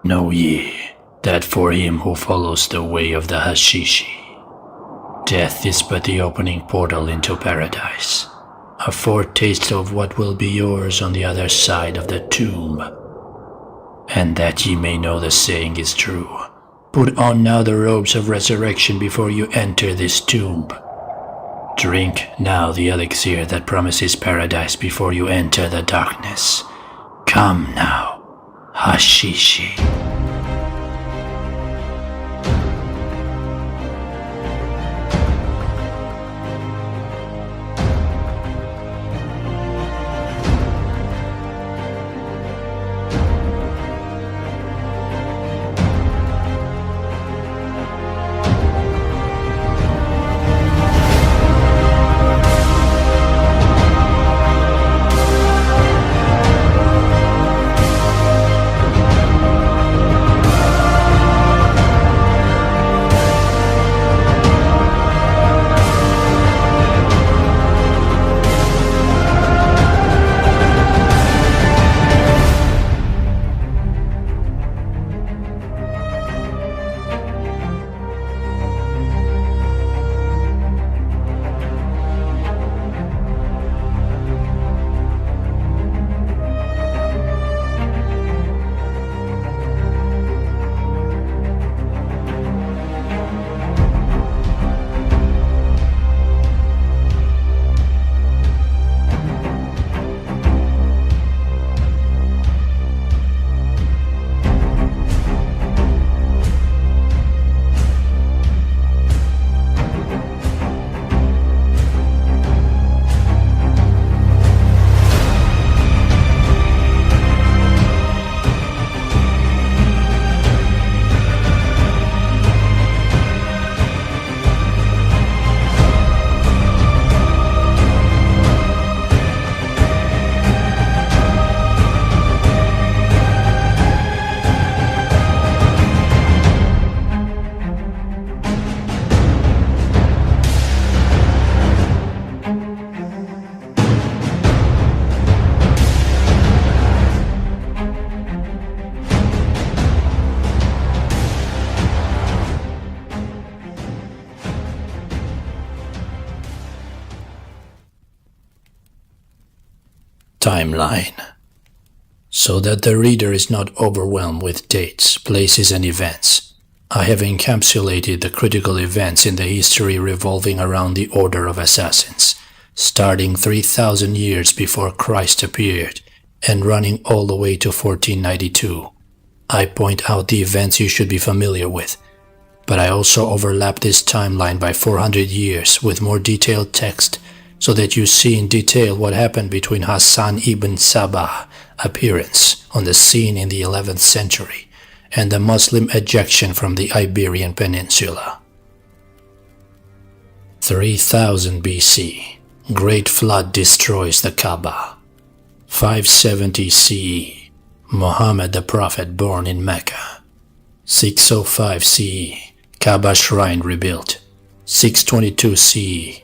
Know ye that for him who follows the way of the Hashishi, death is but the opening portal into paradise, a foretaste of what will be yours on the other side of the tomb. And that ye may know the saying is true, put on now the robes of resurrection before you enter this tomb. Drink now the elixir that promises paradise before you enter the darkness. Come now, Hashishi. Timeline. So that the reader is not overwhelmed with dates, places, and events, I have encapsulated the critical events in the history revolving around the Order of Assassins, starting 3,000 years before Christ appeared and running all the way to 1492. I point out the events you should be familiar with, but I also overlap this timeline by 400 years with more detailed text so that you see in detail what happened between Hassan ibn Sabah appearance on the scene in the 11th century and the Muslim ejection from the Iberian Peninsula. 3000 BC, Great Flood destroys the Kaaba. 570 CE, Muhammad the Prophet born in Mecca. 605 CE, Kaaba shrine rebuilt. 622 CE,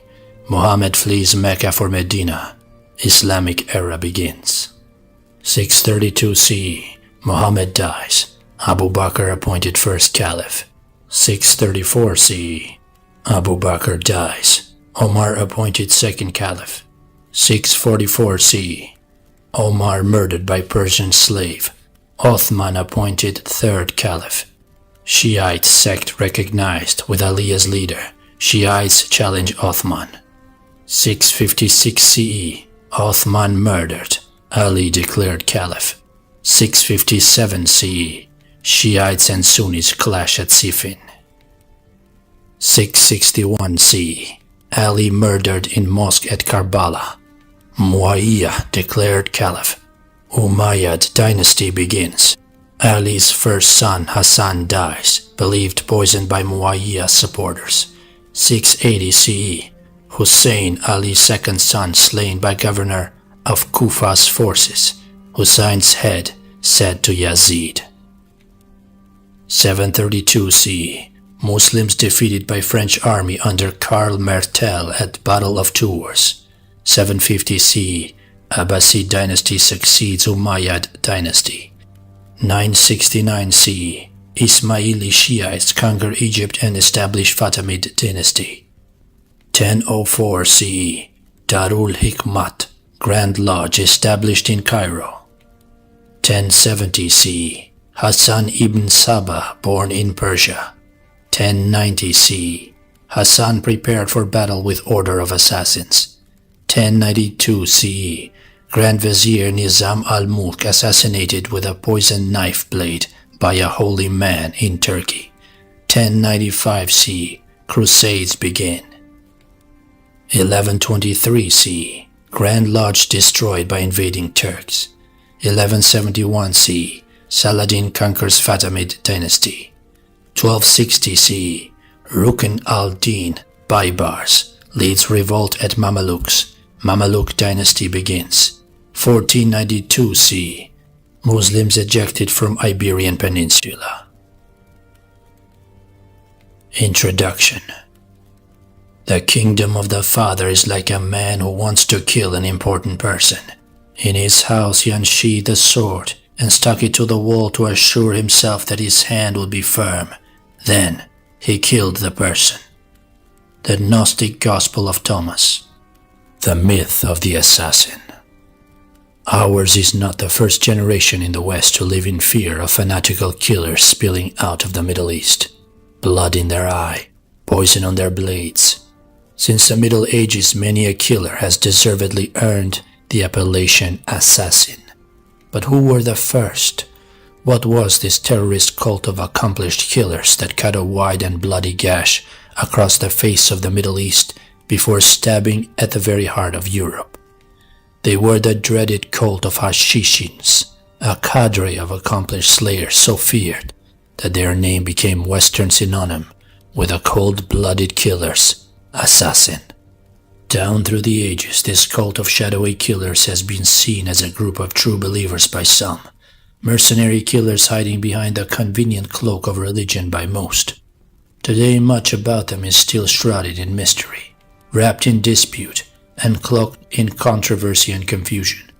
Muhammad flees Mecca for Medina. Islamic era begins. 632 CE, Muhammad dies. Abu Bakr appointed first caliph. 634 CE, Abu Bakr dies. Omar appointed second caliph. 644 CE, Omar murdered by Persian slave. Othman appointed third caliph. Shiite sect recognized with Ali as leader. Shiites challenge Othman. 656 CE, Othman murdered. Ali declared caliph. 657 CE, Shiites and Sunnis clash at Siffin. 661 CE, Ali murdered in mosque at Karbala. Muawiyah declared caliph. Umayyad dynasty begins. Ali's first son Hassan dies, believed poisoned by Muawiyyah's supporters. 680 CE, Hussein, Ali's second son, slain by governor of Kufa's forces. Hussein's head said to Yazid. 732 CE, Muslims defeated by French army under Karl Martel at Battle of Tours. 750 CE, Abbasid dynasty succeeds Umayyad dynasty. 969 CE, Ismaili Shiites conquer Egypt and establish Fatimid dynasty. 1004 CE, Darul Hikmat, Grand Lodge established in Cairo. 1070 CE, Hassan ibn Sabah born in Persia. 1090 CE, Hassan prepared for battle with order of assassins. 1092 CE, Grand Vizier Nizam al-Mulk assassinated with a poisoned knife blade by a holy man in Turkey. 1095 CE, Crusades begin. 1123 CE, Grand Lodge destroyed by invading Turks. 1171 CE, Saladin conquers Fatimid dynasty. 1260 CE, Rukn al-Din, Baybars, leads revolt at Mamelukes. Mameluk dynasty begins. 1492 CE, Muslims ejected from Iberian Peninsula. Introduction. The kingdom of the Father is like a man who wants to kill an important person. In his house he unsheathed a sword and stuck it to the wall to assure himself that his hand would be firm. Then he killed the person. The Gnostic Gospel of Thomas. The myth of the assassin. Ours is not the first generation in the West to live in fear of fanatical killers spilling out of the Middle East. Blood in their eye, poison on their blades. Since the Middle Ages, many a killer has deservedly earned the appellation assassin. But who were the first? What was this terrorist cult of accomplished killers that cut a wide and bloody gash across the face of the Middle East before stabbing at the very heart of Europe? They were the dreaded cult of Hashishins, a cadre of accomplished slayers so feared that their name became Western synonym with a cold-blooded killer's assassin. Down through the ages, this cult of shadowy killers has been seen as a group of true believers by some, mercenary killers hiding behind the convenient cloak of religion by most. Today, much about them is still shrouded in mystery, wrapped in dispute, and cloaked in controversy and confusion.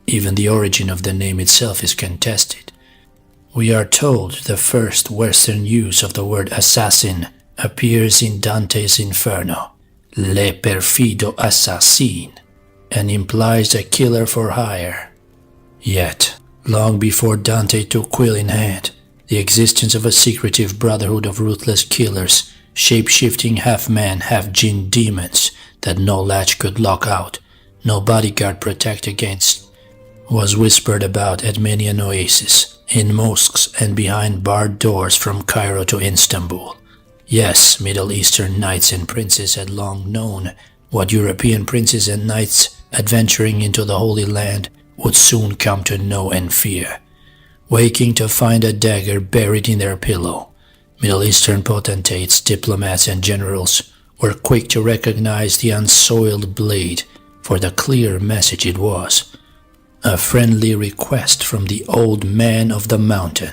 Even the origin of the name itself is contested. We are told the first Western use of the word assassin appears in Dante's Inferno, Le perfido assassin, and implies a killer for hire. Yet, long before Dante took quill in hand, the existence of a secretive brotherhood of ruthless killers, shape-shifting half-man, half-jinn demons that no latch could lock out, no bodyguard protect against, was whispered about at many an oasis, in mosques and behind barred doors from Cairo to Istanbul. Yes, Middle Eastern knights and princes had long known what European princes and knights adventuring into the Holy Land would soon come to know and fear. Waking to find a dagger buried in their pillow, Middle Eastern potentates, diplomats, and generals were quick to recognize the unsoiled blade for the clear message it was. A friendly request from the old man of the mountain,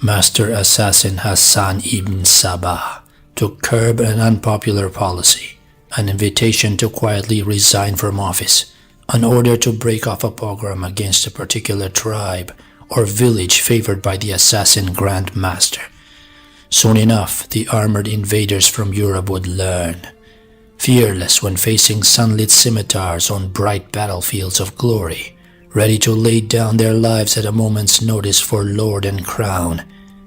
Master Assassin Hassan ibn Sabah, to curb an unpopular policy, an invitation to quietly resign from office, an order to break off a pogrom against a particular tribe or village favored by the assassin Grand Master. Soon enough, the armored invaders from Europe would learn. Fearless when facing sunlit scimitars on bright battlefields of glory, ready to lay down their lives at a moment's notice for lord and crown,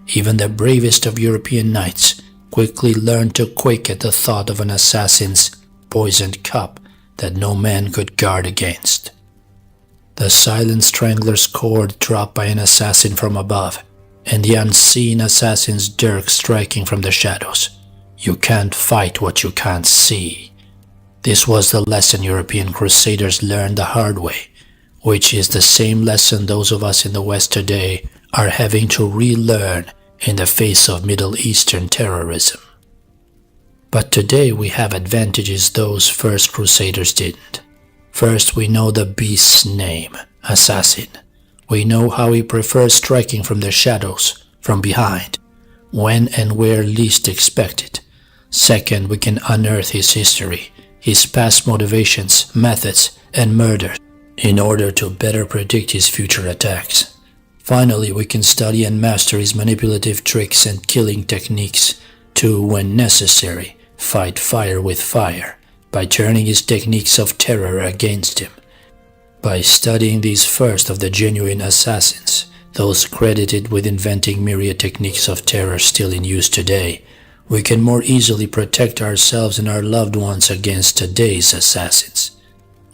even the bravest of European knights quickly learned to quake at the thought of an assassin's poisoned cup that no man could guard against. The silent strangler's cord dropped by an assassin from above, and the unseen assassin's dirk striking from the shadows. You can't fight what you can't see. This was the lesson European crusaders learned the hard way, which is the same lesson those of us in the West today are having to relearn in the face of Middle Eastern terrorism. But today we have advantages those first crusaders didn't. First, we know the beast's name, assassin. We know how he prefers striking from the shadows, from behind, when and where least expected. Second, we can unearth his history, his past motivations, methods, and murders in order to better predict his future attacks. Finally, we can study and master his manipulative tricks and killing techniques to, when necessary, fight fire with fire, by turning his techniques of terror against him. By studying these first of the genuine assassins, those credited with inventing myriad techniques of terror still in use today, we can more easily protect ourselves and our loved ones against today's assassins.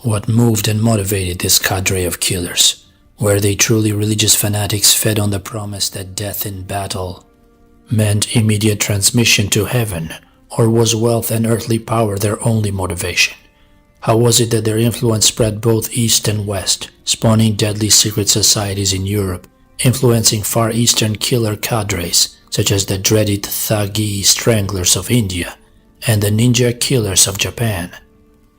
What moved and motivated this cadre of killers? Were they truly religious fanatics fed on the promise that death in battle meant immediate transmission to heaven, or was wealth and earthly power their only motivation? How was it that their influence spread both east and west, spawning deadly secret societies in Europe, influencing Far Eastern killer cadres such as the dreaded Thagi stranglers of India and the ninja killers of Japan?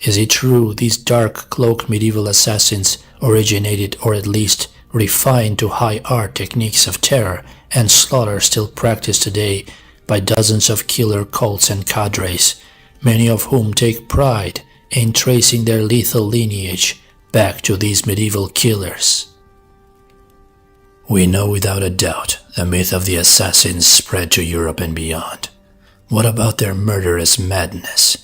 Is it true these dark-cloaked medieval assassins originated or at least refined to high art techniques of terror and slaughter still practiced today by dozens of killer cults and cadres, many of whom take pride in tracing their lethal lineage back to these medieval killers? We know without a doubt the myth of the assassins spread to Europe and beyond. What about their murderous madness?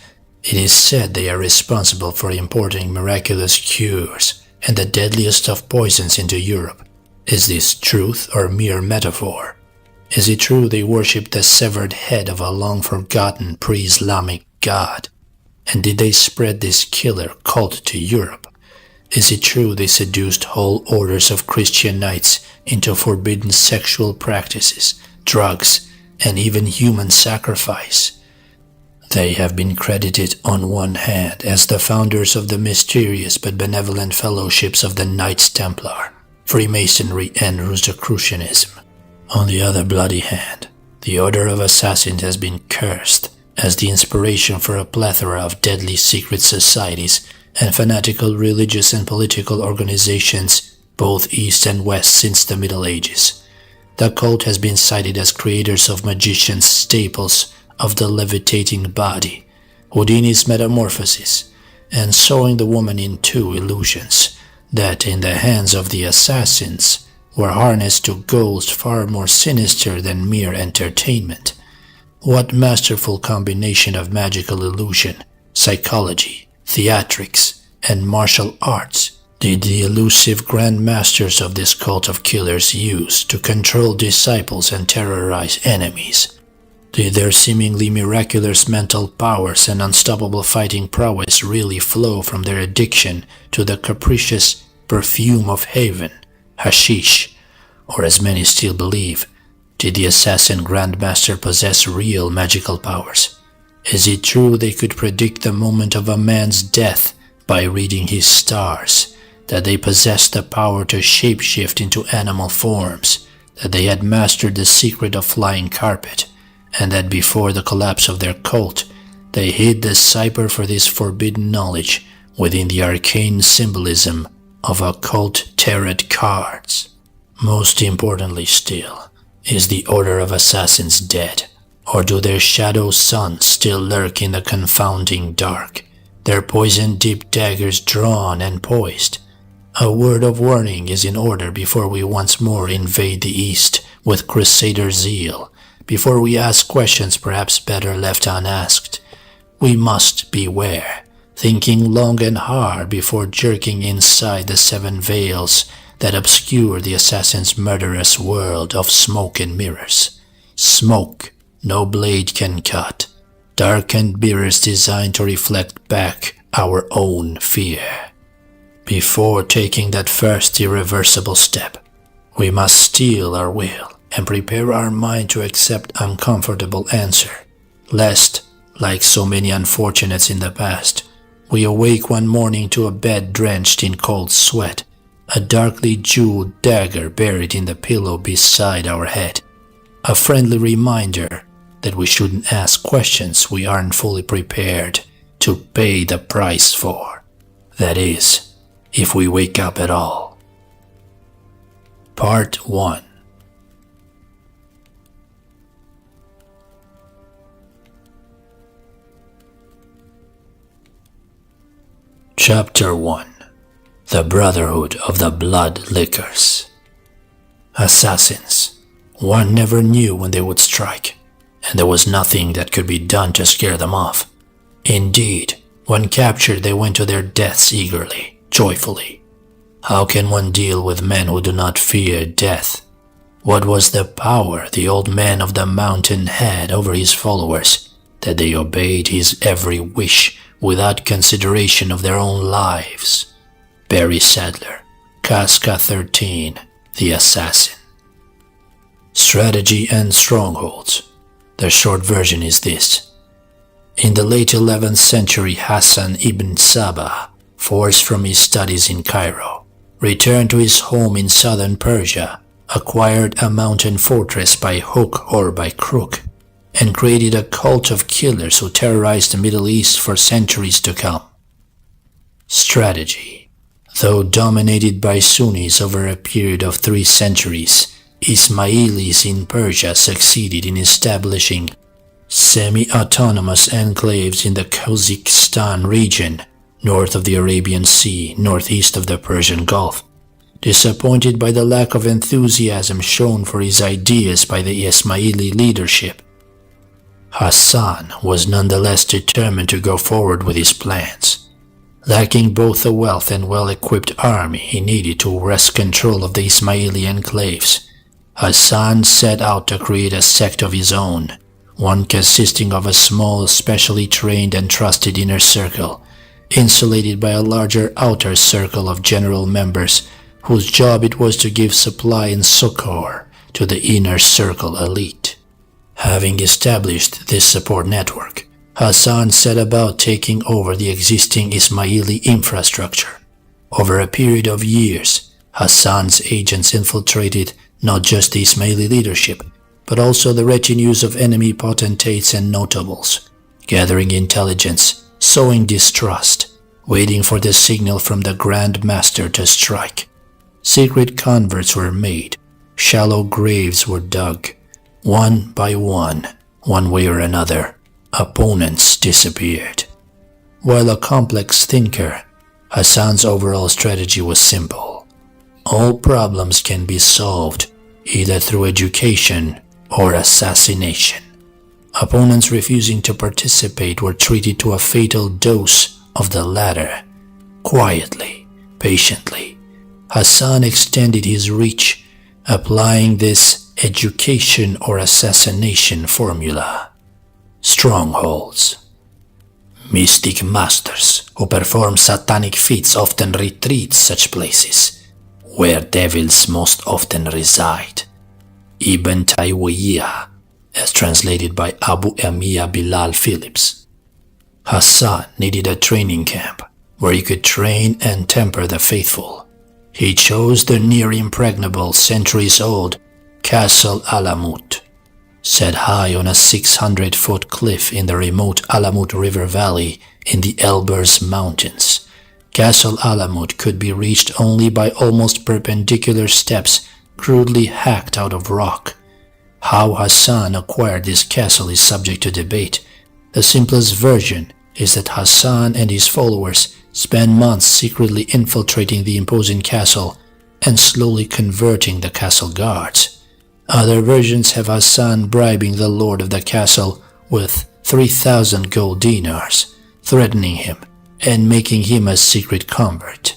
It is said they are responsible for importing miraculous cures and the deadliest of poisons into Europe. Is this truth or mere metaphor? Is it true they worship the severed head of a long-forgotten pre-Islamic god? And did they spread this killer cult to Europe? Is it true they seduced whole orders of Christian knights into forbidden sexual practices, drugs, and even human sacrifice? They have been credited on one hand as the founders of the mysterious but benevolent fellowships of the Knights Templar, Freemasonry, and Rosicrucianism. On the other bloody hand, the Order of Assassins has been cursed as the inspiration for a plethora of deadly secret societies and fanatical religious and political organizations, both East and West, since the Middle Ages. The cult has been cited as creators of magicians' staples of the levitating body, Houdini's metamorphosis, and sewing the woman in two illusions that, in the hands of the assassins, were harnessed to goals far more sinister than mere entertainment. What masterful combination of magical illusion, psychology, theatrics, and martial arts did the elusive grand masters of this cult of killers use to control disciples and terrorize enemies? Did their seemingly miraculous mental powers and unstoppable fighting prowess really flow from their addiction to the capricious perfume of heaven, hashish? Or, as many still believe, did the assassin grandmaster possess real magical powers? Is it true they could predict the moment of a man's death by reading his stars, that they possessed the power to shapeshift into animal forms, that they had mastered the secret of flying carpet, and that before the collapse of their cult, they hid the cipher for this forbidden knowledge within the arcane symbolism of occult tarot cards? Most importantly still, is the Order of Assassins dead, or do their shadow sons still lurk in the confounding dark, their poison-dipped daggers drawn and poised? A word of warning is in order before we once more invade the East with crusader zeal, before we ask questions perhaps better left unasked. We must beware, thinking long and hard before jerking inside the seven veils that obscure the assassin's murderous world of smoke and mirrors. Smoke no blade can cut, darkened mirrors designed to reflect back our own fear. Before taking that first irreversible step, we must steel our will and prepare our mind to accept uncomfortable answer, lest, like so many unfortunates in the past, we awake one morning to a bed drenched in cold sweat, a darkly jeweled dagger buried in the pillow beside our head, a friendly reminder that we shouldn't ask questions we aren't fully prepared to pay the price for. That is, if we wake up at all. Part 1. Chapter 1. The Brotherhood of the Blood Lickers. Assassins. One never knew when they would strike, and there was nothing that could be done to scare them off. Indeed, when captured they went to their deaths eagerly, joyfully. How can one deal with men who do not fear death? What was the power the old man of the mountain had over his followers, that they obeyed his every wish without consideration of their own lives? Barry Sadler, Casca 13, The Assassin. Strategy and strongholds. The short version is this. In the late 11th century, Hassan ibn Sabah, forced from his studies in Cairo, returned to his home in southern Persia, acquired a mountain fortress by hook or by crook, and created a cult of killers who terrorized the Middle East for centuries to come. Strategy. Though dominated by Sunnis over a period of 3 centuries, Ismailis in Persia succeeded in establishing semi-autonomous enclaves in the Khuzestan region, north of the Arabian Sea, northeast of the Persian Gulf. Disappointed by the lack of enthusiasm shown for his ideas by the Ismaili leadership, Hassan was nonetheless determined to go forward with his plans. Lacking both the wealth and well-equipped army he needed to wrest control of the Ismaili enclaves, Hassan set out to create a sect of his own, one consisting of a small, specially trained and trusted inner circle, insulated by a larger outer circle of general members whose job it was to give supply and succor to the inner circle elite. Having established this support network, Hassan set about taking over the existing Ismaili infrastructure. Over a period of years, Hassan's agents infiltrated not just the Ismaili leadership, but also the retinues of enemy potentates and notables, gathering intelligence, sowing distrust, waiting for the signal from the Grand Master to strike. Secret converts were made, shallow graves were dug. One by one way or another, opponents disappeared. While a complex thinker, Hassan's overall strategy was simple. All problems can be solved either through education or assassination. Opponents refusing to participate were treated to a fatal dose of the latter. Quietly, patiently, Hassan extended his reach, applying this education or assassination formula. Strongholds. Mystic masters who perform satanic feats often retreat such places, where devils most often reside. Ibn Taymiyyah, as translated by Abu Amiya Bilal Phillips. Hassan needed a training camp where he could train and temper the faithful. He chose the near-impregnable, centuries-old Castle Alamut, set high on a 600-foot cliff in the remote Alamut River Valley in the Elburz Mountains. Castle Alamut could be reached only by almost perpendicular steps crudely hacked out of rock. How Hassan acquired this castle is subject to debate. The simplest version is that Hassan and his followers spent months secretly infiltrating the imposing castle and slowly converting the castle guards. Other versions have Hassan bribing the lord of the castle with 3,000 gold dinars, threatening him and making him a secret convert.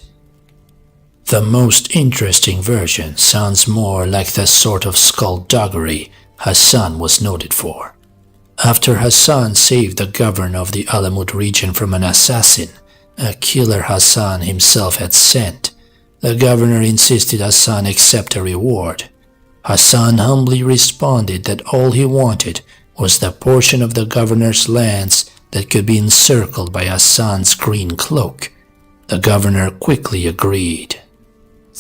The most interesting version sounds more like the sort of skullduggery Hassan was noted for. After Hassan saved the governor of the Alamut region from an assassin, a killer Hassan himself had sent, the governor insisted Hassan accept a reward. Hassan humbly responded that all he wanted was the portion of the governor's lands that could be encircled by Hassan's green cloak. The governor quickly agreed.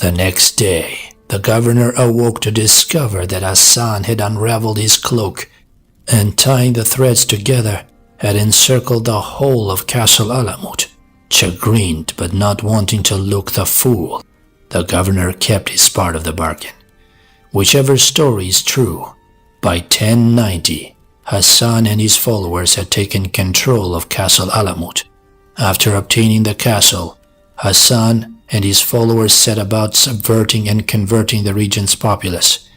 The next day, the governor awoke to discover that Hassan had unraveled his cloak and, tying the threads together, had encircled the whole of Castle Alamut. Chagrined but not wanting to look the fool, the governor kept his part of the bargain. Whichever story is true, by 1090, Hassan and his followers had taken control of Castle Alamut. After obtaining the castle, Hassan and his followers set about subverting and converting the region's populace.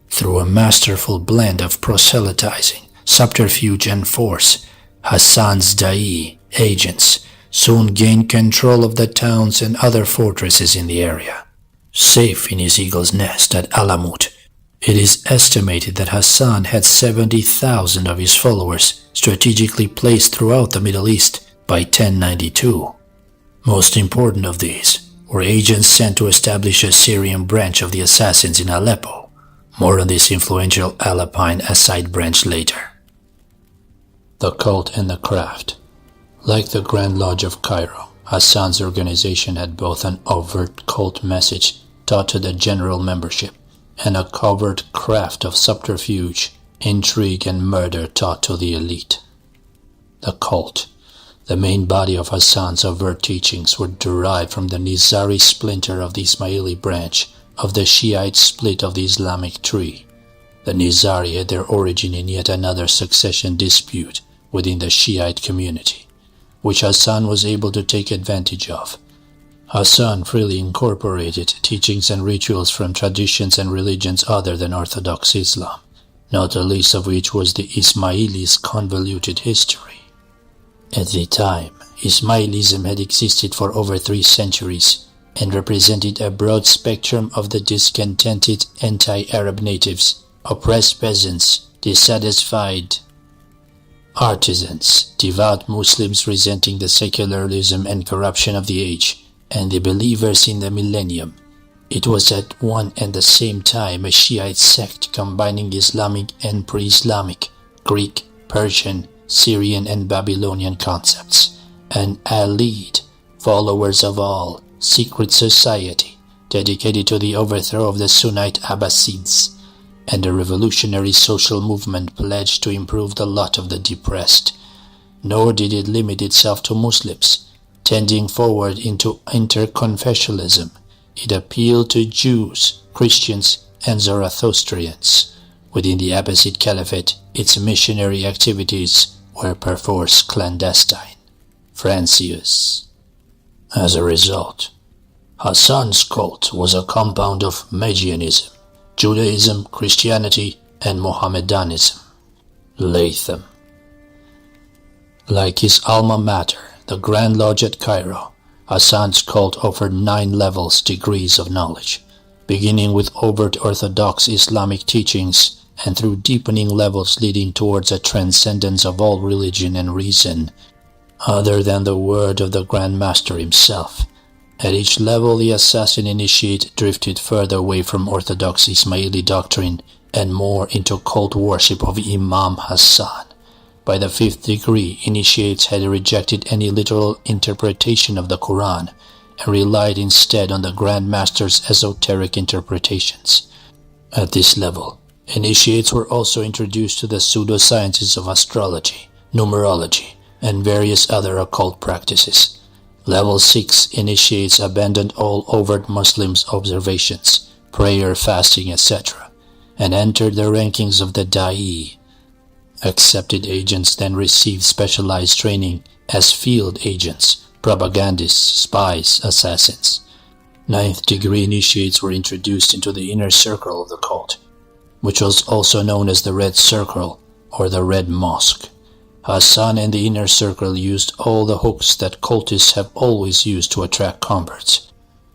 Through a masterful blend of proselytizing, subterfuge, and force, Hassan's Da'i agents soon gained control of the towns and other fortresses in the area. Safe in his eagle's nest at Alamut, it is estimated that Hassan had 70,000 of his followers strategically placed throughout the Middle East by 1092. Most important of these were agents sent to establish a Syrian branch of the assassins in Aleppo. More on this influential Aleppine Aside branch later. The cult and the craft. Like the Grand Lodge of Cairo, Hassan's organization had both an overt cult message taught to the general membership and a covert craft of subterfuge, intrigue, and murder taught to the elite. The cult, the main body of Hassan's overt teachings, were derived from the Nizari splinter of the Ismaili branch of the Shiite split of the Islamic tree. The Nizari had their origin in yet another succession dispute within the Shiite community, which Hassan was able to take advantage of. Hassan freely incorporated teachings and rituals from traditions and religions other than Orthodox Islam, not the least of which was the Ismailis' convoluted history. At the time, Ismailism had existed for over 3 centuries and represented a broad spectrum of the discontented anti-Arab natives, oppressed peasants, dissatisfied artisans, devout Muslims resenting the secularism and corruption of the age, and the believers in the millennium. It was at one and the same time a Shiite sect combining Islamic and pre-Islamic, Greek, Persian, Syrian, and Babylonian concepts, an elite, followers of all, secret society dedicated to the overthrow of the Sunnite Abbasids, and a revolutionary social movement pledged to improve the lot of the depressed. Nor did it limit itself to Muslims. Tending forward into interconfessionalism, it appealed to Jews, Christians, and Zoroastrians. Within the Abbasid Caliphate, its missionary activities were perforce clandestine. Francius. As a result, Hassan's cult was a compound of Magianism, Judaism, Christianity, and Mohammedanism. Latham. Like his alma mater, the Grand Lodge at Cairo, Hassan's cult offered 9 levels degrees of knowledge, beginning with overt orthodox Islamic teachings and through deepening levels leading towards a transcendence of all religion and reason, other than the word of the Grand Master himself. At each level, the assassin initiate drifted further away from orthodox Ismaili doctrine and more into cult worship of Imam Hassan. By the 5th degree, initiates had rejected any literal interpretation of the Quran and relied instead on the Grand Master's esoteric interpretations. At this level, initiates were also introduced to the pseudosciences of astrology, numerology, and various other occult practices. Level 6 initiates abandoned all overt Muslims' observations, prayer, fasting, etc., and entered the rankings of the Da'i. Accepted agents then received specialized training as field agents, propagandists, spies, assassins. 9th degree initiates were introduced into the inner circle of the cult, which was also known as the Red Circle or the Red Mosque. Hassan and the inner circle used all the hooks that cultists have always used to attract converts.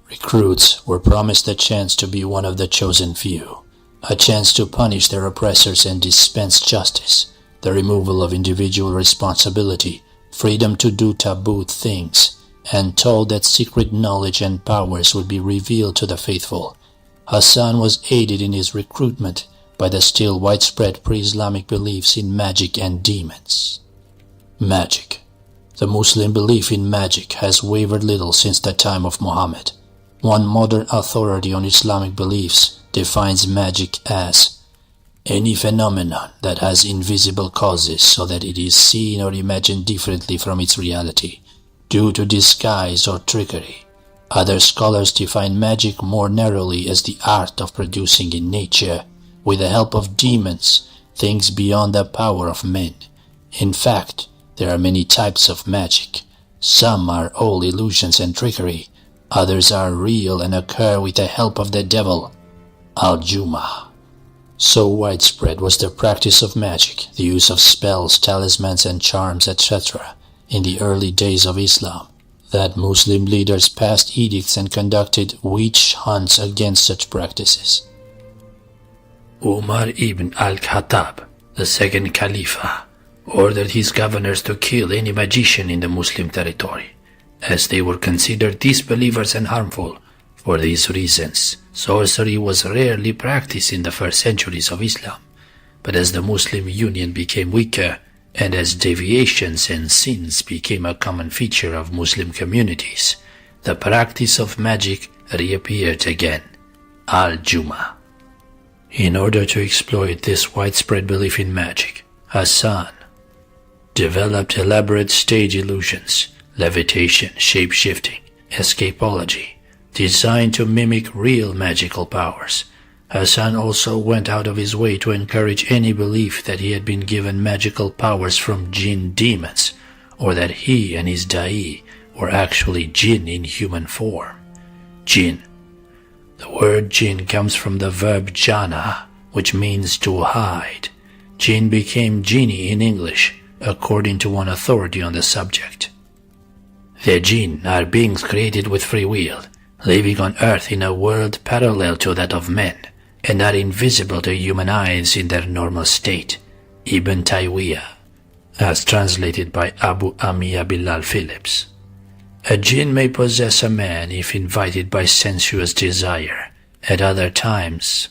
Recruits were promised a chance to be one of the chosen few, a chance to punish their oppressors and dispense justice, the removal of individual responsibility, freedom to do taboo things, and told that secret knowledge and powers would be revealed to the faithful. Hassan was aided in his recruitment by the still widespread pre-Islamic beliefs in magic and demons. Magic. The Muslim belief in magic has wavered little since the time of Muhammad. One modern authority on Islamic beliefs defines magic as any phenomenon that has invisible causes so that it is seen or imagined differently from its reality, due to disguise or trickery. Other scholars define magic more narrowly as the art of producing in nature, with the help of demons, things beyond the power of men. In fact, there are many types of magic. Some are all illusions and trickery, Others are real and occur with the help of the devil, al-Juma. So widespread was the practice of magic, the use of spells, talismans and charms, etc., in the early days of Islam, that Muslim leaders passed edicts and conducted witch hunts against such practices. Umar ibn al-Khattab, the second Khalifa, ordered his governors to kill any magician in the Muslim territory, as they were considered disbelievers and harmful. For these reasons, sorcery was rarely practiced in the first centuries of Islam, but as the Muslim Union became weaker, and as deviations and sins became a common feature of Muslim communities, the practice of magic reappeared again, al-Juma. In order to exploit this widespread belief in magic, Hassan developed elaborate stage illusions, levitation, shape-shifting, escapology, designed to mimic real magical powers. Hassan also went out of his way to encourage any belief that he had been given magical powers from jinn demons, or that he and his da'i were actually jinn in human form. Jinn. The word jinn comes from the verb jana, which means to hide. Jinn became genie in English, according to one authority on the subject. The jinn are beings created with free will, living on earth in a world parallel to that of men, and are invisible to human eyes in their normal state. Ibn Taymiyyah, as translated by Abu Amiya Bilal Phillips. A jinn may possess a man if invited by sensuous desire. At other times,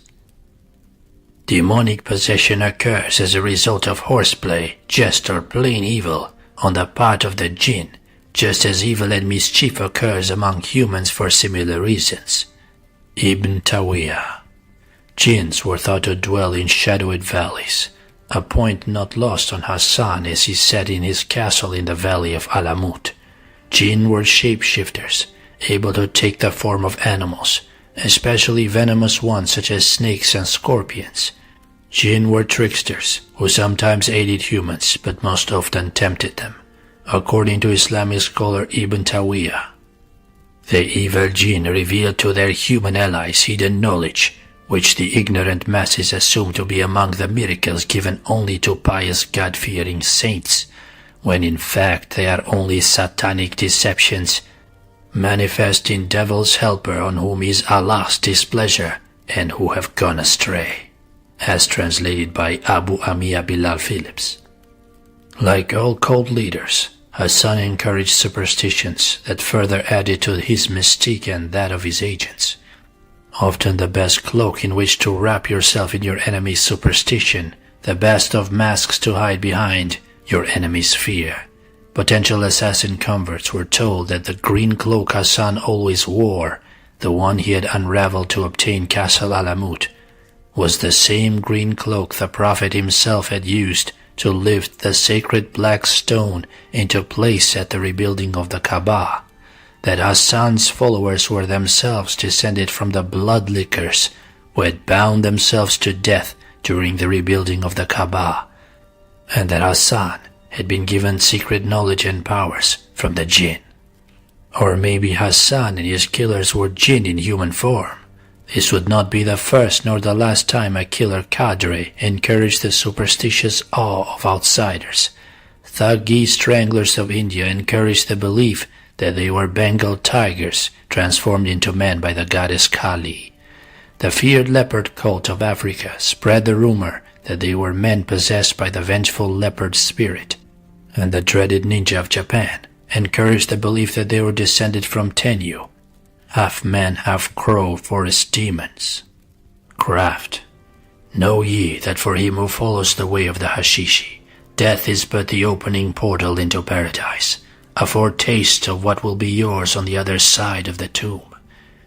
demonic possession occurs as a result of horseplay, jest, or plain evil on the part of the jinn, just as evil and mischief occurs among humans for similar reasons. Ibn Taymiyyah. Jinns were thought to dwell in shadowed valleys, a point not lost on Hassan as he sat in his castle in the valley of Alamut. Jinn were shapeshifters, able to take the form of animals, especially venomous ones such as snakes and scorpions. Jinn were tricksters, who sometimes aided humans but most often tempted them, according to Islamic scholar Ibn Taymiyyah. The evil jinn revealed to their human allies hidden knowledge, which the ignorant masses assume to be among the miracles given only to pious God-fearing saints, when in fact they are only satanic deceptions, manifest in devil's helper on whom is Allah's displeasure and who have gone astray, as translated by Abu Amiya Bilal Phillips. Like all cult leaders, Hassan encouraged superstitions that further added to his mystique and that of his agents. Often the best cloak in which to wrap yourself in your enemy's superstition, the best of masks to hide behind your enemy's fear. Potential assassin converts were told that the green cloak Hassan always wore, the one he had unraveled to obtain Castle Alamut, was the same green cloak the Prophet himself had used to lift the sacred black stone into place at the rebuilding of the Kaaba, that Hassan's followers were themselves descended from the bloodlickers who had bound themselves to death during the rebuilding of the Kaaba, and that Hassan had been given secret knowledge and powers from the jinn. Or maybe Hassan and his killers were jinn in human form. This would not be the first nor the last time a killer cadre encouraged the superstitious awe of outsiders. Thuggy stranglers of India encouraged the belief that they were Bengal tigers transformed into men by the goddess Kali. The feared leopard cult of Africa spread the rumor that they were men possessed by the vengeful leopard spirit, and the dreaded ninja of Japan encouraged the belief that they were descended from Tenyu, half man, half crow forest demons. Craft. Know ye that for him who follows the way of the Hashishi, death is but the opening portal into paradise, a foretaste of what will be yours on the other side of the tomb,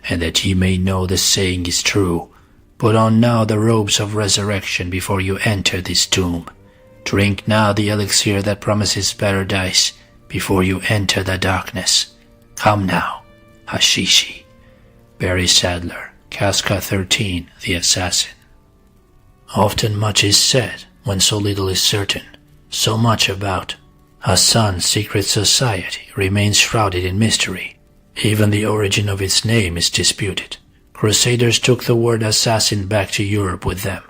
and that ye may know the saying is true, put on now the robes of resurrection before you enter this tomb. Drink now the elixir that promises paradise before you enter the darkness. Come now, Hashishi. Barry Sadler, Casca 13, The Assassin. Often much is said when so little is certain. So much about Hassan's secret society remains shrouded in mystery, Even the origin of its name is disputed. Crusaders took the word assassin back to Europe with them.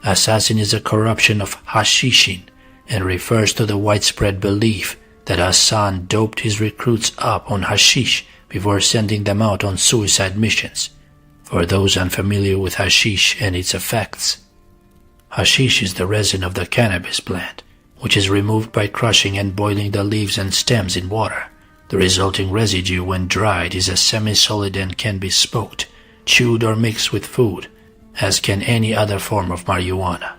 Assassin is a corruption of Hashishin and refers to the widespread belief that Hassan doped his recruits up on hashish before sending them out on suicide missions. For those unfamiliar with hashish and its effects, hashish is the resin of the cannabis plant, which is removed by crushing and boiling the leaves and stems in water. The resulting residue, when dried, is a semi-solid and can be smoked, chewed or mixed with food, as can any other form of marijuana.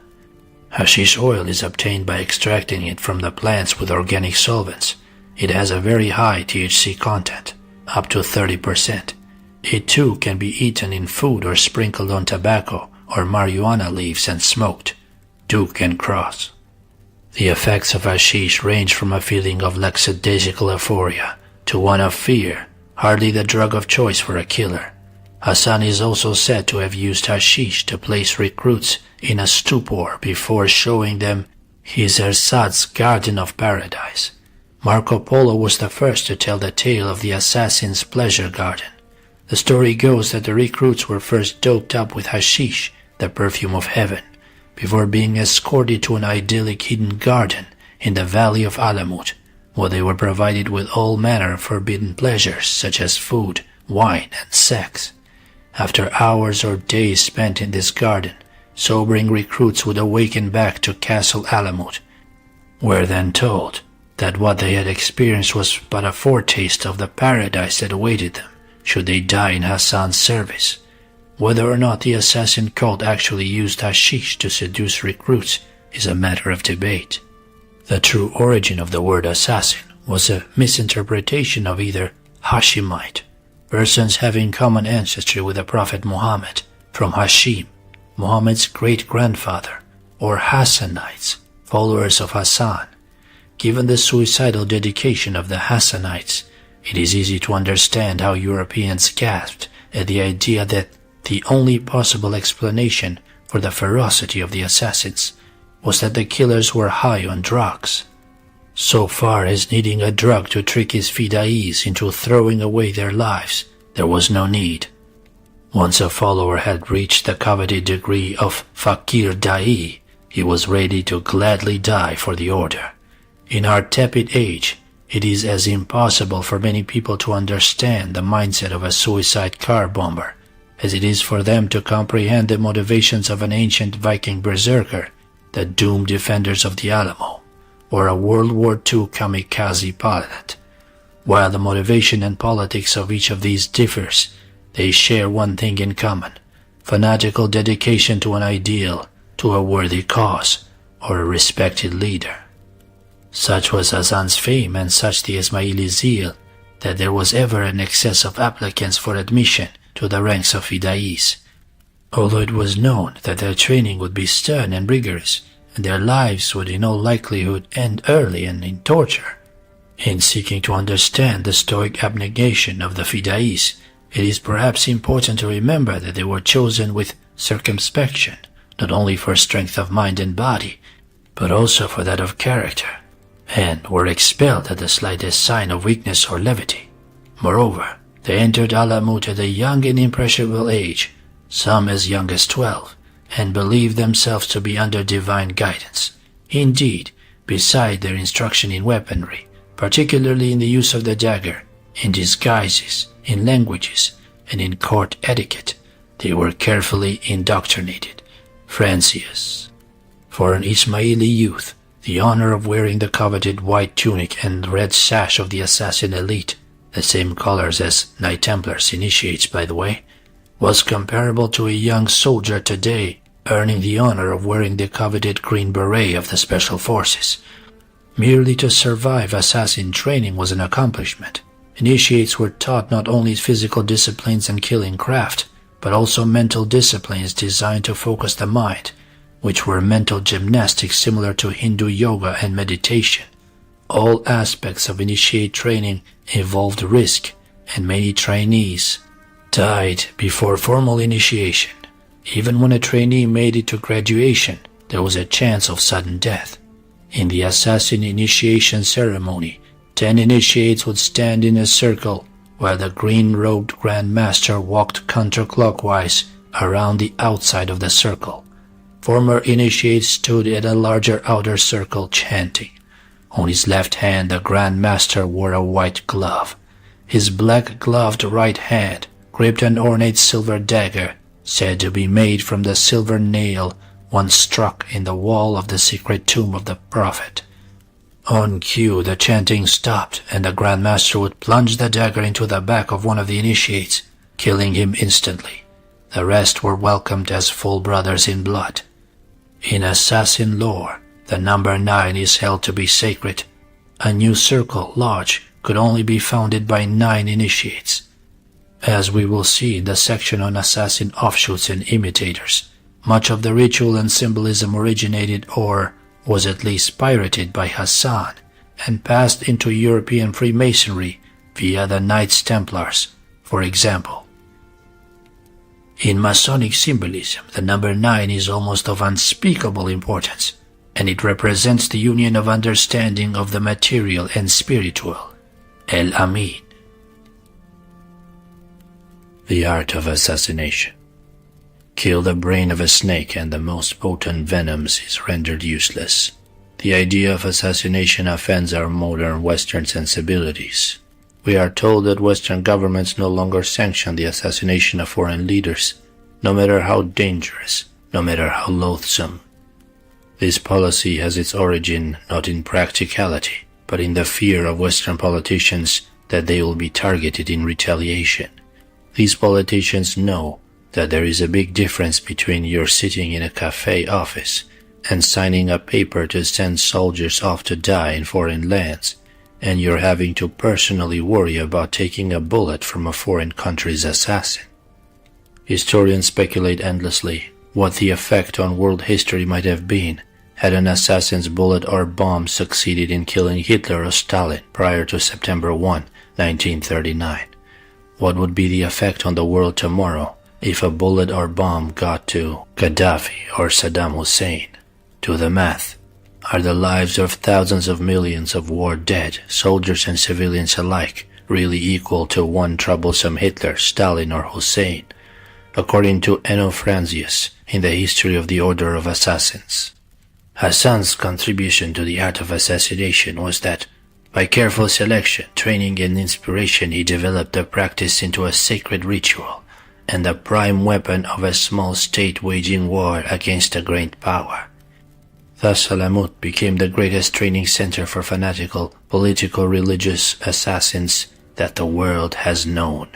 Hashish oil is obtained by extracting it from the plants with organic solvents. It has a very high THC content, up to 30%. It too can be eaten in food or sprinkled on tobacco or marijuana leaves and smoked. Duke and Cross. The effects of hashish range from a feeling of lackadaisical euphoria to one of fear, hardly the drug of choice for a killer. Hassan is also said to have used hashish to place recruits in a stupor before showing them his ersatz garden of paradise. Marco Polo was the first to tell the tale of the assassin's pleasure garden. The story goes that the recruits were first doped up with hashish, the perfume of heaven, before being escorted to an idyllic hidden garden in the valley of Alamut, where they were provided with all manner of forbidden pleasures such as food, wine, and sex. After hours or days spent in this garden, sobering recruits would awaken back to Castle Alamut, were then told that what they had experienced was but a foretaste of the paradise that awaited them should they die in Hassan's service. Whether or not the assassin cult actually used hashish to seduce recruits is a matter of debate. The true origin of the word assassin was a misinterpretation of either Hashimite, persons having common ancestry with the Prophet Muhammad, from Hashim, Muhammad's great-grandfather, or Hassanites, followers of Hassan. Given the suicidal dedication of the Hassanites, it is easy to understand how Europeans gasped at the idea that the only possible explanation for the ferocity of the assassins was that the killers were high on drugs. So far as needing a drug to trick his fida'is into throwing away their lives, there was no need. Once a follower had reached the coveted degree of fakir da'i, he was ready to gladly die for the order. In our tepid age, it is as impossible for many people to understand the mindset of a suicide car bomber as it is for them to comprehend the motivations of an ancient Viking berserker, the doomed defenders of the Alamo, or a World War II kamikaze pilot. While the motivation and politics of each of these differs, they share one thing in common: fanatical dedication to an ideal, to a worthy cause, or a respected leader. Such was Hassan's fame and such the Ismaili zeal that there was ever an excess of applicants for admission to the ranks of fida'is. Although it was known that their training would be stern and rigorous, and their lives would in all likelihood end early and in torture. In seeking to understand the stoic abnegation of the fida'is, it is perhaps important to remember that they were chosen with circumspection, not only for strength of mind and body, but also for that of character, and were expelled at the slightest sign of weakness or levity. Moreover, they entered Alamut at a young and impressionable age, some as young as 12, and believed themselves to be under divine guidance. Indeed, beside their instruction in weaponry, particularly in the use of the dagger, in disguises, in languages, and in court etiquette, they were carefully indoctrinated. Francius. For an Ismaili youth, the honor of wearing the coveted white tunic and red sash of the assassin elite, the same colors as Knight Templars initiates, by the way, was comparable to a young soldier today earning the honor of wearing the coveted green beret of the Special Forces. Merely to survive assassin training was an accomplishment. Initiates were taught not only physical disciplines and killing craft, but also mental disciplines designed to focus the mind, which were mental gymnastics similar to Hindu yoga and meditation. All aspects of initiate training involved risk, and many trainees died before formal initiation. Even when a trainee made it to graduation, there was a chance of sudden death. In the assassin initiation ceremony, 10 initiates would stand in a circle while the green-robed Grand Master walked counterclockwise around the outside of the circle. Former initiates stood at a larger outer circle chanting. On his left hand, the Grand Master wore a white glove. His black-gloved right hand gripped an ornate silver dagger, said to be made from the silver nail once struck in the wall of the secret tomb of the Prophet. On cue, the chanting stopped, and the Grand Master would plunge the dagger into the back of one of the initiates, killing him instantly. The rest were welcomed as full brothers in blood. In assassin lore, the number 9 is held to be sacred. A new circle, large, could only be founded by 9 initiates. As we will see in the section on assassin offshoots and imitators, much of the ritual and symbolism originated or was at least pirated by Hassan and passed into European Freemasonry via the Knights Templars, for example. In Masonic symbolism, the number 9 is almost of unspeakable importance, and it represents the union of understanding of the material and spiritual. El Amin. The art of assassination. Kill the brain of a snake and the most potent venoms is rendered useless. The idea of assassination offends our modern Western sensibilities. We are told that Western governments no longer sanction the assassination of foreign leaders, no matter how dangerous, no matter how loathsome. This policy has its origin not in practicality, but in the fear of Western politicians that they will be targeted in retaliation. These politicians know that there is a big difference between your sitting in a cafe office and signing a paper to send soldiers off to die in foreign lands, and you're having to personally worry about taking a bullet from a foreign country's assassin. Historians speculate endlessly what the effect on world history might have been had an assassin's bullet or bomb succeeded in killing Hitler or Stalin prior to September 1, 1939. What would be the effect on the world tomorrow if a bullet or bomb got to Gaddafi or Saddam Hussein? Do the math. Are the lives of thousands of millions of war dead, soldiers and civilians alike, really equal to one troublesome Hitler, Stalin or Hussein? According to Enno Franzius, in the History of the Order of Assassins, Hassan's contribution to the art of assassination was that, by careful selection, training and inspiration, he developed the practice into a sacred ritual and the prime weapon of a small state waging war against a great power. Thus Alamut became the greatest training center for fanatical, political, religious assassins that the world has known.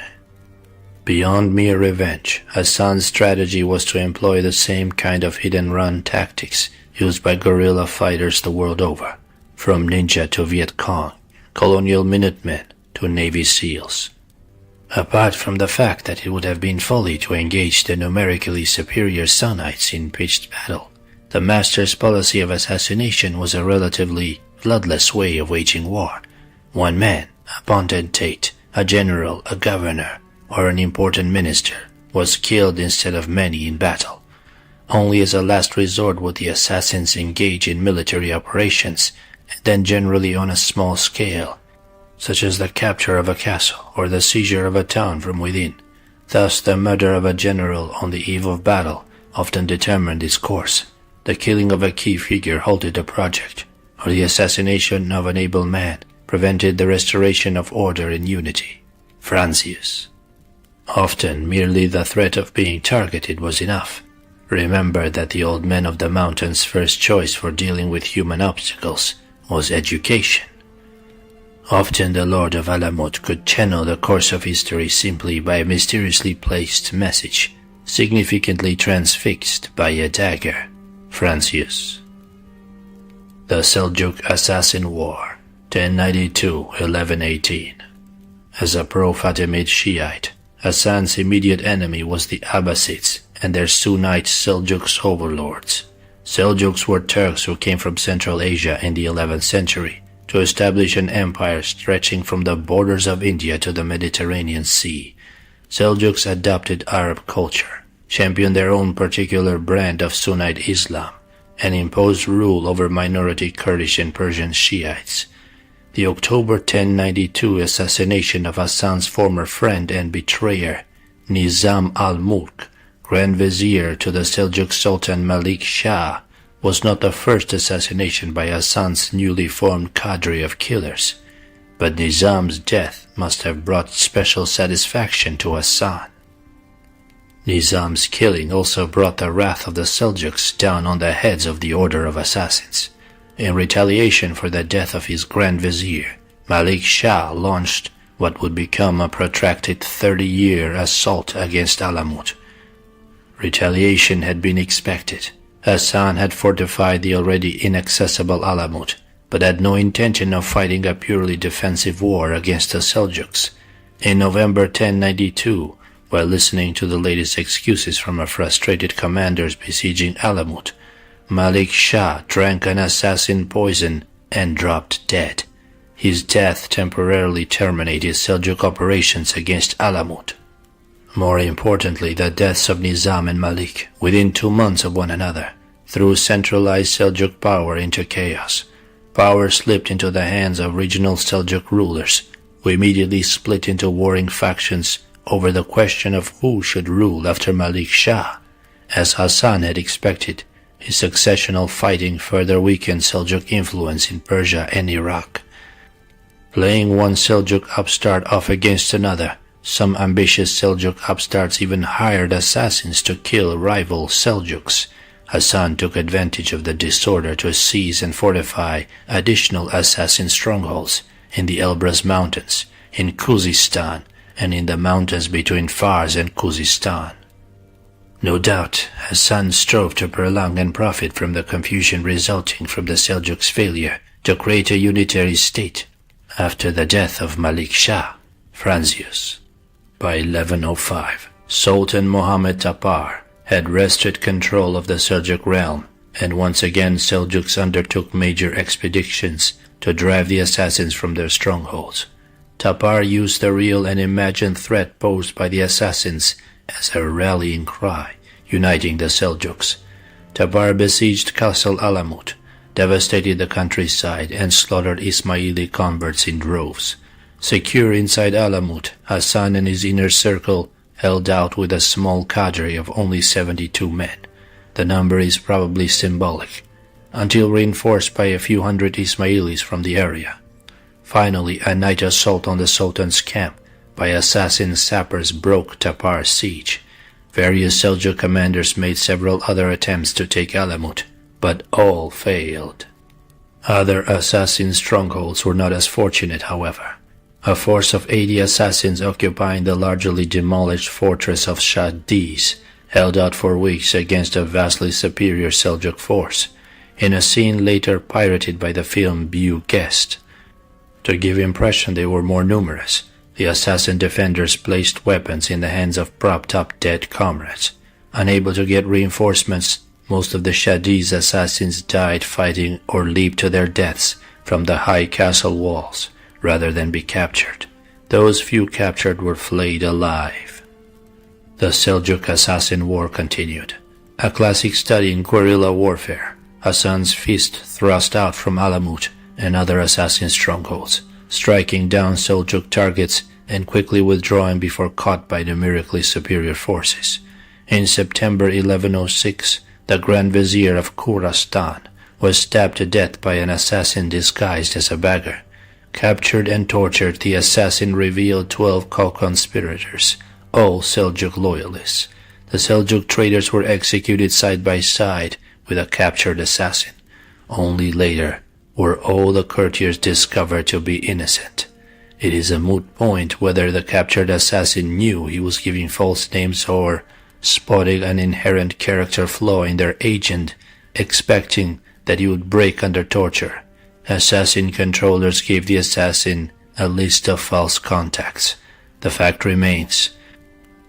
Beyond mere revenge, Hassan's strategy was to employ the same kind of hit-and-run tactics used by guerrilla fighters the world over, from ninja to Viet Cong, colonial Minutemen to Navy SEALs. Apart from the fact that it would have been folly to engage the numerically superior Sunnites in pitched battle, the master's policy of assassination was a relatively bloodless way of waging war. One man, a potentate, a general, a governor, or an important minister, was killed instead of many in battle. Only as a last resort would the assassins engage in military operations, and then generally on a small scale, such as the capture of a castle or the seizure of a town from within. Thus the murder of a general on the eve of battle often determined its course. The killing of a key figure halted a project, or the assassination of an able man prevented the restoration of order and unity. Franzius. Often merely the threat of being targeted was enough. Remember that the old men of the mountain's first choice for dealing with human obstacles was education. Often the Lord of Alamut could channel the course of history simply by a mysteriously placed message, significantly transfixed by a dagger. Franzius. The Seljuk Assassin War, 1092-1118. As a pro-Fatimid Shiite, Hassan's immediate enemy was the Abbasids and their Sunnite Seljuks overlords. Seljuks were Turks who came from Central Asia in the 11th century to establish an empire stretching from the borders of India to the Mediterranean Sea. Seljuks adopted Arab culture, championed their own particular brand of Sunnite Islam, and imposed rule over minority Kurdish and Persian Shiites. The October 1092 assassination of Hassan's former friend and betrayer, Nizam al-Mulk, Grand Vizier to the Seljuk Sultan Malik Shah, was not the first assassination by Hassan's newly formed cadre of killers, but Nizam's death must have brought special satisfaction to Hassan. Nizam's killing also brought the wrath of the Seljuks down on the heads of the Order of Assassins. In retaliation for the death of his Grand Vizier, Malik Shah launched what would become a protracted 30-year assault against Alamut. Retaliation had been expected. Hassan had fortified the already inaccessible Alamut, but had no intention of fighting a purely defensive war against the Seljuks. In November 1092, while listening to the latest excuses from a frustrated commanders besieging Alamut, Malik Shah drank an assassin poison and dropped dead. His death temporarily terminated Seljuk operations against Alamut. More importantly, the deaths of Nizam and Malik, within 2 months of one another, threw centralized Seljuk power into chaos. Power slipped into the hands of regional Seljuk rulers, who immediately split into warring factions over the question of who should rule after Malik Shah. As Hassan had expected, his successional fighting further weakened Seljuk influence in Persia and Iraq. Playing one Seljuk upstart off against another, some ambitious Seljuk upstarts even hired assassins to kill rival Seljuks. Hassan took advantage of the disorder to seize and fortify additional assassin strongholds in the Elbrus Mountains, in Khuzestan, and in the mountains between Fars and Khuzestan. No doubt, Hassan strove to prolong and profit from the confusion resulting from the Seljuks' failure to create a unitary state after the death of Malik Shah, Franzius. By 1105, Sultan Muhammad Tapar had wrested control of the Seljuk realm, and once again Seljuks undertook major expeditions to drive the assassins from their strongholds. Tapar used the real and imagined threat posed by the assassins as a rallying cry, uniting the Seljuks. Tapar besieged Castle Alamut, devastated the countryside, and slaughtered Ismaili converts in droves. Secure inside Alamut, Hassan and his inner circle held out with a small cadre of only 72 men. The number is probably symbolic, until reinforced by a few hundred Ismailis from the area. Finally, a night assault on the Sultan's camp by assassin sappers broke Tapar's siege. Various Seljuk commanders made several other attempts to take Alamut, but all failed. Other assassin strongholds were not as fortunate, however. A force of 80 assassins occupying the largely demolished fortress of Shadiz held out for weeks against a vastly superior Seljuk force, in a scene later pirated by the film Guest. To give impression they were more numerous, the assassin defenders placed weapons in the hands of propped-up dead comrades. Unable to get reinforcements, most of the Shadiz assassins died fighting or leaped to their deaths from the high castle walls, rather than be captured. Those few captured were flayed alive. The Seljuk assassin war continued. A classic study in guerrilla warfare, Hassan's fist thrust out from Alamut and other assassin strongholds, striking down Seljuk targets and quickly withdrawing before caught by numerically superior forces. In September 1106, the Grand Vizier of Khurastan was stabbed to death by an assassin disguised as a beggar. Captured and tortured, the assassin revealed 12 co-conspirators, all Seljuk loyalists. The Seljuk traitors were executed side by side with a captured assassin. Only later were all the courtiers discovered to be innocent. It is a moot point whether the captured assassin knew he was giving false names or, spotting an inherent character flaw in their agent, expecting that he would break under torture. Assassin controllers gave the assassin a list of false contacts. The fact remains,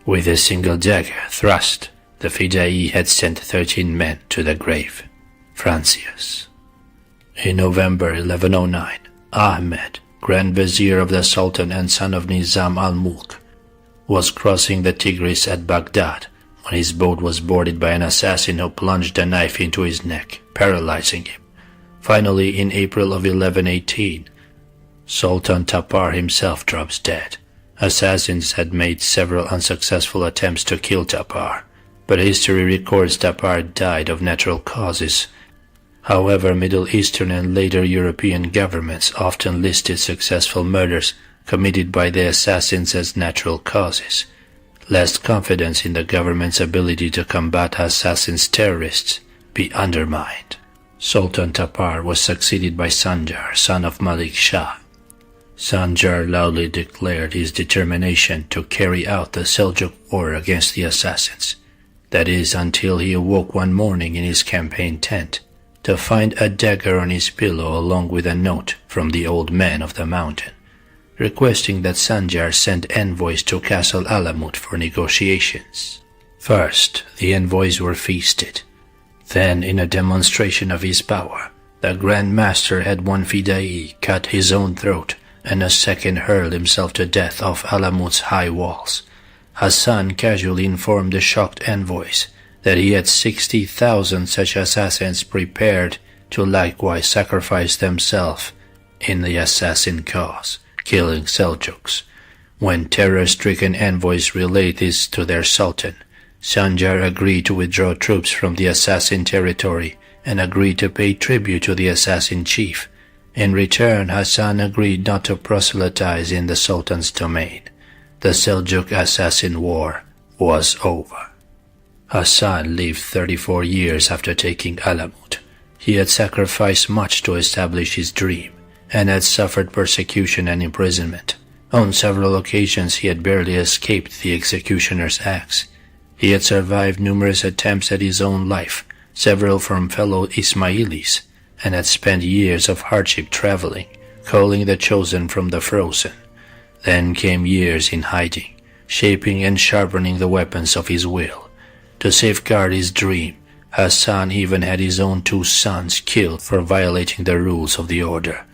with a single dagger thrust, the Fidai had sent 13 men to the grave. Franzius. In November 1109, Ahmed, Grand Vizier of the Sultan and son of Nizam al-Mulk, was crossing the Tigris at Baghdad when his boat was boarded by an assassin who plunged a knife into his neck, paralyzing him. Finally, in April of 1118, Sultan Tapar himself drops dead. Assassins had made several unsuccessful attempts to kill Tapar, but history records Tapar died of natural causes. However, Middle Eastern and later European governments often listed successful murders committed by the assassins as natural causes, lest confidence in the government's ability to combat assassins' terrorists be undermined. Sultan Tapar was succeeded by Sanjar, son of Malik Shah. Sanjar loudly declared his determination to carry out the Seljuk war against the assassins. That is, until he awoke one morning in his campaign tent to find a dagger on his pillow along with a note from the old man of the mountain, requesting that Sanjar send envoys to Castle Alamut for negotiations. First, the envoys were feasted. Then, in a demonstration of his power, the Grand Master had one Fidai cut his own throat and a second hurled himself to death off Alamut's high walls. Hassan casually informed the shocked envoys that he had 60,000 such assassins prepared to likewise sacrifice themselves in the assassin cause, killing Seljuks. When terror-stricken envoys relayed this to their sultan, Sanjar agreed to withdraw troops from the assassin territory and agreed to pay tribute to the assassin chief. In return, Hassan agreed not to proselytize in the sultan's domain. The Seljuk assassin war was over. Hassan lived 34 years after taking Alamut. He had sacrificed much to establish his dream, and had suffered persecution and imprisonment. On several occasions he had barely escaped the executioner's axe. He had survived numerous attempts at his own life, several from fellow Ismailis, and had spent years of hardship traveling, calling the chosen from the frozen. Then came years in hiding, shaping and sharpening the weapons of his will. To safeguard his dream, Hassan even had his own 2 sons killed for violating the rules of the order,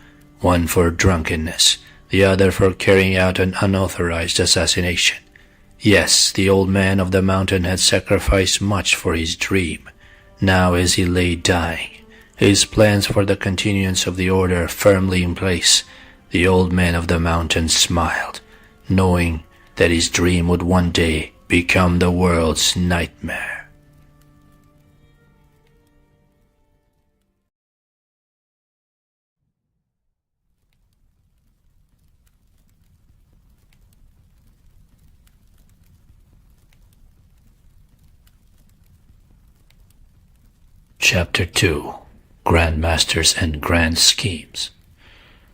one for drunkenness, the other for carrying out an unauthorized assassination. Yes, the old man of the mountain had sacrificed much for his dream. Now, as he lay dying, his plans for the continuance of the order firmly in place, the old man of the mountain smiled, knowing that his dream would one day become the world's nightmare. Chapter 2. Grand Masters and Grand Schemes.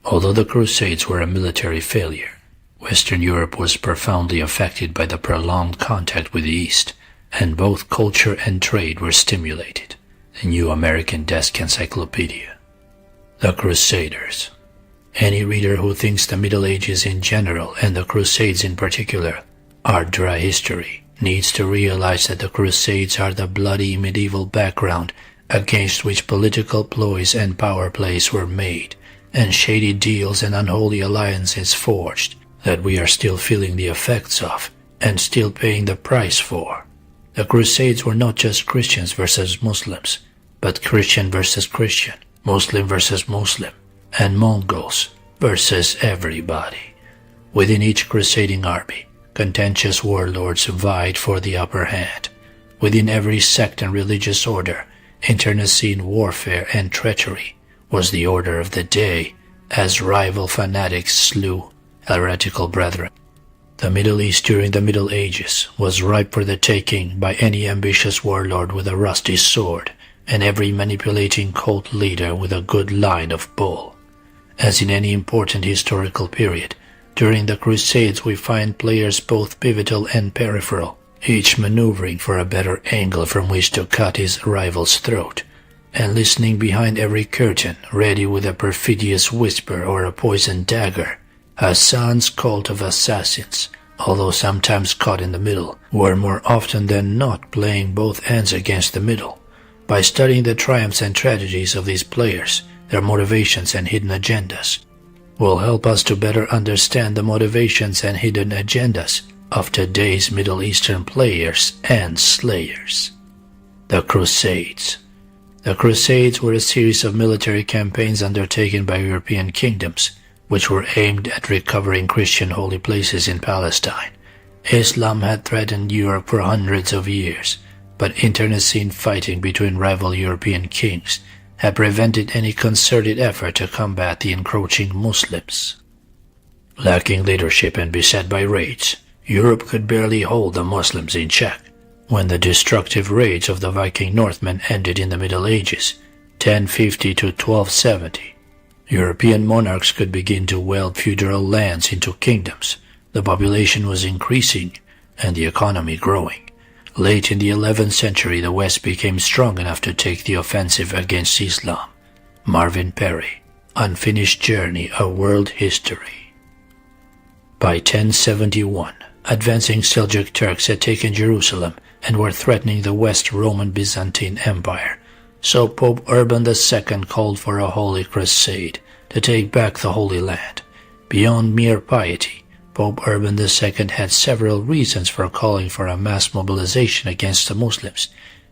Although the Crusades were a military failure, Western Europe was profoundly affected by the prolonged contact with the East, and both culture and trade were stimulated. The New American Desk Encyclopedia. The Crusaders. Any reader who thinks the Middle Ages in general and the Crusades in particular are dry history needs to realize that the Crusades are the bloody medieval background against which political ploys and power plays were made, and shady deals and unholy alliances forged, that we are still feeling the effects of, and still paying the price for. The Crusades were not just Christians versus Muslims, but Christian versus Christian, Muslim versus Muslim, and Mongols versus everybody. Within each crusading army, contentious warlords vied for the upper hand. Within every sect and religious order, internecine warfare and treachery was the order of the day, as rival fanatics slew heretical brethren. The Middle East during the Middle Ages was ripe for the taking by any ambitious warlord with a rusty sword, and every manipulating cult leader with a good line of bull. As in any important historical period, during the Crusades we find players both pivotal and peripheral, each maneuvering for a better angle from which to cut his rival's throat, and listening behind every curtain, ready with a perfidious whisper or a poisoned dagger. Hassan's cult of assassins, although sometimes caught in the middle, were more often than not playing both ends against the middle. By studying the triumphs and tragedies of these players, their motivations and hidden agendas, will help us to better understand the motivations and hidden agendas of today's Middle Eastern players and slayers. The Crusades. The Crusades were a series of military campaigns undertaken by European kingdoms which were aimed at recovering Christian holy places in Palestine. Islam had threatened Europe for hundreds of years, but internecine fighting between rival European kings had prevented any concerted effort to combat the encroaching Muslims. Lacking leadership and beset by raids, Europe could barely hold the Muslims in check. When the destructive raids of the Viking Northmen ended in the Middle Ages, 1050 to 1270, European monarchs could begin to weld feudal lands into kingdoms. The population was increasing and the economy growing. Late in the 11th century, the West became strong enough to take the offensive against Islam. Marvin Perry, Unfinished Journey, A World History. By 1071, advancing Seljuk Turks had taken Jerusalem and were threatening the West Roman Byzantine Empire. So Pope Urban II called for a holy crusade to take back the Holy Land. Beyond mere piety, Pope Urban II had several reasons for calling for a mass mobilization against the Muslims,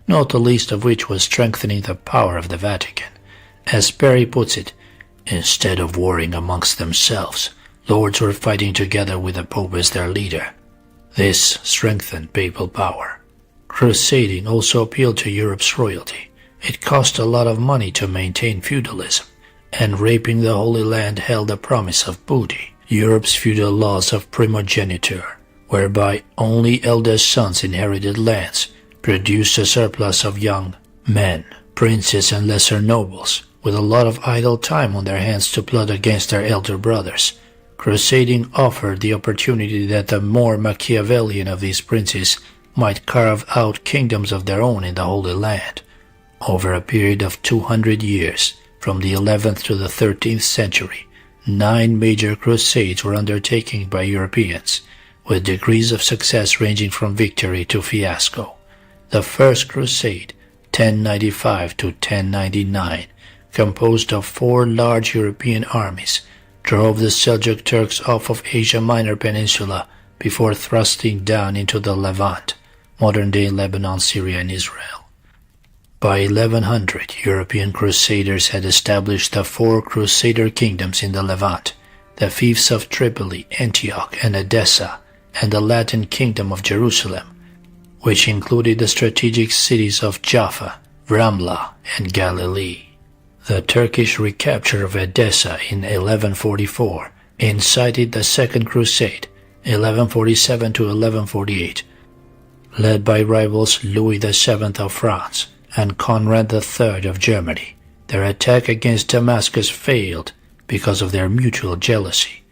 not the least of which was strengthening the power of the Vatican. As Perry puts it, instead of warring amongst themselves, lords were fighting together with the Pope as their leader. This strengthened papal power. Crusading also appealed to Europe's royalty. It cost a lot of money to maintain feudalism, and raping the Holy Land held a promise of booty. Europe's feudal laws of primogeniture, whereby only eldest sons inherited lands, produced a surplus of young men, princes and lesser nobles, with a lot of idle time on their hands to plot against their elder brothers. Crusading offered the opportunity that the more Machiavellian of these princes might carve out kingdoms of their own in the Holy Land. Over a period of 200 years, from the 11th to the 13th century, 9 major crusades were undertaken by Europeans, with degrees of success ranging from victory to fiasco. The First Crusade, 1095 to 1099, composed of 4 large European armies, drove the Seljuk Turks off of Asia Minor Peninsula before thrusting down into the Levant, modern-day Lebanon, Syria, and Israel. By 1100, European crusaders had established the 4 crusader kingdoms in the Levant, the fiefs of Tripoli, Antioch, and Edessa, and the Latin kingdom of Jerusalem, which included the strategic cities of Jaffa, Ramla, and Galilee. The Turkish recapture of Edessa in 1144 incited the Second Crusade, 1147 to 1148, led by rivals Louis VII of France and Conrad III of Germany. Their attack against Damascus failed because of their mutual jealousy.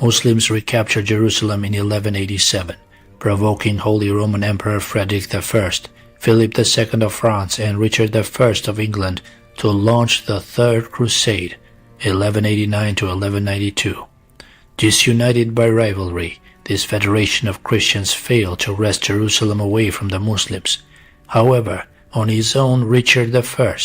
Muslims recaptured Jerusalem in 1187, provoking Holy Roman Emperor Frederick I, Philip II of France, and Richard I of England to launch the Third Crusade, 1189 to 1192. Disunited by rivalry, this federation of Christians failed to wrest Jerusalem away from the Muslims. However, on his own, Richard I,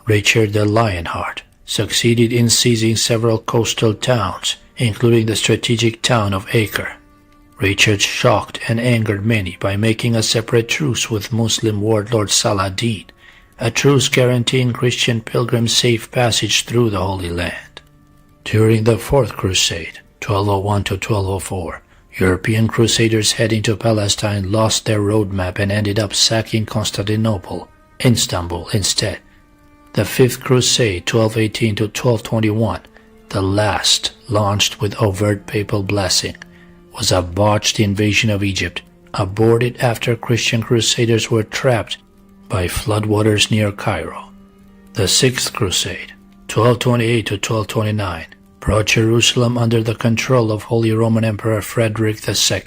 Richard the Lionheart, succeeded in seizing several coastal towns, including the strategic town of Acre. Richard shocked and angered many by making a separate truce with Muslim warlord Saladin, a truce guaranteeing Christian pilgrims safe passage through the Holy Land. During the Fourth Crusade, 1201 to 1204, European crusaders heading to Palestine lost their roadmap and ended up sacking Constantinople, Istanbul instead. The Fifth Crusade, 1218 to 1221, the last launched with overt papal blessing, was a botched invasion of Egypt, aborted after Christian crusaders were trapped by floodwaters near Cairo. The Sixth Crusade, 1228 to 1229, brought Jerusalem under the control of Holy Roman Emperor Frederick II,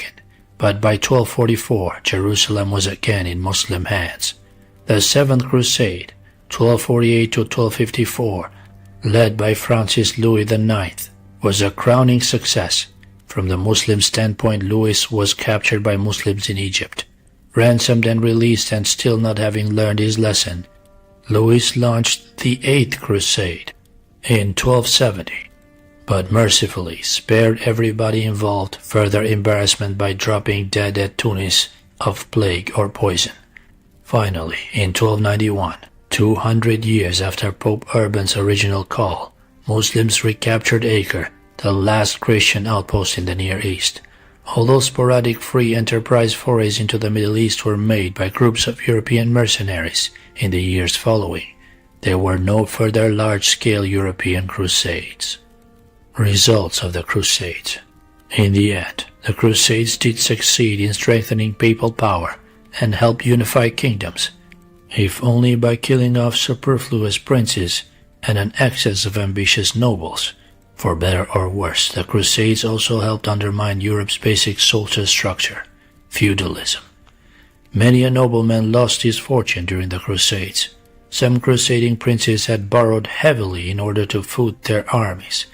but by 1244 Jerusalem was again in Muslim hands. The Seventh Crusade, 1248 to 1254, led by Francis Louis IX, was a crowning success. From the Muslim standpoint, Louis was captured by Muslims in Egypt. Ransomed and released and still not having learned his lesson, Louis launched the Eighth Crusade in 1270, but mercifully spared everybody involved further embarrassment by dropping dead at Tunis of plague or poison. Finally, in 1291, 200 years after Pope Urban's original call, Muslims recaptured Acre the last Christian outpost in the Near East. Although sporadic free enterprise forays into the Middle East were made by groups of European mercenaries in the years following, there were no further large-scale European crusades. Results of the Crusades. In the end, the Crusades did succeed in strengthening papal power and help unify kingdoms, if only by killing off superfluous princes and an excess of ambitious nobles. For better or worse, the Crusades also helped undermine Europe's basic social structure, feudalism. Many a nobleman lost his fortune during the Crusades. Some crusading princes had borrowed heavily in order to foot their armies.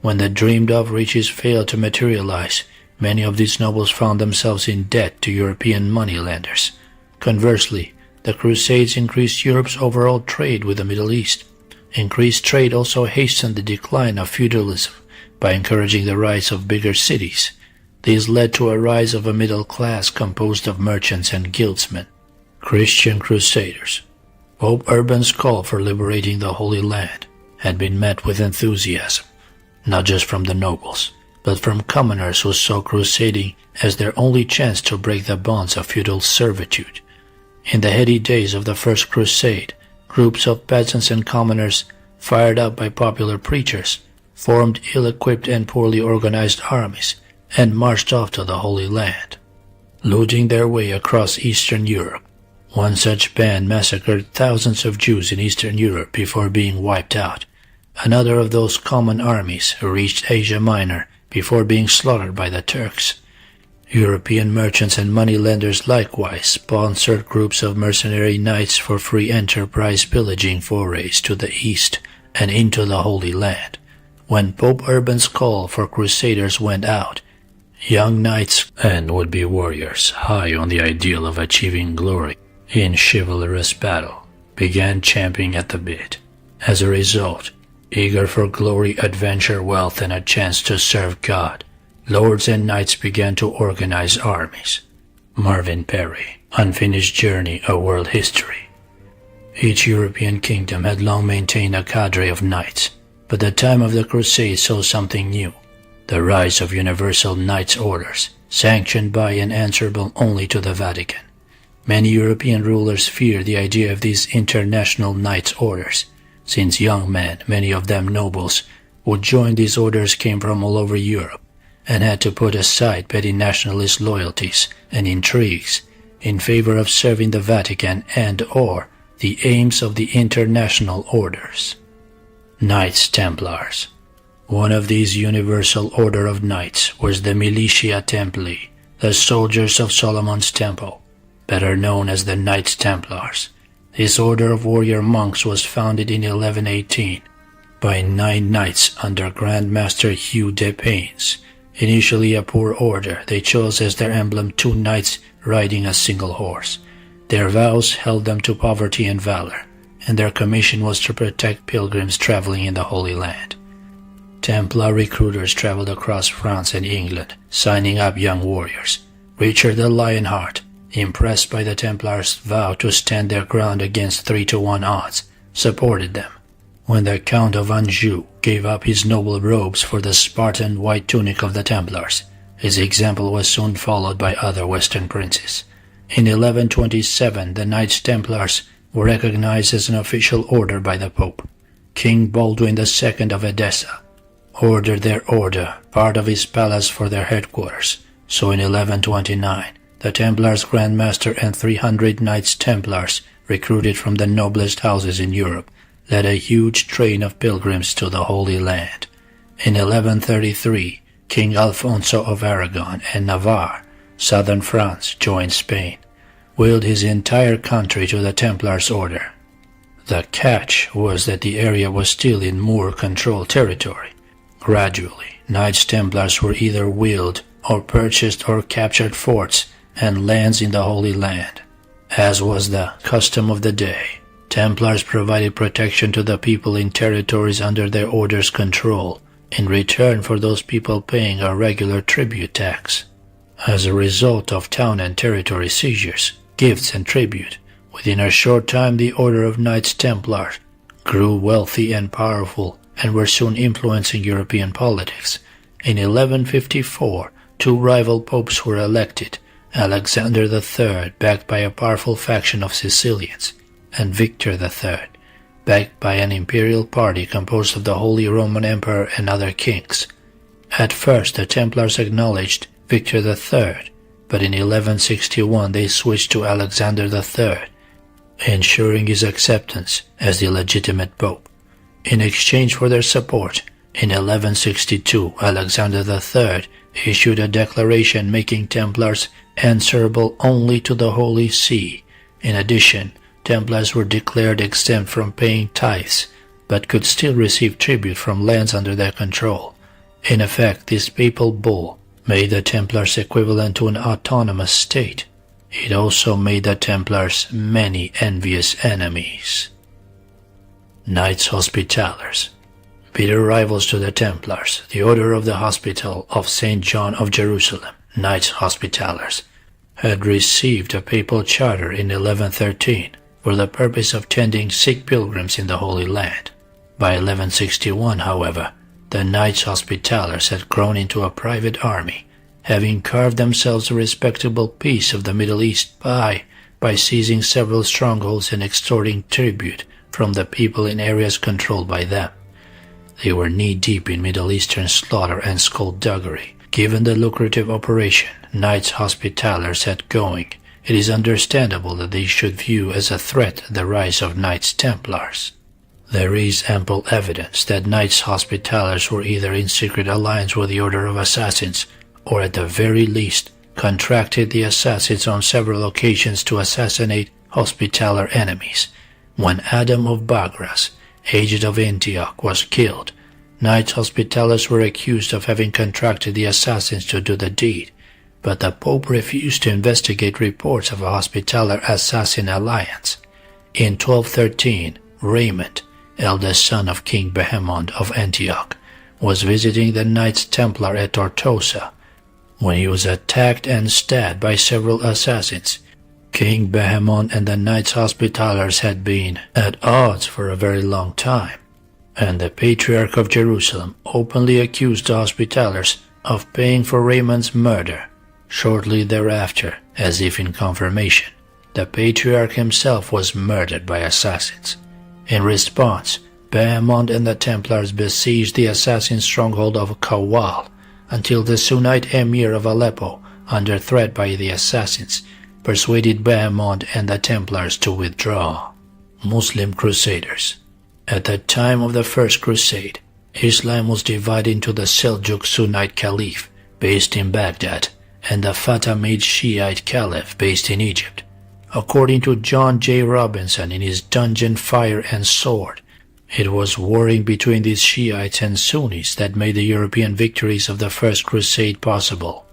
When the dreamed-of riches failed to materialize, many of these nobles found themselves in debt to European moneylenders. Conversely, the Crusades increased Europe's overall trade with the Middle East. Increased trade also hastened the decline of feudalism by encouraging the rise of bigger cities. This led to a rise of a middle class composed of merchants and guildsmen. Christian Crusaders. Pope Urban's call for liberating the Holy Land had been met with enthusiasm, not just from the nobles, but from commoners who saw crusading as their only chance to break the bonds of feudal servitude. In the heady days of the First Crusade, groups of peasants and commoners, fired up by popular preachers, formed ill-equipped and poorly organized armies and marched off to the Holy Land, looting their way across Eastern Europe. One such band massacred thousands of Jews in Eastern Europe before being wiped out. Another of those common armies reached Asia Minor before being slaughtered by the Turks. European merchants and moneylenders likewise sponsored groups of mercenary knights for free enterprise pillaging forays to the east and into the Holy Land. When Pope Urban's call for crusaders went out, young knights and would-be warriors high on the ideal of achieving glory in chivalrous battle began champing at the bit. As a result, eager for glory, adventure, wealth, and a chance to serve God, lords and knights began to organize armies. Marvin Perry, Unfinished Journey, A World History. Each European kingdom had long maintained a cadre of knights, but the time of the Crusades saw something new: the rise of universal knights' orders, sanctioned by and answerable only to the Vatican. Many European rulers feared the idea of these international knights' orders, since young men, many of them nobles, who joined these orders came from all over Europe, and had to put aside petty nationalist loyalties and intrigues in favor of serving the Vatican and/or the aims of the international orders. Knights Templars. One of these universal order of knights was the Militia Templi, the soldiers of Solomon's Temple, better known as the Knights Templars. This order of warrior monks was founded in 1118 by 9 knights under Grand Master Hugh de Paynes. Initially a poor order, they chose as their emblem 2 knights riding a single horse. Their vows held them to poverty and valor, and their commission was to protect pilgrims traveling in the Holy Land. Templar recruiters traveled across France and England, signing up young warriors. Richard the Lionheart, impressed by the Templars' vow to stand their ground against 3-to-1 odds, supported them. When the Count of Anjou gave up his noble robes for the Spartan white tunic of the Templars, his example was soon followed by other Western princes. In 1127, the Knights Templars were recognized as an official order by the Pope. King Baldwin II of Edessa ordered their order, part of his palace, for their headquarters. So in 1129, the Templars Grand Master and 300 Knights Templars, recruited from the noblest houses in Europe, led a huge train of pilgrims to the Holy Land. In 1133, King Alfonso of Aragon and Navarre, southern France, joined Spain, willed his entire country to the Templars' order. The catch was that the area was still in Moor-controlled territory. Gradually, Knights Templars were either willed or purchased or captured forts and lands in the Holy Land. As was the custom of the day, Templars provided protection to the people in territories under their order's control, in return for those people paying a regular tribute tax. As a result of town and territory seizures, gifts and tribute, within a short time the Order of Knights Templar grew wealthy and powerful and were soon influencing European politics. In 1154, two rival popes were elected, Alexander III, backed by a powerful faction of Sicilians, and Victor III, backed by an imperial party composed of the Holy Roman Emperor and other kings. At first, the Templars acknowledged Victor III, but in 1161 they switched to Alexander III, ensuring his acceptance as the legitimate pope. In exchange for their support, in 1162 Alexander III issued a declaration making Templars answerable only to the Holy See. In addition, Templars were declared exempt from paying tithes, but could still receive tribute from lands under their control. In effect, this papal bull made the Templars equivalent to an autonomous state. It also made the Templars many envious enemies. Knights Hospitallers. Bitter rivals to the Templars, the Order of the Hospital of St. John of Jerusalem, Knights Hospitallers, had received a papal charter in 1113 for the purpose of tending sick pilgrims in the Holy Land. By 1161, however, the Knights Hospitallers had grown into a private army, having carved themselves a respectable piece of the Middle East pie by seizing several strongholds and extorting tribute from the people in areas controlled by them. They were knee-deep in Middle Eastern slaughter and skullduggery. Given the lucrative operation Knights Hospitallers had going, it is understandable that they should view as a threat the rise of Knights Templars. There is ample evidence that Knights Hospitallers were either in secret alliance with the Order of Assassins, or at the very least contracted the assassins on several occasions to assassinate Hospitaller enemies. When Adam of Bagras, aged of Antioch, was killed, Knights Hospitallers were accused of having contracted the assassins to do the deed, but the Pope refused to investigate reports of a Hospitaller assassin alliance. In 1213, Raymond, eldest son of King Bohemond of Antioch, was visiting the Knights Templar at Tortosa when he was attacked and stabbed by several assassins. King Bohemond and the Knights Hospitallers had been at odds for a very long time, and the Patriarch of Jerusalem openly accused the Hospitallers of paying for Raymond's murder. Shortly thereafter, as if in confirmation, the Patriarch himself was murdered by assassins. In response, Bohemond and the Templars besieged the assassin stronghold of Kawal until the Sunnite Emir of Aleppo, under threat by the assassins, persuaded Bohemond and the Templars to withdraw. Muslim Crusaders. At the time of the First Crusade, Islam was divided into the Seljuk Sunnite Caliph, based in Baghdad, and the Fatimid Shiite Caliph, based in Egypt. According to John J. Robinson in his Dungeon, Fire and Sword, it was warring between these Shiites and Sunnis that made the European victories of the First Crusade possible.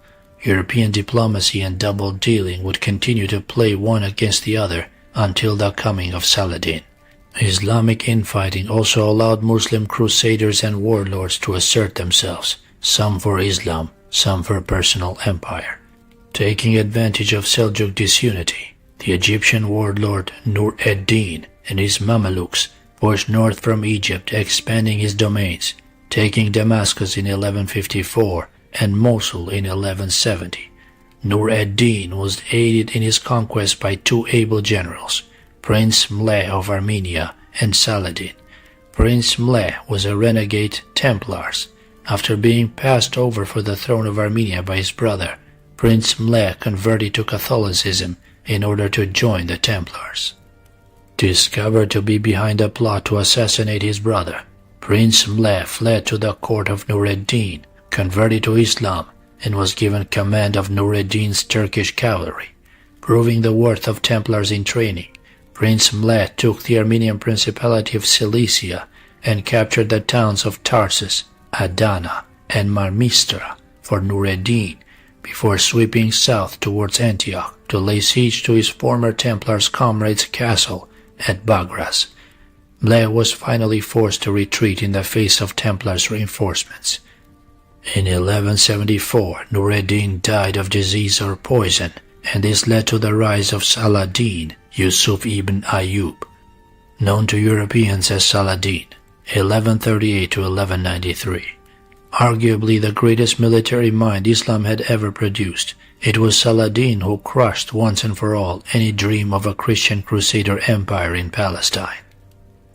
European diplomacy and double-dealing would continue to play one against the other until the coming of Saladin. Islamic infighting also allowed Muslim crusaders and warlords to assert themselves, some for Islam, some for personal empire. Taking advantage of Seljuk disunity, the Egyptian warlord Nur ed-Din and his Mamelukes pushed north from Egypt, expanding his domains, taking Damascus in 1154 and Mosul in 1170. Nur ed-Din was aided in his conquest by two able generals, Prince Mleh of Armenia and Saladin. Prince Mleh was a renegade Templars. After being passed over for the throne of Armenia by his brother, Prince Mleh converted to Catholicism in order to join the Templars. Discovered to be behind a plot to assassinate his brother, Prince Mleh fled to the court of Nur ed-Din, converted to Islam, and was given command of Nur ed-Din's Turkish cavalry. Proving the worth of Templars in training, Prince Mleh took the Armenian Principality of Cilicia and captured the towns of Tarsus, Adana, and Marmistra for Nur ed-Din before sweeping south towards Antioch to lay siege to his former Templars' comrade's castle at Bagras. Mleh was finally forced to retreat in the face of Templars' reinforcements. In 1174, Nur ed-Din died of disease or poison, and this led to the rise of Saladin Yusuf ibn Ayyub, known to Europeans as Saladin, 1138 to 1193. Arguably the greatest military mind Islam had ever produced, it was Saladin who crushed once and for all any dream of a Christian crusader empire in Palestine.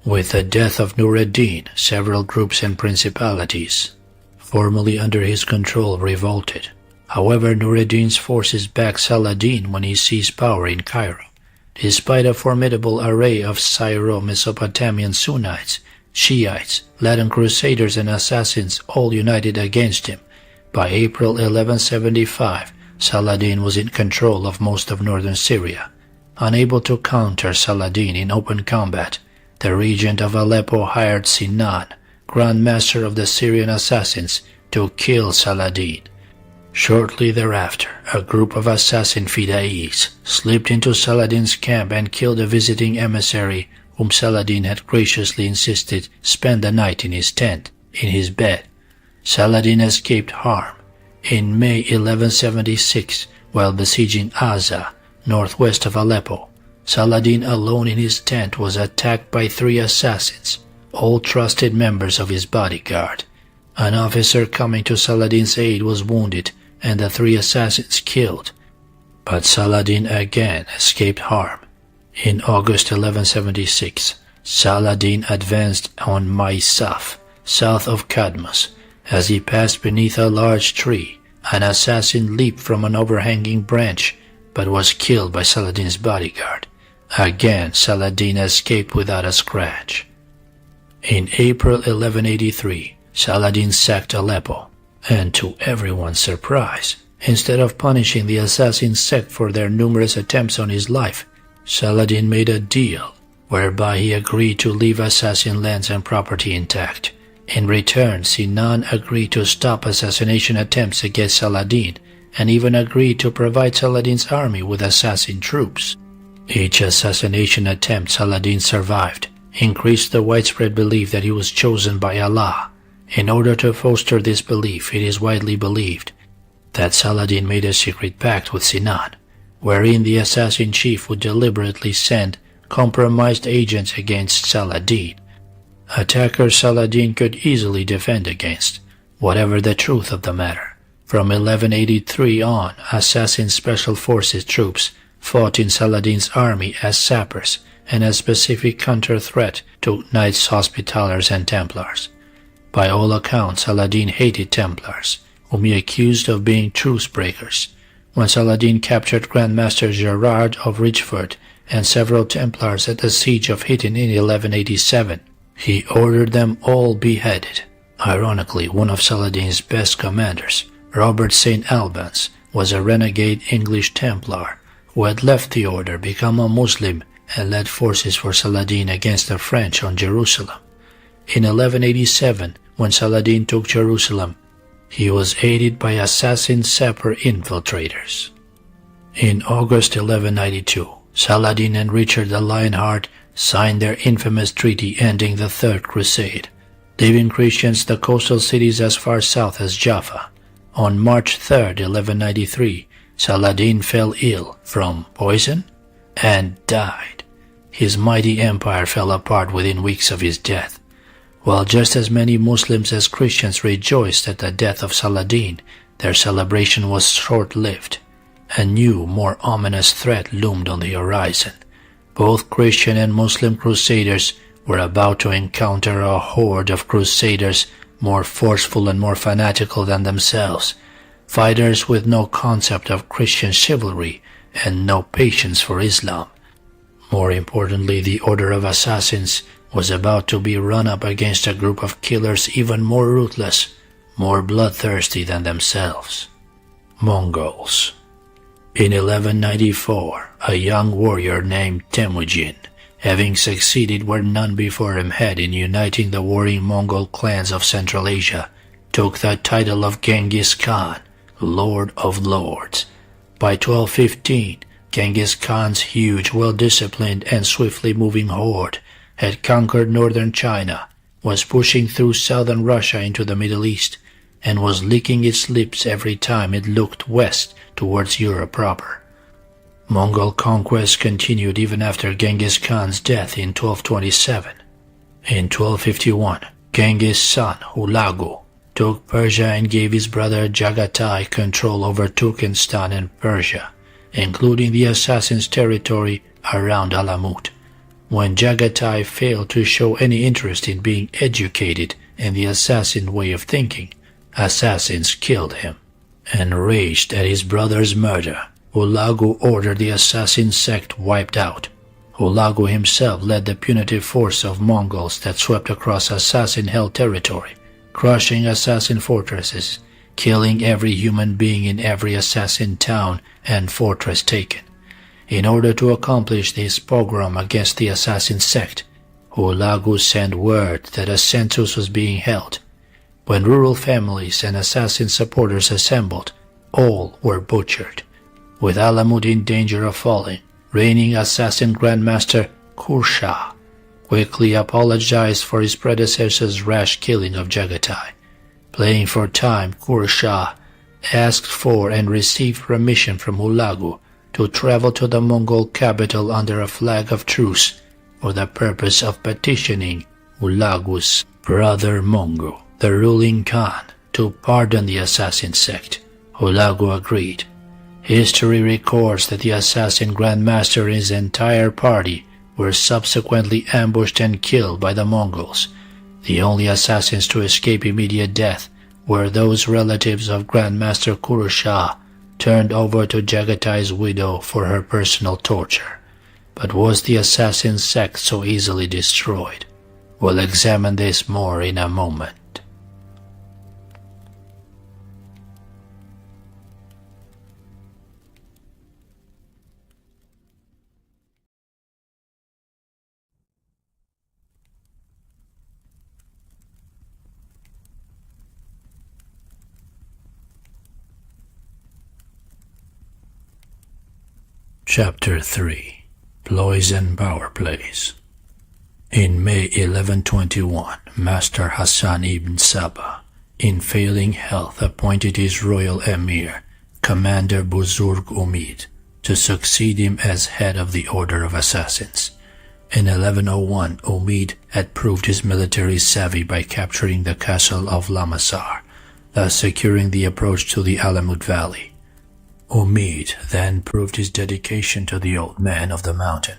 With the death of Nur ad-Din, several groups and principalities, formerly under his control, revolted. However, Nur ad-Din's forces backed Saladin when he seized power in Cairo. Despite a formidable array of Syro-Mesopotamian Sunnites, Shiites, Latin crusaders and assassins all united against him, by April 1175, Saladin was in control of most of northern Syria. Unable to counter Saladin in open combat, the regent of Aleppo hired Sinan, Grand Master of the Syrian assassins, to kill Saladin. Shortly thereafter, a group of assassin fida'is slipped into Saladin's camp and killed a visiting emissary whom Saladin had graciously insisted spend the night in his tent, in his bed. Saladin escaped harm. In May 1176, while besieging Aza, northwest of Aleppo, Saladin alone in his tent was attacked by 3 assassins, all trusted members of his bodyguard. An officer coming to Saladin's aid was wounded and the 3 assassins killed. But Saladin again escaped harm. In August 1176, Saladin advanced on Maysaf, south of Cadmus. As he passed beneath a large tree, an assassin leaped from an overhanging branch, but was killed by Saladin's bodyguard. Again, Saladin escaped without a scratch. In April 1183, Saladin sacked Aleppo, and to everyone's surprise, instead of punishing the assassin sect for their numerous attempts on his life, Saladin made a deal whereby he agreed to leave assassin lands and property intact. In return, Sinan agreed to stop assassination attempts against Saladin and even agreed to provide Saladin's army with assassin troops. Each assassination attempt Saladin survived increased the widespread belief that he was chosen by Allah. In order to foster this belief, it is widely believed that Saladin made a secret pact with Sinan, wherein the assassin chief would deliberately send compromised agents against Saladin. Attackers Saladin could easily defend against, whatever the truth of the matter. From 1183 on, assassin special forces troops fought in Saladin's army as sappers and a specific counter-threat to Knights Hospitallers and Templars. By all accounts, Saladin hated Templars, whom he accused of being truce breakers. When Saladin captured Grand Master Gerard of Richford and several Templars at the siege of Hittin in 1187, he ordered them all beheaded. Ironically, one of Saladin's best commanders, Robert St. Albans, was a renegade English Templar who had left the order, become a Muslim, and led forces for Saladin against the French on Jerusalem. In 1187, when Saladin took Jerusalem, he was aided by assassin sapper infiltrators. In August 1192, Saladin and Richard the Lionheart signed their infamous treaty ending the Third Crusade, leaving Christians the coastal cities as far south as Jaffa. On March 3, 1193, Saladin fell ill from poison and died. His mighty empire fell apart within weeks of his death. While just as many Muslims as Christians rejoiced at the death of Saladin, their celebration was short-lived. A new, more ominous threat loomed on the horizon. Both Christian and Muslim crusaders were about to encounter a horde of crusaders more forceful and more fanatical than themselves, fighters with no concept of Christian chivalry and no patience for Islam. More importantly, the Order of Assassins was about to be run up against a group of killers even more ruthless, more bloodthirsty than themselves. Mongols. In 1194, a young warrior named Temujin, having succeeded where none before him had in uniting the warring Mongol clans of Central Asia, took the title of Genghis Khan, Lord of Lords. By 1215, Genghis Khan's huge, well-disciplined and swiftly moving horde had conquered northern China, was pushing through southern Russia into the Middle East, and was licking its lips every time it looked west towards Europe proper. Mongol conquest continued even after Genghis Khan's death in 1227. In 1251, Genghis' son Hulagu took Persia and gave his brother Jagatai control over Turkestan and Persia, including the assassin's territory around Alamut. When Jagatai failed to show any interest in being educated in the assassin way of thinking, assassins killed him. Enraged at his brother's murder, Hulagu ordered the assassin sect wiped out. Hulagu himself led the punitive force of Mongols that swept across assassin-held territory, crushing assassin fortresses, killing every human being in every assassin town and fortress taken. In order to accomplish this pogrom against the assassin sect, Hulagu sent word that a census was being held. When rural families and assassin supporters assembled, all were butchered. With Alamut in danger of falling, reigning assassin Grandmaster Kurshah quickly apologized for his predecessor's rash killing of Jagatai. Playing for time, Kurshah asked for and received permission from Hulagu to travel to the Mongol capital under a flag of truce for the purpose of petitioning Hulagu's brother Mongo, the ruling Khan, to pardon the assassin sect. Hulagu agreed. History records that the assassin Grandmaster and his entire party were subsequently ambushed and killed by the Mongols. The only assassins to escape immediate death were those relatives of Grandmaster Kurshah turned over to Jagatai's widow for her personal torture. But was the assassin sect so easily destroyed? We'll examine this more in a moment. Chapter 3. Ploys and Power Plays. In May 1121, Master Hassan ibn Sabah, in failing health, appointed his royal emir, Commander Buzurg Umid, to succeed him as head of the Order of Assassins. In 1101, Umid had proved his military savvy by capturing the castle of Lamasar, thus securing the approach to the Alamut Valley. Umid then proved his dedication to the old man of the mountain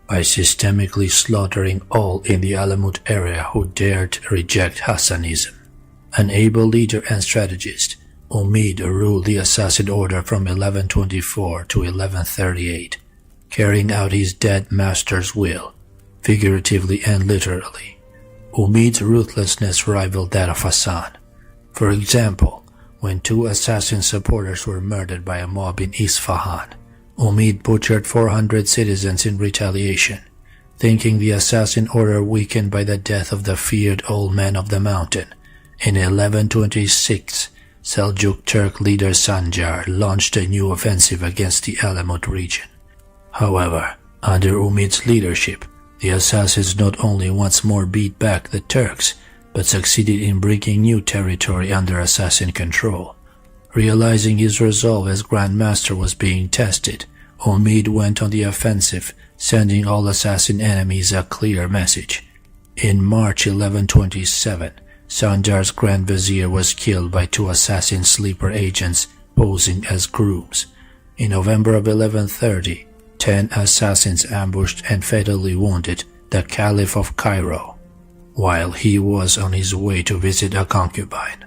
by systemically slaughtering all in the Alamut area who dared reject Hassanism. An able leader and strategist, Umid ruled the assassin order from 1124 to 1138, carrying out his dead master's will, figuratively and literally. Umid's ruthlessness rivaled that of Hassan. For example, when two assassin supporters were murdered by a mob in Isfahan, Umid butchered 400 citizens in retaliation, thinking the assassin order weakened by the death of the feared old man of the mountain. In 1126, Seljuk Turk leader Sanjar launched a new offensive against the Alamut region. However, under Umid's leadership, the assassins not only once more beat back the Turks, but succeeded in bringing new territory under assassin control. Realizing his resolve as Grand Master was being tested, Umid went on the offensive, sending all assassin enemies a clear message. In March 1127, Sanjar's Grand Vizier was killed by two assassin sleeper agents posing as grooms. In November of 1130, 10 assassins ambushed and fatally wounded the Caliph of Cairo while he was on his way to visit a concubine.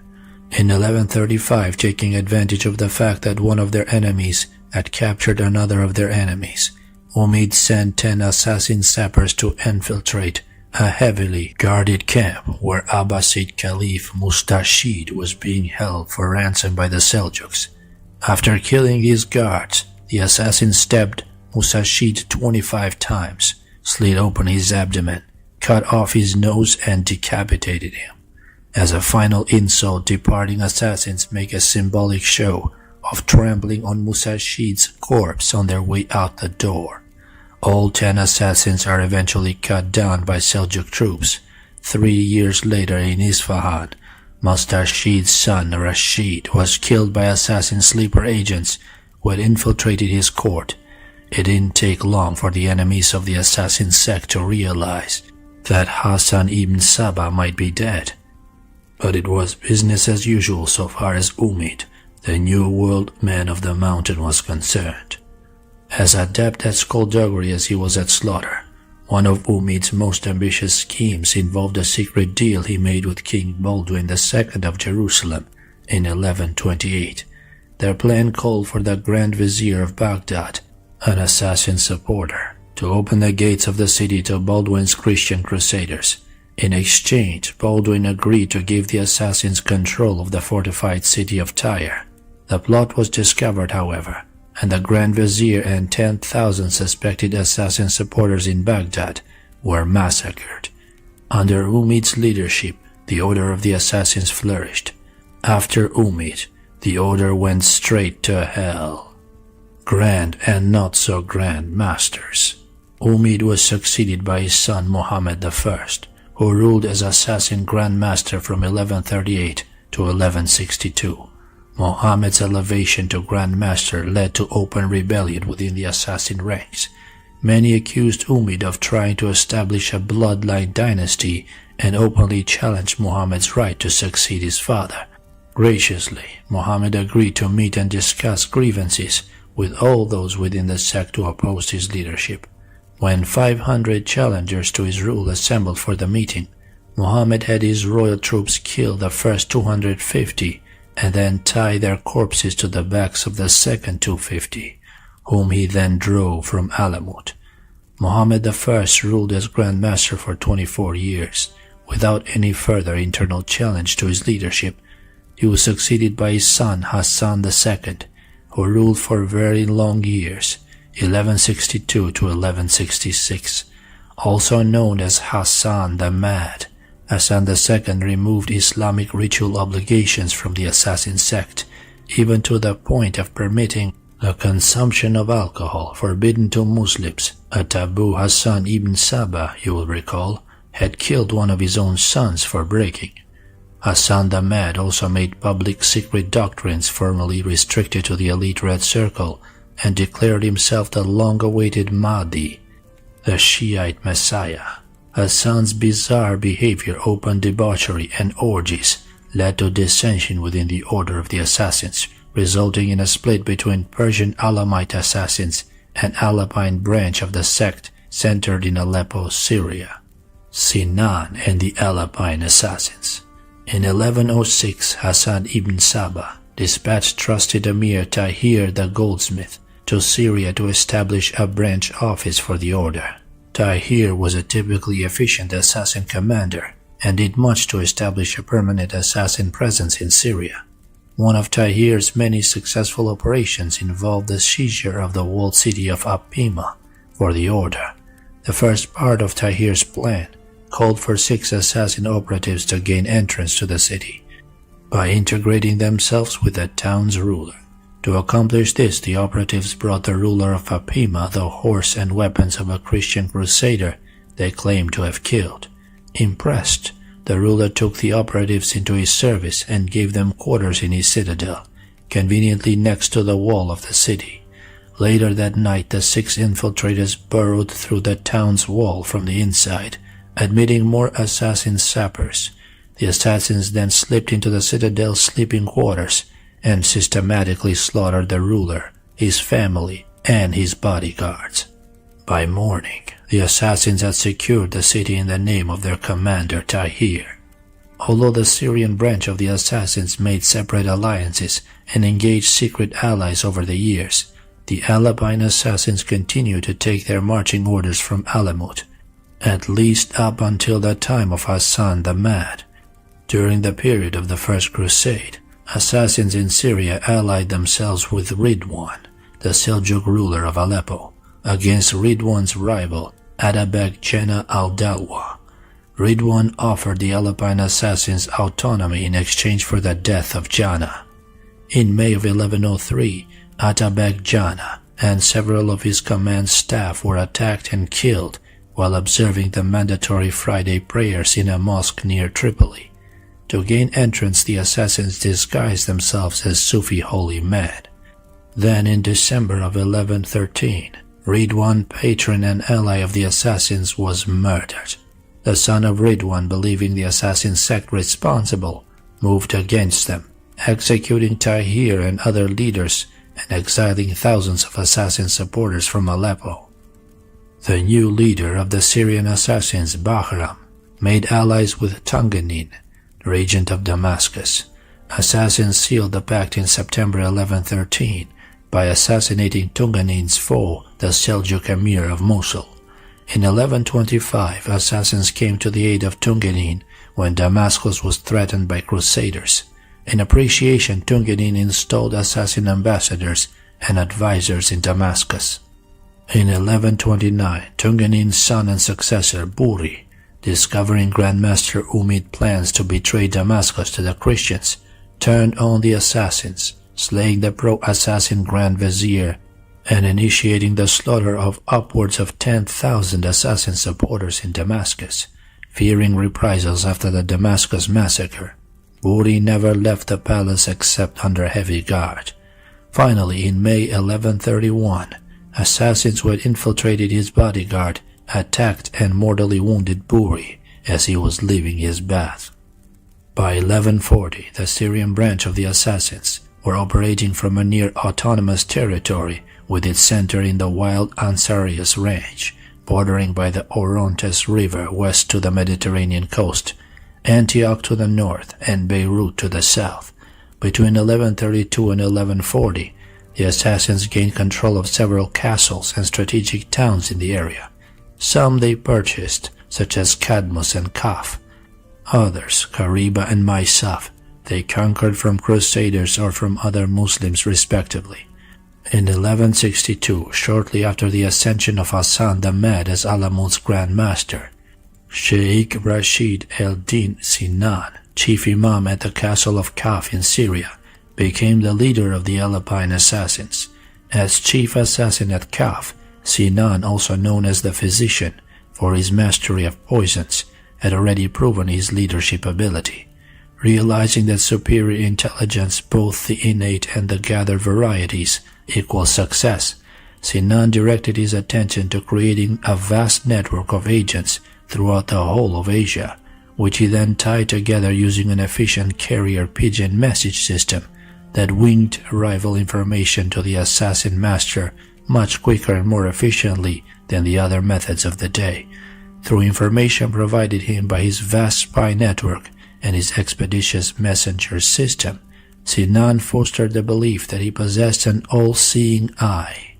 In 1135, taking advantage of the fact that one of their enemies had captured another of their enemies, Umid sent 10 assassin sappers to infiltrate a heavily guarded camp where Abbasid Caliph Mustashid was being held for ransom by the Seljuks. After killing his guards, the assassins stabbed Mustashid 25 times, slit open his abdomen, cut off his nose and decapitated him. As a final insult, departing assassins make a symbolic show of trampling on Musashid's corpse on their way out the door. All 10 assassins are eventually cut down by Seljuk troops. 3 years later in Isfahan, Mustashid's son Rashid was killed by assassin sleeper agents who had infiltrated his court. It didn't take long for the enemies of the assassin sect to realize that Hassan ibn Sabah might be dead. but it was business as usual so far as Umid, the New World man of the mountain, was concerned. As adept at skullduggery as he was at slaughter, one of Umid's most ambitious schemes involved a secret deal he made with King Baldwin II of Jerusalem in 1128. Their plan called for the Grand Vizier of Baghdad, an assassin supporter, to open the gates of the city to Baldwin's Christian crusaders. In exchange, Baldwin agreed to give the assassins control of the fortified city of Tyre. The plot was discovered, however, and the Grand Vizier and 10,000 suspected assassin supporters in Baghdad were massacred. Under Umid's leadership, the Order of the Assassins flourished. After Umid, the Order went straight to hell. Grand and not so grand masters. Umid was succeeded by his son Muhammad I, who ruled as assassin Grand Master from 1138 to 1162. Muhammad's elevation to Grand Master led to open rebellion within the assassin ranks. Many accused Umid of trying to establish a bloodline dynasty and openly challenged Muhammad's right to succeed his father. Graciously, Muhammad agreed to meet and discuss grievances with all those within the sect who opposed his leadership. When 500 challengers to his rule assembled for the meeting, Muhammad had his royal troops kill the first 250 and then tie their corpses to the backs of the second 250, whom he then drove from Alamut. Muhammad I ruled as Grand Master for 24 years, without any further internal challenge to his leadership. He was succeeded by his son Hassan II, who ruled for very long years, 1162 to 1166. Also known as Hassan the Mad, Hassan II removed Islamic ritual obligations from the assassin sect, even to the point of permitting the consumption of alcohol forbidden to Muslims, a taboo Hassan ibn Sabah, you will recall, had killed one of his own sons for breaking. Hassan the Mad also made public secret doctrines formally restricted to the elite Red Circle and declared himself the long-awaited Mahdi, the Shiite Messiah. Hassan's bizarre behavior, open debauchery, and orgies led to dissension within the Order of the Assassins, resulting in a split between Persian Alamite assassins and Alpine branch of the sect centered in Aleppo, Syria. Sinan and the Alpine assassins. In 1106, Hassan ibn Sabah dispatched trusted Emir Tahir the goldsmith to Syria to establish a branch office for the order. Tahir was a typically efficient assassin commander and did much to establish a permanent assassin presence in Syria. One of Tahir's many successful operations involved the seizure of the walled city of Apima for the order. The first part of Tahir's plan called for 6 assassin operatives to gain entrance to the city by integrating themselves with the town's ruler. To accomplish this, the operatives brought the ruler of Apima the horse and weapons of a Christian crusader they claimed to have killed. Impressed, the ruler took the operatives into his service and gave them quarters in his citadel, conveniently next to the wall of the city. Later that night, the 6 infiltrators burrowed through the town's wall from the inside, admitting more assassin sappers. The assassins then slipped into the citadel's sleeping quarters and systematically slaughtered the ruler, his family, and his bodyguards. By morning, the assassins had secured the city in the name of their commander Tahir. Although the Syrian branch of the assassins made separate alliances and engaged secret allies over the years, the Alpine assassins continued to take their marching orders from Alamut, at least up until the time of Hassan the Mad. During the period of the First Crusade, assassins in Syria allied themselves with Ridwan, the Seljuk ruler of Aleppo, against Ridwan's rival Atabek Jena al-Dalwa. Ridwan offered the Alpine assassins autonomy in exchange for the death of Jana. In May of 1103, Atabek Jana and several of his command staff were attacked and killed while observing the mandatory Friday prayers in a mosque near Tripoli. To gain entrance, the assassins disguised themselves as Sufi holy men. Then in December of 1113, Ridwan, patron and ally of the assassins, was murdered. The son of Ridwan, believing the assassin sect responsible, moved against them, executing Tahir and other leaders and exiling thousands of assassin supporters from Aleppo. The new leader of the Syrian assassins, Bahram, made allies with Tunganin, regent of Damascus. Assassins sealed the pact in September 1113 by assassinating Tunganin's foe, the Seljuk emir of Mosul. In 1125, assassins came to the aid of Tunganin when Damascus was threatened by crusaders. In appreciation, Tunganin installed assassin ambassadors and advisors in Damascus. In 1129, Tunganin's son and successor, Buri, discovering Grandmaster Umid plans to betray Damascus to the Christians, turned on the assassins, slaying the pro-assassin Grand Vizier and initiating the slaughter of upwards of 10,000 assassin supporters in Damascus. Fearing reprisals after the Damascus massacre, Buri never left the palace except under heavy guard. Finally, in May 1131, assassins who had infiltrated his bodyguard attacked and mortally wounded Buri as he was leaving his bath. By 1140, the Syrian branch of the assassins were operating from a near autonomous territory with its center in the wild Ansarius range, bordering by the Orontes River west to the Mediterranean coast, Antioch to the north, and Beirut to the south. Between 1132 and 1140, the assassins gained control of several castles and strategic towns in the area. Some they purchased, such as Cadmus and Kaf. Others, Kariba and Maisaf, they conquered from crusaders or from other Muslims respectively. In 1162, shortly after the ascension of Hassan the Mad as Alamut's Grand Master, Sheikh Rashid el-Din Sinan, chief imam at the castle of Kaf in Syria, became the leader of the Alpine assassins. As chief assassin at Kaf, Sinan, also known as the physician for his mastery of poisons, had already proven his leadership ability. Realizing that superior intelligence, both the innate and the gathered varieties, equals success, Sinan directed his attention to creating a vast network of agents throughout the whole of Asia, which he then tied together using an efficient carrier pigeon message system that winged arrival information to the assassin master much quicker and more efficiently than the other methods of the day. Through information provided him by his vast spy network and his expeditious messenger system, Sinan fostered the belief that he possessed an all-seeing eye.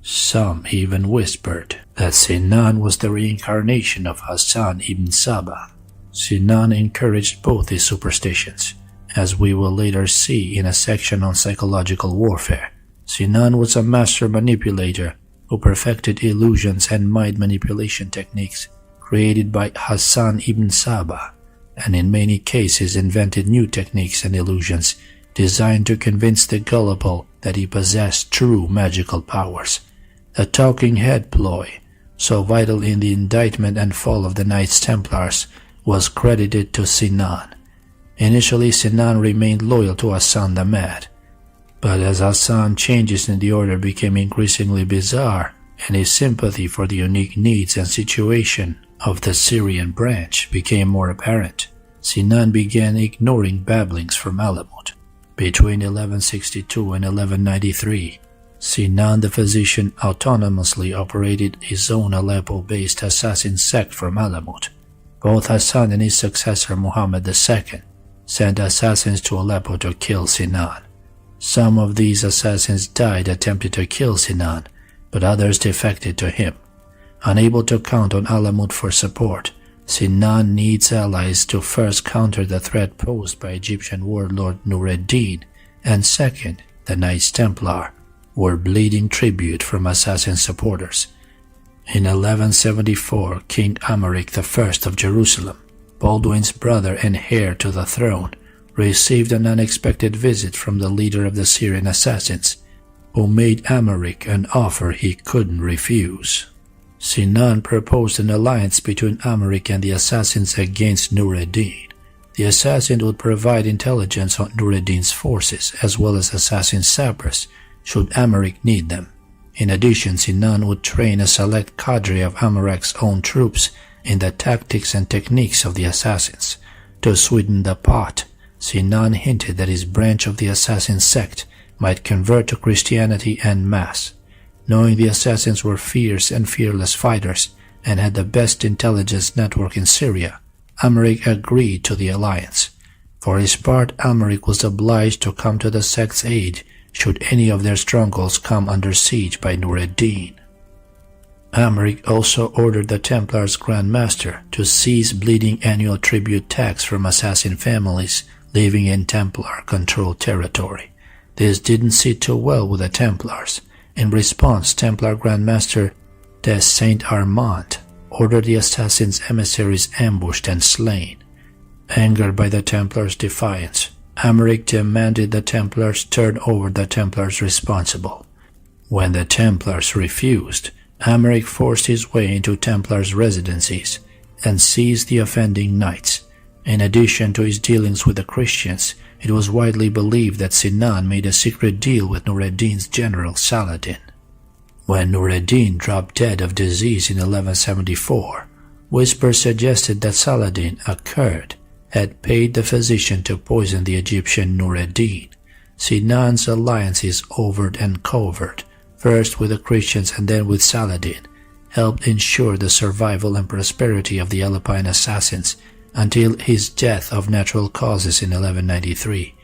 Some even whispered that Sinan was the reincarnation of Hassan ibn Sabah. Sinan encouraged both these superstitions, as we will later see in a section on psychological warfare. Sinan was a master manipulator who perfected illusions and mind manipulation techniques created by Hassan ibn Sabah, and in many cases invented new techniques and illusions designed to convince the gullible that he possessed true magical powers. The talking head ploy, so vital in the indictment and fall of the Knights Templars, was credited to Sinan. Initially, Sinan remained loyal to Hassan the Mad, but as Hassan's changes in the order became increasingly bizarre and his sympathy for the unique needs and situation of the Syrian branch became more apparent, Sinan began ignoring babblings from Alamut. Between 1162 and 1193, Sinan the physician autonomously operated his own Aleppo-based assassin sect from Alamut. Both Hassan and his successor Muhammad II sent assassins to Aleppo to kill Sinan. Some of these assassins died attempting to kill Sinan, but others defected to him. Unable to count on Alamut for support, Sinan needs allies to first counter the threat posed by Egyptian warlord Nureddin, and second, the Knights Templar were bleeding tribute from assassin supporters. In 1174, King Amaric I of Jerusalem, Baldwin's brother and heir to the throne, received an unexpected visit from the leader of the Syrian assassins, who made Amaric an offer he couldn't refuse. Sinan proposed an alliance between Amaric and the assassins against Nureddin. The assassin would provide intelligence on Nureddin's forces as well as assassin sappers should Amaric need them. In addition, Sinan would train a select cadre of Amaric's own troops in the tactics and techniques of the assassins. To sweeten the pot, Sinan hinted that his branch of the assassin sect might convert to Christianity en masse. Knowing the assassins were fierce and fearless fighters and had the best intelligence network in Syria, Amrik agreed to the alliance. For his part, Amrik was obliged to come to the sect's aid should any of their strongholds come under siege by Nur ad-Din. Amrik also ordered the Templars' Grand Master to cease bleeding annual tribute tax from assassin families living in Templar-controlled territory. This didn't sit too well with the Templars. In response, Templar Grand Master de Saint-Armand ordered the assassins' emissaries ambushed and slain. Angered by the Templars' defiance, Amrik demanded the Templars turn over the Templars responsible. When the Templars refused, Amrik forced his way into Templars' residencies and seized the offending knights. In addition to his dealings with the Christians, it was widely believed that Sinan made a secret deal with Nur ad-Din's general Saladin. When Nur ad-Din dropped dead of disease in 1174, whispers suggested that Saladin, a Kurd, had paid the physician to poison the Egyptian Nur ad-Din. Sinan's alliances, overt and covert, first with the Christians and then with Saladin, helped ensure the survival and prosperity of the Aleppine assassins until his death of natural causes in 1193.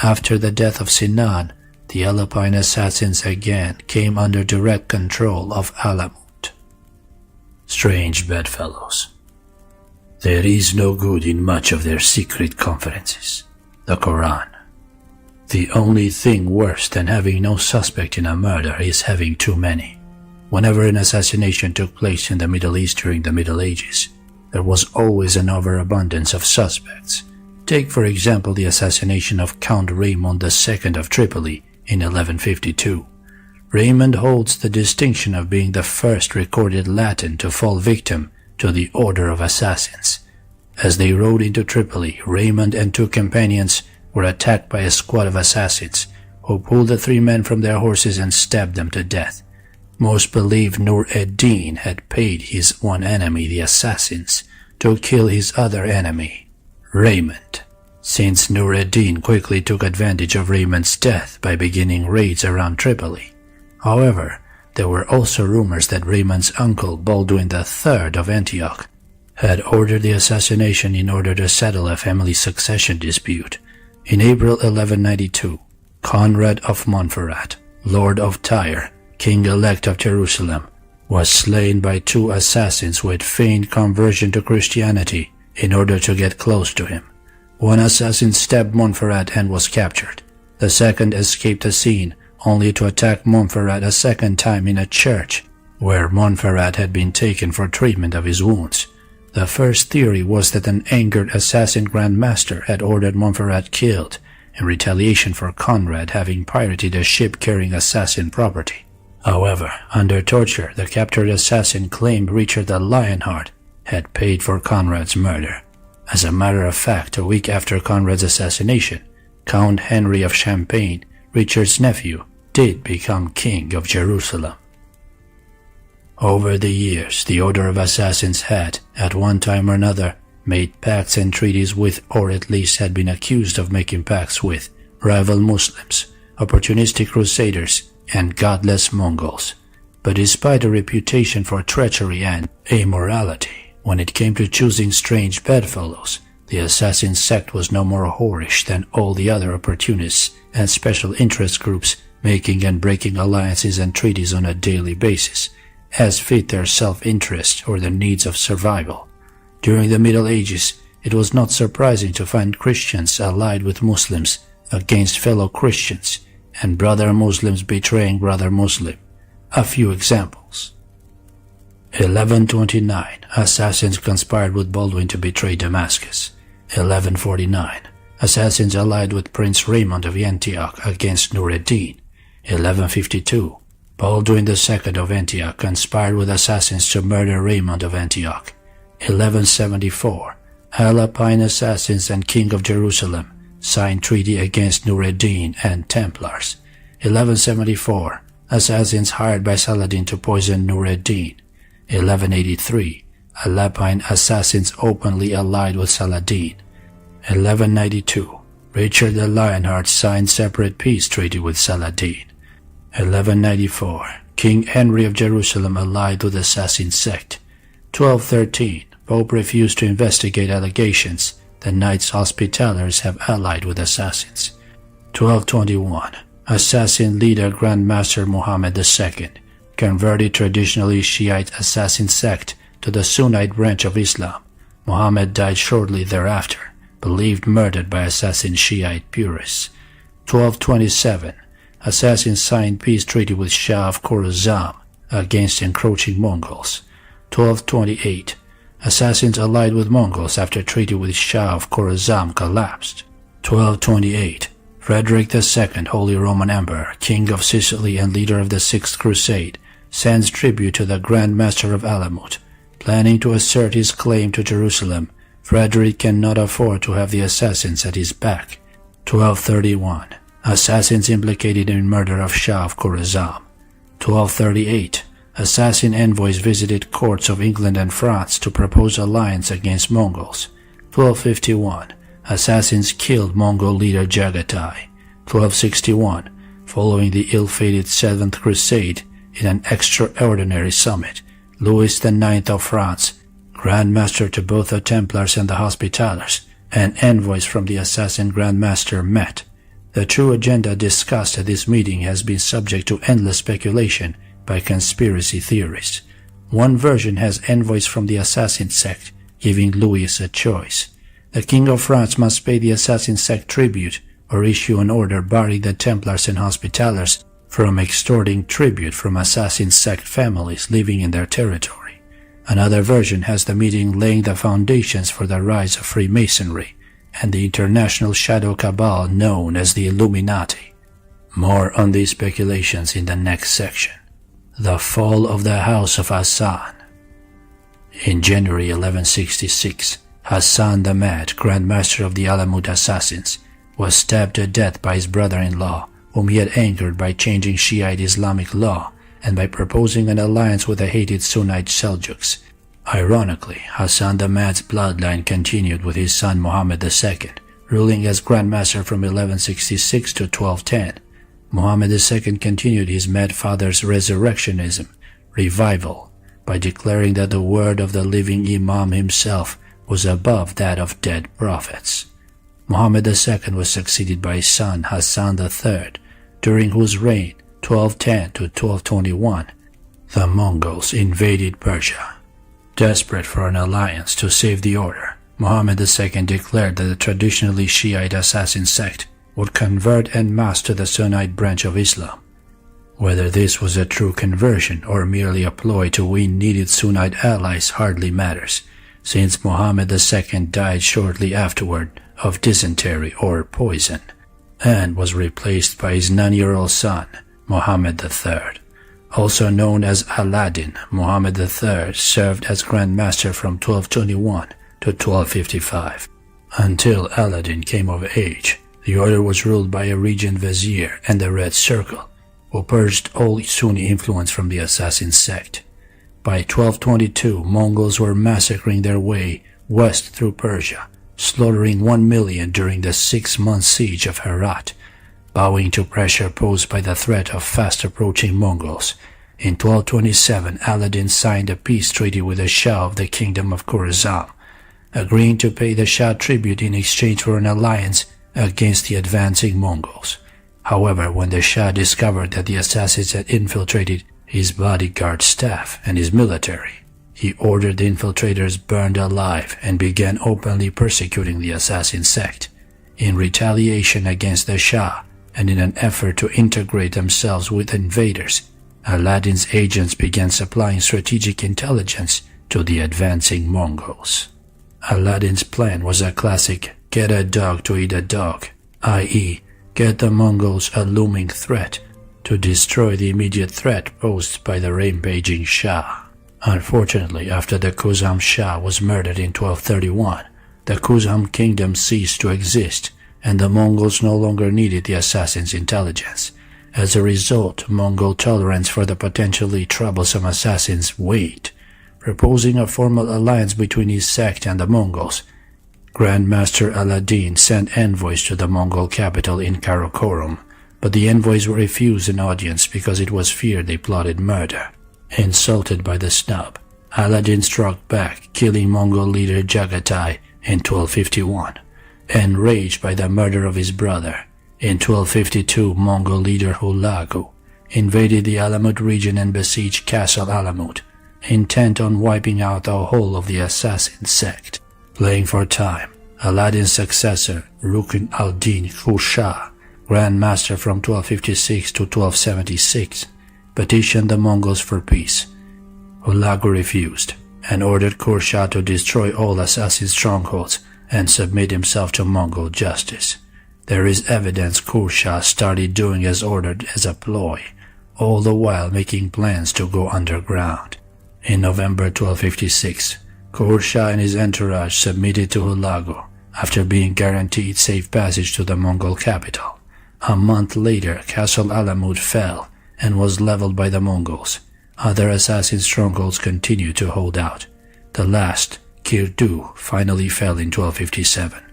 After the death of Sinan, the Aleppine assassins again came under direct control of Alamut. Strange bedfellows. There is no good in much of their secret conferences. The Quran. The only thing worse than having no suspect in a murder is having too many. Whenever an assassination took place in the Middle East during the Middle Ages, there was always an overabundance of suspects. Take for example the assassination of Count Raymond II of Tripoli in 1152. Raymond holds the distinction of being the first recorded Latin to fall victim to the order of assassins. As they rode into Tripoli, Raymond and two companions were attacked by a squad of assassins, who pulled the three men from their horses and stabbed them to death. Most believe Nur ad-Din had paid his one enemy, the assassins, to kill his other enemy, Raymond, since Nur ad-Din quickly took advantage of Raymond's death by beginning raids around Tripoli. However, there were also rumors that Raymond's uncle, Baldwin III of Antioch, had ordered the assassination in order to settle a family succession dispute. In April 1192, Conrad of Montferrat, Lord of Tyre, King-elect of Jerusalem, was slain by two assassins who had feigned conversion to Christianity in order to get close to him. One assassin stabbed Montferrat and was captured. The second escaped the scene, only to attack Montferrat a second time in a church, where Montferrat had been taken for treatment of his wounds. The first theory was that an angered assassin Grand Master had ordered Montferrat killed, in retaliation for Conrad having pirated a ship carrying assassin property. However, under torture, the captured assassin claimed Richard the Lionheart had paid for Conrad's murder. As a matter of fact, a week after Conrad's assassination, Count Henry of Champagne, Richard's nephew, did become king of Jerusalem. Over the years, the Order of Assassins had, at one time or another, made pacts and treaties with, or at least had been accused of making pacts with, rival Muslims, opportunistic crusaders, and godless Mongols. But despite a reputation for treachery and immorality, when it came to choosing strange bedfellows, the assassin sect was no more whorish than all the other opportunists and special interest groups making and breaking alliances and treaties on a daily basis, as fit their self-interest or the needs of survival. During the Middle Ages, it was not surprising to find Christians allied with Muslims against fellow Christians, and brother Muslims betraying brother Muslim. A few examples. 1129, assassins conspired with Baldwin to betray Damascus. 1149, assassins allied with Prince Raymond of Antioch against Nur ad-Din. 1152, Baldwin II of Antioch conspired with assassins to murder Raymond of Antioch. 1174, Aleppine assassins and King of Jerusalem signed treaty against Nur ad-Din and Templars. 1174, assassins hired by Saladin to poison Nur ad-Din. 1183, Aleppine assassins openly allied with Saladin. 1192, Richard the Lionheart signed separate peace treaty with Saladin. 1194. King Henry of Jerusalem allied with assassin sect. 1213. Pope refused to investigate allegations that Knights Hospitallers have allied with assassins. 1221. Assassin leader Grand Master Muhammad II converted traditionally Shiite assassin sect to the Sunnite branch of Islam. Muhammad died shortly thereafter, believed murdered by assassin Shiite purists. 1227. Assassin signed peace treaty with Shah of Khorasan against encroaching Mongols. 1228. Assassins allied with Mongols after treaty with Shah of Khorasan collapsed. 1228. Frederick II, Holy Roman Emperor, King of Sicily and leader of the Sixth Crusade, sends tribute to the Grand Master of Alamut. Planning to assert his claim to Jerusalem, Frederick cannot afford to have the assassins at his back. 1231. Assassins implicated in murder of Shah of Khorasan. 1238. Assassin envoys visited courts of England and France to propose alliance against Mongols. 1251. Assassins killed Mongol leader Jagatai. 1261. Following the ill-fated Seventh Crusade, in an extraordinary summit, Louis IX of France, Grand Master to both the Templars and the Hospitallers, and envoys from the assassin Grand Master met. The true agenda discussed at this meeting has been subject to endless speculation by conspiracy theorists. One version has envoys from the assassin sect giving Louis a choice. The King of France must pay the assassin sect tribute or issue an order barring the Templars and Hospitallers from extorting tribute from assassin sect families living in their territory. Another version has the meeting laying the foundations for the rise of Freemasonry and the international shadow cabal known as the Illuminati. More on these speculations in the next section. The fall of the House of Hassan. In January 1166, Hassan the Mad, Grand Master of the Alamut Assassins, was stabbed to death by his brother-in-law, whom he had angered by changing Shiite Islamic law and by proposing an alliance with the hated Sunnite Seljuks. Ironically, Hassan the Mad's bloodline continued with his son Muhammad II, ruling as Grand Master from 1166 to 1210. Muhammad II continued his Mad father's resurrectionism, revival, by declaring that the word of the living Imam himself was above that of dead prophets. Muhammad II was succeeded by his son Hassan III, during whose reign, 1210 to 1221, the Mongols invaded Persia. Desperate for an alliance to save the order, Muhammad II declared that the traditionally Shiite assassin sect would convert en masse to the Sunnite branch of Islam. Whether this was a true conversion or merely a ploy to win needed Sunnite allies hardly matters, since Muhammad II died shortly afterward of dysentery or poison, and was replaced by his 9-year-old son, Muhammad III. Also known as Aladdin, Muhammad III served as Grand Master from 1221 to 1255. Until Aladdin came of age, the order was ruled by a regent vizier and the Red Circle, who purged all Sunni influence from the assassin sect. By 1222, Mongols were massacring their way west through Persia, slaughtering 1 million during the 6-month siege of Herat. Bowing to pressure posed by the threat of fast-approaching Mongols, in 1227 Aladdin signed a peace treaty with the Shah of the Kingdom of Khorasan, agreeing to pay the Shah tribute in exchange for an alliance against the advancing Mongols. However, when the Shah discovered that the assassins had infiltrated his bodyguard staff and his military, he ordered the infiltrators burned alive and began openly persecuting the assassin sect. In retaliation against the Shah, and in an effort to integrate themselves with invaders, Aladdin's agents began supplying strategic intelligence to the advancing Mongols. Aladdin's plan was a classic get a dog to eat a dog, i.e., get the Mongols a looming threat to destroy the immediate threat posed by the rampaging Shah. Unfortunately, after the Khuzam Shah was murdered in 1231, the Khuzam kingdom ceased to exist, and the Mongols no longer needed the assassins' intelligence. As a result, Mongol tolerance for the potentially troublesome assassins waned. Proposing a formal alliance between his sect and the Mongols, Grandmaster Aladdin sent envoys to the Mongol capital in Karakorum, but the envoys were refused an audience because it was feared they plotted murder. Insulted by the snub, Aladdin struck back, killing Mongol leader Jagatai in 1251. Enraged by the murder of his brother, in 1252 Mongol leader Hulagu invaded the Alamut region and besieged Castle Alamut, intent on wiping out the whole of the assassin sect. Playing for time, Aladdin's successor, Rukn al-Din Khusha, Grand Master from 1256 to 1276, petitioned the Mongols for peace. Hulagu refused and ordered Khusha to destroy all assassin strongholds and submit himself to Mongol justice. There is evidence Khusha started doing as ordered as a ploy, all the while making plans to go underground. In November 1256, Khusha and his entourage submitted to Hulagu after being guaranteed safe passage to the Mongol capital. A month later, Castle Alamut fell and was leveled by the Mongols. Other assassin strongholds continued to hold out. The last, Kirdu, finally fell in 1257.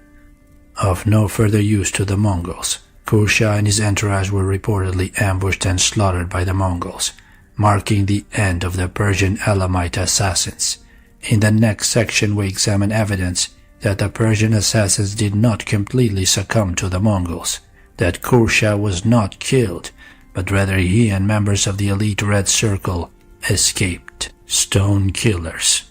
Of no further use to the Mongols, Khusha and his entourage were reportedly ambushed and slaughtered by the Mongols, marking the end of the Persian Elamite assassins. In the next section we examine evidence that the Persian assassins did not completely succumb to the Mongols, that Khusha was not killed, but rather he and members of the elite Red Circle escaped. Stone Killers.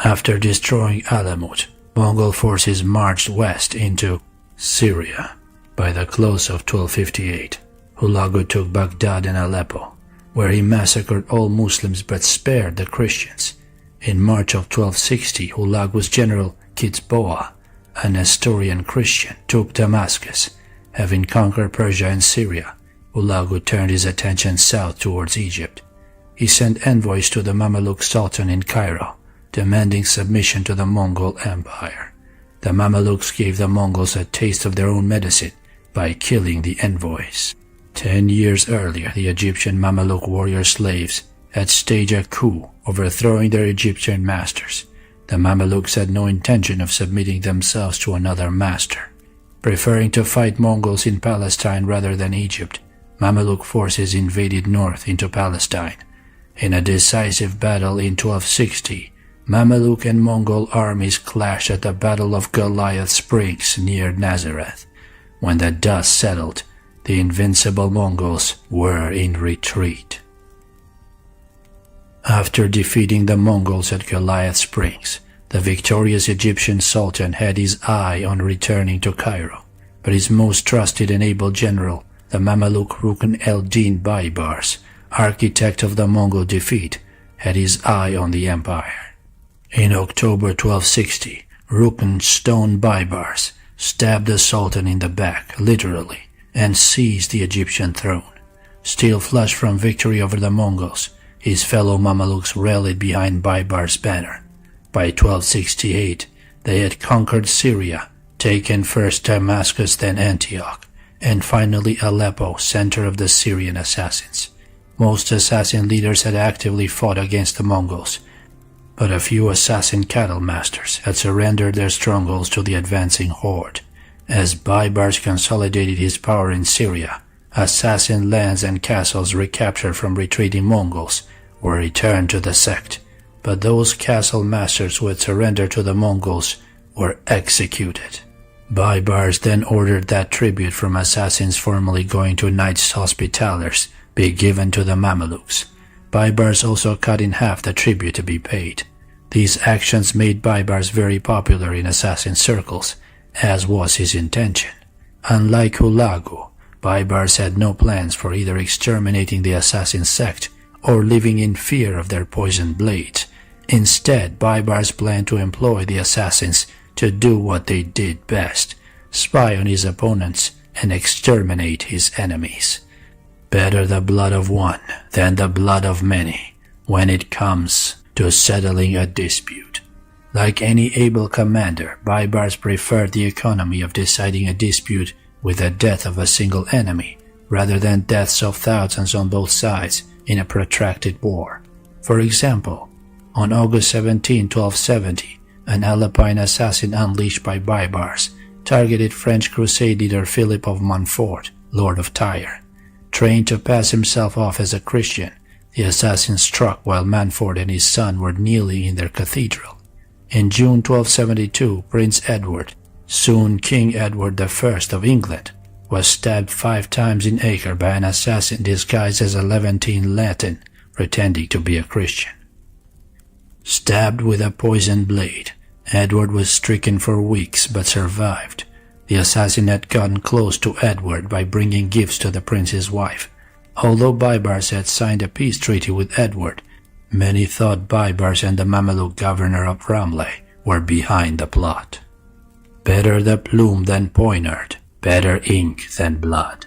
After destroying Alamut, Mongol forces marched west into Syria. By the close of 1258, Hulagu took Baghdad and Aleppo, where he massacred all Muslims but spared the Christians. In March of 1260, Hulagu's general Kitzboa, a Nestorian Christian, took Damascus. Having conquered Persia and Syria, Hulagu turned his attention south towards Egypt. He sent envoys to the Mameluke Sultan in Cairo, demanding submission to the Mongol Empire. The Mamelukes gave the Mongols a taste of their own medicine by killing the envoys. 10 years earlier, the Egyptian Mameluke warrior slaves had staged a coup, overthrowing their Egyptian masters. The Mamelukes had no intention of submitting themselves to another master. Preferring to fight Mongols in Palestine rather than Egypt, Mameluke forces invaded north into Palestine. In a decisive battle in 1260, Mameluke and Mongol armies clashed at the Battle of Goliath Springs near Nazareth. When the dust settled, the invincible Mongols were in retreat. After defeating the Mongols at Goliath Springs, the victorious Egyptian Sultan had his eye on returning to Cairo, but his most trusted and able general, the Mameluke Rukn el-Din Baibars, architect of the Mongol defeat, had his eye on the empire. In October 1260, Rukn Stone Baibars stabbed the Sultan in the back, literally, and seized the Egyptian throne. Still flushed from victory over the Mongols, his fellow Mamelukes rallied behind Baibars' banner. By 1268, they had conquered Syria, taken first Damascus, then Antioch, and finally Aleppo, center of the Syrian assassins. Most assassin leaders had actively fought against the Mongols, but a few assassin cattle masters had surrendered their strongholds to the advancing horde. As Baibars consolidated his power in Syria, assassin lands and castles recaptured from retreating Mongols were returned to the sect, but those castle masters who had surrendered to the Mongols were executed. Baibars then ordered that tribute from assassins formerly going to Knights Hospitallers be given to the Mamelukes. Baibars also cut in half the tribute to be paid. These actions made Baibars very popular in assassin circles, as was his intention. Unlike Hulagu, Baibars had no plans for either exterminating the assassin sect or living in fear of their poisoned blades. Instead, Baibars planned to employ the assassins to do what they did best, spy on his opponents and exterminate his enemies. Better the blood of one than the blood of many when it comes to settling a dispute. Like any able commander, Baibars preferred the economy of deciding a dispute with the death of a single enemy, rather than deaths of thousands on both sides in a protracted war. For example, on August 17, 1270, an Alpine assassin unleashed by Baibars, targeted French crusade leader Philip of Montfort, Lord of Tyre. Trained to pass himself off as a Christian, the assassin struck while Montfort and his son were kneeling in their cathedral. In June 1272, Prince Edward, soon King Edward I of England, was stabbed 5 times in Acre by an assassin disguised as a Levantine Latin, pretending to be a Christian. Stabbed with a poisoned blade, Edward was stricken for weeks but survived. The assassin had gotten close to Edward by bringing gifts to the prince's wife. Although Baibars had signed a peace treaty with Edward, many thought Baibars and the Mameluke governor of Ramleh were behind the plot. Better the plume than poniard, better ink than blood.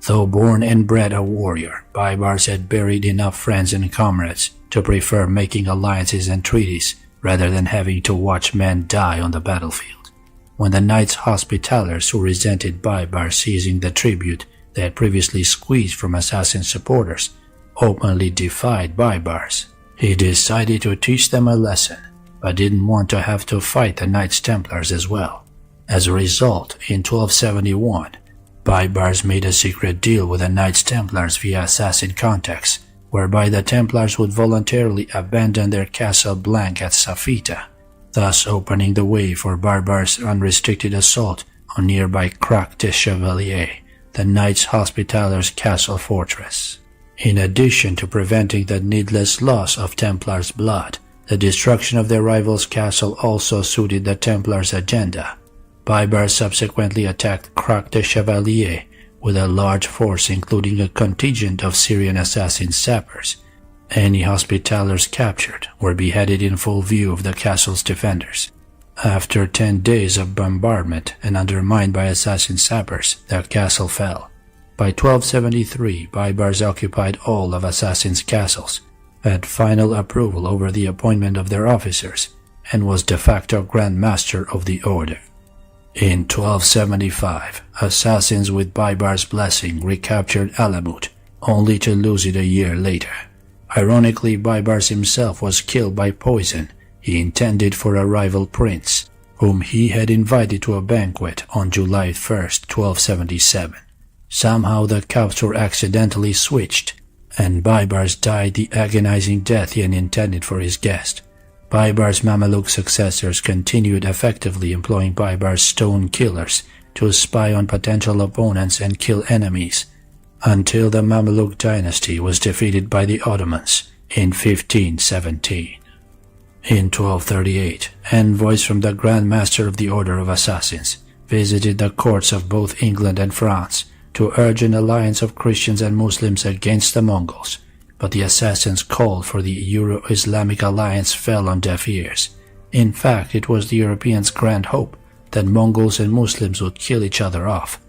Though born and bred a warrior, Baibars had buried enough friends and comrades to prefer making alliances and treaties rather than having to watch men die on the battlefield. When the Knights Hospitallers who resented Baibars seizing the tribute they had previously squeezed from assassin supporters openly defied Baibars, he decided to teach them a lesson, but didn't want to have to fight the Knights Templars as well. As a result, in 1271, Baibars made a secret deal with the Knights Templars via assassin contacts, whereby the Templars would voluntarily abandon their Castle Blanc at Safita, thus opening the way for Baibars' unrestricted assault on nearby Crac des Chevaliers, the Knights Hospitallers' castle fortress. In addition to preventing the needless loss of Templars' blood, the destruction of their rival's castle also suited the Templars' agenda. Baibars subsequently attacked Crac des Chevaliers with a large force including a contingent of Syrian assassin sappers. Any Hospitallers captured were beheaded in full view of the castle's defenders. After 10 days of bombardment and undermined by assassin sappers, the castle fell. By 1273, Baibars occupied all of assassins' castles, had final approval over the appointment of their officers, and was de facto Grand Master of the Order. In 1275, assassins with Baibars' blessing recaptured Alamut, only to lose it a year later. Ironically, Baibars himself was killed by poison he intended for a rival prince, whom he had invited to a banquet on July 1, 1277. Somehow the cups were accidentally switched, and Baibars died the agonizing death he had intended for his guest. Baibars' Mameluke successors continued effectively employing Baibars' stone killers to spy on potential opponents and kill enemies, until the Mameluke dynasty was defeated by the Ottomans in 1517. In 1238, envoys from the Grand Master of the Order of Assassins visited the courts of both England and France to urge an alliance of Christians and Muslims against the Mongols, but the assassins' call for the Euro-Islamic alliance fell on deaf ears. In fact, it was the Europeans' grand hope that Mongols and Muslims would kill each other off.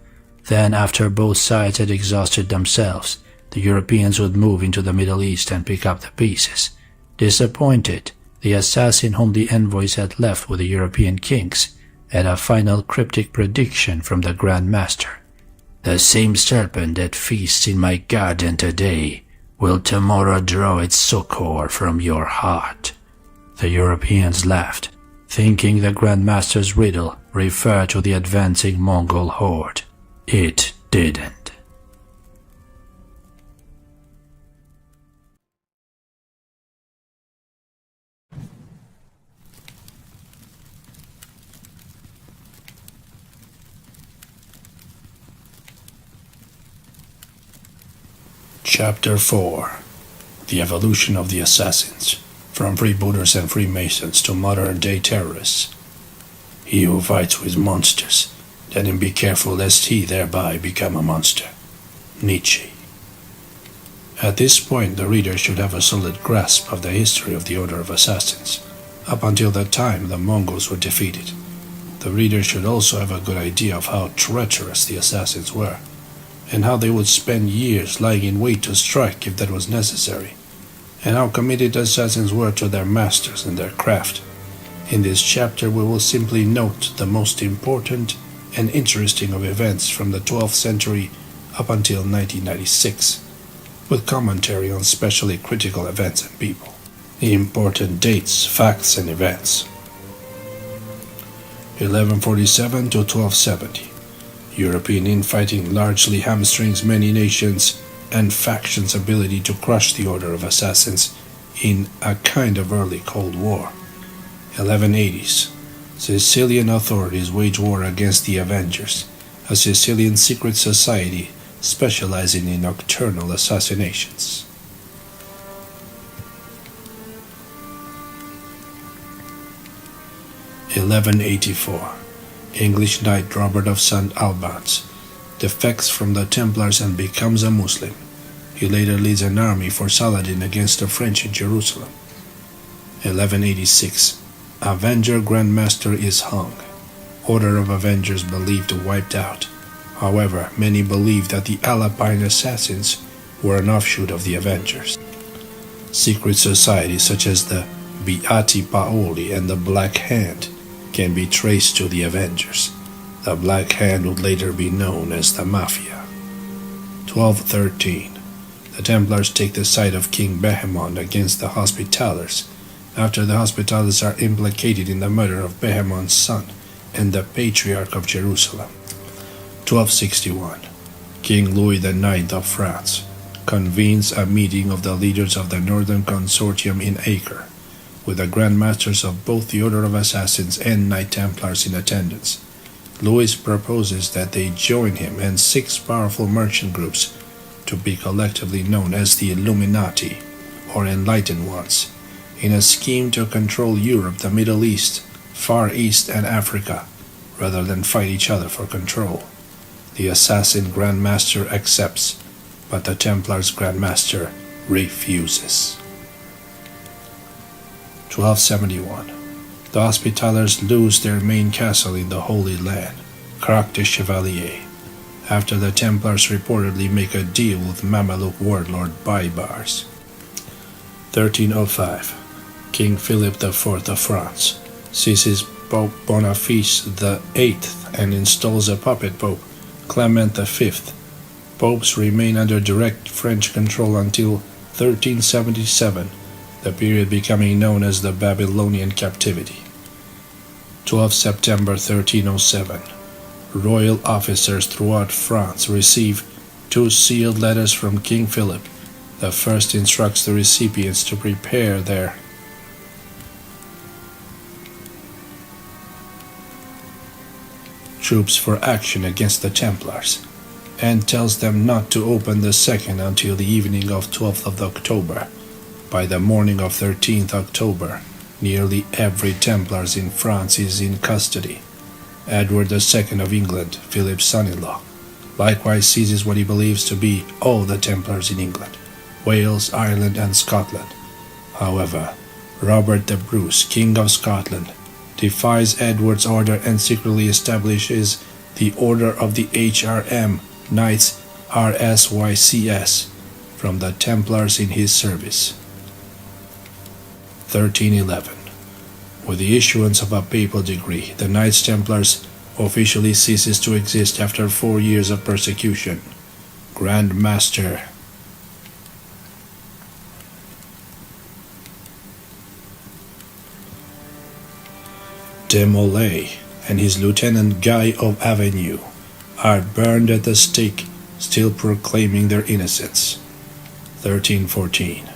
Then, after both sides had exhausted themselves, the Europeans would move into the Middle East and pick up the pieces. Disappointed, the assassin whom the envoys had left with the European kings had a final cryptic prediction from the Grand Master. "The same serpent that feasts in my garden today will tomorrow draw its succor from your heart." The Europeans laughed, thinking the Grand Master's riddle referred to the advancing Mongol horde. It didn't. Chapter 4. The Evolution of the Assassins, from freebooters and Freemasons to modern-day terrorists. He who fights with monsters, let him be careful lest he thereby become a monster. Nietzsche. At this point, the reader should have a solid grasp of the history of the Order of Assassins, up until the time the Mongols were defeated. The reader should also have a good idea of how treacherous the assassins were, and how they would spend years lying in wait to strike if that was necessary, and how committed assassins were to their masters and their craft. In this chapter we will simply note the most important and interesting of events from the 12th century up until 1996, with commentary on especially critical events and people. The important dates, facts, and events. 1147 to 1270. European infighting largely hamstrings many nations and factions' ability to crush the Order of Assassins in a kind of early Cold War. 1180s. Sicilian authorities wage war against the Avengers, a Sicilian secret society specializing in nocturnal assassinations. 1184. English knight Robert of St. Albans defects from the Templars and becomes a Muslim. He later leads an army for Saladin against the French in Jerusalem. 1186. Avenger Grandmaster is hung. Order of Avengers believed wiped out. However, many believe that the Alpine assassins were an offshoot of the Avengers. Secret societies such as the Beati Paoli and the Black Hand can be traced to the Avengers. The Black Hand would later be known as the Mafia. 1213. The Templars take the side of King Bohemond against the Hospitallers, after the Hospitallers are implicated in the murder of Bohemond's son and the Patriarch of Jerusalem. 1261. King Louis IX of France convenes a meeting of the leaders of the Northern Consortium in Acre, with the Grand Masters of both the Order of Assassins and Knight Templars in attendance. Louis proposes that they join him and 6 powerful merchant groups to be collectively known as the Illuminati, or Enlightened Ones, in a scheme to control Europe, the Middle East, Far East, and Africa, rather than fight each other for control. The assassin Grand Master accepts, but the Templars Grand Master refuses. 1271. The Hospitallers lose their main castle in the Holy Land, Crac de Chevalier, after the Templars reportedly make a deal with Mameluke warlord Baibars. 1305. King Philip IV of France seizes Pope Boniface VIII and installs a puppet pope, Clement V. Popes remain under direct French control until 1377, the period becoming known as the Babylonian Captivity. 12 September 1307. Royal officers throughout France receive 2 sealed letters from King Philip. The first instructs the recipients to prepare their troops for action against the Templars, and tells them not to open the second until the evening of 12th of October. By the morning of 13th October, nearly every Templar in France is in custody. Edward II of England, Philip's son-in-law, likewise seizes what he believes to be all the Templars in England, Wales, Ireland, and Scotland. However, Robert the Bruce, King of Scotland, defies Edward's order and secretly establishes the Order of the HRM, Knights RSYCS, from the Templars in his service. 1311. With the issuance of a papal decree, the Knights Templars officially ceases to exist after 4 years of persecution. Grand Master de Molay and his lieutenant Guy of Avenue are burned at the stake, still proclaiming their innocence. 1314.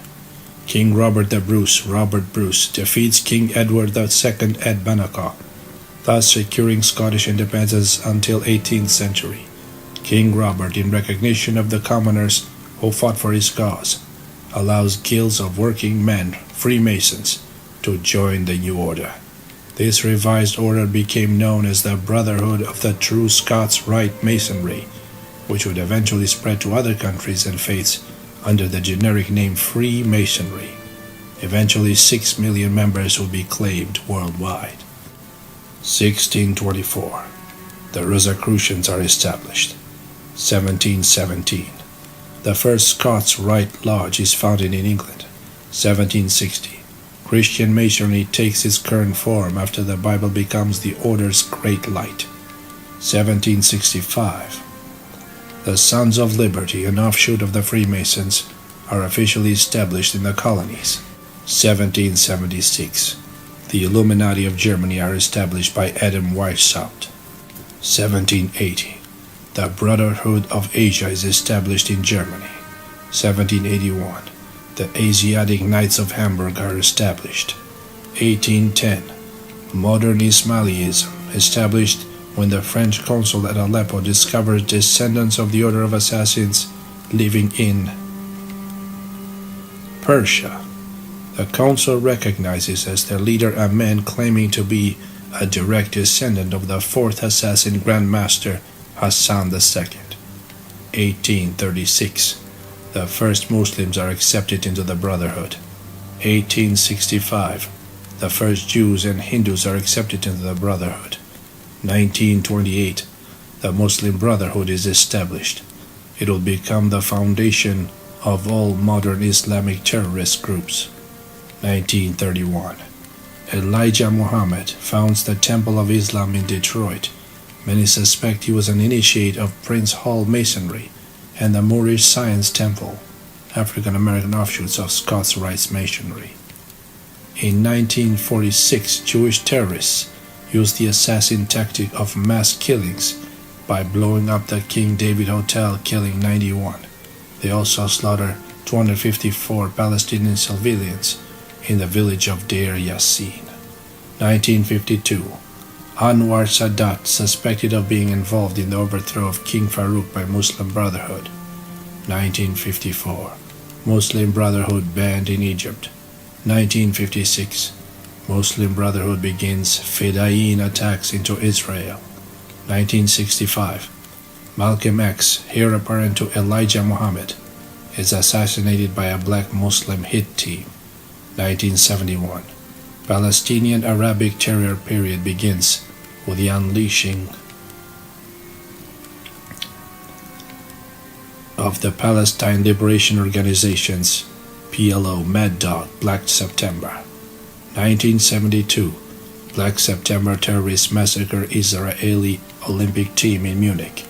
King Robert Bruce, defeats King Edward II at Bannockburn, thus securing Scottish independence until 18th century. King Robert, in recognition of the commoners who fought for his cause, allows guilds of working men, Freemasons, to join the new order. This revised order became known as the Brotherhood of the True Scots Rite Masonry, which would eventually spread to other countries and faiths under the generic name Freemasonry. Eventually 6 million members would be claimed worldwide. 1624. The Rosicrucians are established. 1717. The first Scots Rite Lodge is founded in England. 1760. Christian Masonry takes its current form after the Bible becomes the order's great light. 1765. The Sons of Liberty, an offshoot of the Freemasons, are officially established in the colonies. 1776. The Illuminati of Germany are established by Adam Weishaupt. 1780. The Brotherhood of Asia is established in Germany. 1781. The Asiatic Knights of Hamburg are established. 1810. Modern Ismailism, established when the French consul at Aleppo discovered descendants of the Order of Assassins living in Persia. The council recognizes as their leader a man claiming to be a direct descendant of the fourth assassin Grand Master Hassan II. 1836. The first Muslims are accepted into the Brotherhood. 1865. The first Jews and Hindus are accepted into the Brotherhood. 1928. The Muslim Brotherhood is established. It will become the foundation of all modern Islamic terrorist groups. 1931. Elijah Muhammad founds the Temple of Islam in Detroit. Many suspect he was an initiate of Prince Hall Masonry and the Moorish Science Temple, African-American offshoots of Scots Rites Masonry. In 1946, Jewish terrorists used the assassin tactic of mass killings by blowing up the King David Hotel, killing 91. They also slaughtered 254 Palestinian civilians in the village of Deir Yassin. 1952. Anwar Sadat suspected of being involved in the overthrow of King Farouk by Muslim Brotherhood. 1954. Muslim Brotherhood banned in Egypt. 1956. Muslim Brotherhood begins Fedayeen attacks into Israel. 1965. Malcolm X, heir apparent to Elijah Muhammad, is assassinated by a black Muslim hit team. 1971. Palestinian Arabic terror period begins with the unleashing of the Palestine Liberation Organization's PLO Mad Dog Black September. 1972. Black September terrorists massacre Israeli Olympic team in Munich.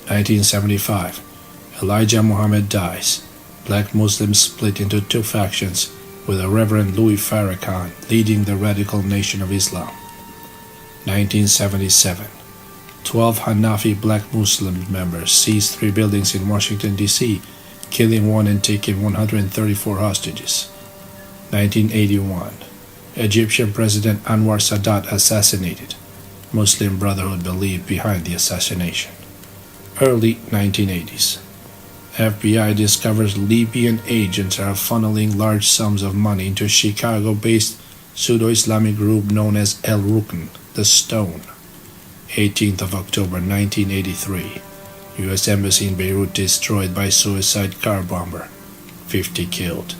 1975. Elijah Muhammad dies. Black Muslims split into two factions, with the Reverend Louis Farrakhan leading the Radical Nation of Islam. 1977. 12 Hanafi black Muslim members seized 3 buildings in Washington, D.C., killing 1 and taking 134 hostages. 1981. Egyptian President Anwar Sadat assassinated. Muslim Brotherhood believed behind the assassination. Early 1980s. FBI discovers Libyan agents are funneling large sums of money into Chicago-based pseudo-Islamic group known as El Rukn, the Stone. 18th of October 1983. U.S. Embassy in Beirut destroyed by suicide car bomber. 50 killed.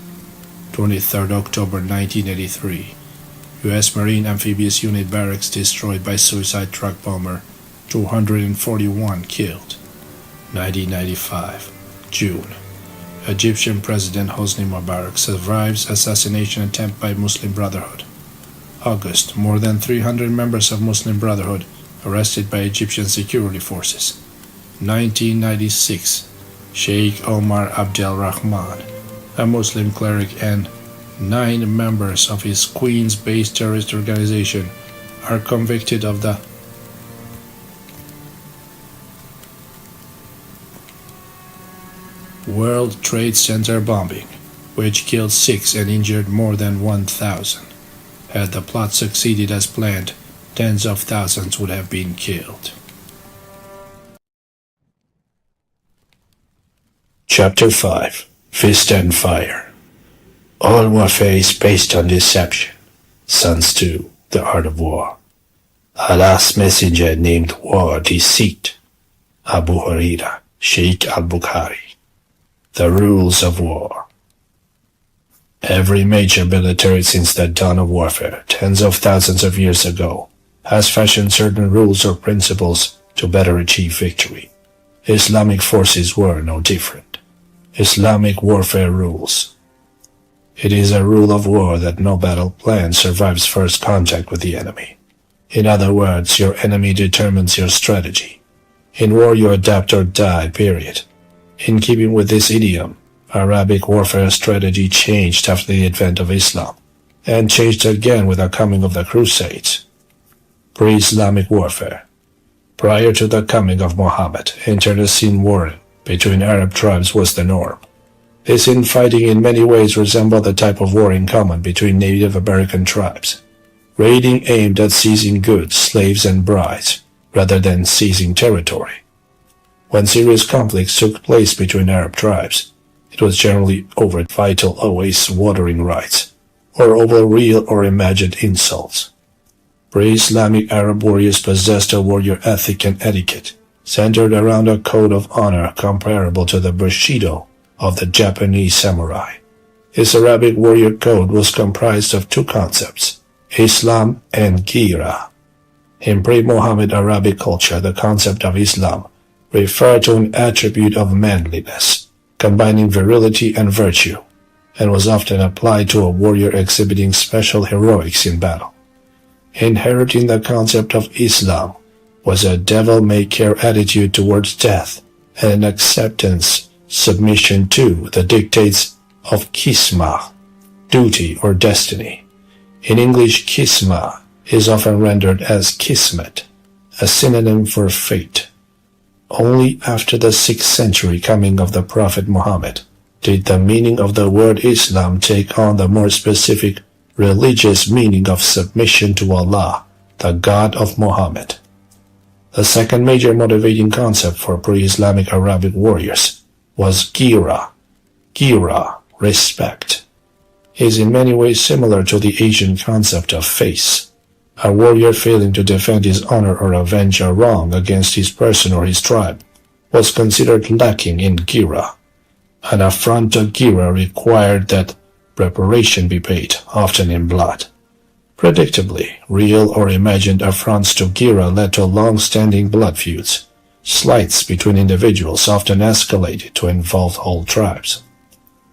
23rd October 1983. U.S. Marine Amphibious Unit barracks destroyed by suicide truck bomber. 241 killed. 1995. June. Egyptian President Hosni Mubarak survives assassination attempt by Muslim Brotherhood. August. More than 300 members of Muslim Brotherhood arrested by Egyptian security forces. 1996. Sheikh Omar Abdel Rahman, a Muslim cleric, and 9 members of his Queens-based terrorist organization are convicted of the World Trade Center bombing, which killed 6 and injured more than 1,000. Had the plot succeeded as planned, tens of thousands would have been killed. Chapter 5. Fist and Fire. All warfare is based on deception. Sun Tzu, The Art of War. Allah's messenger named war deceit. Abu Huraira, Sheikh al-Bukhari. The rules of war. Every major military since the dawn of warfare, tens of thousands of years ago, has fashioned certain rules or principles to better achieve victory. Islamic forces were no different. Islamic warfare rules. It is a rule of war that no battle plan survives first contact with the enemy. In other words, your enemy determines your strategy. In war you adapt or die, period. In keeping with this idiom, Arabic warfare strategy changed after the advent of Islam. and changed again with the coming of the Crusades. Pre-Islamic warfare. Prior to the coming of Muhammad, internecine warring between Arab tribes was the norm. This infighting in many ways resembled the type of war in common between Native American tribes, raiding aimed at seizing goods, slaves, and brides, rather than seizing territory. When serious conflicts took place between Arab tribes, it was generally over vital oasis watering rights, or over real or imagined insults. Pre-Islamic Arab warriors possessed a warrior ethic and etiquette, centered around a code of honor comparable to the Bushido of the Japanese samurai. His Arabic warrior code was comprised of two concepts, Islam and Gira. In pre-Muhammad Arabic culture, the concept of Islam referred to an attribute of manliness, combining virility and virtue, and was often applied to a warrior exhibiting special heroics in battle. Inheriting the concept of Islam was a devil-may-care attitude towards death and an acceptance, submission to the dictates of Kisma, duty or destiny. In English, Kisma is often rendered as Kismet, a synonym for fate. Only after the 6th century coming of the Prophet Muhammad did the meaning of the word Islam take on the more specific religious meaning of submission to Allah, the God of Muhammad. The second major motivating concept for pre-Islamic Arabic warriors was Gira. Gira, respect, is in many ways similar to the Asian concept of face. A warrior failing to defend his honor or avenge a wrong against his person or his tribe was considered lacking in Gira. An affront to Gira required that reparation be paid, often in blood. Predictably, real or imagined affronts to Gira led to long-standing blood feuds. Slights between individuals often escalated to involve whole tribes.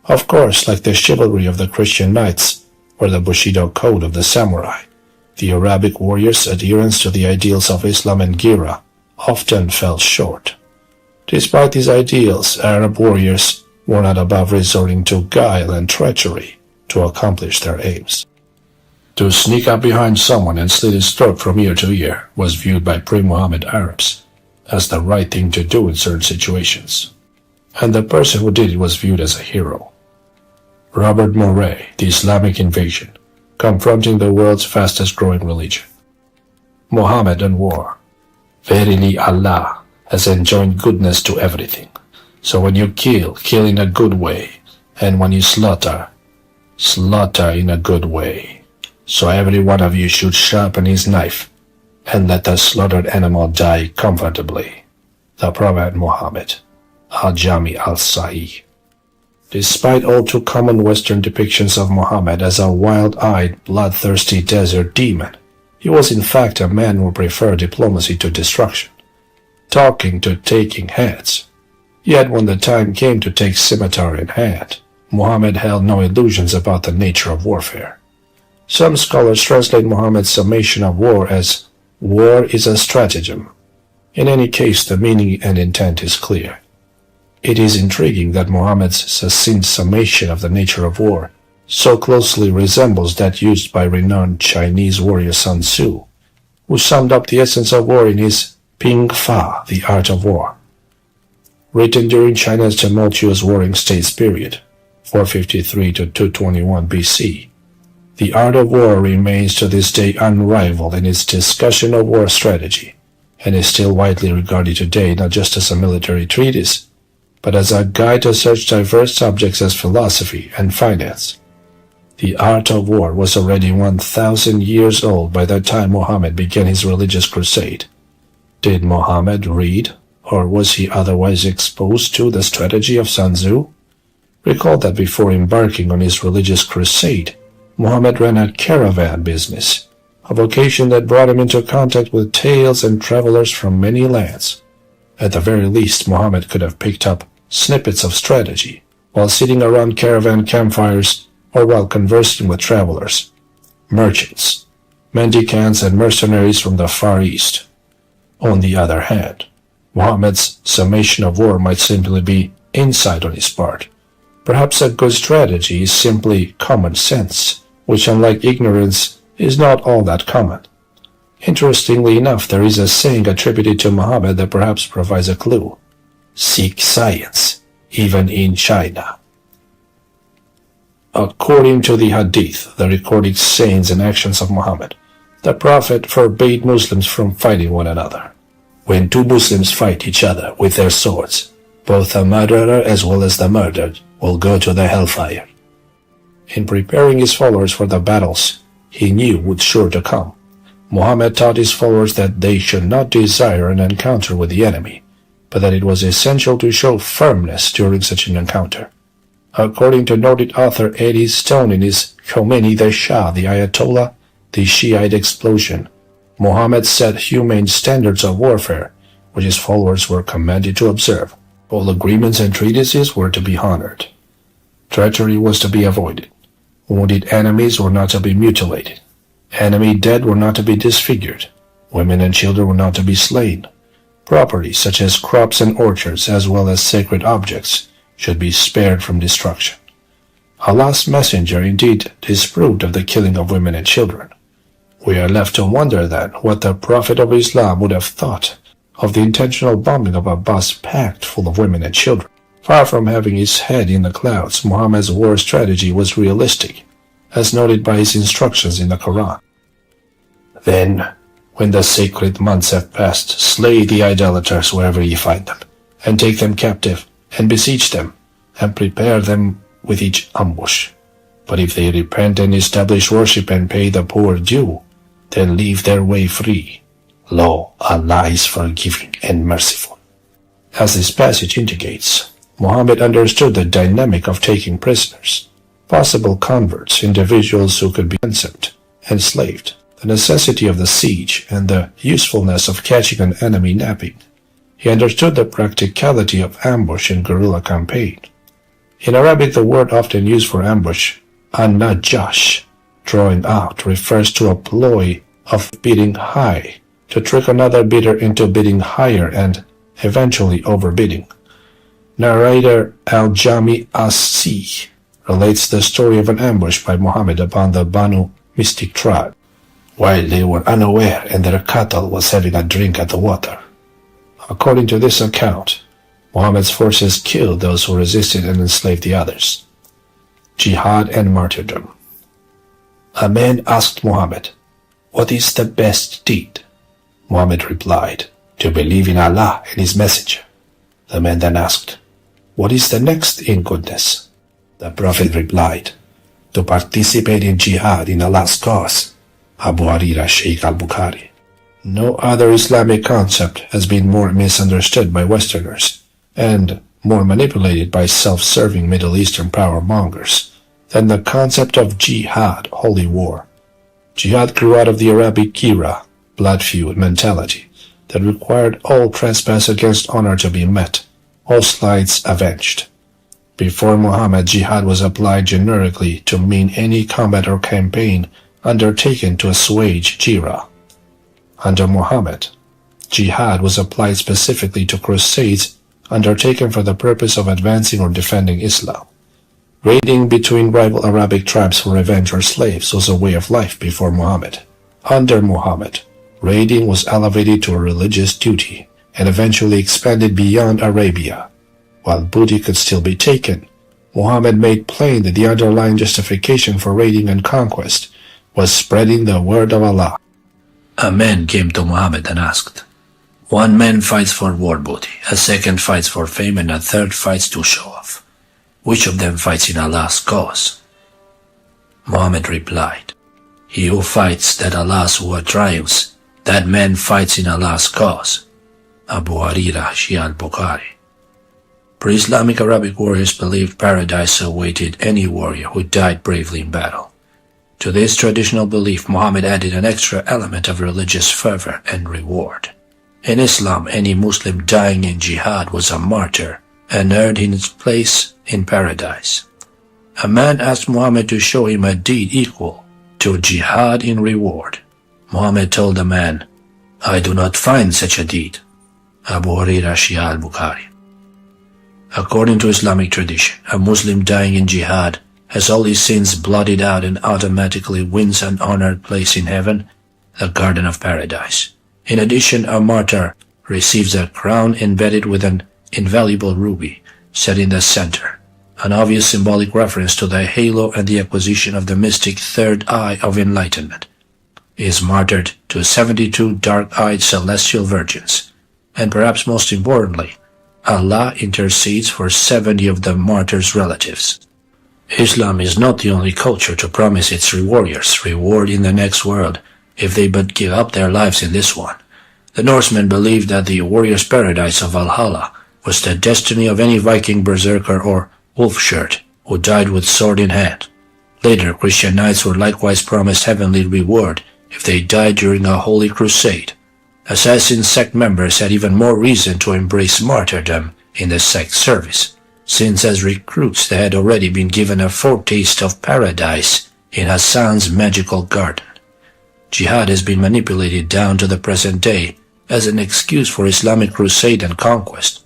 Of course, like the chivalry of the Christian knights or the Bushido code of the samurai, the Arabic warriors' adherence to the ideals of Islam and Gira often fell short. Despite these ideals, Arab warriors were not above resorting to guile and treachery to accomplish their aims. To sneak up behind someone and slit his throat from ear to ear was viewed by pre-Muhammad Arabs as the right thing to do in certain situations, and the person who did it was viewed as a hero. Robert Murray, The Islamic Invasion, confronting the world's fastest-growing religion. Muhammad and war. Verily Allah has enjoined goodness to everything. So when you kill, kill in a good way, and when you slaughter, slaughter in a good way. So every one of you should sharpen his knife, and let the slaughtered animal die comfortably. The Prophet Muhammad, Al-Jami al-Sahih. Despite all too common Western depictions of Muhammad as a wild-eyed, bloodthirsty desert demon, he was in fact a man who preferred diplomacy to destruction, talking to taking heads. Yet when the time came to take scimitar in hand, Muhammad held no illusions about the nature of warfare. Some scholars translate Muhammad's summation of war as, "War is a stratagem." In any case, the meaning and intent is clear. It is intriguing that Muhammad's succinct summation of the nature of war so closely resembles that used by renowned Chinese warrior Sun Tzu, who summed up the essence of war in his Ping Fa, The Art of War. Written during China's tumultuous warring states period, 453 to 221 BC, The Art of War remains to this day unrivaled in its discussion of war strategy, and is still widely regarded today not just as a military treatise, but as a guide to such diverse subjects as philosophy and finance. The Art of War was already 1,000 years old by the time Muhammad began his religious crusade. Did Muhammad read, or was he otherwise exposed to, the strategy of Sun Tzu? Recall that before embarking on his religious crusade, Muhammad ran a caravan business, a vocation that brought him into contact with tales and travelers from many lands. At the very least, Muhammad could have picked up snippets of strategy while sitting around caravan campfires or while conversing with travelers, merchants, mendicants, and mercenaries from the Far East. On the other hand, Muhammad's summation of war might simply be insight on his part. Perhaps a good strategy is simply common sense which, unlike ignorance, is not all that common. Interestingly enough, there is a saying attributed to Muhammad that perhaps provides a clue. Seek science, even in China. According to the Hadith, the recorded sayings and actions of Muhammad, the Prophet forbade Muslims from fighting one another. When two Muslims fight each other with their swords, both the murderer as well as the murdered will go to the hellfire. In preparing his followers for the battles he knew would sure to come, Muhammad taught his followers that they should not desire an encounter with the enemy, but that it was essential to show firmness during such an encounter. According to noted author Eddie Stone in his Khomeini the Shah, the Ayatollah, the Shiite explosion, Muhammad set humane standards of warfare, which his followers were commanded to observe. All agreements and treaties were to be honored. Treachery was to be avoided. Wounded enemies were not to be mutilated. Enemy dead were not to be disfigured. Women and children were not to be slain. Property, such as crops and orchards, as well as sacred objects, should be spared from destruction. Allah's messenger indeed disapproved of the killing of women and children. We are left to wonder then what the Prophet of Islam would have thought of the intentional bombing of a bus packed full of women and children. Far from having his head in the clouds, Muhammad's war strategy was realistic, as noted by his instructions in the Quran. Then, when the sacred months have passed, slay the idolaters wherever ye find them, and take them captive, and besiege them, and prepare them with each ambush. But if they repent and establish worship and pay the poor due, then leave their way free. Lo, Allah is forgiving and merciful. As this passage indicates, Muhammad understood the dynamic of taking prisoners, possible converts, individuals who could be ransomed, enslaved, the necessity of the siege, and the usefulness of catching an enemy napping. He understood the practicality of ambush and guerrilla campaign. In Arabic, the word often used for ambush, an-najash, drawing out, refers to a ploy of bidding high, to trick another bidder into bidding higher and eventually overbidding. Narrator Al-Jami As-Si relates the story of an ambush by Muhammad upon the Banu Mystic tribe, while they were unaware and their cattle was having a drink at the water. According to this account, Muhammad's forces killed those who resisted and enslaved the others. Jihad and Martyrdom. A man asked Muhammad, "What is the best deed?" Muhammad replied, "To believe in Allah and His Messenger." The man then asked, "What is the next in goodness?" The Prophet replied, "To participate in jihad in Allah's cause." Abu Hurairah, Sheikh al-Bukhari. No other Islamic concept has been more misunderstood by Westerners and more manipulated by self-serving Middle Eastern power mongers than the concept of jihad, holy war. Jihad grew out of the Arabic era, blood feud mentality that required all trespass against honor to be met, all slights avenged. Before Muhammad, jihad was applied generically to mean any combat or campaign undertaken to assuage jira. Under Muhammad, jihad was applied specifically to crusades undertaken for the purpose of advancing or defending Islam. Raiding between rival Arabic tribes for revenge or slaves was a way of life before Muhammad. Under Muhammad, raiding was elevated to a religious duty and eventually expanded beyond Arabia. While booty could still be taken, Muhammad made plain that the underlying justification for raiding and conquest was spreading the word of Allah. A man came to Muhammad and asked, "One man fights for war booty, a second fights for fame, and a third fights to show off. Which of them fights in Allah's cause?" Muhammad replied, "He who fights that Allah's word triumphs, that man fights in Allah's cause." Abu Hurairah, Sheikh al-Bukhari. Pre-Islamic Arabic warriors believed paradise awaited any warrior who died bravely in battle. To this traditional belief, Muhammad added an extra element of religious fervor and reward. In Islam, any Muslim dying in jihad was a martyr and earned his place in paradise. A man asked Muhammad to show him a deed equal to jihad in reward. Muhammad told the man, "I do not find such a deed." Abu Hurairah, Sheikh al-Bukhari. According to Islamic tradition, a Muslim dying in jihad has all his sins blotted out and automatically wins an honored place in heaven, the Garden of Paradise. In addition, a martyr receives a crown embedded with an invaluable ruby set in the center, an obvious symbolic reference to the halo and the acquisition of the mystic third eye of enlightenment. He is martyred to 72 dark-eyed celestial virgins, and perhaps most importantly, Allah intercedes for 70 of the martyr's relatives. Islam is not the only culture to promise its warriors reward in the next world if they but give up their lives in this one. The Norsemen believed that the warrior's paradise of Valhalla was the destiny of any Viking berserker or wolf-shirt who died with sword in hand. Later, Christian knights were likewise promised heavenly reward if they died during a holy crusade. Assassin sect members had even more reason to embrace martyrdom in the sect service, since as recruits they had already been given a foretaste of paradise in Hassan's magical garden. Jihad has been manipulated down to the present day as an excuse for Islamic crusade and conquest.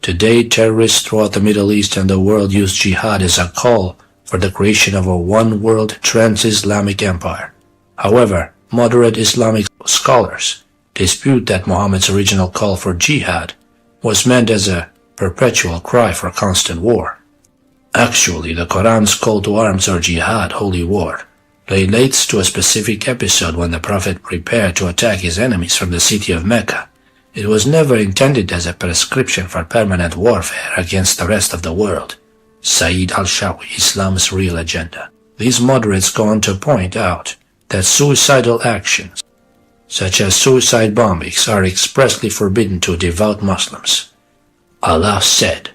Today, terrorists throughout the Middle East and the world use jihad as a call for the creation of a one-world trans-Islamic empire. However, moderate Islamic scholars dispute that Muhammad's original call for jihad was meant as a perpetual cry for constant war. Actually, the Quran's call to arms or jihad, holy war, relates to a specific episode when the Prophet prepared to attack his enemies from the city of Mecca. It was never intended as a prescription for permanent warfare against the rest of the world. Sayyid al-Shawi, Islam's Real Agenda. These moderates go on to point out that suicidal actions, such as suicide bombings, are expressly forbidden to devout Muslims. Allah said,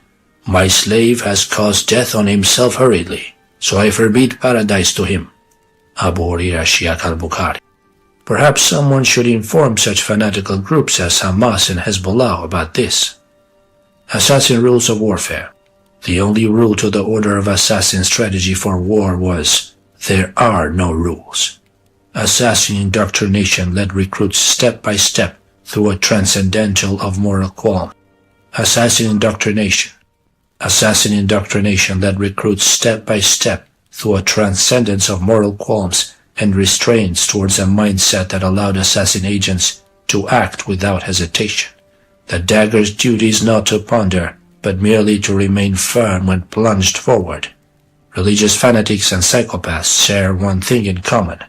"My slave has caused death on himself hurriedly, so I forbid paradise to him." Abu Hurairah, Shi'ak al-Bukhari. Perhaps someone should inform such fanatical groups as Hamas and Hezbollah about this. Assassin rules of warfare. The only rule to the order of assassin strategy for war was, there are no rules. Assassin indoctrination led recruits step by step through a transcendental of moral qualm. Assassin indoctrination led recruits step by step through a transcendence of moral qualms and restraints towards a mindset that allowed assassin agents to act without hesitation. The dagger's duty is not to ponder, but merely to remain firm when plunged forward. Religious fanatics and psychopaths share one thing in common,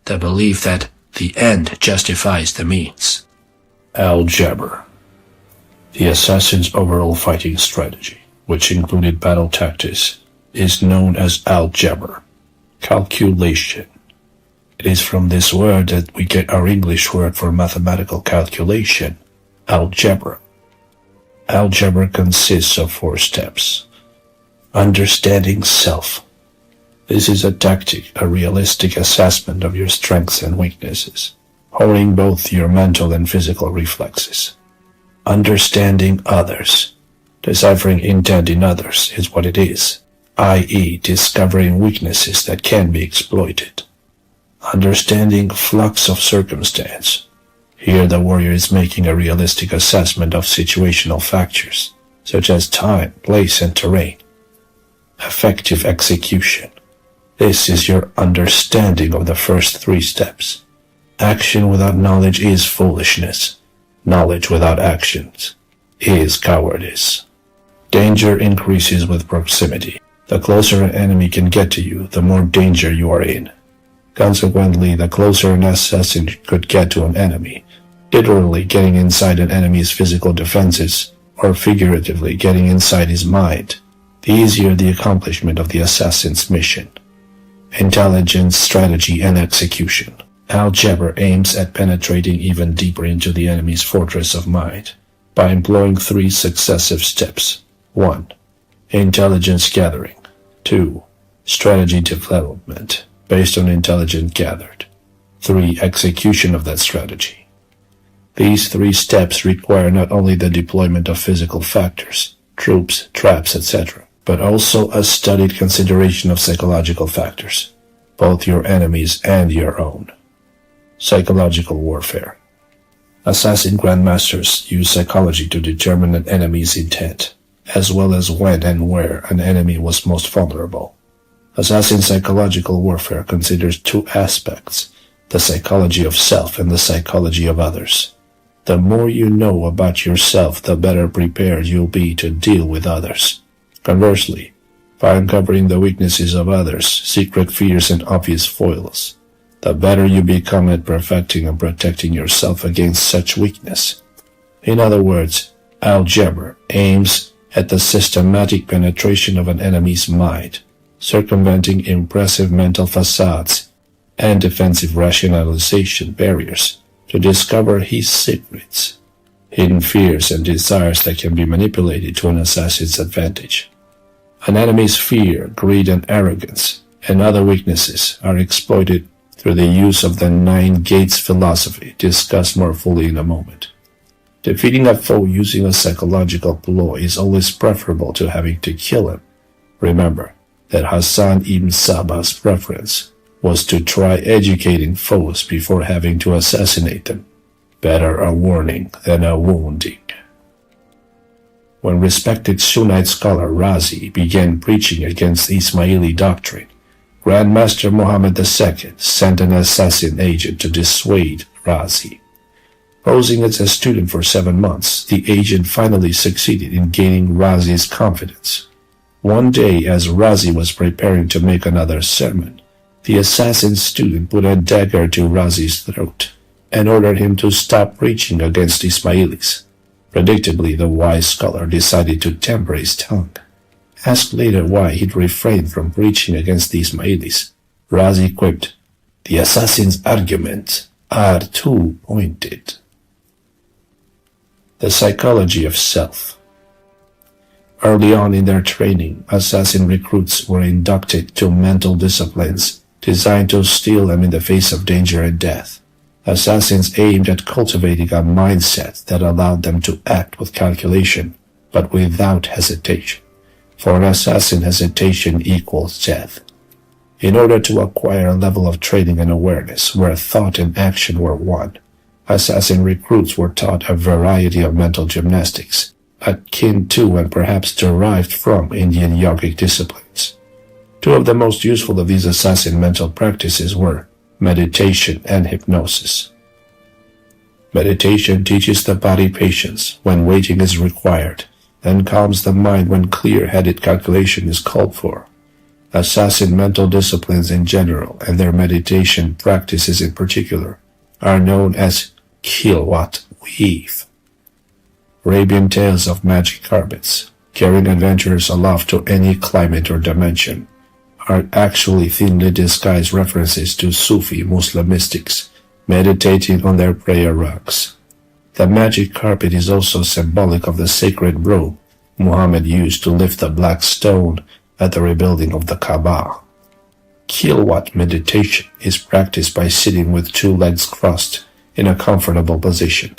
the belief that the end justifies the means. Al-Jabr. The assassin's overall fighting strategy, which included battle tactics, is known as Al-Jabr, calculation. It is from this word that we get our English word for mathematical calculation, algebra. Algebra consists of 4 steps. Understanding self. This is a tactic, a realistic assessment of your strengths and weaknesses, honing both your mental and physical reflexes. Understanding others. Deciphering intent in others is what it is, i.e., discovering weaknesses that can be exploited. Understanding flux of circumstance. Here the warrior is making a realistic assessment of situational factors, such as time, place, and terrain. Effective execution. This is your understanding of the first 3 steps. Action without knowledge is foolishness. Knowledge without actions is cowardice. Danger increases with proximity. The closer an enemy can get to you, the more danger you are in. Consequently, the closer an assassin could get to an enemy, literally getting inside an enemy's physical defenses, or figuratively getting inside his mind, the easier the accomplishment of the assassin's mission. Intelligence, strategy, and execution. Al-Jabr aims at penetrating even deeper into the enemy's fortress of mind by employing 3 successive steps. 1. Intelligence gathering. 2. Strategy development based on intelligence gathered. 3. Execution of that strategy. These 3 steps require not only the deployment of physical factors, troops, traps, etc., but also a studied consideration of psychological factors, both your enemies and your own. Psychological warfare. Assassin grandmasters use psychology to determine an enemy's intent, as well as when and where an enemy was most vulnerable. Assassin psychological warfare considers two aspects, the psychology of self and the psychology of others. The more you know about yourself, the better prepared you'll be to deal with others. Conversely, by uncovering the weaknesses of others, secret fears and obvious foils, the better you become at perfecting and protecting yourself against such weakness. In other words, algebra aims at the systematic penetration of an enemy's mind, circumventing impressive mental facades and defensive rationalization barriers to discover his secrets, hidden fears and desires that can be manipulated to an assassin's advantage. An enemy's fear, greed and arrogance, and other weaknesses are exploited through the use of the 9 gates philosophy, discussed more fully in a moment. Defeating a foe using a psychological ploy is always preferable to having to kill him. Remember that Hassan ibn Sabah's preference was to try educating foes before having to assassinate them. Better a warning than a wounding. When respected Sunnite scholar Razi began preaching against Ismaili doctrine, Grand Master Muhammad II sent an assassin agent to dissuade Razi. Posing as a student for 7 months, the agent finally succeeded in gaining Razi's confidence. One day, as Razi was preparing to make another sermon, the assassin student put a dagger to Razi's throat and ordered him to stop preaching against Ismailis. Predictably, the wise scholar decided to temper his tongue. Asked later why he'd refrained from preaching against the Ismailis, Razi quipped, "The assassin's arguments are too pointed." The psychology of self. Early on in their training, assassin recruits were inducted to mental disciplines designed to steel them in the face of danger and death. Assassins aimed at cultivating a mindset that allowed them to act with calculation, but without hesitation. For an assassin, hesitation equals death. In order to acquire a level of training and awareness where thought and action were one, assassin recruits were taught a variety of mental gymnastics, akin to and perhaps derived from Indian yogic disciplines. Two of the most useful of these assassin mental practices were meditation and hypnosis. Meditation teaches the body patience when waiting is required, and calms the mind when clear-headed calculation is called for. Assassin mental disciplines in general, and their meditation practices in particular, are known as kilowatt weave. Arabian tales of magic carpets, carrying adventurers aloft to any climate or dimension, are actually thinly disguised references to Sufi Muslim mystics meditating on their prayer rugs. The magic carpet is also symbolic of the sacred robe Muhammad used to lift the black stone at the rebuilding of the Kaaba. Kilowatt meditation is practiced by sitting with 2 legs crossed in a comfortable position,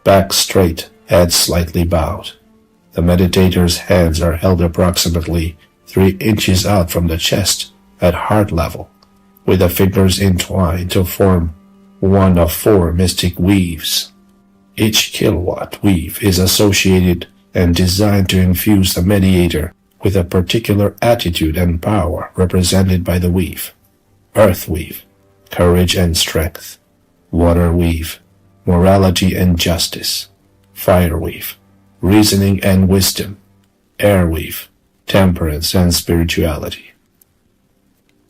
back straight, head slightly bowed. The meditator's hands are held approximately 3 inches out from the chest at heart level, with the fingers entwined to form one of 4 mystic weaves. Each kilowatt weave is associated and designed to infuse the mediator with a particular attitude and power represented by the weave. Earth weave, courage and strength. Water weave, morality and justice. Fire weave, reasoning and wisdom. Air weave, temperance and spirituality.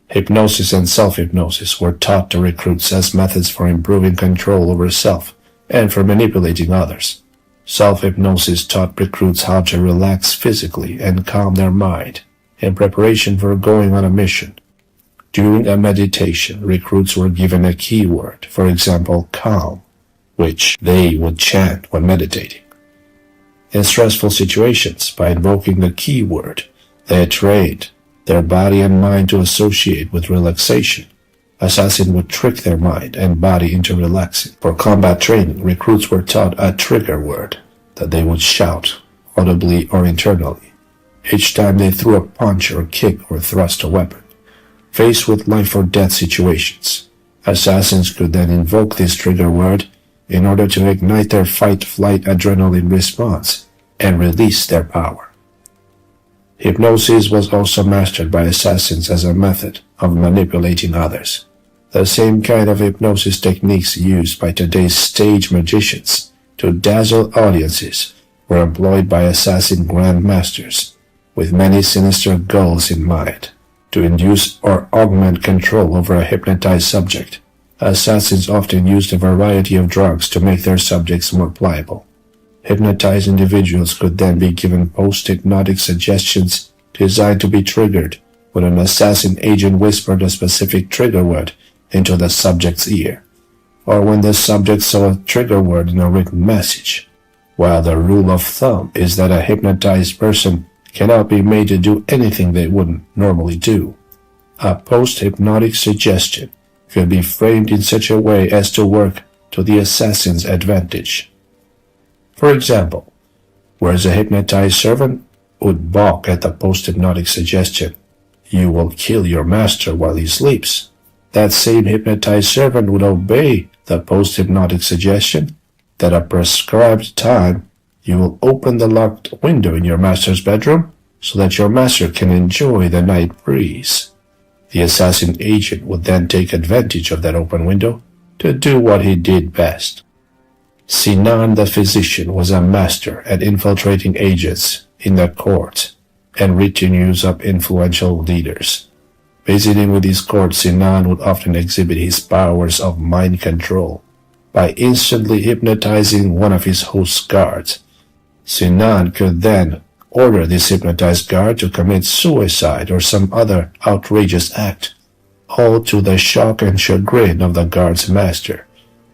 Hypnosis and self-hypnosis were taught to recruits as methods for improving control over self and for manipulating others. Self-hypnosis taught recruits how to relax physically and calm their mind in preparation for going on a mission. During a meditation, recruits were given a keyword, for example, calm, which they would chant when meditating. In stressful situations, by invoking the keyword, they trained their body and mind to associate with relaxation. Assassin would trick their mind and body into relaxing. For combat training, recruits were taught a trigger word that they would shout, audibly or internally, each time they threw a punch or kick or thrust a weapon. Faced with life or death situations, assassins could then invoke this trigger word in order to ignite their fight-flight adrenaline response and release their power. Hypnosis was also mastered by assassins as a method of manipulating others. The same kind of hypnosis techniques used by today's stage magicians to dazzle audiences were employed by assassin grandmasters, with many sinister goals in mind. To induce or augment control over a hypnotized subject, assassins often used a variety of drugs to make their subjects more pliable. Hypnotized individuals could then be given post-hypnotic suggestions designed to be triggered when an assassin agent whispered a specific trigger word into the subject's ear, or when the subject saw a trigger word in a written message. While the rule of thumb is that a hypnotized person cannot be made to do anything they wouldn't normally do, a post-hypnotic suggestion could be framed in such a way as to work to the assassin's advantage. For example, whereas a hypnotized servant would balk at the post-hypnotic suggestion, "You will kill your master while he sleeps," that same hypnotized servant would obey the post-hypnotic suggestion that at a prescribed time you will open the locked window in your master's bedroom so that your master can enjoy the night breeze. The assassin agent would then take advantage of that open window to do what he did best. Sinan the physician was a master at infiltrating agents in the court and retinues of influential leaders. Visiting with his court, Sinan would often exhibit his powers of mind control by instantly hypnotizing one of his host's guards. Sinan could then order this hypnotized guard to commit suicide or some other outrageous act, all to the shock and chagrin of the guard's master.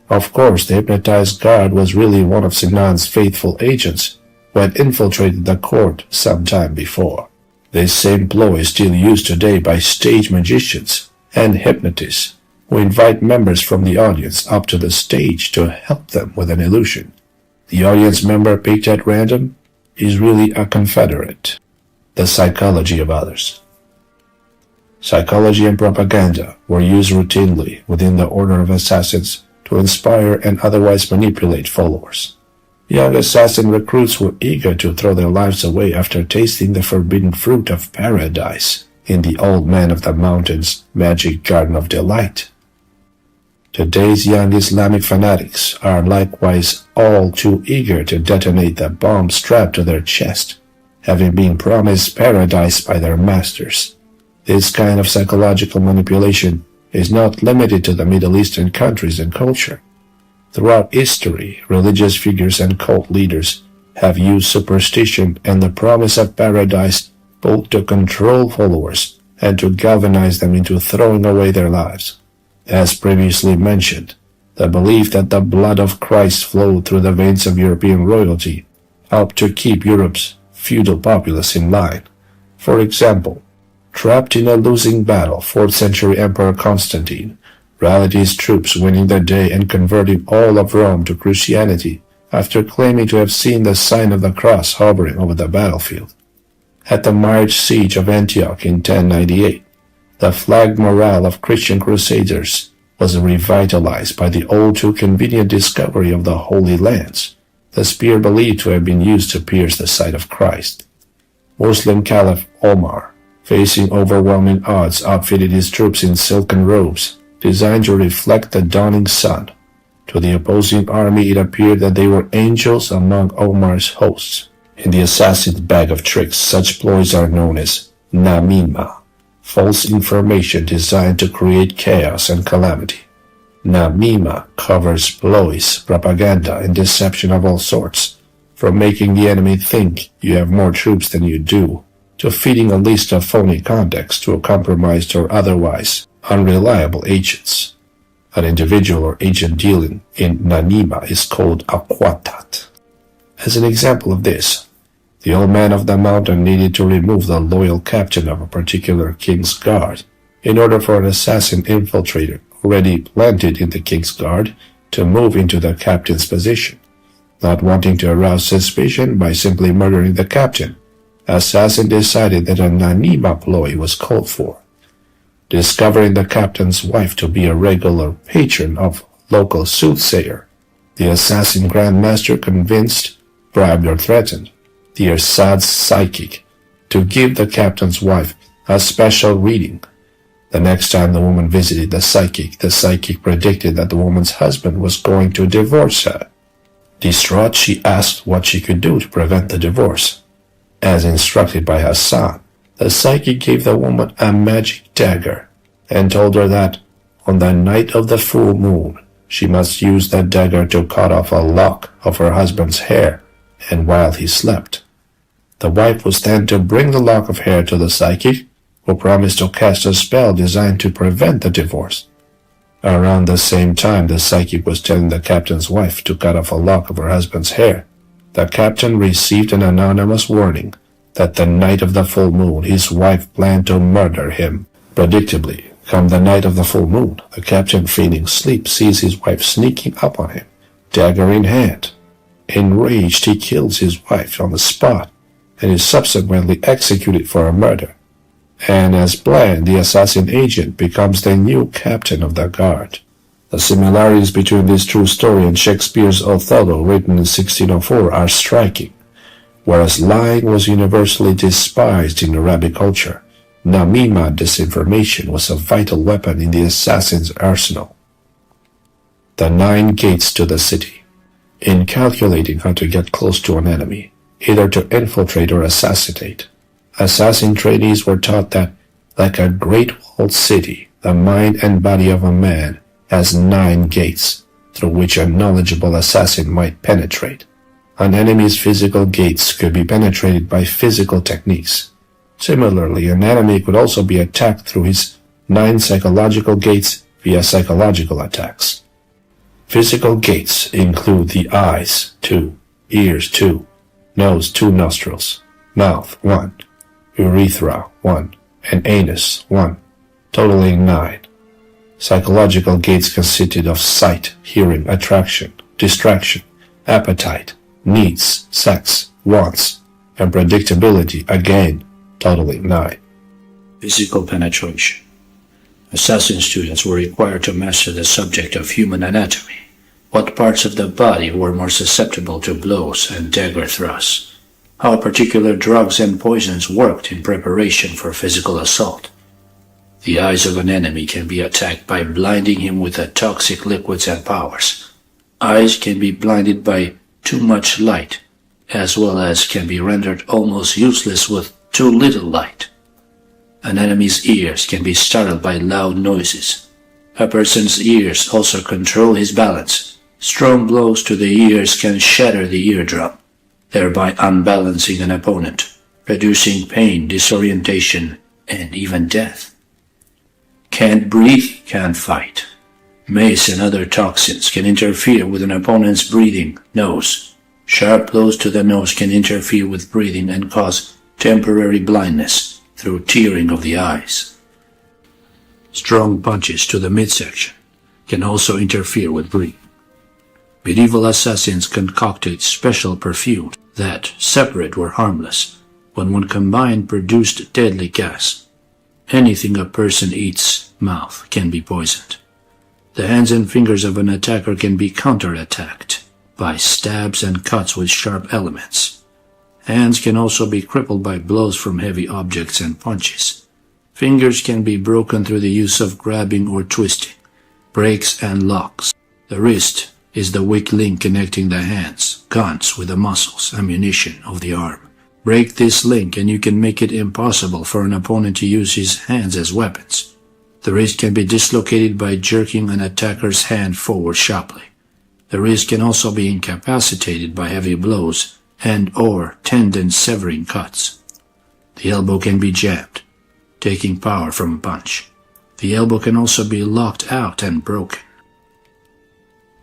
Of course, the hypnotized guard was really one of Sinan's faithful agents who had infiltrated the court some time before. This same ploy is still used today by stage magicians and hypnotists who invite members from the audience up to the stage to help them with an illusion. The audience member picked at random is really a confederate. The psychology of others. Psychology and propaganda were used routinely within the order of assassins to inspire and otherwise manipulate followers. Young assassin recruits were eager to throw their lives away after tasting the forbidden fruit of paradise in the Old Man of the Mountain's magic garden of delight. Today's young Islamic fanatics are likewise all too eager to detonate the bomb strapped to their chest, having been promised paradise by their masters. This kind of psychological manipulation is not limited to the Middle Eastern countries and culture. Throughout history, religious figures and cult leaders have used superstition and the promise of paradise both to control followers and to galvanize them into throwing away their lives. As previously mentioned, the belief that the blood of Christ flowed through the veins of European royalty helped to keep Europe's feudal populace in line. For example, trapped in a losing battle, 4th century Emperor Constantine rallied his troops, winning the day and converting all of Rome to Christianity after claiming to have seen the sign of the cross hovering over the battlefield. At the March siege of Antioch in 1098, the flagged morale of Christian crusaders was revitalized by the all too convenient discovery of the Holy Lance, the spear believed to have been used to pierce the side of Christ. Muslim Caliph Omar, facing overwhelming odds, outfitted his troops in silken robes designed to reflect the dawning sun. To the opposing army it appeared that they were angels among Omar's hosts. In the assassin's bag of tricks, such ploys are known as namima, false information designed to create chaos and calamity. Namima covers ploys, propaganda, and deception of all sorts, from making the enemy think you have more troops than you do, to feeding a list of phony contacts to a compromised or otherwise unreliable agents. An individual or agent dealing in Nanima is called a Qatat. As an example of this, the Old Man of the Mountain needed to remove the loyal captain of a particular king's guard in order for an assassin infiltrator already planted in the king's guard to move into the captain's position. Not wanting to arouse suspicion by simply murdering the captain, assassin decided that a Nanima ploy was called for. Discovering the captain's wife to be a regular patron of local soothsayer, the assassin grandmaster convinced, bribed or threatened the Assad's psychic to give the captain's wife a special reading. The next time the woman visited the psychic predicted that the woman's husband was going to divorce her. Distraught, she asked what she could do to prevent the divorce. As instructed by Hassan, the psychic gave the woman a magic dagger and told her that on the night of the full moon, she must use that dagger to cut off a lock of her husband's hair, and while he slept. The wife was then to bring the lock of hair to the psychic, who promised to cast a spell designed to prevent the divorce. Around the same time, the psychic was telling the captain's wife to cut off a lock of her husband's hair. The captain received an anonymous warning that the night of the full moon, his wife planned to murder him. Predictably, come the night of the full moon, the captain, feigning sleep, sees his wife sneaking up on him, dagger in hand. Enraged, he kills his wife on the spot and is subsequently executed for a murder. And as planned, the assassin agent becomes the new captain of the guard. The similarities between this true story and Shakespeare's Othello, written in 1604, are striking. Whereas lying was universally despised in Arabic culture, Namima, disinformation, was a vital weapon in the assassin's arsenal. The 9 gates to the city. In calculating how to get close to an enemy, either to infiltrate or assassinate, assassin trainees were taught that, like a great walled city, the mind and body of a man has 9 gates, through which a knowledgeable assassin might penetrate. An enemy's physical gates could be penetrated by physical techniques. Similarly, an enemy could also be attacked through his 9 psychological gates via psychological attacks. Physical gates include the eyes, 2, ears, 2, nose, 2 nostrils, mouth, 1, urethra, 1, and anus, 1, totaling 9. Psychological gates consisted of sight, hearing, attraction, distraction, appetite, needs, sex, wants, and predictability, again, totaling 9. Physical penetration. Assassin students were required to master the subject of human anatomy. What parts of the body were more susceptible to blows and dagger thrusts? How particular drugs and poisons worked in preparation for physical assault. The eyes of an enemy can be attacked by blinding him with the toxic liquids and powers. Eyes can be blinded by too much light, as well as can be rendered almost useless with too little light. An enemy's ears can be startled by loud noises. A person's ears also control his balance. Strong blows to the ears can shatter the eardrum, thereby unbalancing an opponent, producing pain, disorientation, and even death. Can't breathe, can't fight. Mace and other toxins can interfere with an opponent's breathing, nose. Sharp blows to the nose can interfere with breathing and cause temporary blindness through tearing of the eyes. Strong punches to the midsection can also interfere with breathing. Medieval assassins concocted special perfumes that, separate, were harmless, but when combined produced deadly gas. Anything a person eats, mouth, can be poisoned. The hands and fingers of an attacker can be counterattacked by stabs and cuts with sharp elements. Hands can also be crippled by blows from heavy objects and punches. Fingers can be broken through the use of grabbing or twisting, breaks and locks. The wrist is the weak link connecting the hands, guns with the muscles, ammunition of the arm. Break this link and you can make it impossible for an opponent to use his hands as weapons. The wrist can be dislocated by jerking an attacker's hand forward sharply. The wrist can also be incapacitated by heavy blows and/or tendon-severing cuts. The elbow can be jammed, taking power from a punch. The elbow can also be locked out and broken.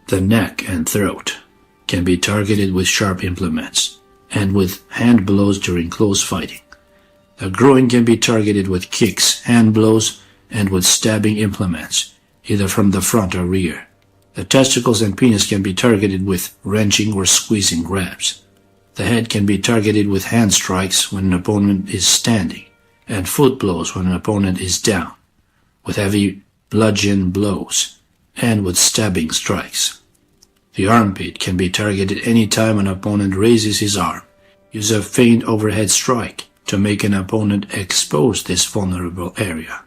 The neck and throat can be targeted with sharp implements and with hand blows during close fighting. The groin can be targeted with kicks, hand blows, and with stabbing implements, either from the front or rear. The testicles and penis can be targeted with wrenching or squeezing grabs. The head can be targeted with hand strikes when an opponent is standing, and foot blows when an opponent is down, with heavy bludgeon blows, and with stabbing strikes. The armpit can be targeted any time an opponent raises his arm. Use a feint overhead strike to make an opponent expose this vulnerable area.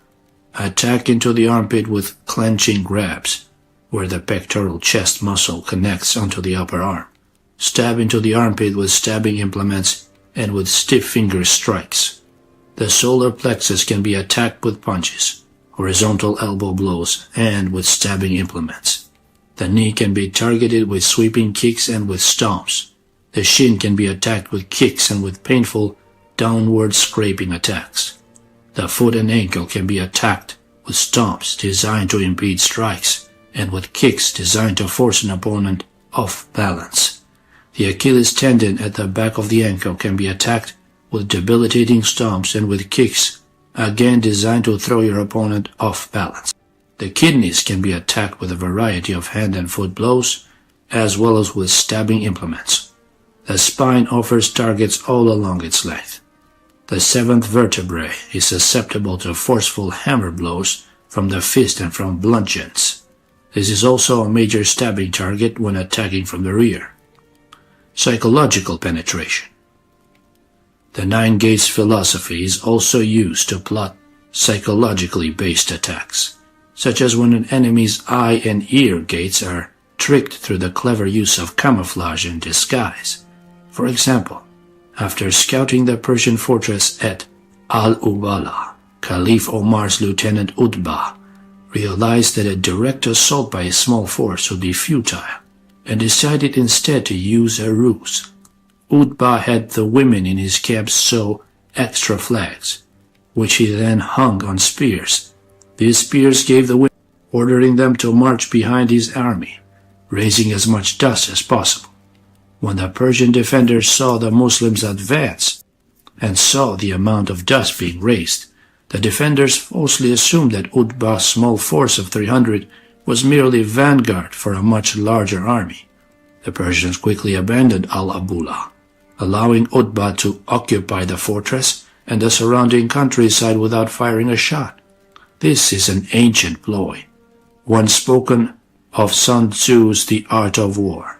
Attack into the armpit with clenching grabs, where the pectoral chest muscle connects onto the upper arm. Stab into the armpit with stabbing implements and with stiff finger strikes. The solar plexus can be attacked with punches, horizontal elbow blows, and with stabbing implements. The knee can be targeted with sweeping kicks and with stomps. The shin can be attacked with kicks and with painful downward scraping attacks. The foot and ankle can be attacked with stomps designed to impede strikes and with kicks designed to force an opponent off balance. The Achilles tendon at the back of the ankle can be attacked with debilitating stomps and with kicks, again designed to throw your opponent off balance. The kidneys can be attacked with a variety of hand and foot blows, as well as with stabbing implements. The spine offers targets all along its length. The seventh vertebrae is susceptible to forceful hammer blows from the fist and from bludgeons. This is also a major stabbing target when attacking from the rear. Psychological penetration. The Nine Gates philosophy is also used to plot psychologically based attacks, such as when an enemy's eye and ear gates are tricked through the clever use of camouflage and disguise. For example, after scouting the Persian fortress at Al-Ubala, Caliph Omar's lieutenant Utbah realized that a direct assault by a small force would be futile and decided instead to use a ruse. Utbah had the women in his camp sew extra flags, which he then hung on spears. These spears gave the women, ordering them to march behind his army, raising as much dust as possible. When the Persian defenders saw the Muslims advance and saw the amount of dust being raised, the defenders falsely assumed that Utbah's small force of 300 was merely vanguard for a much larger army. The Persians quickly abandoned Al-Abula, allowing Utbah to occupy the fortress and the surrounding countryside without firing a shot. This is an ancient ploy, one spoken of Sun Tzu's The Art of War.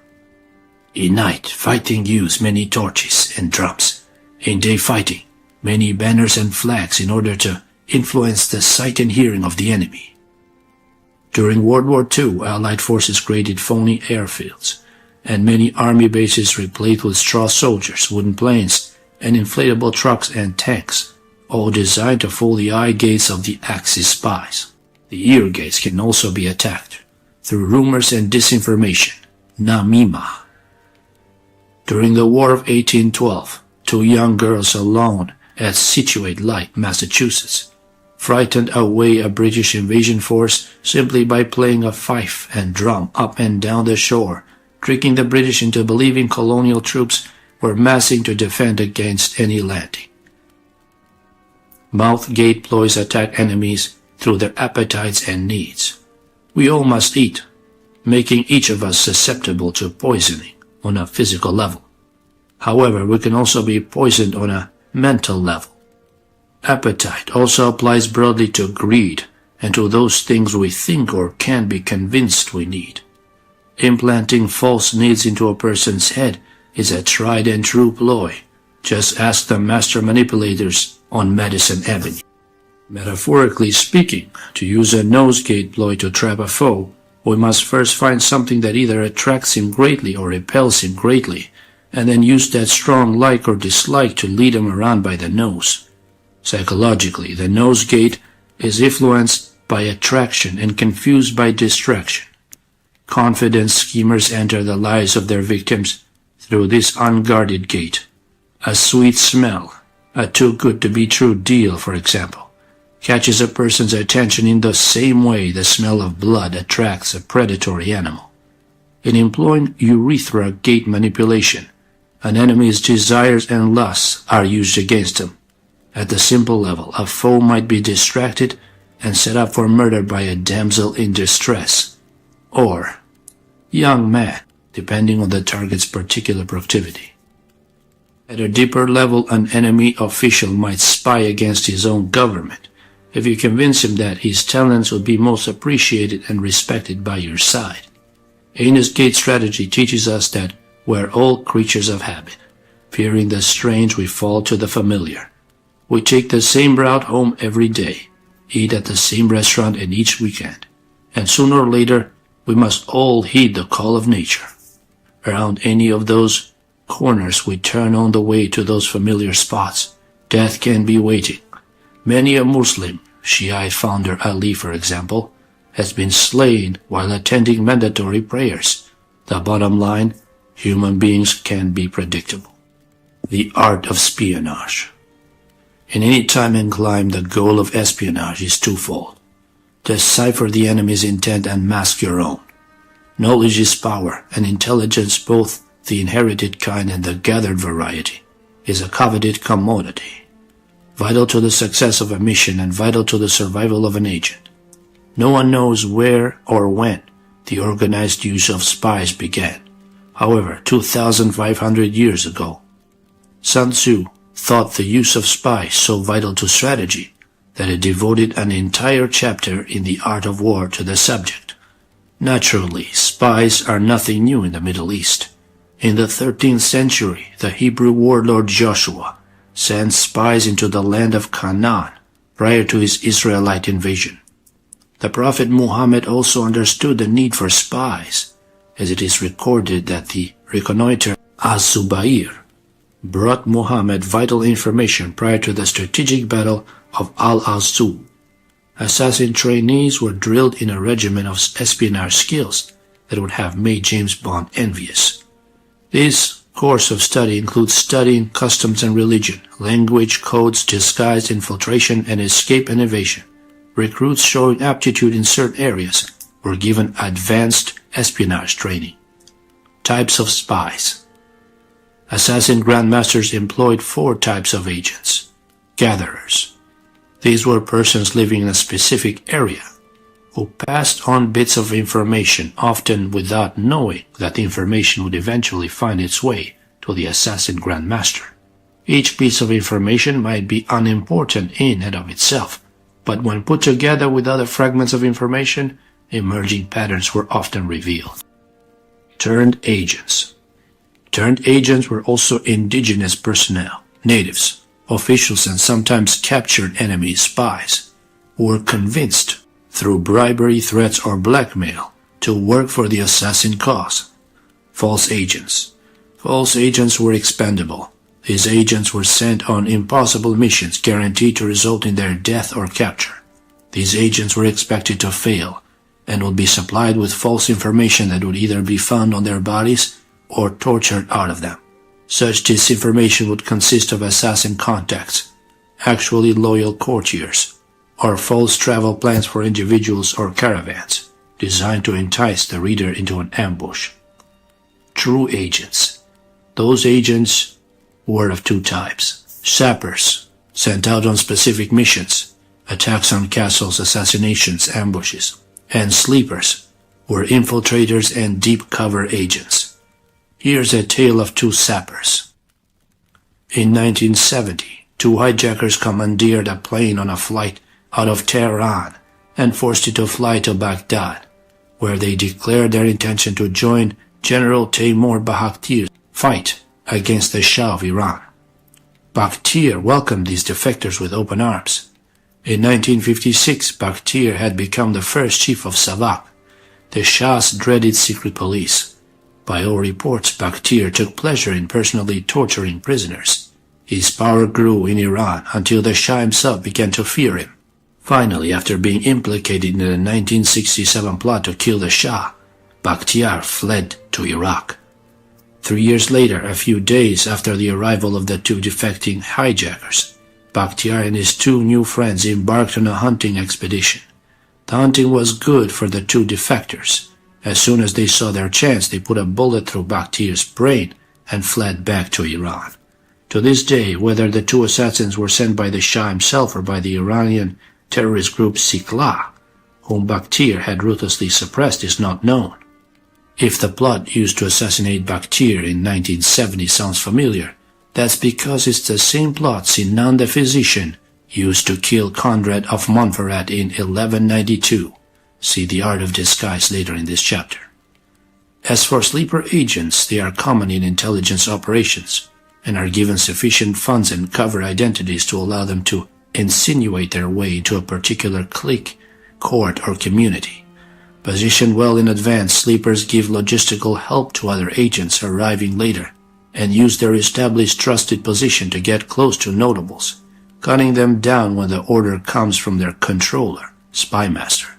In night, fighting use many torches and drums. In day fighting, many banners and flags in order to influence the sight and hearing of the enemy. During World War II, Allied forces created phony airfields, and many army bases replete with straw soldiers, wooden planes, and inflatable trucks and tanks, all designed to fool the eye gates of the Axis spies. The ear gates can also be attacked through rumors and disinformation, namima. During the War of 1812, two young girls alone at Scituate Light, Massachusetts, frightened away a British invasion force simply by playing a fife and drum up and down the shore, tricking the British into believing colonial troops were massing to defend against any landing. Mouth gate ploys attack enemies through their appetites and needs. We all must eat, making each of us susceptible to poisoning on a physical level. However, we can also be poisoned on a mental level. Appetite also applies broadly to greed and to those things we think or can be convinced we need. Implanting false needs into a person's head is a tried and true ploy. Just ask the master manipulators on Madison Avenue. Metaphorically speaking, to use a nosegate ploy to trap a foe, we must first find something that either attracts him greatly or repels him greatly, and then use that strong like or dislike to lead him around by the nose. Psychologically, the nosegate is influenced by attraction and confused by distraction. Confident schemers enter the lives of their victims through this unguarded gate. A sweet smell, a too-good-to-be-true deal, for example, catches a person's attention in the same way the smell of blood attracts a predatory animal. In employing urethra gate manipulation, an enemy's desires and lusts are used against him. At the simple level, a foe might be distracted and set up for murder by a damsel in distress, or young man, depending on the target's particular proclivity. At a deeper level, an enemy official might spy against his own government if you convince him that his talents would be most appreciated and respected by your side. Anus gate strategy teaches us that we're all creatures of habit. Fearing the strange, we fall to the familiar. We take the same route home every day, eat at the same restaurant and each weekend, and sooner or later we must all heed the call of nature. Around any of those corners we turn on the way to those familiar spots. Death can be waiting. Many a Muslim, Shiite founder Ali for example, has been slain while attending mandatory prayers. The bottom line, human beings can be predictable. The art of espionage. In any time and climb, the goal of espionage is twofold. Decipher the enemy's intent and mask your own. Knowledge is power, and intelligence, both the inherited kind and the gathered variety, is a coveted commodity, vital to the success of a mission and vital to the survival of an agent. No one knows where or when the organized use of spies began. However, 2,500 years ago, Sun Tzu thought the use of spies so vital to strategy that it devoted an entire chapter in the art of war to the subject. Naturally, spies are nothing new in the Middle East. In the 13th century, the Hebrew warlord Joshua sent spies into the land of Canaan prior to his Israelite invasion. The Prophet Muhammad also understood the need for spies, as it is recorded that the reconnoiter Az-Zubayr brought Muhammad vital information prior to the strategic battle of Al-Azzu. Assassin trainees were drilled in a regimen of espionage skills that would have made James Bond envious. This course of study includes studying customs and religion, language, codes, disguise, infiltration, and escape and evasion. Recruits showing aptitude in certain areas were given advanced espionage training. Types of spies. Assassin grandmasters employed 4 types of agents. Gatherers. These were persons living in a specific area who passed on bits of information, often without knowing that the information would eventually find its way to the assassin grandmaster. Each piece of information might be unimportant in and of itself, but when put together with other fragments of information, emerging patterns were often revealed. Turned agents. Turned agents were also indigenous personnel, natives, officials, and sometimes captured enemy spies who were convinced through bribery, threats, or blackmail to work for the assassin cause. False agents. False agents were expendable. These agents were sent on impossible missions guaranteed to result in their death or capture. These agents were expected to fail and would be supplied with false information that would either be found on their bodies or tortured out of them. Such disinformation would consist of assassin contacts, actually loyal courtiers, or false travel plans for individuals or caravans, designed to entice the reader into an ambush. True agents. Those agents were of 2 types. Sappers, sent out on specific missions, attacks on castles, assassinations, ambushes, and sleepers were infiltrators and deep cover agents. Here's a tale of 2 sappers. In 1970, 2 hijackers commandeered a plane on a flight out of Tehran and forced it to fly to Baghdad, where they declared their intention to join General Taimour Bakhtir's fight against the Shah of Iran. Bakhtir welcomed these defectors with open arms. In 1956, Bakhtir had become the first chief of Savak, the Shah's dreaded secret police. By all reports, Bakhtir took pleasure in personally torturing prisoners. His power grew in Iran until the Shah himself began to fear him. Finally, after being implicated in the 1967 plot to kill the Shah, Bakhtir fled to Iraq. 3 years later, a few days after the arrival of the 2 defecting hijackers, Bakhtir and his 2 new friends embarked on a hunting expedition. The hunting was good for the 2 defectors. As soon as they saw their chance, they put a bullet through Bakhtir's brain and fled back to Iran. To this day, whether the 2 assassins were sent by the Shah himself or by the Iranian terrorist group Sikla, whom Bakhtir had ruthlessly suppressed, is not known. If the plot used to assassinate Bakhtir in 1970 sounds familiar, that's because it's the same plot Sinan the physician used to kill Conrad of Montferrat in 1192. See The Art of Disguise later in this chapter. As for sleeper agents, they are common in intelligence operations. and are given sufficient funds and cover identities to allow them to insinuate their way into a particular clique, court, or community. Positioned well in advance, sleepers give logistical help to other agents arriving later and use their established trusted position to get close to notables, cutting them down when the order comes from their controller, spymaster.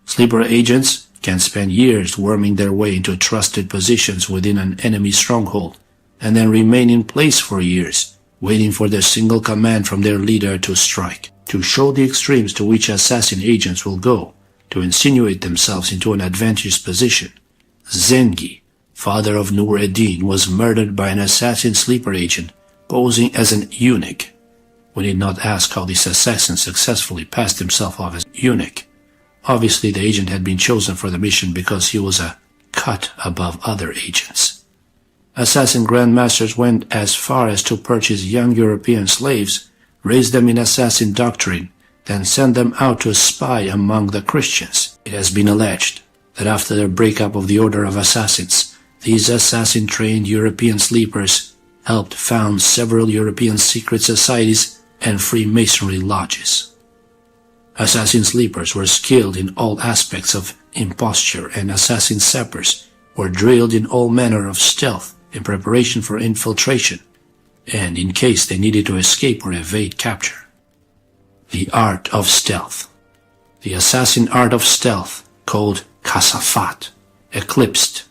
Sleeper agents can spend years worming their way into trusted positions within an enemy stronghold and then remain in place for years, waiting for the single command from their leader to strike, to show the extremes to which assassin agents will go to insinuate themselves into an advantageous position. Zengi, father of Nur ad-Din, was murdered by an assassin sleeper agent posing as an eunuch. We need not ask how this assassin successfully passed himself off as eunuch. Obviously, the agent had been chosen for the mission because he was a cut above other agents. Assassin grandmasters went as far as to purchase young European slaves, raise them in assassin doctrine, then send them out to spy among the Christians. It has been alleged that after the breakup of the Order of Assassins, these assassin-trained European sleepers helped found several European secret societies and Freemasonry lodges. Assassin sleepers were skilled in all aspects of imposture, and assassin sappers were drilled in all manner of stealth in preparation for infiltration, and in case they needed to escape or evade capture. The art of stealth. The assassin art of stealth, called kasafat, eclipsed,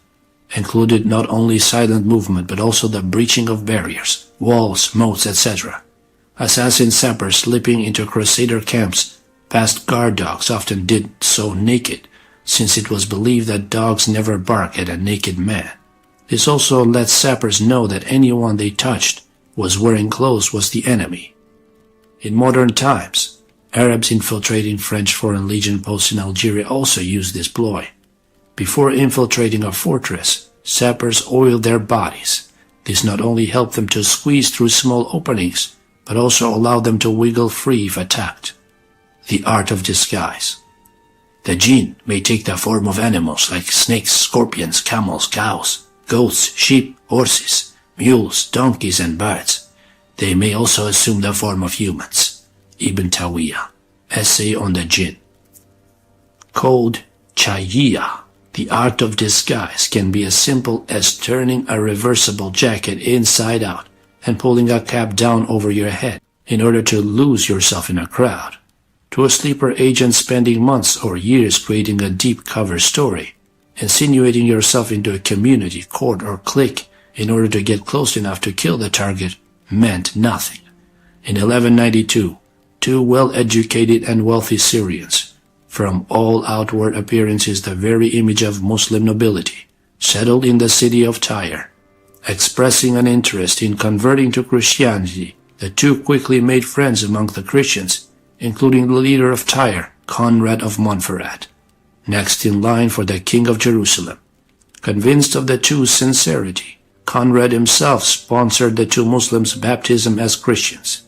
included not only silent movement but also the breaching of barriers, walls, moats, etc. Assassin sappers slipping into crusader camps past guard dogs often did so naked, since it was believed that dogs never bark at a naked man. This also let sappers know that anyone they touched was wearing clothes was the enemy. In modern times, Arabs infiltrating French Foreign Legion posts in Algeria also used this ploy. Before infiltrating a fortress, sappers oiled their bodies. This not only helped them to squeeze through small openings, but also allowed them to wiggle free if attacked. The art of disguise. The jinn may take the form of animals like snakes, scorpions, camels, cows, goats, sheep, horses, mules, donkeys, and birds. They may also assume the form of humans. Ibn Tawiyah, Essay on the Jinn. Called Chayiyah, the art of disguise can be as simple as turning a reversible jacket inside out and pulling a cap down over your head in order to lose yourself in a crowd. To a sleeper agent spending months or years creating a deep cover story, insinuating yourself into a community, court, or clique in order to get close enough to kill the target meant nothing. In 1192, two well-educated and wealthy Syrians, from all outward appearances the very image of Muslim nobility, settled in the city of Tyre. Expressing an interest in converting to Christianity, the two quickly made friends among the Christians, including the leader of Tyre, Conrad of Montferrat, next in line for the King of Jerusalem. Convinced of the two's sincerity, Conrad himself sponsored the two Muslims' baptism as Christians.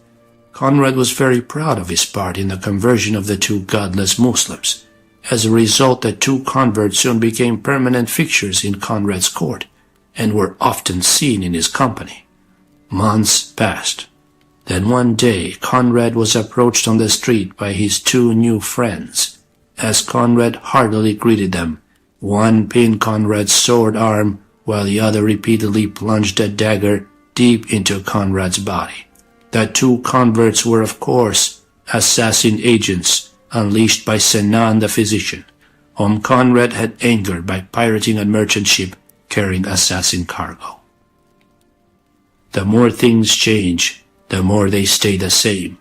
Conrad was very proud of his part in the conversion of the two godless Muslims. As a result, the two converts soon became permanent fixtures in Conrad's court and were often seen in his company. Months passed. Then one day, Conrad was approached on the street by his two new friends. As Conrad heartily greeted them, one pinned Conrad's sword arm, while the other repeatedly plunged a dagger deep into Conrad's body. The two converts were, of course, assassin agents unleashed by Sinan the physician, whom Conrad had angered by pirating a merchant ship carrying assassin cargo. The more things change, the more they stay the same.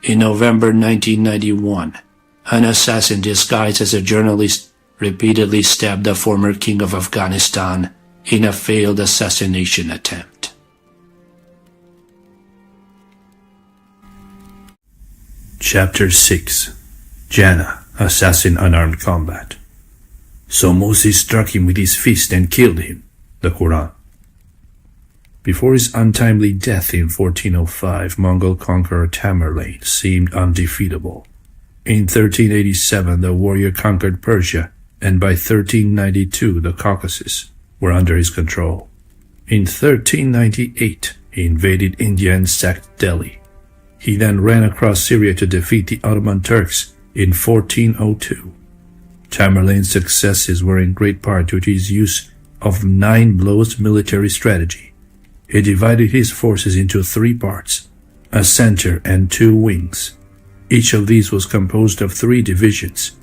In November 1991, an assassin disguised as a journalist repeatedly stabbed the former king of Afghanistan in a failed assassination attempt. Chapter 6. Jannah, Assassin Unarmed Combat. So Moses struck him with his fist and killed him. The Quran. Before his untimely death in 1405, Mongol conqueror Tamerlane seemed undefeatable. In 1387, the warrior conquered Persia, and by 1392, the Caucasus were under his control. In 1398, he invaded India and sacked Delhi. He then ran across Syria to defeat the Ottoman Turks in 1402. Tamerlane's successes were in great part due to his use of 9 blows military strategy. He divided his forces into 3 parts, a center and 2 wings. Each of these was composed of 3 divisions.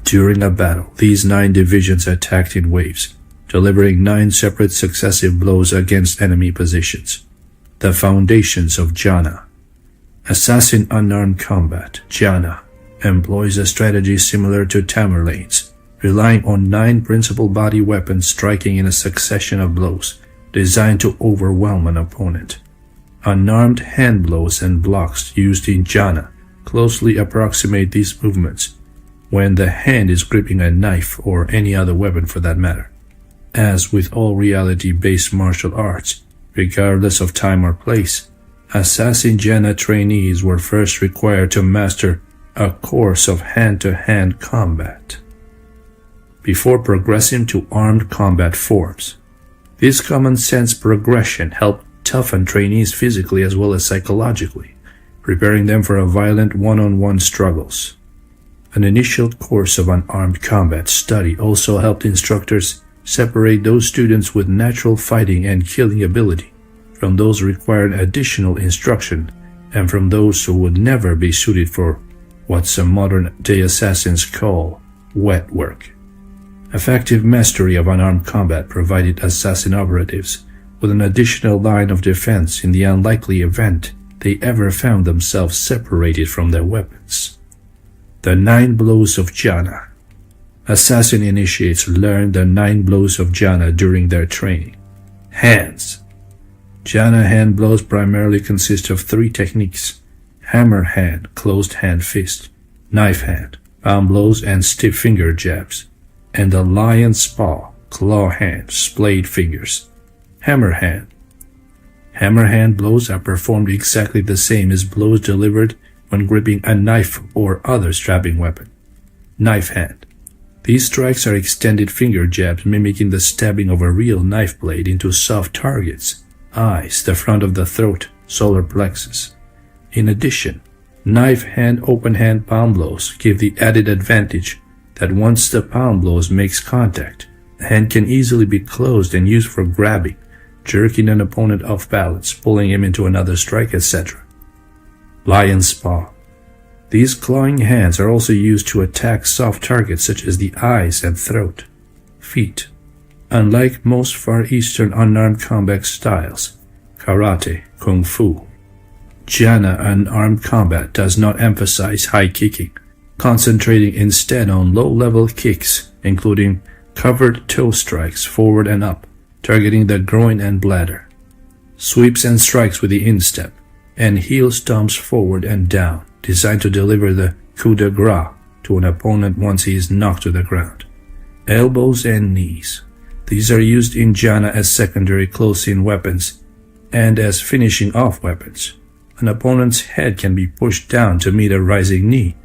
During a battle, these 9 divisions attacked in waves, delivering 9 separate successive blows against enemy positions. The foundations of Jana. Assassin unarmed combat, Jana, employs a strategy similar to Tamerlane's, relying on 9 principal body weapons striking in a succession of blows, designed to overwhelm an opponent. Unarmed hand blows and blocks used in Jana closely approximate these movements when the hand is gripping a knife or any other weapon for that matter. As with all reality-based martial arts, regardless of time or place, assassin Jana trainees were first required to master a course of hand-to-hand combat before progressing to armed combat forms. This common-sense progression helped toughen trainees physically as well as psychologically, preparing them for violent one-on-one struggles. An initial course of unarmed combat study also helped instructors separate those students with natural fighting and killing ability from those requiring additional instruction and from those who would never be suited for what some modern-day assassins call wet work. Effective mastery of unarmed combat provided assassin operatives with an additional line of defense in the unlikely event they ever found themselves separated from their weapons. The 9 blows of Jana. Assassin initiates learn the 9 blows of Jana during their training. Hands. Jana hand blows primarily consist of 3 techniques: hammer hand, closed hand fist, knife hand, palm blows and stiff finger jabs, and the lion's paw, claw hand, splayed fingers. Hammer hand. Hammer hand blows are performed exactly the same as blows delivered when gripping a knife or other stabbing weapon. Knife hand. These strikes are extended finger jabs mimicking the stabbing of a real knife blade into soft targets, eyes, the front of the throat, solar plexus. In addition, knife hand, open hand palm blows give the added advantage that once the palm blows makes contact, the hand can easily be closed and used for grabbing, jerking an opponent off balance, pulling him into another strike, etc. Lion's paw. These clawing hands are also used to attack soft targets such as the eyes and throat. Feet. Unlike most Far Eastern unarmed combat styles, karate, kung fu, Jana unarmed combat does not emphasize high kicking, concentrating instead on low-level kicks, including covered toe strikes forward and up, targeting the groin and bladder, sweeps and strikes with the instep, and heel stomps forward and down, designed to deliver the coup de grace to an opponent once he is knocked to the ground. Elbows and knees. These are used in Jana as secondary close-in weapons and as finishing off weapons. An opponent's head can be pushed down to meet a rising knee.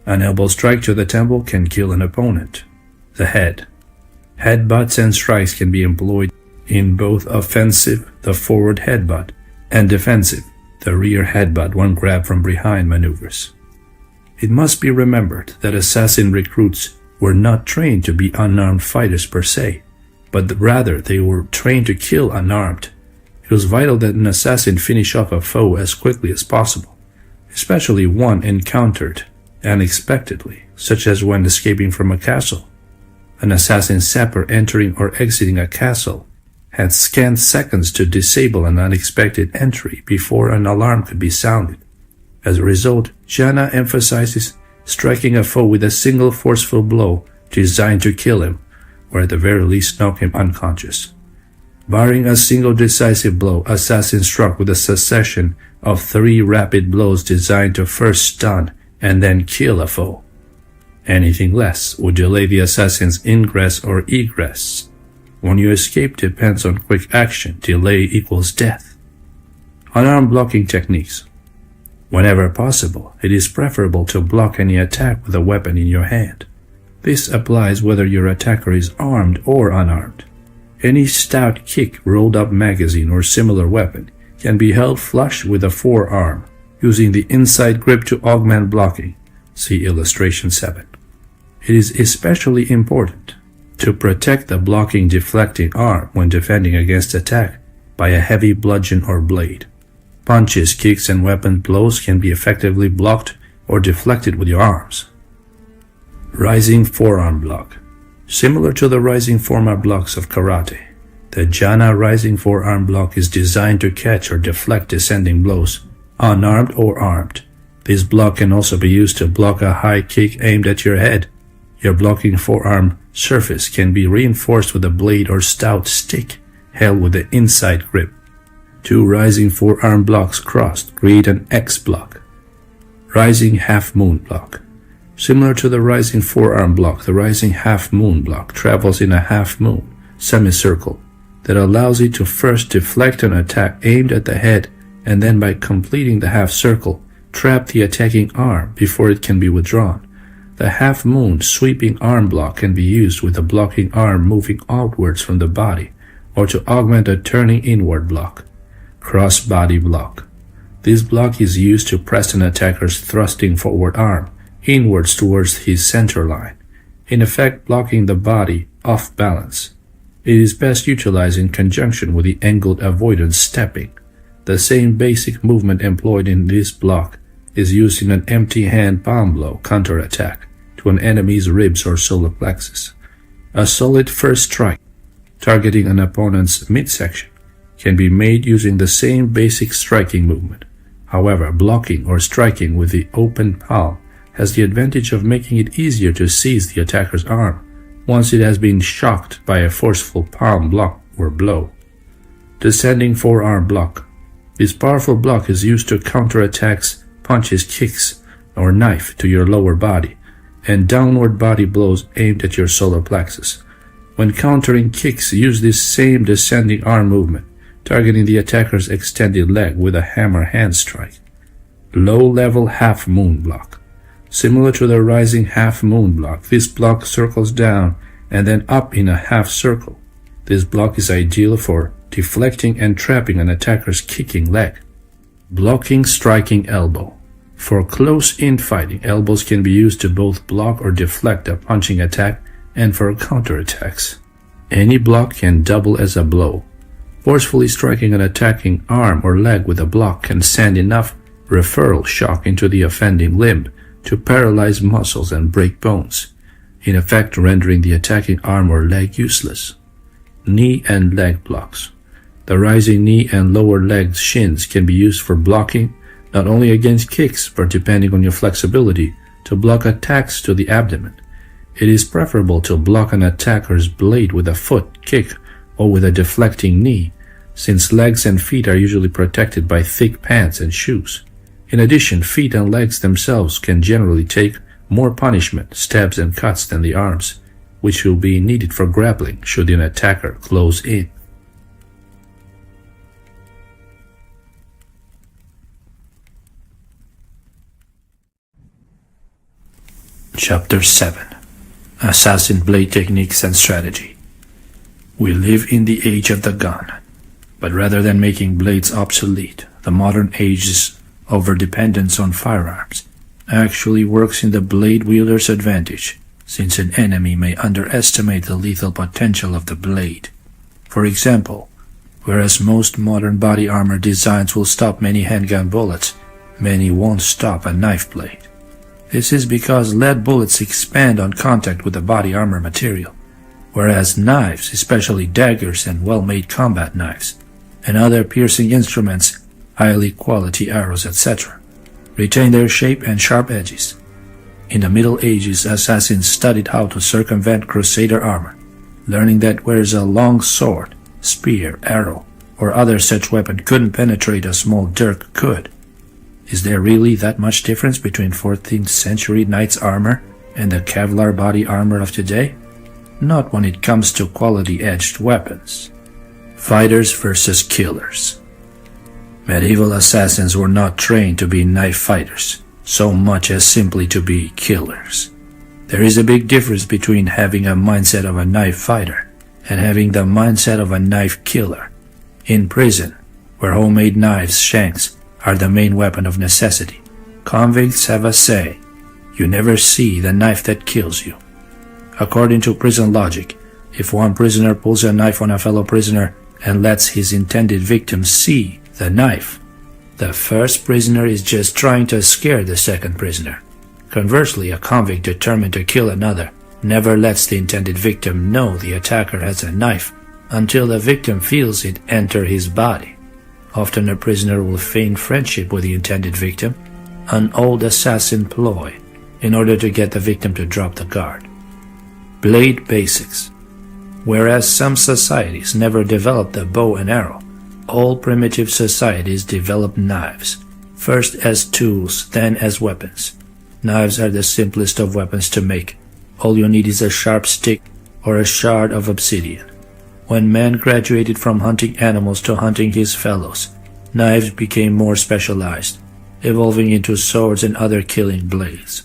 An elbow strike to the temple can kill an opponent. The head. Headbutts and strikes can be employed in both offensive, the forward headbutt, and defensive, the rear headbutt, one grab from behind maneuvers. It must be remembered that assassin recruits were not trained to be unarmed fighters per se, but rather they were trained to kill unarmed. It was vital that an assassin finish off a foe as quickly as possible, especially one encountered unexpectedly, such as when escaping from a castle. An assassin sapper entering or exiting a castle had scant seconds to disable an unexpected entry before an alarm could be sounded. As a result, Jana emphasizes striking a foe with a single forceful blow designed to kill him, or at the very least knock him unconscious. Barring a single decisive blow, assassins struck with a succession of 3 rapid blows designed to first stun and then kill a foe. Anything less would delay the assassin's ingress or egress. When you escape depends on quick action, delay equals death. Unarmed blocking techniques. Whenever possible, it is preferable to block any attack with a weapon in your hand. This applies whether your attacker is armed or unarmed. Any stout kick, rolled-up magazine, or similar weapon can be held flush with the forearm, using the inside grip to augment blocking. See illustration 7. It is especially important to protect the blocking deflecting arm when defending against attack by a heavy bludgeon or blade. Punches, kicks, and weapon blows can be effectively blocked or deflected with your arms. Rising forearm block. Similar to the rising forearm blocks of karate, the jana rising forearm block is designed to catch or deflect descending blows, unarmed or armed. This block can also be used to block a high kick aimed at your head. Your blocking forearm surface can be reinforced with a blade or stout stick held with the inside grip. Two rising forearm blocks crossed create an X block. Rising half moon block. Similar to the rising forearm block, the rising half moon block travels in a half moon semicircle that allows it to first deflect an attack aimed at the head and then, by completing the half circle, trap the attacking arm before it can be withdrawn. The half moon sweeping arm block can be used with the blocking arm moving outwards from the body, or to augment a turning inward block. Cross body block. This block is used to press an attacker's thrusting forward arm inwards towards his center line, in effect blocking the body off balance. It is best utilized in conjunction with the angled avoidance stepping. The same basic movement employed in this block is used in an empty hand palm blow counterattack to an enemy's ribs or solar plexus. A solid first strike, targeting an opponent's midsection, can be made using the same basic striking movement. However, blocking or striking with the open palm has the advantage of making it easier to seize the attacker's arm once it has been shocked by a forceful palm block or blow. Descending forearm block. This powerful block is used to counter attacks, punches, kicks, or knife to your lower body, and downward body blows aimed at your solar plexus. When countering kicks, use this same descending arm movement, targeting the attacker's extended leg with a hammer hand strike. Low-level half moon block. Similar to the rising half moon block, this block circles down and then up in a half circle. This block is ideal for deflecting and trapping an attacker's kicking leg. Blocking striking elbow. For close infighting, elbows can be used to both block or deflect a punching attack and for counterattacks. Any block can double as a blow. Forcefully striking an attacking arm or leg with a block can send enough referral shock into the offending limb to paralyze muscles and break bones, in effect rendering the attacking arm or leg useless. Knee and leg blocks. The rising knee and lower leg shins can be used for blocking, not only against kicks, but depending on your flexibility, to block attacks to the abdomen. It is preferable to block an attacker's blade with a foot kick or with a deflecting knee, since legs and feet are usually protected by thick pants and shoes. In addition, feet and legs themselves can generally take more punishment, stabs and cuts than the arms, which will be needed for grappling should an attacker close in. Chapter 7. Assassin Blade Techniques and Strategy. We live in the age of the gun, but rather than making blades obsolete, the modern age's overdependence on firearms actually works in the blade wielder's advantage, since an enemy may underestimate the lethal potential of the blade. For example, whereas most modern body armor designs will stop many handgun bullets, many won't stop a knife blade. This is because lead bullets expand on contact with the body armor material, whereas knives, especially daggers and well-made combat knives, and other piercing instruments, highly quality arrows, etc., retain their shape and sharp edges. In the Middle Ages, assassins studied how to circumvent crusader armor, learning that whereas a long sword, spear, arrow, or other such weapon couldn't penetrate, a small dirk could. Is there really that much difference between 14th century knight's armor and the Kevlar body armor of today? Not when it comes to quality-edged weapons. Fighters versus killers. Medieval assassins were not trained to be knife fighters, so much as simply to be killers. There is a big difference between having a mindset of a knife fighter and having the mindset of a knife killer. In prison, where homemade knives' shanks are the main weapon of necessity. Convicts have a say: you never see the knife that kills you. According to prison logic, if one prisoner pulls a knife on a fellow prisoner and lets his intended victim see the knife, the first prisoner is just trying to scare the second prisoner. Conversely, a convict determined to kill another never lets the intended victim know the attacker has a knife until the victim feels it enter his body. Often a prisoner will feign friendship with the intended victim, an old assassin ploy, in order to get the victim to drop the guard. Blade basics. Whereas some societies never developed the bow and arrow, all primitive societies developed knives, first as tools, then as weapons. Knives are the simplest of weapons to make. All you need is a sharp stick or a shard of obsidian. When man graduated from hunting animals to hunting his fellows, knives became more specialized, evolving into swords and other killing blades.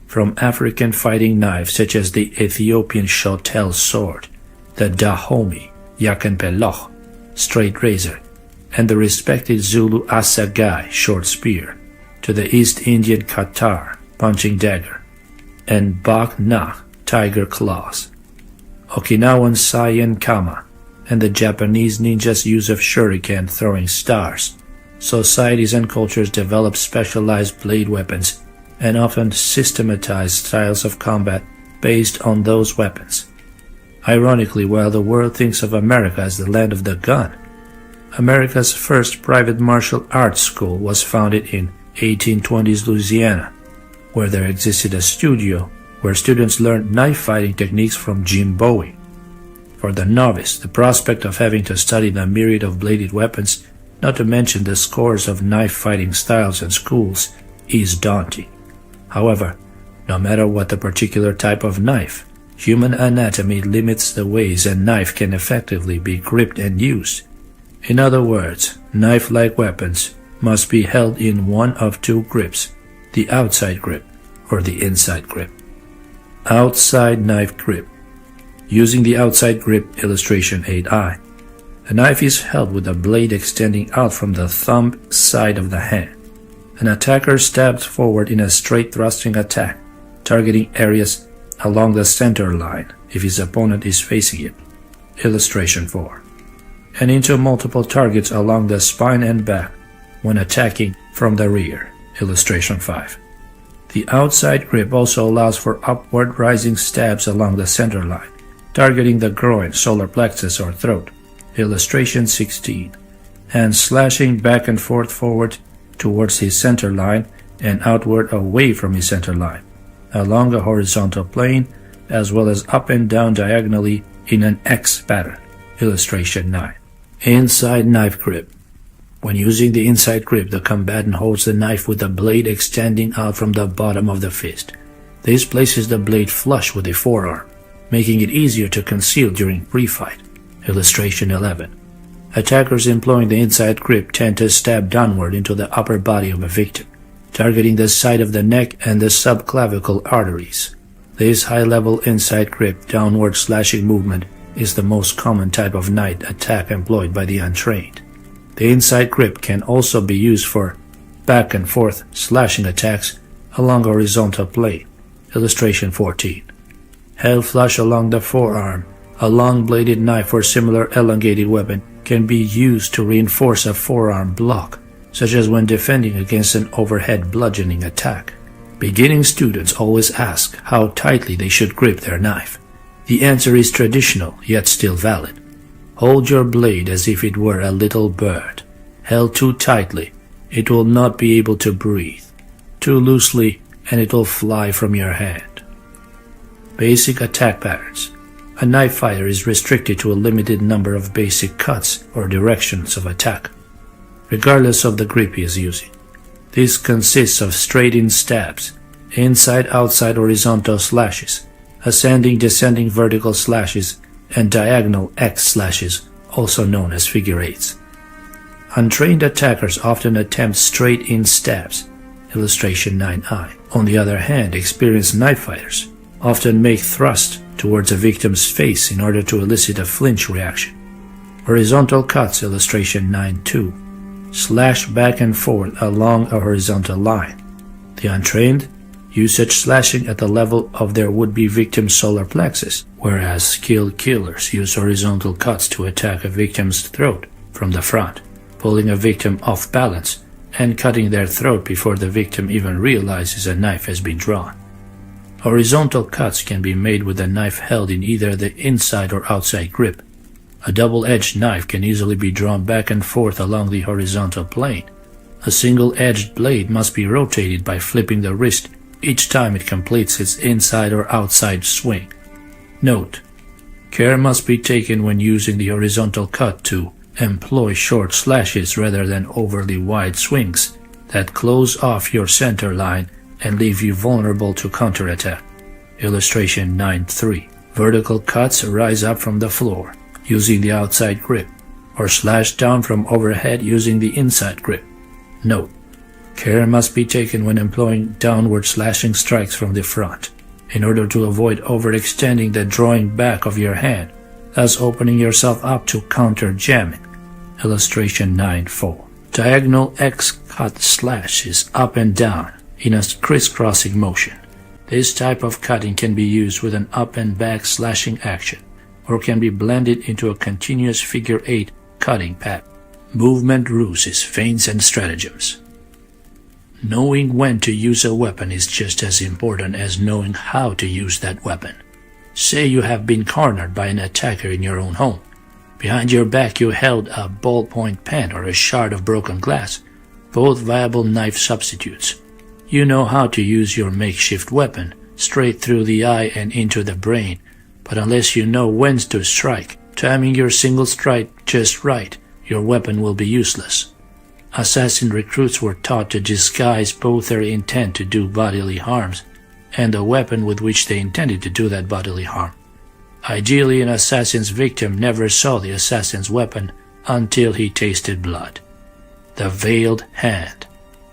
From African fighting knives such as the Ethiopian shotel sword, the Dahomey, Yakanpeloch, straight razor, and the respected Zulu assegai short spear, to the East Indian katar, punching dagger, and Bak Na, tiger claws. Okinawan Saiyan Kama, and the Japanese ninjas' use of shuriken throwing stars. Societies and cultures develop specialized blade weapons and often systematized styles of combat based on those weapons. Ironically, while the world thinks of America as the land of the gun, America's first private martial arts school was founded in 1820s Louisiana, where there existed a studio where students learned knife fighting techniques from Jim Bowie. For the novice, the prospect of having to study the myriad of bladed weapons, not to mention the scores of knife fighting styles and schools, is daunting. However, no matter what the particular type of knife, human anatomy limits the ways a knife can effectively be gripped and used. In other words, knife-like weapons must be held in one of two grips, the outside grip or the inside grip. Outside knife grip. Using the outside grip, illustration 8i, a knife is held with the blade extending out from the thumb side of the hand. An attacker stabs forward in a straight thrusting attack, targeting areas along the center line if his opponent is facing it, illustration 4, and into multiple targets along the spine and back when attacking from the rear, illustration 5. The outside grip also allows for upward rising stabs along the center line, targeting the groin, solar plexus, or throat, illustration 16, and slashing back and forward towards his center line and outward away from his center line, along a horizontal plane, as well as up and down diagonally in an X pattern, illustration 9. Inside knife grip. When using the inside grip, the combatant holds the knife with the blade extending out from the bottom of the fist. This places the blade flush with the forearm, making it easier to conceal during pre-fight, illustration 11. Attackers employing the inside grip tend to stab downward into the upper body of a victim, targeting the side of the neck and the subclavicle arteries. This high-level inside grip downward slashing movement is the most common type of knife attack employed by the untrained. The inside grip can also be used for back and forth slashing attacks along a horizontal plane, illustration 14. Held flush along the forearm, a long-bladed knife or similar elongated weapon can be used to reinforce a forearm block, such as when defending against an overhead bludgeoning attack. Beginning students always ask how tightly they should grip their knife. The answer is traditional, yet still valid. Hold your blade as if it were a little bird. Held too tightly, it will not be able to breathe. Too loosely, and it will fly from your hand. Basic attack patterns. A knife fighter is restricted to a limited number of basic cuts or directions of attack, regardless of the grip he is using. This consists of straight-in stabs, inside-outside horizontal slashes, ascending-descending vertical slashes, and diagonal X slashes, also known as figure eights. Untrained attackers often attempt straight-in stabs, illustration 9i. On the other hand, experienced knife fighters often make thrusts towards a victim's face in order to elicit a flinch reaction. Horizontal cuts, illustration 9.2, slash back and forth along a horizontal line. The untrained use such slashing at the level of their would-be victim's solar plexus, whereas skilled killers use horizontal cuts to attack a victim's throat from the front, pulling a victim off balance and cutting their throat before the victim even realizes a knife has been drawn. Horizontal cuts can be made with a knife held in either the inside or outside grip. A double-edged knife can easily be drawn back and forth along the horizontal plane. A single-edged blade must be rotated by flipping the wrist each time it completes its inside or outside swing. Note: care must be taken when using the horizontal cut to employ short slashes rather than overly wide swings that close off your center line and leave you vulnerable to counterattack. Illustration 9.3. Vertical cuts rise up from the floor using the outside grip, or slash down from overhead using the inside grip. Note: care must be taken when employing downward slashing strikes from the front, in order to avoid overextending the drawing back of your hand, thus opening yourself up to counter jamming. Illustration 9.4. Diagonal X cut slashes up and down in a crisscrossing motion. This type of cutting can be used with an up and back slashing action, or can be blended into a continuous figure 8 cutting pattern. Movement ruses, feints, and stratagems. Knowing when to use a weapon is just as important as knowing how to use that weapon. Say you have been cornered by an attacker in your own home. Behind your back you held a ballpoint pen or a shard of broken glass, both viable knife substitutes. You know how to use your makeshift weapon, straight through the eye and into the brain, but unless you know when to strike, timing your single strike just right, your weapon will be useless. Assassin recruits were taught to disguise both their intent to do bodily harms and the weapon with which they intended to do that bodily harm. Ideally, an assassin's victim never saw the assassin's weapon until he tasted blood. The veiled hand.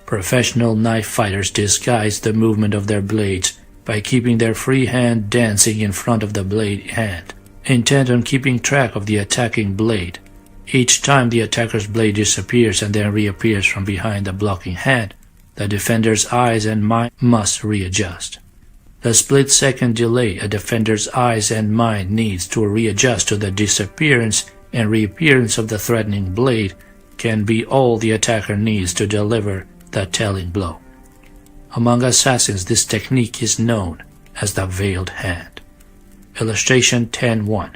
Professional knife fighters disguise the movement of their blades by keeping their free hand dancing in front of the blade hand, intent on keeping track of the attacking blade. Each time the attacker's blade disappears and then reappears from behind the blocking hand, the defender's eyes and mind must readjust. The split-second delay a defender's eyes and mind needs to readjust to the disappearance and reappearance of the threatening blade can be all the attacker needs to deliver the telling blow. Among assassins, this technique is known as the veiled hand. Illustration 10.1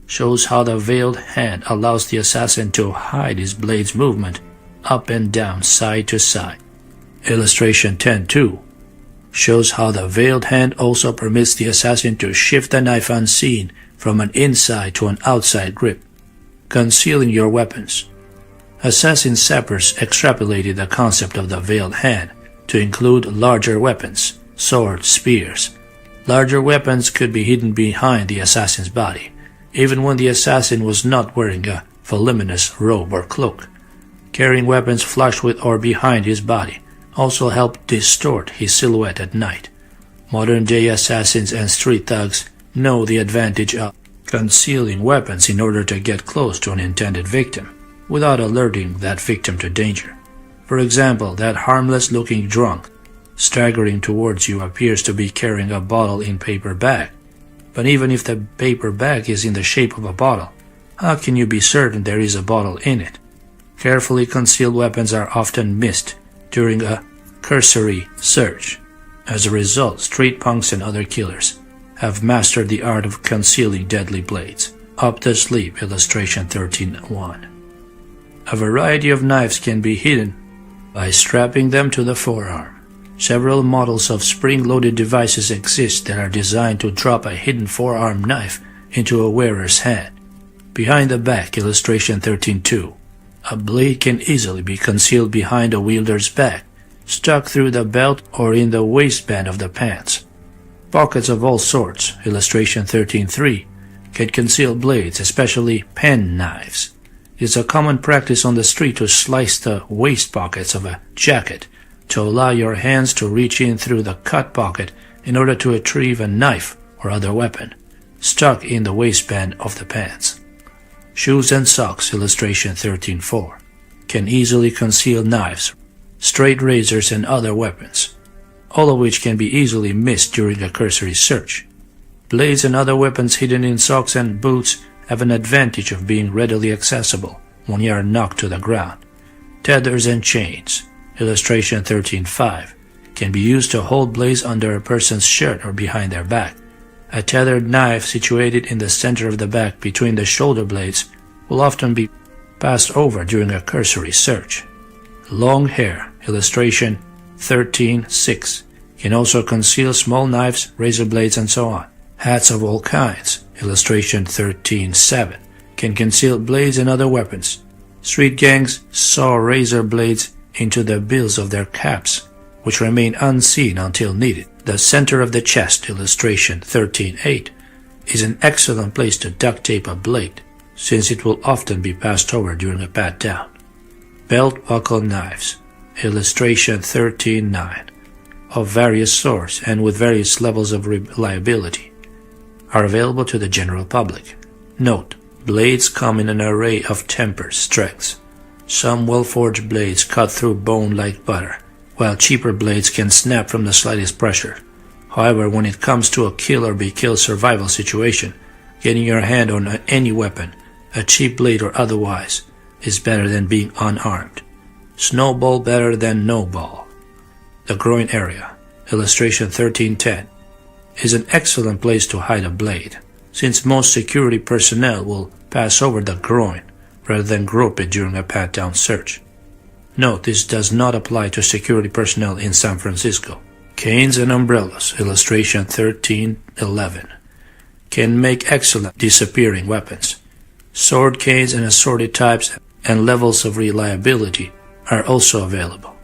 shows how the veiled hand allows the assassin to hide his blade's movement up and down, side to side. Illustration 10.2 shows how the veiled hand also permits the assassin to shift the knife unseen from an inside to an outside grip, concealing your weapons. Assassin sappers extrapolated the concept of the veiled hand to include larger weapons, swords, spears. Larger weapons could be hidden behind the assassin's body, even when the assassin was not wearing a voluminous robe or cloak. Carrying weapons flush with or behind his body also helped distort his silhouette at night. Modern-day assassins and street thugs know the advantage of concealing weapons in order to get close to an intended victim, without alerting that victim to danger. For example, that harmless-looking drunk staggering towards you appears to be carrying a bottle in paper bag. But even if the paper bag is in the shape of a bottle, how can you be certain there is a bottle in it? Carefully concealed weapons are often missed during a cursory search. As a result, street punks and other killers have mastered the art of concealing deadly blades. Up the sleeve, illustration 13.1. A variety of knives can be hidden by strapping them to the forearm. Several models of spring-loaded devices exist that are designed to drop a hidden forearm knife into a wearer's hand. Behind the back, illustration 13.2. A blade can easily be concealed behind a wielder's back, stuck through the belt or in the waistband of the pants. Pockets of all sorts, illustration 13.3, can conceal blades, especially pen knives. It is a common practice on the street to slice the waist pockets of a jacket to allow your hands to reach in through the cut pocket in order to retrieve a knife or other weapon stuck in the waistband of the pants. Shoes and socks, illustration 13.4, can easily conceal knives, straight razors, and other weapons, all of which can be easily missed during a cursory search. Blades and other weapons hidden in socks and boots have an advantage of being readily accessible when you are knocked to the ground. Tethers and chains, illustration 13.5, can be used to hold blades under a person's shirt or behind their back. A tethered knife situated in the center of the back between the shoulder blades will often be passed over during a cursory search. Long hair, illustration 13.6, can also conceal small knives, razor blades, and so on. Hats of all kinds, illustration 13.7, can conceal blades and other weapons. Street gangs saw razor blades into the bills of their caps, which remain unseen until needed. The center of the chest, illustration 13.8, is an excellent place to duct tape a blade, since it will often be passed over during a pat-down. Belt buckle knives, illustration 13.9, of various sorts and with various levels of reliability, are available to the general public. Note, blades come in an array of tempers, strengths. Some well-forged blades cut through bone like butter, while cheaper blades can snap from the slightest pressure. However, when it comes to a kill-or-be-killed survival situation, getting your hand on any weapon, a cheap blade or otherwise, is better than being unarmed. Snowball better than no ball. The groin area, illustration 13.10, is an excellent place to hide a blade, since most security personnel will pass over the groin rather than grope it during a pat-down search. Note, this does not apply to security personnel in San Francisco. Canes and umbrellas, illustration 13.11, can make excellent disappearing weapons. Sword canes and assorted types and levels of reliability are also available.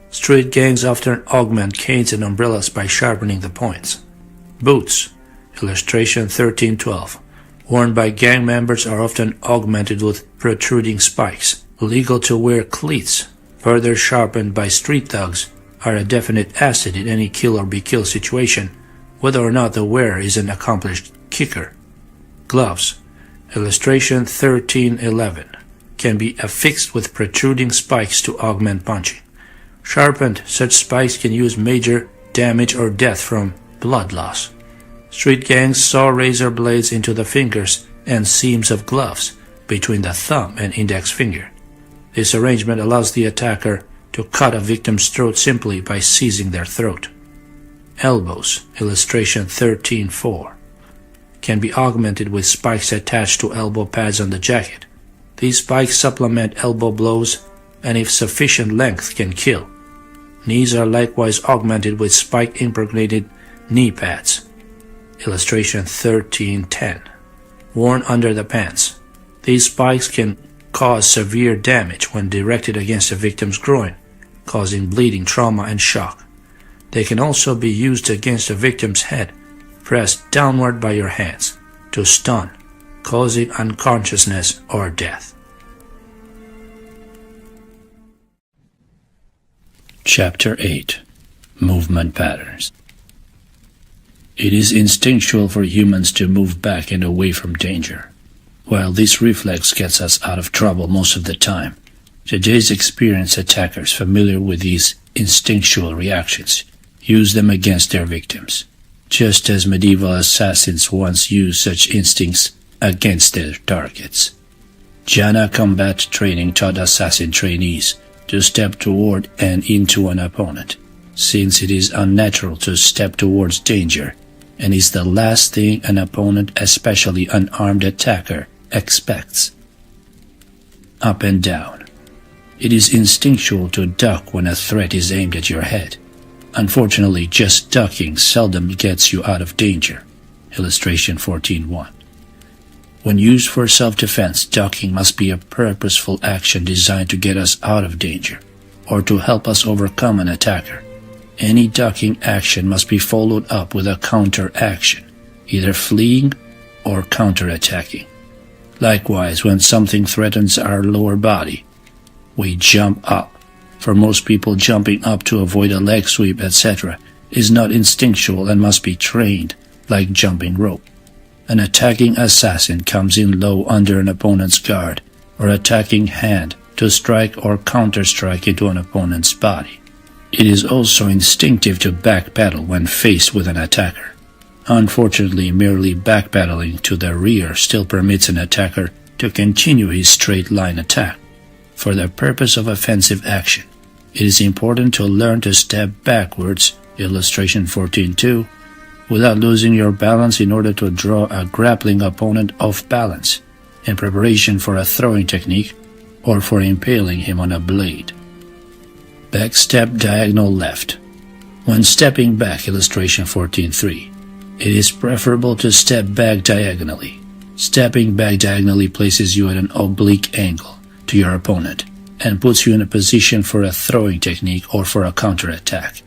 Street gangs often augment canes and umbrellas by sharpening the points. Boots, illustration 13.12, worn by gang members are often augmented with protruding spikes. Legal to wear cleats, further sharpened by street thugs, are a definite asset in any kill-or-be-killed situation, whether or not the wearer is an accomplished kicker. Gloves, illustration 13.11, can be affixed with protruding spikes to augment punching. Sharpened, such spikes can use major damage or death from blood loss. Street gangs saw razor blades into the fingers and seams of gloves between the thumb and index finger. This arrangement allows the attacker to cut a victim's throat simply by seizing their throat. Elbows, illustration 13.4, can be augmented with spikes attached to elbow pads on the jacket. These spikes supplement elbow blows and, if sufficient length, can kill. Knees are likewise augmented with spike-impregnated knee pads. Illustration 13.10, worn under the pants. These spikes can cause severe damage when directed against a victim's groin, causing bleeding, trauma, and shock. They can also be used against a victim's head, pressed downward by your hands, to stun, causing unconsciousness or death. Chapter 8. Movement Patterns. It is instinctual for humans to move back and away from danger. While this reflex gets us out of trouble most of the time, today's experienced attackers familiar with these instinctual reactions use them against their victims, just as medieval assassins once used such instincts against their targets. Jana combat training taught assassin trainees to step toward and into an opponent, since it is unnatural to step towards danger and is the last thing an opponent, especially an armed attacker, expects. Up and down. It is instinctual to duck when a threat is aimed at your head. Unfortunately, just ducking seldom gets you out of danger. Illustration 14.1. When used for self-defense, ducking must be a purposeful action designed to get us out of danger, or to help us overcome an attacker. Any ducking action must be followed up with a counter-action, either fleeing or counter-attacking. Likewise, when something threatens our lower body, we jump up. For most people, jumping up to avoid a leg sweep, etc., is not instinctual and must be trained, like jumping rope. An attacking assassin comes in low under an opponent's guard, or attacking hand to strike or counter-strike into an opponent's body. It is also instinctive to backpedal when faced with an attacker. Unfortunately, merely backpedaling to the rear still permits an attacker to continue his straight-line attack. For the purpose of offensive action, it is important to learn to step backwards, illustration 14.2, without losing your balance in order to draw a grappling opponent off balance, in preparation for a throwing technique or for impaling him on a blade. Backstep diagonal left. When stepping back, illustration 14.3, it is preferable to step back diagonally. Stepping back diagonally places you at an oblique angle to your opponent and puts you in a position for a throwing technique or for a counterattack.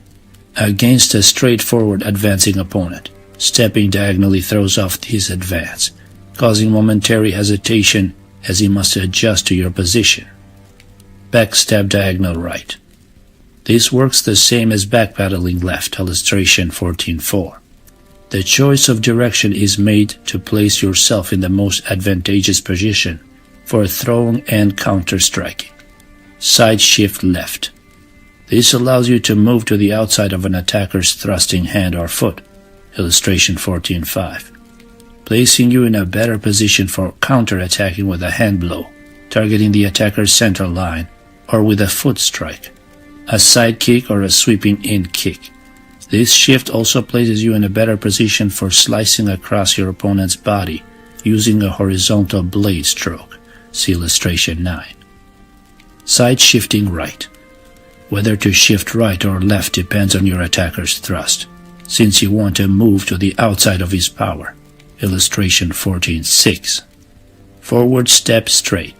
Against a straightforward advancing opponent, stepping diagonally throws off his advance, causing momentary hesitation as he must adjust to your position. Backstep diagonal right. This works the same as backpedaling left, illustration 14.4. The choice of direction is made to place yourself in the most advantageous position for throwing and counter-striking. Side shift left. This allows you to move to the outside of an attacker's thrusting hand or foot, illustration 14.5, placing you in a better position for counter-attacking with a hand blow, targeting the attacker's center line, or with a foot strike, a side kick or a sweeping in kick. This shift also places you in a better position for slicing across your opponent's body using a horizontal blade stroke, see illustration 9. Side shifting right. Whether to shift right or left depends on your attacker's thrust, since you want to move to the outside of his power, illustration 14.6. Forward step straight.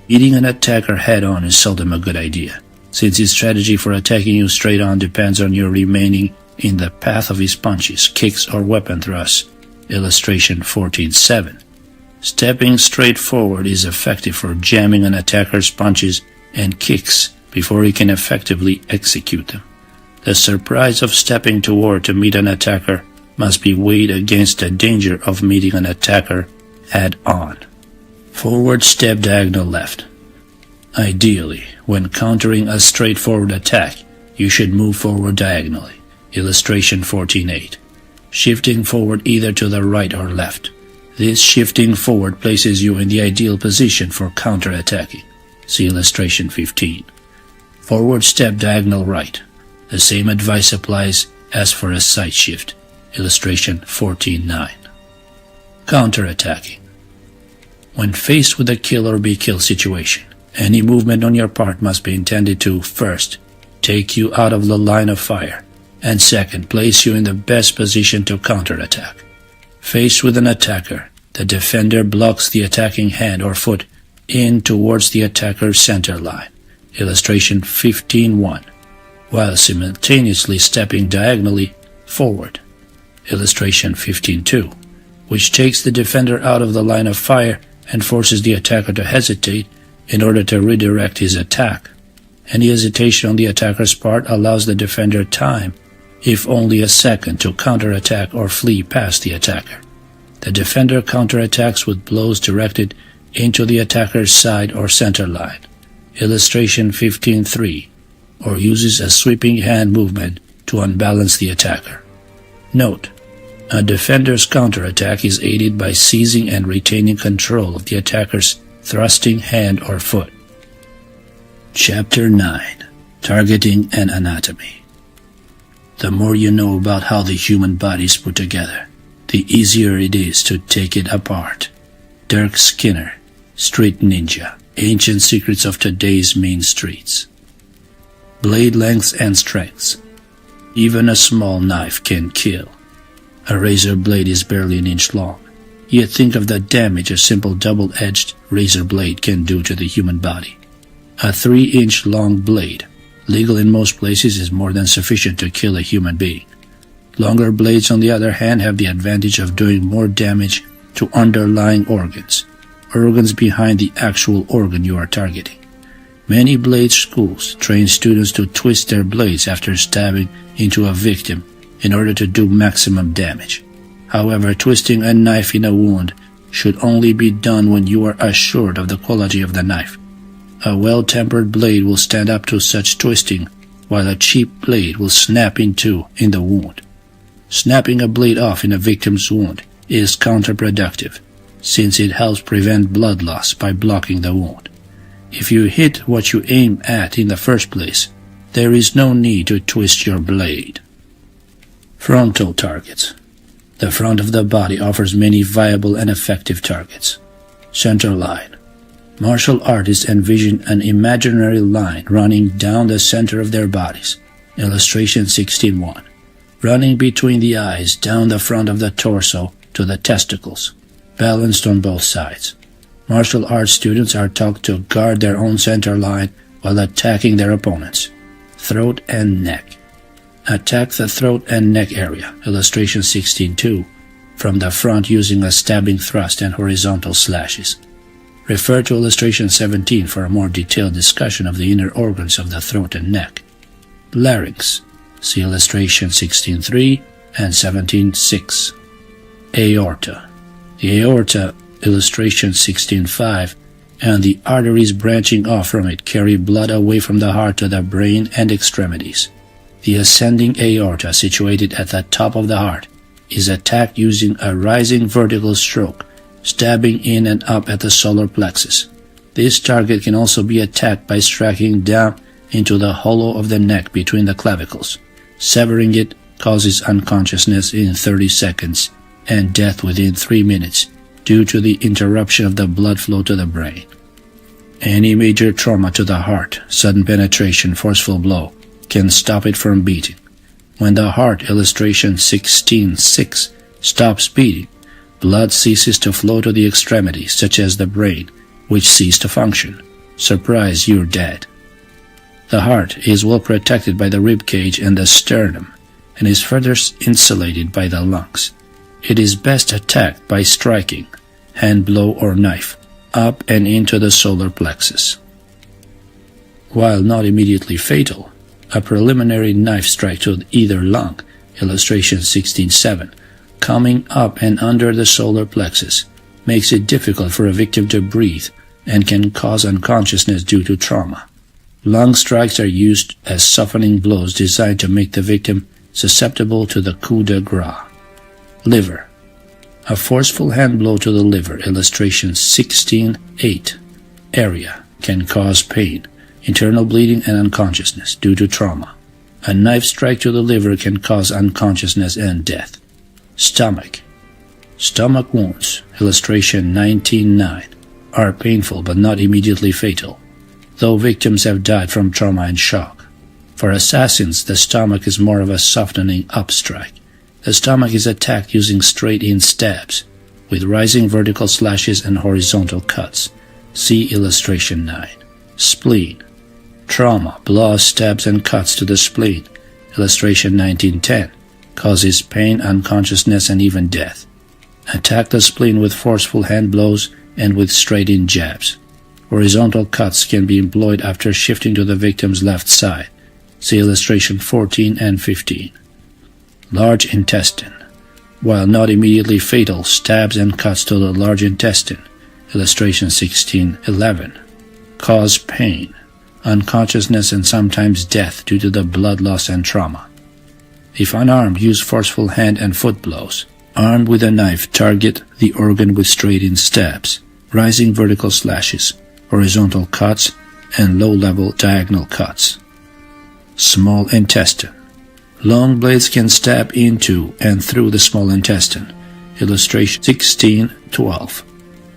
Meeting an attacker head-on is seldom a good idea, since his strategy for attacking you straight on depends on your remaining in the path of his punches, kicks, or weapon thrusts, illustration 14.7. Stepping straight forward is effective for jamming an attacker's punches and kicks before he can effectively execute them. The surprise of stepping toward to meet an attacker must be weighed against the danger of meeting an attacker head-on. Forward step diagonal left. Ideally, when countering a straightforward attack, you should move forward diagonally, illustration 14.8, shifting forward either to the right or left. This shifting forward places you in the ideal position for counterattacking, see illustration 15. Forward step diagonal right. The same advice applies as for a side shift, illustration 14.9. Counterattacking. When faced with a kill or be killed situation, any movement on your part must be intended to, first, take you out of the line of fire, and second, place you in the best position to counterattack. Faced with an attacker, the defender blocks the attacking hand or foot in towards the attacker's center line, illustration 15.1, while simultaneously stepping diagonally forward, illustration 15.2, which takes the defender out of the line of fire and forces the attacker to hesitate in order to redirect his attack. Any hesitation on the attacker's part allows the defender time, if only a second, to counterattack or flee past the attacker. The defender counterattacks with blows directed into the attacker's side or center line, illustration 15.3, or uses a sweeping hand movement to unbalance the attacker. Note: a defender's counterattack is aided by seizing and retaining control of the attacker's thrusting hand or foot. Chapter 9. Targeting and Anatomy. The more you know about how the human body is put together, the easier it is to take it apart. Dirk Skinner, Street Ninja, Ancient Secrets of Today's Mean Streets. Blade lengths and strengths. Even a small knife can kill. A razor blade is barely an inch long, yet think of the damage a simple double-edged razor blade can do to the human body. A 3-inch long blade, legal in most places, is more than sufficient to kill a human being. Longer blades, on the other hand, have the advantage of doing more damage to underlying organs behind the actual organ you are targeting. Many blade schools train students to twist their blades after stabbing into a victim in order to do maximum damage. However, twisting a knife in a wound should only be done when you are assured of the quality of the knife. A well-tempered blade will stand up to such twisting, while a cheap blade will snap in two in the wound. Snapping a blade off in a victim's wound is counterproductive, since it helps prevent blood loss by blocking the wound. If you hit what you aim at in the first place, there is no need to twist your blade. Frontal targets. The front of the body offers many viable and effective targets. Center line. Martial artists envision an imaginary line running down the center of their bodies. Illustration 16:1. Running between the eyes down the front of the torso to the testicles, balanced on both sides. Martial arts students are taught to guard their own center line while attacking their opponents. Throat and neck. Attack the throat and neck area, illustration 16:2, from the front using a stabbing thrust and horizontal slashes. Refer to illustration 17 for a more detailed discussion of the inner organs of the throat and neck. Larynx. See illustration 16:3 and 17:6. Aorta. The aorta, illustration 16:5, and the arteries branching off from it carry blood away from the heart to the brain and extremities. The ascending aorta, situated at the top of the heart, is attacked using a rising vertical stroke, stabbing in and up at the solar plexus. This target can also be attacked by striking down into the hollow of the neck between the clavicles. Severing it causes unconsciousness in 30 seconds and death within 3 minutes due to the interruption of the blood flow to the brain. Any major trauma to the heart, sudden penetration, forceful blow, can stop it from beating. When the heart, illustration 16:6, stops beating, blood ceases to flow to the extremities, such as the brain, which cease to function. Surprise, you're dead. The heart is well protected by the rib cage and the sternum, and is further insulated by the lungs. It is best attacked by striking, hand blow or knife, up and into the solar plexus. While not immediately fatal, a preliminary knife strike to either lung, illustration 16:7, coming up and under the solar plexus, makes it difficult for a victim to breathe and can cause unconsciousness due to trauma. Lung strikes are used as softening blows designed to make the victim susceptible to the coup de grace. Liver. A forceful hand blow to the liver, illustration 16:8, area, can cause pain, internal bleeding, and unconsciousness due to trauma. A knife strike to the liver can cause unconsciousness and death. Stomach. Stomach wounds, illustration 19:9, are painful but not immediately fatal, though victims have died from trauma and shock. For assassins, the stomach is more of a softening up strike. The stomach is attacked using straight-in stabs, with rising vertical slashes and horizontal cuts. See illustration 9. Spleen. Trauma, blows, stabs, and cuts to the spleen, illustration 19:10, causes pain, unconsciousness, and even death. Attack the spleen with forceful hand blows and with straight-in jabs. Horizontal cuts can be employed after shifting to the victim's left side. See illustration 14 and 15. Large intestine. While not immediately fatal, stabs and cuts to the large intestine, illustration 16:11, cause pain, unconsciousness, and sometimes death due to the blood loss and trauma. If unarmed, use forceful hand and foot blows. Armed with a knife, target the organ with straight-in stabs, rising vertical slashes, horizontal cuts, and low-level diagonal cuts. Small intestine. Long blades can stab into and through the small intestine, illustration 16:12.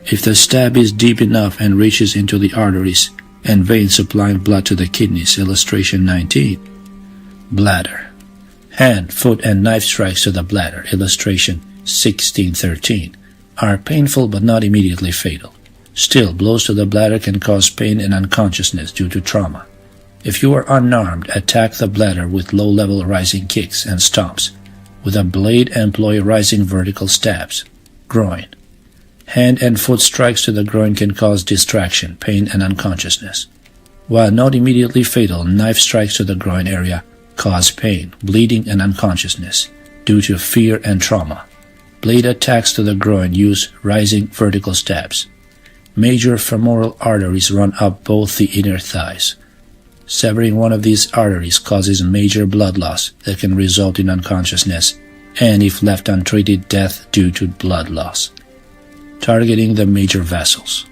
If the stab is deep enough and reaches into the arteries and veins supplying blood to the kidneys, illustration 19. Bladder. Hand, foot, and knife strikes to the bladder, illustration 16:13, are painful but not immediately fatal. Still, blows to the bladder can cause pain and unconsciousness due to trauma. If you are unarmed, attack the bladder with low-level rising kicks and stomps. With a blade, employ rising vertical stabs. Groin. Hand and foot strikes to the groin can cause distraction, pain, and unconsciousness. While not immediately fatal, knife strikes to the groin area cause pain, bleeding, and unconsciousness due to fear and trauma. Blade attacks to the groin use rising vertical stabs. Major femoral arteries run up both the inner thighs. Severing one of these arteries causes major blood loss that can result in unconsciousness and, if left untreated, death due to blood loss. Targeting the major vessels.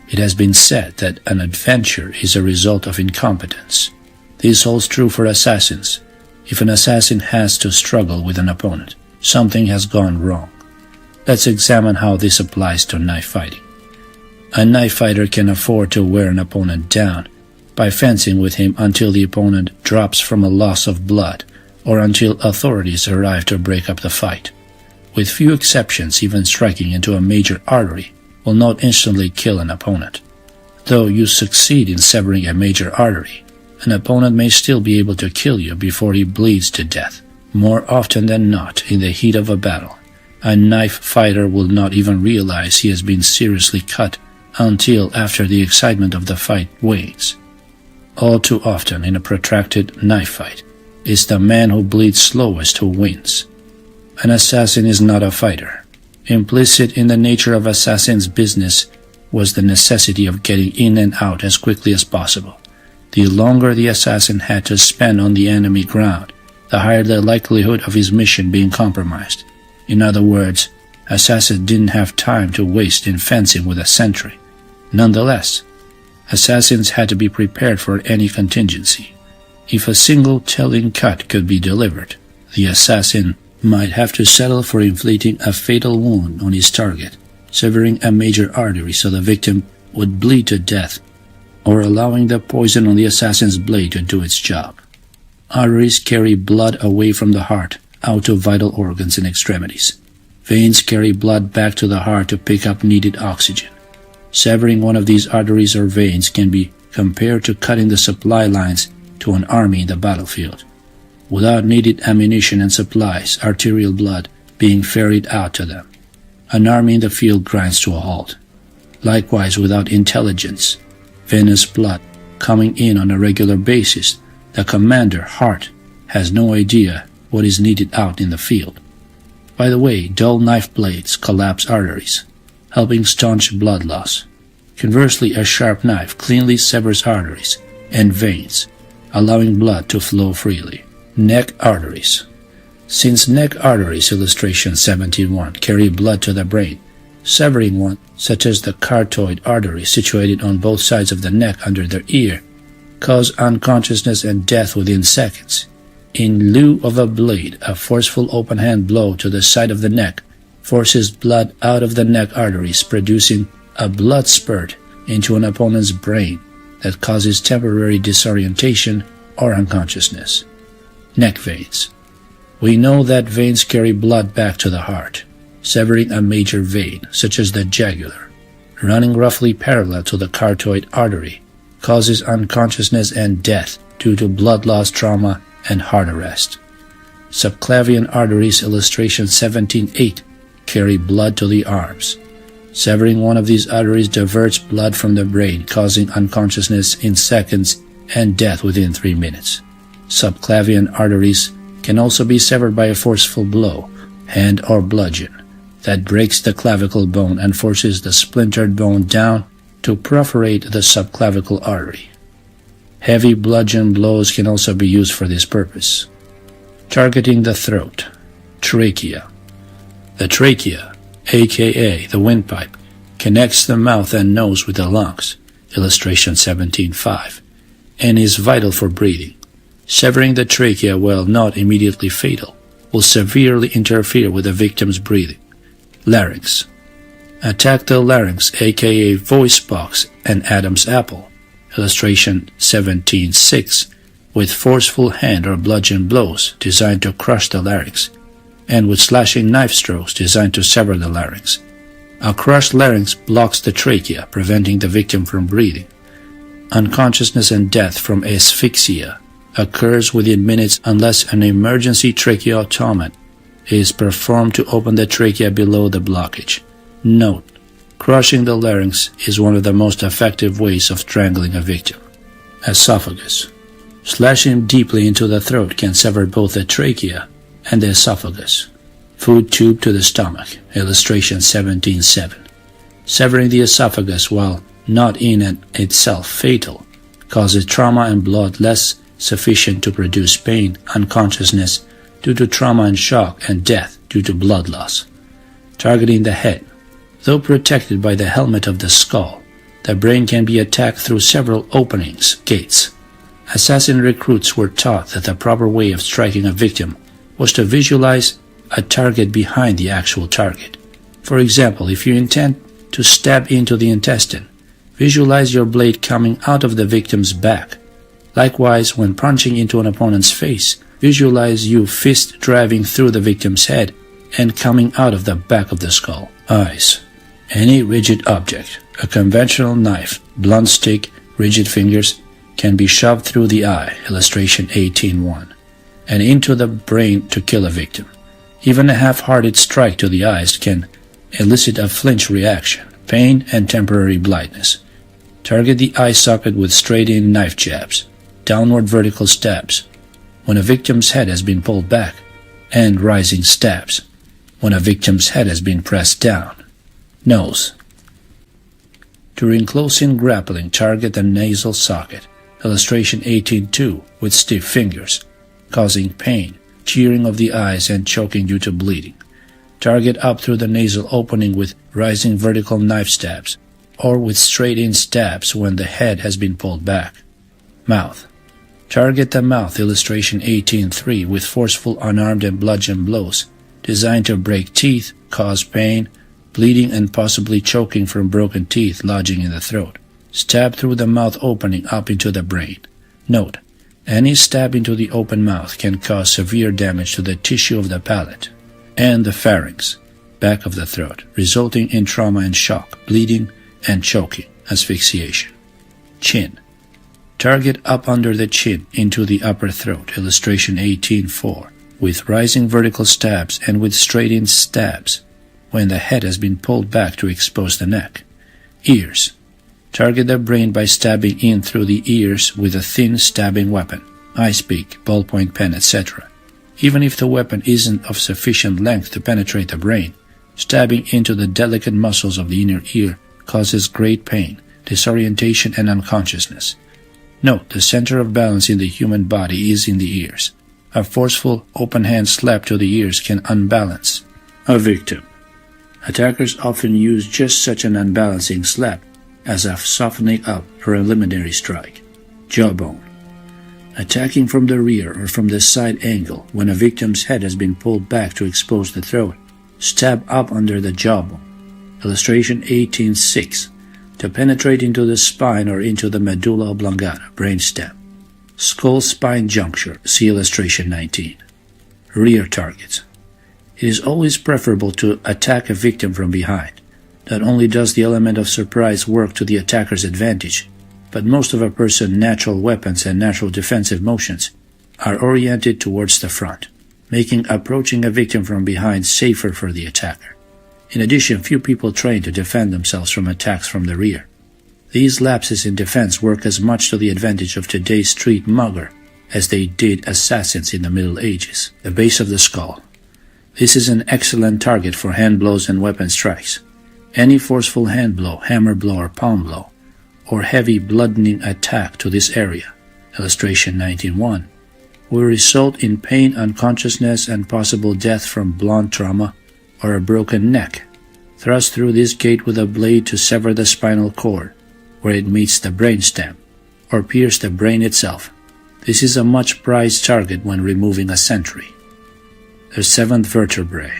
It has been said that an adventure is a result of incompetence. This holds true for assassins. If an assassin has to struggle with an opponent, something has gone wrong. Let's examine how this applies to knife fighting. A knife fighter can afford to wear an opponent down by fencing with him until the opponent drops from a loss of blood or until authorities arrive to break up the fight. With few exceptions, even striking into a major artery will not instantly kill an opponent. Though you succeed in severing a major artery, an opponent may still be able to kill you before he bleeds to death. More often than not, in the heat of a battle, a knife fighter will not even realize he has been seriously cut until after the excitement of the fight wanes. All too often in a protracted knife fight, it's the man who bleeds slowest who wins. An assassin is not a fighter. Implicit in the nature of assassin's business was the necessity of getting in and out as quickly as possible. The longer the assassin had to spend on the enemy ground, the higher the likelihood of his mission being compromised. In other words, assassins didn't have time to waste in fencing with a sentry. Nonetheless, assassins had to be prepared for any contingency. If a single telling cut could be delivered, the assassin might have to settle for inflicting a fatal wound on his target, severing a major artery so the victim would bleed to death, or allowing the poison on the assassin's blade to do its job. Arteries carry blood away from the heart out to vital organs and extremities. Veins carry blood back to the heart to pick up needed oxygen. Severing one of these arteries or veins can be compared to cutting the supply lines to an army in the battlefield. Without needed ammunition and supplies, arterial blood being ferried out to them, an army in the field grinds to a halt. Likewise, without intelligence, venous blood coming in on a regular basis, the commander, Hart, has no idea what is needed out in the field. By the way, dull knife blades collapse arteries, helping staunch blood loss. Conversely, a sharp knife cleanly severs arteries and veins, allowing blood to flow freely. Neck arteries. Since neck arteries, illustration 71, carry blood to the brain, severing one, such as the carotid artery situated on both sides of the neck under the ear, cause unconsciousness and death within seconds. In lieu of a blade, a forceful open-hand blow to the side of the neck forces blood out of the neck arteries, producing a blood spurt into an opponent's brain that causes temporary disorientation or unconsciousness. Neck veins. We know that veins carry blood back to the heart. Severing a major vein, such as the jugular, running roughly parallel to the carotid artery, causes unconsciousness and death due to blood loss, trauma, and heart arrest. Subclavian arteries, illustration 17.8, carry blood to the arms. Severing one of these arteries diverts blood from the brain, causing unconsciousness in seconds and death within 3 minutes. Subclavian arteries can also be severed by a forceful blow, hand or bludgeon, that breaks the clavicle bone and forces the splintered bone down to perforate the subclavicle artery. Heavy bludgeon blows can also be used for this purpose. Targeting the throat. Trachea. The trachea, aka the windpipe, connects the mouth and nose with the lungs, illustration 17.5, and is vital for breathing. Severing the trachea, while not immediately fatal, will severely interfere with the victim's breathing. Larynx. Attack the larynx, aka voice box and Adam's apple, illustration 17.6, with forceful hand or bludgeon blows designed to crush the larynx, and with slashing knife strokes designed to sever the larynx. A crushed larynx blocks the trachea, preventing the victim from breathing. Unconsciousness and death from asphyxia occurs within minutes unless an emergency tracheotomy is performed to open the trachea below the blockage. Note: crushing the larynx is one of the most effective ways of strangling a victim. Esophagus. Slashing deeply into the throat can sever both the trachea and the esophagus. Food tube to the stomach, illustration 17.7. Severing the esophagus, while not in and itself fatal, causes trauma and blood less sufficient to produce pain, unconsciousness due to trauma and shock, and death due to blood loss. Targeting the head. Though protected by the helmet of the skull, the brain can be attacked through several openings, gates. Assassin recruits were taught that the proper way of striking a victim was to visualize a target behind the actual target. For example, if you intend to stab into the intestine, visualize your blade coming out of the victim's back. Likewise, when punching into an opponent's face, visualize your fist driving through the victim's head and coming out of the back of the skull. Eyes. Any rigid object, a conventional knife, blunt stick, rigid fingers, can be shoved through the eye, illustration 18.1, and into the brain to kill a victim. Even a half-hearted strike to the eyes can elicit a flinch reaction, pain, and temporary blindness. Target the eye socket with straight-in knife jabs, downward vertical stabs, when a victim's head has been pulled back, and rising stabs, when a victim's head has been pressed down. Nose. During close-in grappling, target the nasal socket, illustration 18.2, with stiff fingers, causing pain, tearing of the eyes, and choking due to bleeding. Target up through the nasal opening with rising vertical knife stabs, or with straight-in stabs when the head has been pulled back. Mouth. Target the mouth, illustration 18.3, with forceful unarmed and bludgeon blows, designed to break teeth, cause pain, bleeding, and possibly choking from broken teeth lodging in the throat. Stab through the mouth opening up into the brain. Note: any stab into the open mouth can cause severe damage to the tissue of the palate and the pharynx, back of the throat, resulting in trauma and shock, bleeding, and choking, asphyxiation. Chin. Target up under the chin into the upper throat, illustration 18.4, with rising vertical stabs and with straight-in stabs when the head has been pulled back to expose the neck. Ears. Target the brain by stabbing in through the ears with a thin stabbing weapon, ice pick, ballpoint pen, etc. Even if the weapon isn't of sufficient length to penetrate the brain, stabbing into the delicate muscles of the inner ear causes great pain, disorientation, and unconsciousness. Note: the center of balance in the human body is in the ears. A forceful, open-hand slap to the ears can unbalance a victim. Attackers often use just such an unbalancing slap as a softening up preliminary strike. Jawbone. Attacking from the rear or from the side angle when a victim's head has been pulled back to expose the throat, stab up under the jawbone. Illustration 18.6, to penetrate into the spine or into the medulla oblongata, brainstem. Skull-spine juncture, see illustration 19. Rear targets. It is always preferable to attack a victim from behind. Not only does the element of surprise work to the attacker's advantage, but most of a person's natural weapons and natural defensive motions are oriented towards the front, making approaching a victim from behind safer for the attacker. In addition, few people train to defend themselves from attacks from the rear. These lapses in defense work as much to the advantage of today's street mugger as they did assassins in the Middle Ages. The base of the skull. This is an excellent target for hand blows and weapon strikes. Any forceful hand blow, hammer blow, or palm blow, or heavy bludgeoning attack to this area, illustration 19.1, will result in pain, unconsciousness, and possible death from blunt trauma or a broken neck. Thrust through this gate with a blade to sever the spinal cord, where it meets the brainstem, or pierce the brain itself. This is a much prized target when removing a sentry. The seventh vertebrae.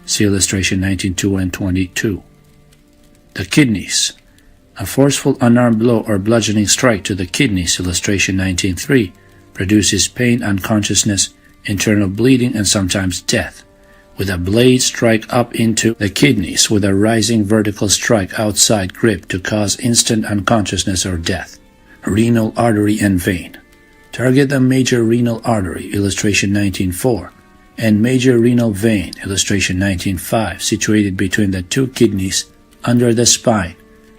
See illustration 19.2 and 22. The kidneys. A forceful unarmed blow or bludgeoning strike to the kidneys, illustration 19.3, produces pain, unconsciousness, internal bleeding, and sometimes death, with a blade strike up into the kidneys with a rising vertical strike outside grip to cause instant unconsciousness or death. Renal artery and vein. Target the major renal artery, illustration 19.4, and major renal vein, illustration 19.5, situated between the two kidneys under the spine,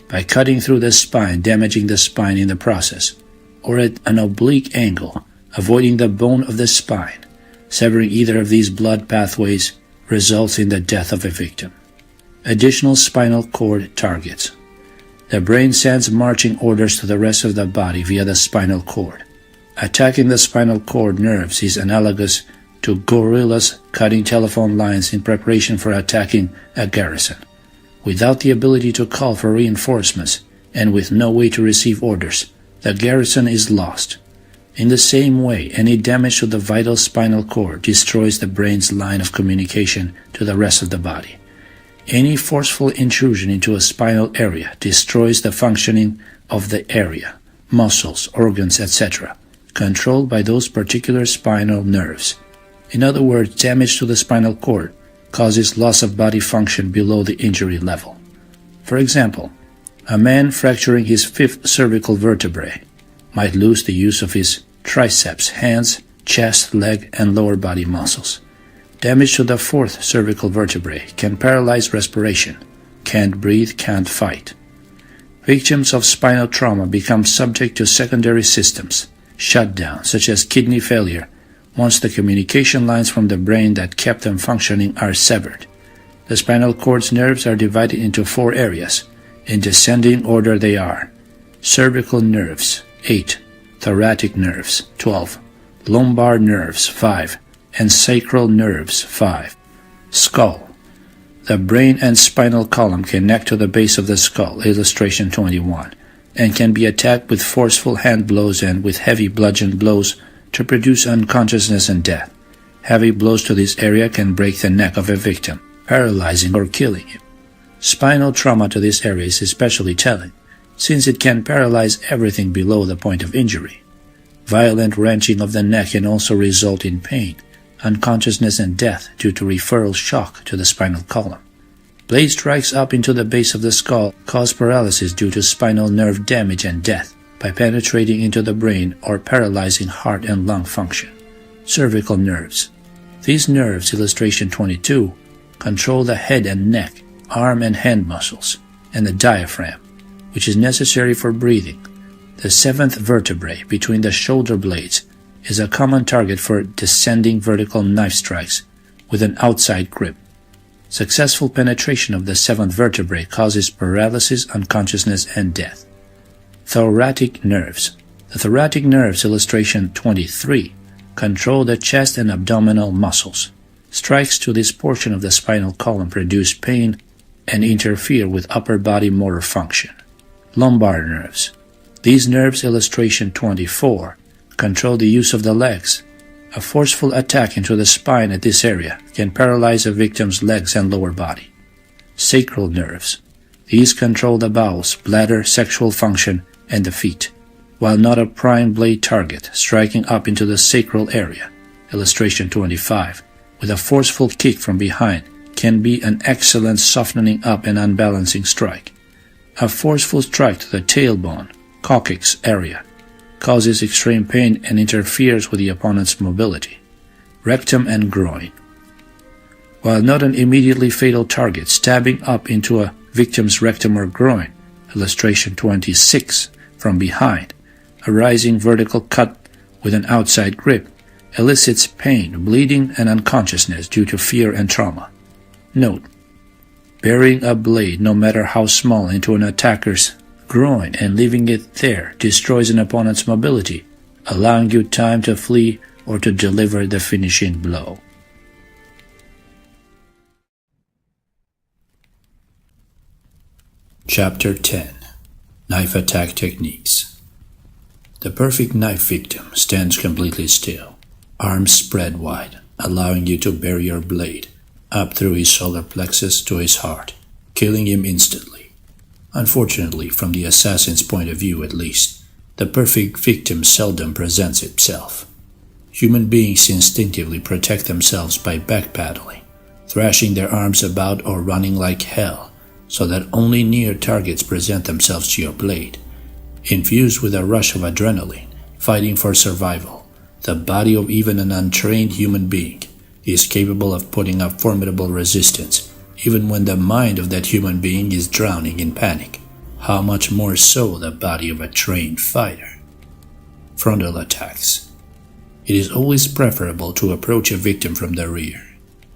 by cutting through the spine, damaging the spine in the process, or at an oblique angle, avoiding the bone of the spine. Severing either of these blood pathways results in the death of a victim. Additional spinal cord targets. The brain sends marching orders to the rest of the body via the spinal cord. Attacking the spinal cord nerves is analogous to guerrillas cutting telephone lines in preparation for attacking a garrison. Without the ability to call for reinforcements and with no way to receive orders, the garrison is lost. In the same way, any damage to the vital spinal cord destroys the brain's line of communication to the rest of the body. Any forceful intrusion into a spinal area destroys the functioning of the area, muscles, organs, etc., controlled by those particular spinal nerves. In other words, damage to the spinal cord causes loss of body function below the injury level. For example, a man fracturing his fifth cervical vertebrae might lose the use of his triceps, hands, chest, leg, and lower body muscles. Damage to the fourth cervical vertebrae can paralyze respiration, can't breathe, can't fight. Victims of spinal trauma become subject to secondary systems, shutdown, such as kidney failure, once the communication lines from the brain that kept them functioning are severed. The spinal cord's nerves are divided into 4 areas. In descending order they are: cervical nerves, 8, thoracic nerves, 12, lumbar nerves, 5, and sacral nerves, 5. Skull. The brain and spinal column connect to the base of the skull, illustration 21, and can be attacked with forceful hand blows and with heavy bludgeon blows to produce unconsciousness and death. Heavy blows to this area can break the neck of a victim, paralyzing or killing him. Spinal trauma to this area is especially telling, since it can paralyze everything below the point of injury. Violent wrenching of the neck can also result in pain, unconsciousness, and death due to referral shock to the spinal column. Blade strikes up into the base of the skull cause paralysis due to spinal nerve damage and death by penetrating into the brain or paralyzing heart and lung function. Cervical nerves. These nerves, illustration 22, control the head and neck, arm and hand muscles, and the diaphragm, which is necessary for breathing. The 7th vertebrae between the shoulder blades is a common target for descending vertical knife strikes with an outside grip. Successful penetration of the 7th vertebrae causes paralysis, unconsciousness, and death. Thoracic nerves. The thoracic nerves, illustration 23, control the chest and abdominal muscles. Strikes to this portion of the spinal column produce pain and interfere with upper body motor function. Lumbar nerves. These nerves, illustration 24, control the use of the legs. A forceful attack into the spine at this area can paralyze a victim's legs and lower body. Sacral nerves. These control the bowels, bladder, sexual function, and the feet. While not a prime blade target, striking up into the sacral area, illustration 25, with a forceful kick from behind can be an excellent softening up and unbalancing strike. A forceful strike to the tailbone, coccyx area, causes extreme pain and interferes with the opponent's mobility. Rectum and groin. While not an immediately fatal target, stabbing up into a victim's rectum or groin, illustration 26, from behind, a rising vertical cut with an outside grip, elicits pain, bleeding, and unconsciousness due to fear and trauma. Note: burying a blade, no matter how small, into an attacker's groin and leaving it there destroys an opponent's mobility, allowing you time to flee or to deliver the finishing blow. Chapter 10. Knife Attack Techniques. The perfect knife victim stands completely still, arms spread wide, allowing you to bury your blade up through his solar plexus to his heart, killing him instantly. Unfortunately, from the assassin's point of view at least, the perfect victim seldom presents itself. Human beings instinctively protect themselves by backpedaling, thrashing their arms about or running like hell, so that only near targets present themselves to your blade. Infused with a rush of adrenaline, fighting for survival, the body of even an untrained human being is capable of putting up formidable resistance, even when the mind of that human being is drowning in panic. How much more so the body of a trained fighter? Frontal attacks. It is always preferable to approach a victim from the rear.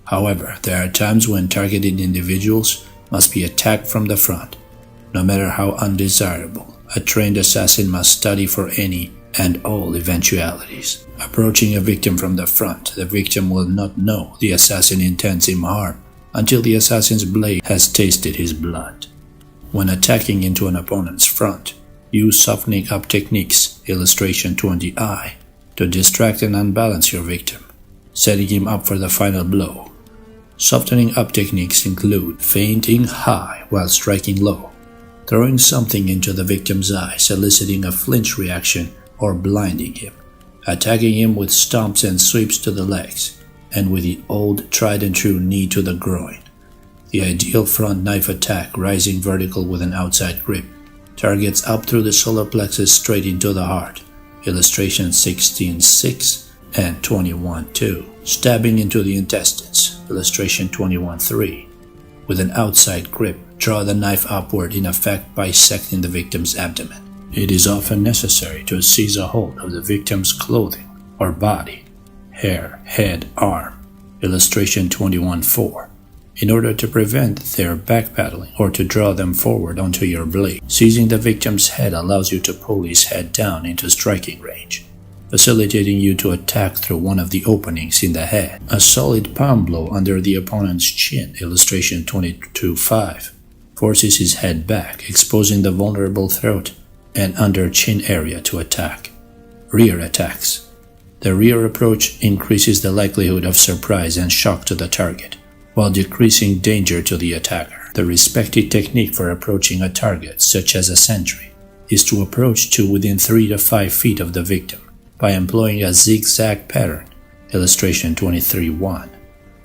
However, there are times when targeted individuals must be attacked from the front. No matter how undesirable, a trained assassin must study for any and all eventualities. Approaching a victim from the front, the victim will not know the assassin intends him harm until the assassin's blade has tasted his blood. When attacking into an opponent's front, use softening up techniques, illustration 20I, to distract and unbalance your victim, setting him up for the final blow. Softening up techniques include feinting high while striking low, throwing something into the victim's eyes, eliciting a flinch reaction or blinding him, attacking him with stomps and sweeps to the legs, and with the old tried and true knee to the groin. The ideal front knife attack, rising vertical with an outside grip, targets up through the solar plexus straight into the heart, illustration 16.6 and 21.2. Stabbing into the intestines, illustration 21.3. With an outside grip, draw the knife upward, in effect bisecting the victim's abdomen. It is often necessary to seize a hold of the victim's clothing or body, hair, head, arm, illustration 21.4, in order to prevent their backpedaling or to draw them forward onto your blade. Seizing the victim's head allows you to pull his head down into striking range, facilitating you to attack through one of the openings in the head. A solid palm blow under the opponent's chin, illustration 22.5, forces his head back, exposing the vulnerable throat and under chin area to attack. Rear attacks. The rear approach increases the likelihood of surprise and shock to the target, while decreasing danger to the attacker. The respected technique for approaching a target, such as a sentry, is to approach to within 3 to 5 feet of the victim by employing a zigzag pattern, illustration 23.1.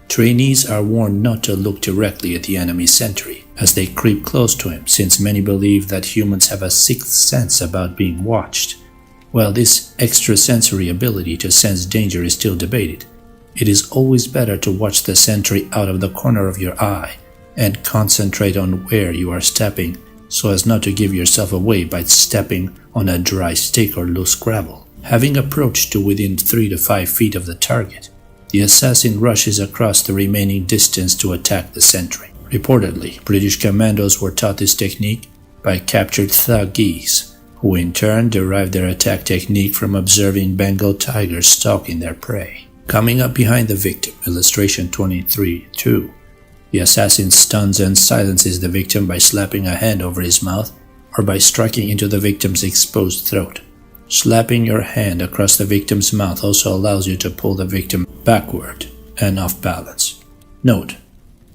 Trainees are warned not to look directly at the enemy sentry as they creep close to him, since many believe that humans have a sixth sense about being watched. While this extrasensory ability to sense danger is still debated, it is always better to watch the sentry out of the corner of your eye and concentrate on where you are stepping so as not to give yourself away by stepping on a dry stick or loose gravel. Having approached to within 3 to 5 feet of the target, the assassin rushes across the remaining distance to attack the sentry. Reportedly, British commandos were taught this technique by captured Thuggees, who in turn derived their attack technique from observing Bengal tigers stalking their prey. Coming up behind the victim, illustration 23.2, the assassin stuns and silences the victim by slapping a hand over his mouth or by striking into the victim's exposed throat. Slapping your hand across the victim's mouth also allows you to pull the victim backward and off balance. Note: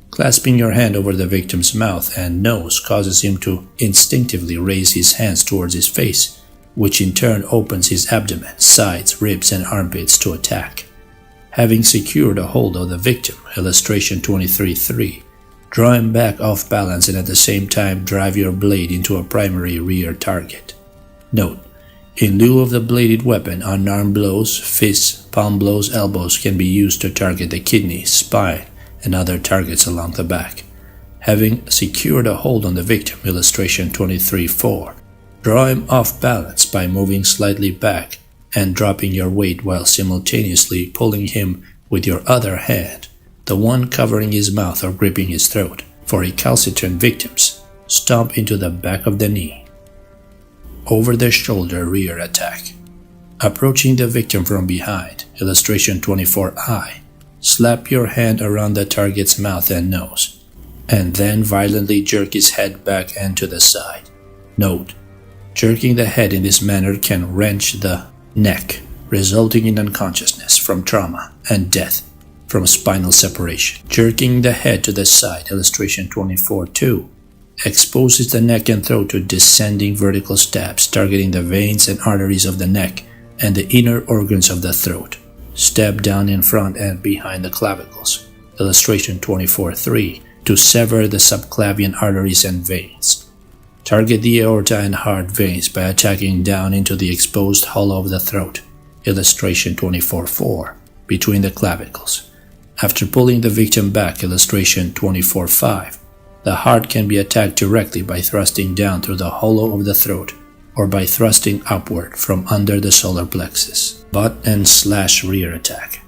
clasping your hand over the victim's mouth and nose causes him to instinctively raise his hands towards his face, which in turn opens his abdomen, sides, ribs, and armpits to attack. Having secured a hold of the victim, illustration 23.3, draw him back off balance and at the same time drive your blade into a primary rear target. Note: in lieu of the bladed weapon, unarmed blows, fists, palm blows, elbows can be used to target the kidneys, spine, and other targets along the back. Having secured a hold on the victim, illustration 23.4, draw him off balance by moving slightly back and dropping your weight while simultaneously pulling him with your other hand, the one covering his mouth or gripping his throat. For recalcitrant victims, stomp into the back of the knee. Over-the-shoulder rear attack. Approaching the victim from behind, illustration 24I, slap your hand around the target's mouth and nose, and then violently jerk his head back and to the side. Note: jerking the head in this manner can wrench the neck, resulting in unconsciousness from trauma and death from spinal separation. Jerking the head to the side, illustration 24.2, exposes the neck and throat to descending vertical stabs targeting the veins and arteries of the neck and the inner organs of the throat. Stab down in front and behind the clavicles, illustration 24.3, to sever the subclavian arteries and veins. Target the aorta and heart veins by attacking down into the exposed hollow of the throat, illustration 24.4, between the clavicles. After pulling the victim back, illustration 24.5, the heart can be attacked directly by thrusting down through the hollow of the throat or by thrusting upward from under the solar plexus. Butt and slash rear attack.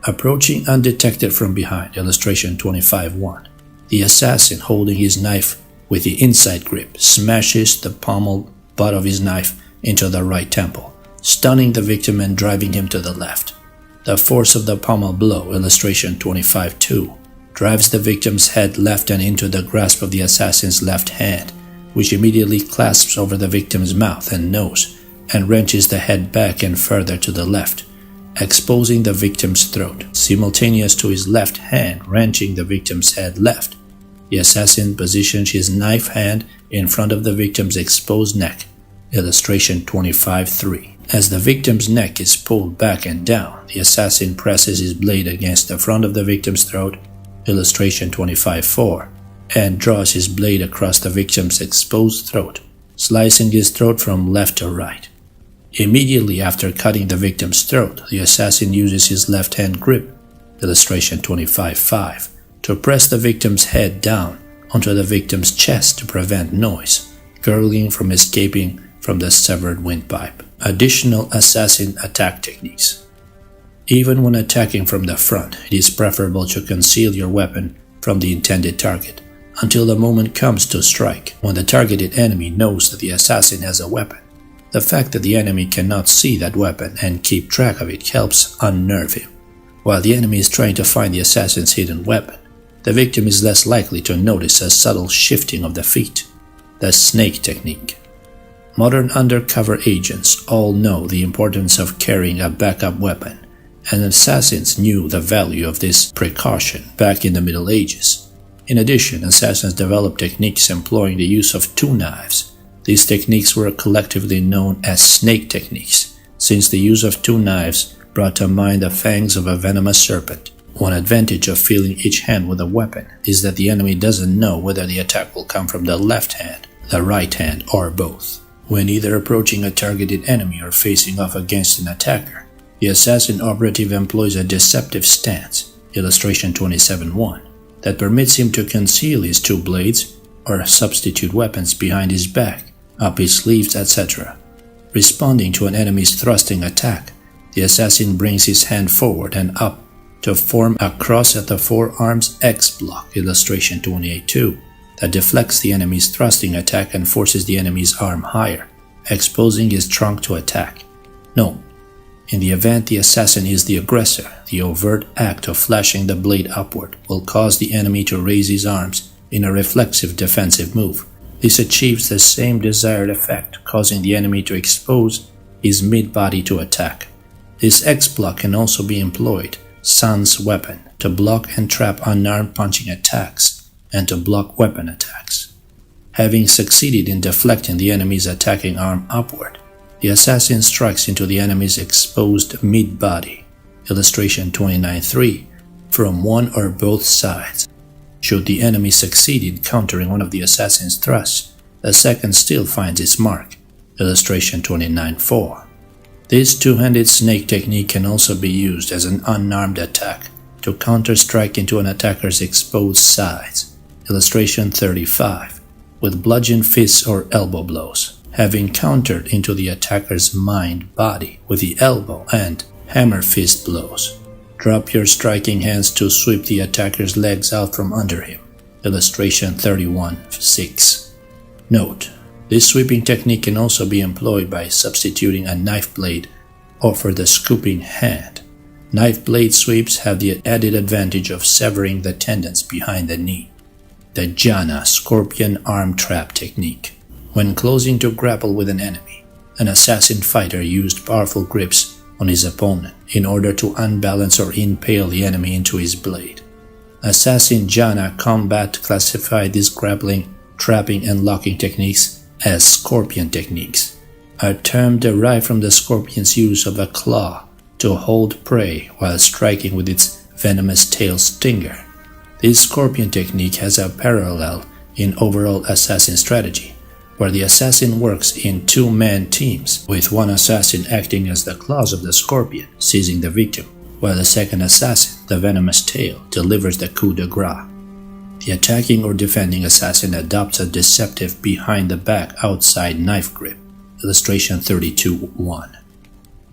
Approaching undetected from behind, illustration 25.1. The assassin, holding his knife with the inside grip, smashes the pommel butt of his knife into the right temple, stunning the victim and driving him to the left. The force of the pommel blow, illustration 25-2, drives the victim's head left and into the grasp of the assassin's left hand, which immediately clasps over the victim's mouth and nose and wrenches the head back and further to the left, exposing the victim's throat, simultaneous to his left hand wrenching the victim's head left. The assassin positions his knife hand in front of the victim's exposed neck, illustration 25-3. As the victim's neck is pulled back and down, the assassin presses his blade against the front of the victim's throat, illustration 25-4, and draws his blade across the victim's exposed throat, slicing his throat from left to right. Immediately after cutting the victim's throat, the assassin uses his left hand grip, illustration 25-5, to press the victim's head down onto the victim's chest to prevent noise gurgling from escaping from the severed windpipe. Additional assassin attack techniques. Even when attacking from the front, it is preferable to conceal your weapon from the intended target until the moment comes to strike, when the targeted enemy knows that the assassin has a weapon. The fact that the enemy cannot see that weapon and keep track of it helps unnerve him. While the enemy is trying to find the assassin's hidden weapon, the victim is less likely to notice a subtle shifting of the feet. The snake technique. Modern undercover agents all know the importance of carrying a backup weapon, and assassins knew the value of this precaution back in the Middle Ages. In addition, assassins developed techniques employing the use of two knives. These techniques were collectively known as snake techniques, since the use of two knives brought to mind the fangs of a venomous serpent. One advantage of filling each hand with a weapon is that the enemy doesn't know whether the attack will come from the left hand, the right hand, or both. When either approaching a targeted enemy or facing off against an attacker, the assassin operative employs a deceptive stance, illustration 27-1, that permits him to conceal his two blades or substitute weapons behind his back, up his sleeves, etc. Responding to an enemy's thrusting attack, the assassin brings his hand forward and up to form a cross at the forearm's X block, illustration 28-2, that deflects the enemy's thrusting attack and forces the enemy's arm higher, exposing his trunk to attack. Note: in the event the assassin is the aggressor, the overt act of flashing the blade upward will cause the enemy to raise his arms in a reflexive defensive move. This achieves the same desired effect, causing the enemy to expose his mid-body to attack. This X-block can also be employed, sans weapon, to block and trap unarmed punching attacks and to block weapon attacks. Having succeeded in deflecting the enemy's attacking arm upward, the assassin strikes into the enemy's exposed mid-body, illustration 29-3, from one or both sides. Should the enemy succeed in countering one of the assassin's thrusts, the second still finds its mark, illustration 29-4. This two-handed snake technique can also be used as an unarmed attack to counter-strike into an attacker's exposed sides, illustration 35, with bludgeon fists or elbow blows. Having countered into the attacker's mind-body with the elbow and hammer fist blows, drop your striking hands to sweep the attacker's legs out from under him, illustration 31-6. Note: this sweeping technique can also be employed by substituting a knife blade over the scooping hand. Knife blade sweeps have the added advantage of severing the tendons behind the knee. The Jana Scorpion Arm Trap Technique. When closing to grapple with an enemy, an assassin fighter used powerful grips on his opponent in order to unbalance or impale the enemy into his blade. Assassin Jana Combat classified these grappling, trapping, and locking techniques as scorpion techniques, a term derived from the scorpion's use of a claw to hold prey while striking with its venomous tail stinger. This scorpion technique has a parallel in overall assassin strategy, where the assassin works in two-man teams, with one assassin acting as the claws of the scorpion, seizing the victim, while the second assassin, the venomous tail, delivers the coup de grace. The attacking or defending assassin adopts a deceptive behind-the-back outside knife grip, illustration 32-1.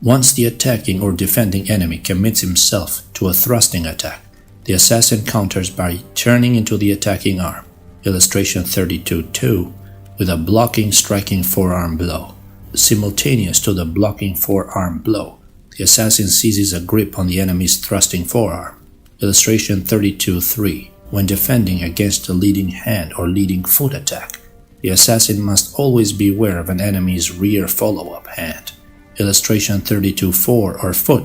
Once the attacking or defending enemy commits himself to a thrusting attack, The assassin counters by turning into the attacking arm, illustration 32-2, with a blocking striking forearm blow. Simultaneous to the blocking forearm blow, the assassin seizes a grip on the enemy's thrusting forearm, illustration 32-3. When defending against a leading hand or leading foot attack, the assassin must always be aware of an enemy's rear follow-up hand, illustration 32-4, or foot,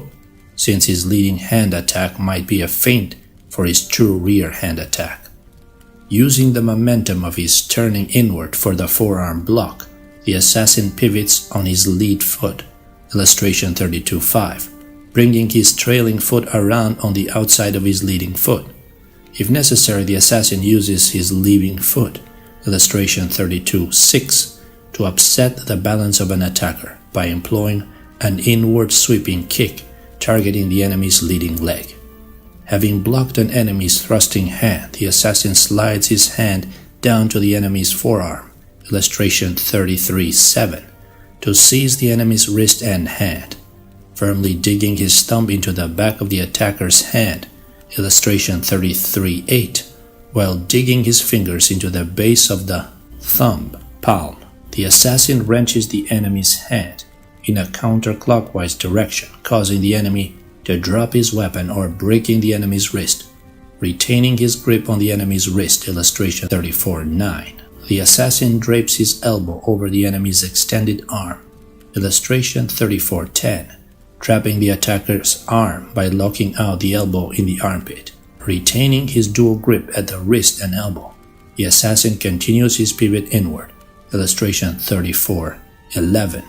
since his leading hand attack might be a feint for his true rear hand attack. Using the momentum of his turning inward for the forearm block, the assassin pivots on his lead foot, illustration 32-5, bringing his trailing foot around on the outside of his leading foot. If necessary, the assassin uses his leading foot, illustration 32-6, to upset the balance of an attacker by employing an inward sweeping kick targeting the enemy's leading leg. Having blocked an enemy's thrusting hand, the assassin slides his hand down to the enemy's forearm, illustration 33-7, to seize the enemy's wrist and hand, firmly digging his thumb into the back of the attacker's hand, illustration 33-8, while digging his fingers into the base of the thumb palm. The assassin wrenches the enemy's hand in a counterclockwise direction, causing the enemy to drop his weapon or breaking the enemy's wrist, retaining his grip on the enemy's wrist, illustration 34-9. The assassin drapes his elbow over the enemy's extended arm, illustration 34-10, trapping the attacker's arm by locking out the elbow in the armpit. Retaining his dual grip at the wrist and elbow, the assassin continues his pivot inward, illustration 34-11,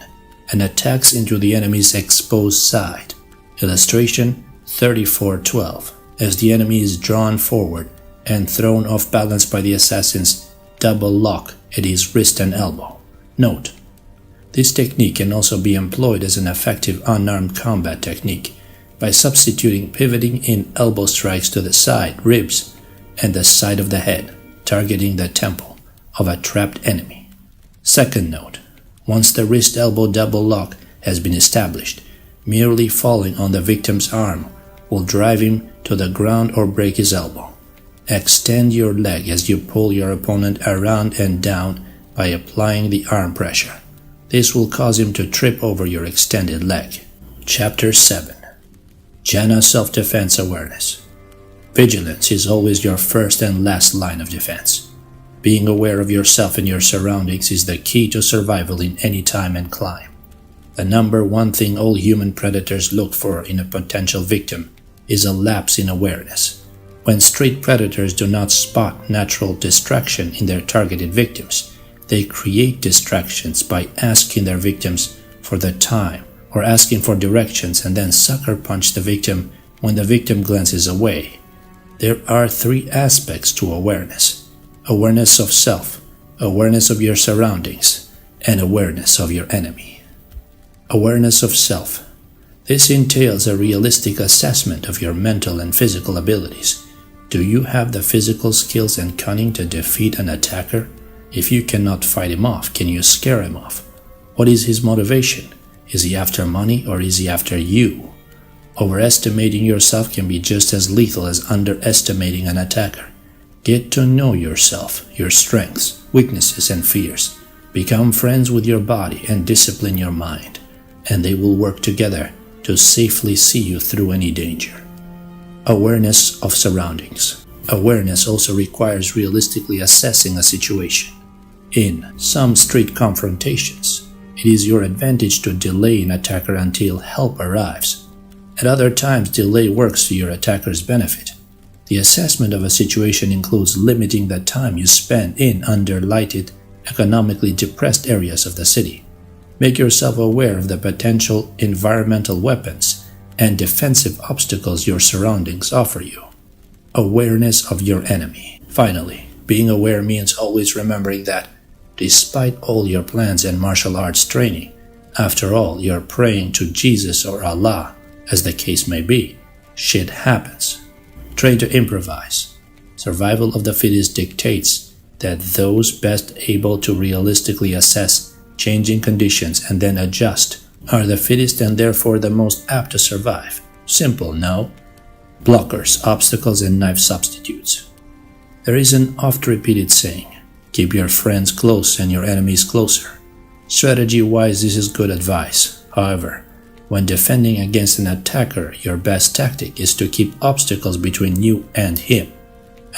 and attacks into the enemy's exposed side, illustration 34-12, as the enemy is drawn forward and thrown off balance by the assassin's double lock at his wrist and elbow. Note: this technique can also be employed as an effective unarmed combat technique by substituting pivoting in elbow strikes to the side, ribs, and the side of the head, targeting the temple of a trapped enemy. Second note: once the wrist-elbow double lock has been established, merely falling on the victim's arm will drive him to the ground or break his elbow. Extend your leg as you pull your opponent around and down by applying the arm pressure. This will cause him to trip over your extended leg. Chapter 7. Jhana Self-Defense Awareness. Vigilance is always your first and last line of defense. Being aware of yourself and your surroundings is the key to survival in any time and climb. The number one thing all human predators look for in a potential victim is a lapse in awareness. When street predators do not spot natural distraction in their targeted victims, they create distractions by asking their victims for the time or asking for directions and then sucker punch the victim when the victim glances away. There are three aspects to awareness: awareness of self, awareness of your surroundings, and awareness of your enemy. Awareness of self. This entails a realistic assessment of your mental and physical abilities. Do you have the physical skills and cunning to defeat an attacker? If you cannot fight him off, can you scare him off? What is his motivation? Is he after money or is he after you? Overestimating yourself can be just as lethal as underestimating an attacker. Get to know yourself, your strengths, weaknesses, and fears. Become friends with your body and discipline your mind, and they will work together to safely see you through any danger. Awareness of surroundings. Awareness also requires realistically assessing a situation. In some street confrontations, it is your advantage to delay an attacker until help arrives. At other times, delay works to your attacker's benefit. The assessment of a situation includes limiting the time you spend in under-lighted, economically depressed areas of the city. Make yourself aware of the potential environmental weapons and defensive obstacles your surroundings offer you. Awareness of your enemy. Finally, being aware means always remembering that, despite all your plans and martial arts training, after all, you're praying to Jesus or Allah, as the case may be. Shit happens. Train to improvise. Survival of the fittest dictates that those best able to realistically assess changing conditions and then adjust are the fittest and therefore the most apt to survive. Simple, no? Blockers, obstacles, and knife substitutes. There is an oft-repeated saying, keep your friends close and your enemies closer. Strategy-wise, this is good advice. However, when defending against an attacker, your best tactic is to keep obstacles between you and him.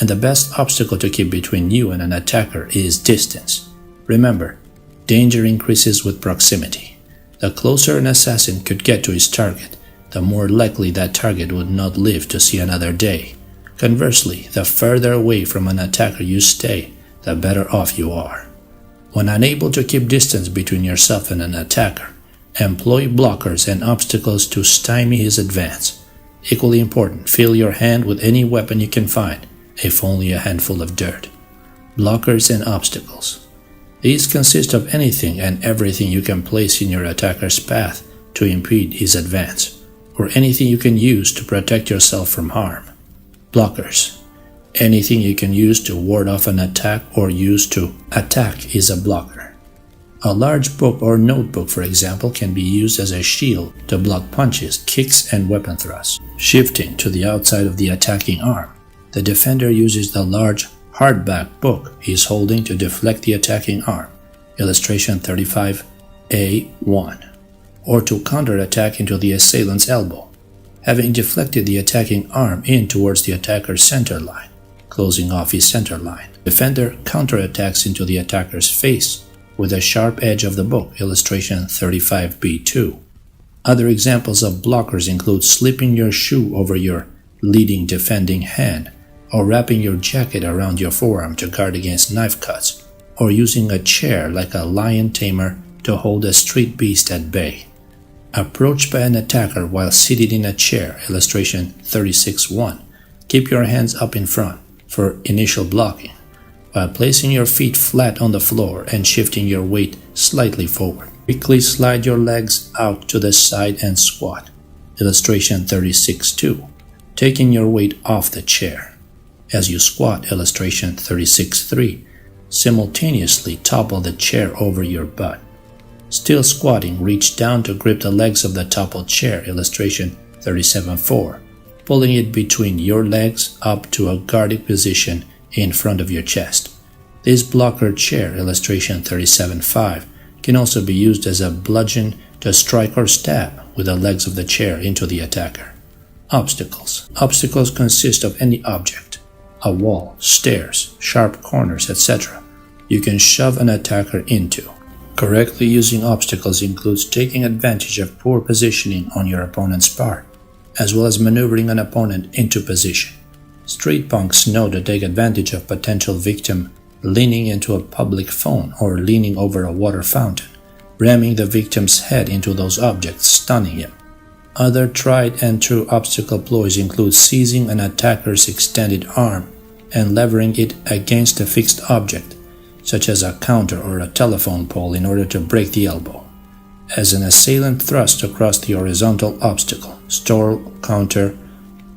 And the best obstacle to keep between you and an attacker is distance. Remember, danger increases with proximity. The closer an assassin could get to his target, the more likely that target would not live to see another day. Conversely, the further away from an attacker you stay, the better off you are. When unable to keep distance between yourself and an attacker, employ blockers and obstacles to stymie his advance. Equally important, fill your hand with any weapon you can find, if only a handful of dirt. Blockers and obstacles. These consist of anything and everything you can place in your attacker's path to impede his advance, or anything you can use to protect yourself from harm. Blockers. Anything you can use to ward off an attack or use to attack is a blocker. A large book or notebook, for example, can be used as a shield to block punches, kicks, and weapon thrusts. Shifting to the outside of the attacking arm, the defender uses the large hardback book he is holding to deflect the attacking arm, illustration 35A1, or to counterattack into the assailant's elbow, having deflected the attacking arm in towards the attacker's center line, closing off his center line. Defender counterattacks into the attacker's face with a sharp edge of the book, illustration 35B2. Other examples of blockers include slipping your shoe over your leading defending hand, or wrapping your jacket around your forearm to guard against knife cuts, or using a chair like a lion tamer to hold a street beast at bay. Approached by an attacker while seated in a chair, illustration 36.1, keep your hands up in front for initial blocking, while placing your feet flat on the floor and shifting your weight slightly forward. Quickly slide your legs out to the side and squat, illustration 36.2, taking your weight off the chair. As you squat, illustration 36.3, simultaneously topple the chair over your butt. Still squatting, reach down to grip the legs of the toppled chair, illustration 37.4, pulling it between your legs up to a guarded position in front of your chest. This blocker chair, illustration 37.5, can also be used as a bludgeon to strike or stab with the legs of the chair into the attacker. Obstacles. Obstacles consist of any object, a wall, stairs, sharp corners, etc. you can shove an attacker into. Correctly using obstacles includes taking advantage of poor positioning on your opponent's part, as well as maneuvering an opponent into position. Street punks know to take advantage of potential victim leaning into a public phone or leaning over a water fountain, ramming the victim's head into those objects, stunning him. Other tried and true obstacle ploys include seizing an attacker's extended arm and levering it against a fixed object, such as a counter or a telephone pole, in order to break the elbow. As an assailant thrusts across the horizontal obstacle, store, counter,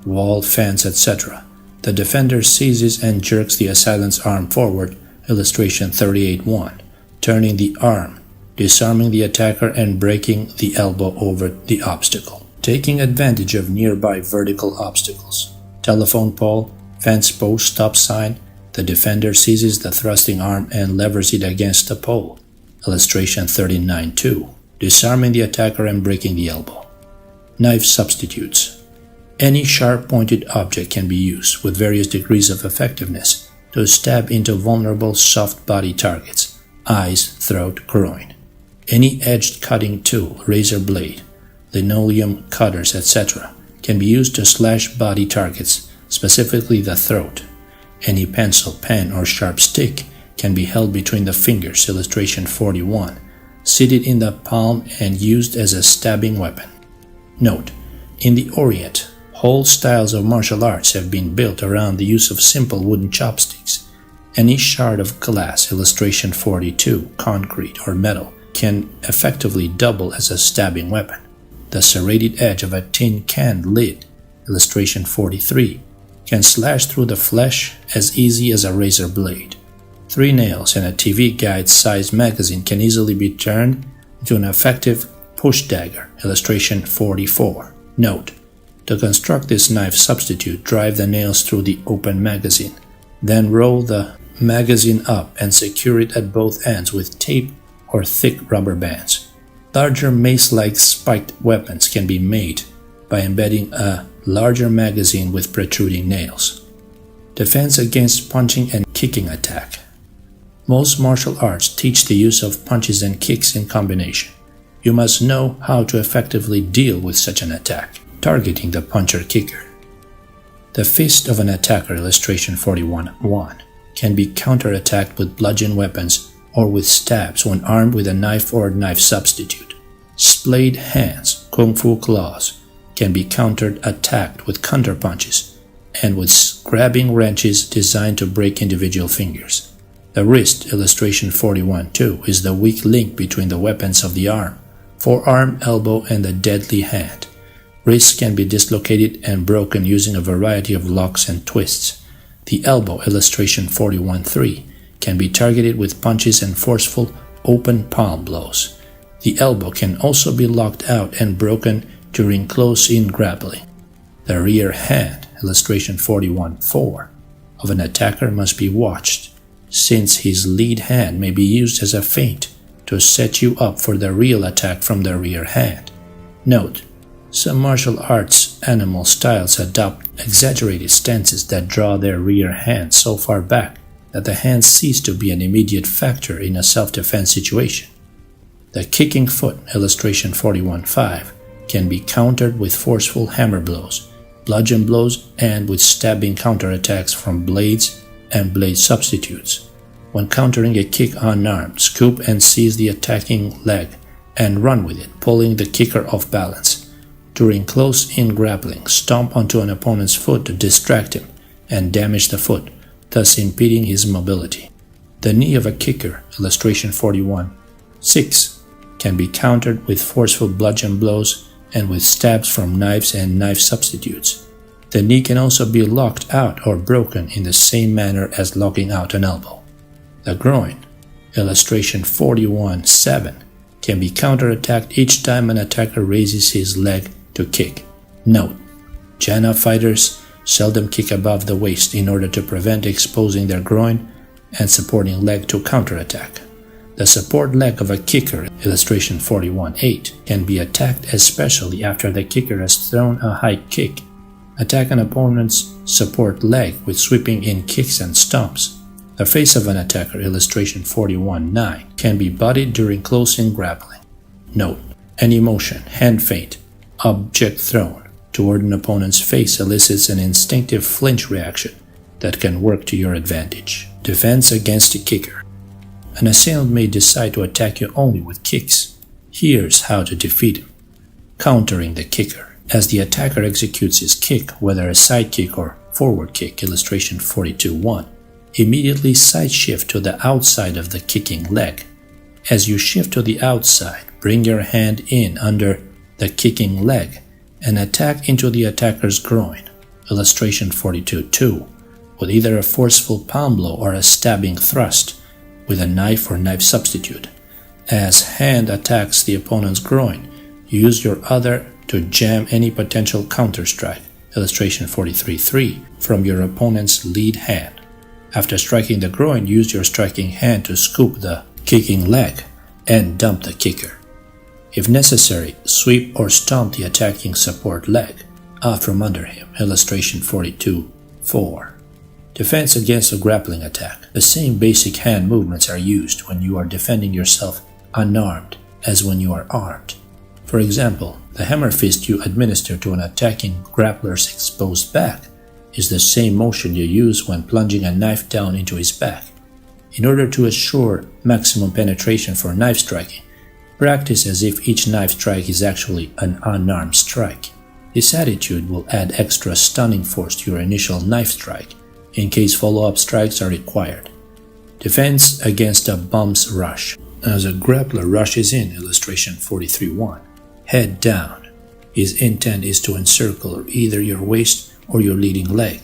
wall, fence, etc., the defender seizes and jerks the assailant's arm forward, illustration 38.1, turning the arm, disarming the attacker and breaking the elbow over the obstacle. Taking advantage of nearby vertical obstacles, telephone pole, fence post, stop sign, the defender seizes the thrusting arm and levers it against the pole, illustration 39.2, disarming the attacker and breaking the elbow. Knife substitutes. Any sharp-pointed object can be used, with various degrees of effectiveness, to stab into vulnerable soft body targets, eyes, throat, groin. Any edged cutting tool, razor blade, linoleum cutters, etc., can be used to slash body targets, specifically the throat. Any pencil, pen, or sharp stick can be held between the fingers, illustration 41, seated in the palm and used as a stabbing weapon. Note: in the Orient, whole styles of martial arts have been built around the use of simple wooden chopsticks. Any shard of glass, illustration 42, concrete, or metal, can effectively double as a stabbing weapon. The serrated edge of a tin can lid, illustration 43, can slash through the flesh as easy as a razor blade. 3 nails and a TV guide-sized magazine can easily be turned into an effective push dagger, illustration 44. Note: To construct this knife substitute, drive the nails through the open magazine. Then roll the magazine up and secure it at both ends with tape or thick rubber bands. Larger mace-like spiked weapons can be made by embedding a larger magazine with protruding nails. Defense against punching and kicking attack. Most martial arts teach the use of punches and kicks in combination. You must know how to effectively deal with such an attack, targeting the puncher-kicker. The fist of an attacker, illustration 41.1, can be counterattacked with bludgeon weapons or with stabs when armed with a knife or knife substitute. Splayed hands, kung fu claws, can be counter-attacked with counterpunches and with grabbing wrenches designed to break individual fingers. The wrist, illustration 41.2, is the weak link between the weapons of the arm, forearm, elbow, and the deadly hand. Wrists can be dislocated and broken using a variety of locks and twists. The elbow, illustration 41.3, can be targeted with punches and forceful open palm blows. The elbow can also be locked out and broken during close-in grappling. The rear hand, illustration 41.4, of an attacker must be watched, since his lead hand may be used as a feint to set you up for the real attack from the rear hand. Note: some martial arts animal styles adopt exaggerated stances that draw their rear hand so far back that the hand cease to be an immediate factor in a self-defense situation. The kicking foot, illustration 41.5, can be countered with forceful hammer blows, bludgeon blows, and with stabbing counterattacks from blades and blade substitutes. When countering a kick unarmed, scoop and seize the attacking leg and run with it, pulling the kicker off balance. During close-in grappling, stomp onto an opponent's foot to distract him and damage the foot, thus impeding his mobility. The knee of a kicker, illustration 41.6, can be countered with forceful bludgeon blows and with stabs from knives and knife substitutes. The knee can also be locked out or broken in the same manner as locking out an elbow. The groin, illustration 41.7, can be counterattacked each time an attacker raises his leg to kick. Note: Jana fighters seldom kick above the waist in order to prevent exposing their groin and supporting leg to counterattack. The support leg of a kicker, illustration 41.8, can be attacked especially after the kicker has thrown a high kick. Attack an opponent's support leg with sweeping in kicks and stomps. The face of an attacker, illustration 41.9, can be bodied during close-in grappling. Note: any motion, hand feint, object thrown toward an opponent's face elicits an instinctive flinch reaction that can work to your advantage. Defense against a kicker. An assailant may decide to attack you only with kicks. Here's how to defeat him. Countering the kicker. As the attacker executes his kick, whether a side kick or forward kick, illustration 42.1, immediately side shift to the outside of the kicking leg. As you shift to the outside, bring your hand in under the kicking leg and attack into the attacker's groin, illustration 42.2, with either a forceful palm blow or a stabbing thrust with a knife or knife substitute. As hand attacks the opponent's groin, use your other to jam any potential counter-strike, illustration 43.3, from your opponent's lead hand. After striking the groin, use your striking hand to scoop the kicking leg and dump the kicker. If necessary, sweep or stomp the attacking support leg out from under him, illustration 42.4. Defense against a grappling attack. The same basic hand movements are used when you are defending yourself unarmed as when you are armed. For example, the hammer fist you administer to an attacking grappler's exposed back is the same motion you use when plunging a knife down into his back. In order to assure maximum penetration for knife striking, practice as if each knife strike is actually an unarmed strike. This attitude will add extra stunning force to your initial knife strike in case follow-up strikes are required. Defense against a bum's rush. As a grappler rushes in, illustration 43.1, head down. His intent is to encircle either your waist or your leading leg.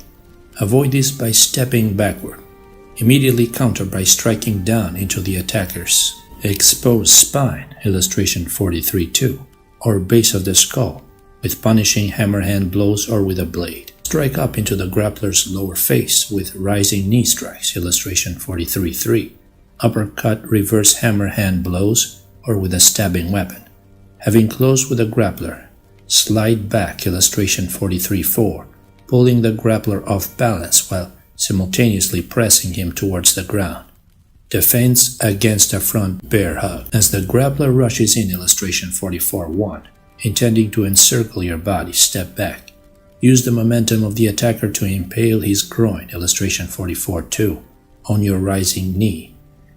Avoid this by stepping backward. Immediately counter by striking down into the attacker's exposed spine, illustration 43.2, or base of the skull, with punishing hammerhand blows or with a blade. Strike up into the grappler's lower face with rising knee strikes, illustration 43.3. Uppercut reverse hammerhand blows or with a stabbing weapon. Having closed with a grappler, slide back, illustration 43.4, pulling the grappler off balance while simultaneously pressing him towards the ground. Defense against a front bear hug. As the grappler rushes in, illustration 44.1, intending to encircle your body, step back. Use the momentum of the attacker to impale his groin, illustration 44.2, on your rising knee.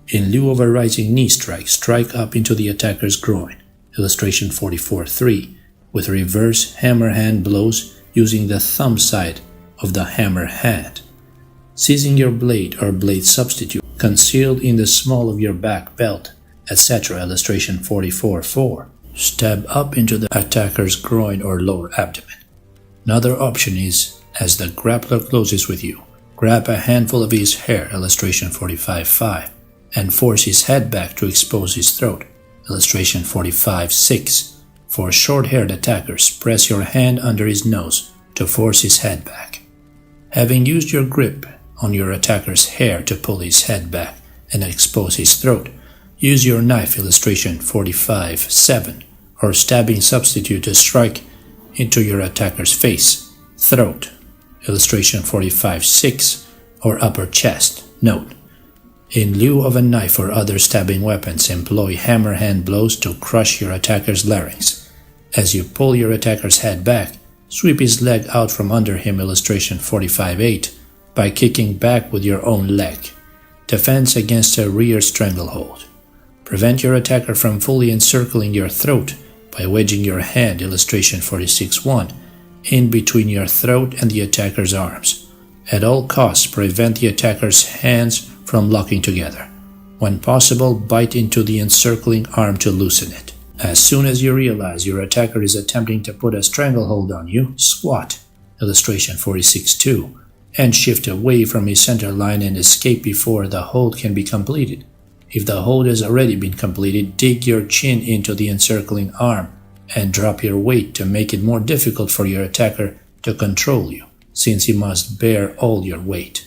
In lieu of a rising knee strike, strike up into the attacker's groin, illustration 44.3, with reverse hammer hand blows using the thumb side of the hammer hand. Seizing your blade or blade substitute concealed in the small of your back belt, etc., illustration 44.4, stab up into the attacker's groin or lower abdomen. Another option is, as the grappler closes with you, grab a handful of his hair, illustration 45.5, and force his head back to expose his throat, illustration 45.6. For short-haired attackers, press your hand under his nose to force his head back. Having used your grip on your attacker's hair to pull his head back and expose his throat, use your knife, illustration 45.7, or stabbing substitute to strike into your attacker's face, throat, illustration 45.6, or upper chest. Note: in lieu of a knife or other stabbing weapons, employ hammer hand blows to crush your attacker's larynx. As you pull your attacker's head back, sweep his leg out from under him, illustration 45.8, by kicking back with your own leg. Defense against a rear stranglehold. Prevent your attacker from fully encircling your throat by wedging your hand, illustration 46.1, in between your throat and the attacker's arms. At all costs, prevent the attacker's hands from locking together. When possible, bite into the encircling arm to loosen it. As soon as you realize your attacker is attempting to put a stranglehold on you, squat, illustration 46.2, and shift away from his center line and escape before the hold can be completed. If the hold has already been completed, dig your chin into the encircling arm and drop your weight to make it more difficult for your attacker to control you, since he must bear all your weight.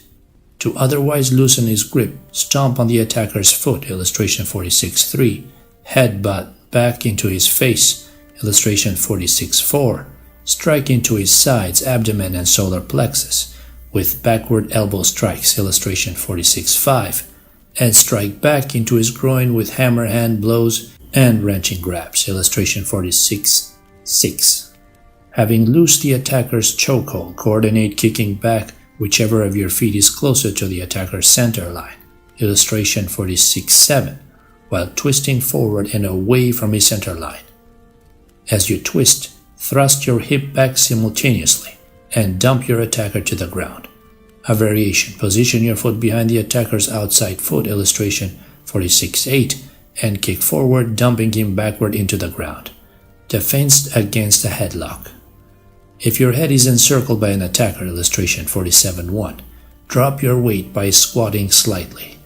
To otherwise loosen his grip, stomp on the attacker's foot, illustration 46.3, headbutt back into his face, illustration 46.4, strike into his sides, abdomen, and solar plexus with backward elbow strikes, illustration 46.5, and strike back into his groin with hammer hand blows and wrenching grabs, illustration 46.6. Having loosed the attacker's chokehold, coordinate kicking back whichever of your feet is closer to the attacker's center line, illustration 46.7, while twisting forward and away from his center line. As you twist, thrust your hip back simultaneously and dump your attacker to the ground. A variation: position your foot behind the attacker's outside foot, illustration 46.8, and kick forward, dumping him backward into the ground. Defense against a headlock. If your head is encircled by an attacker, illustration 47.1, drop your weight by squatting slightly.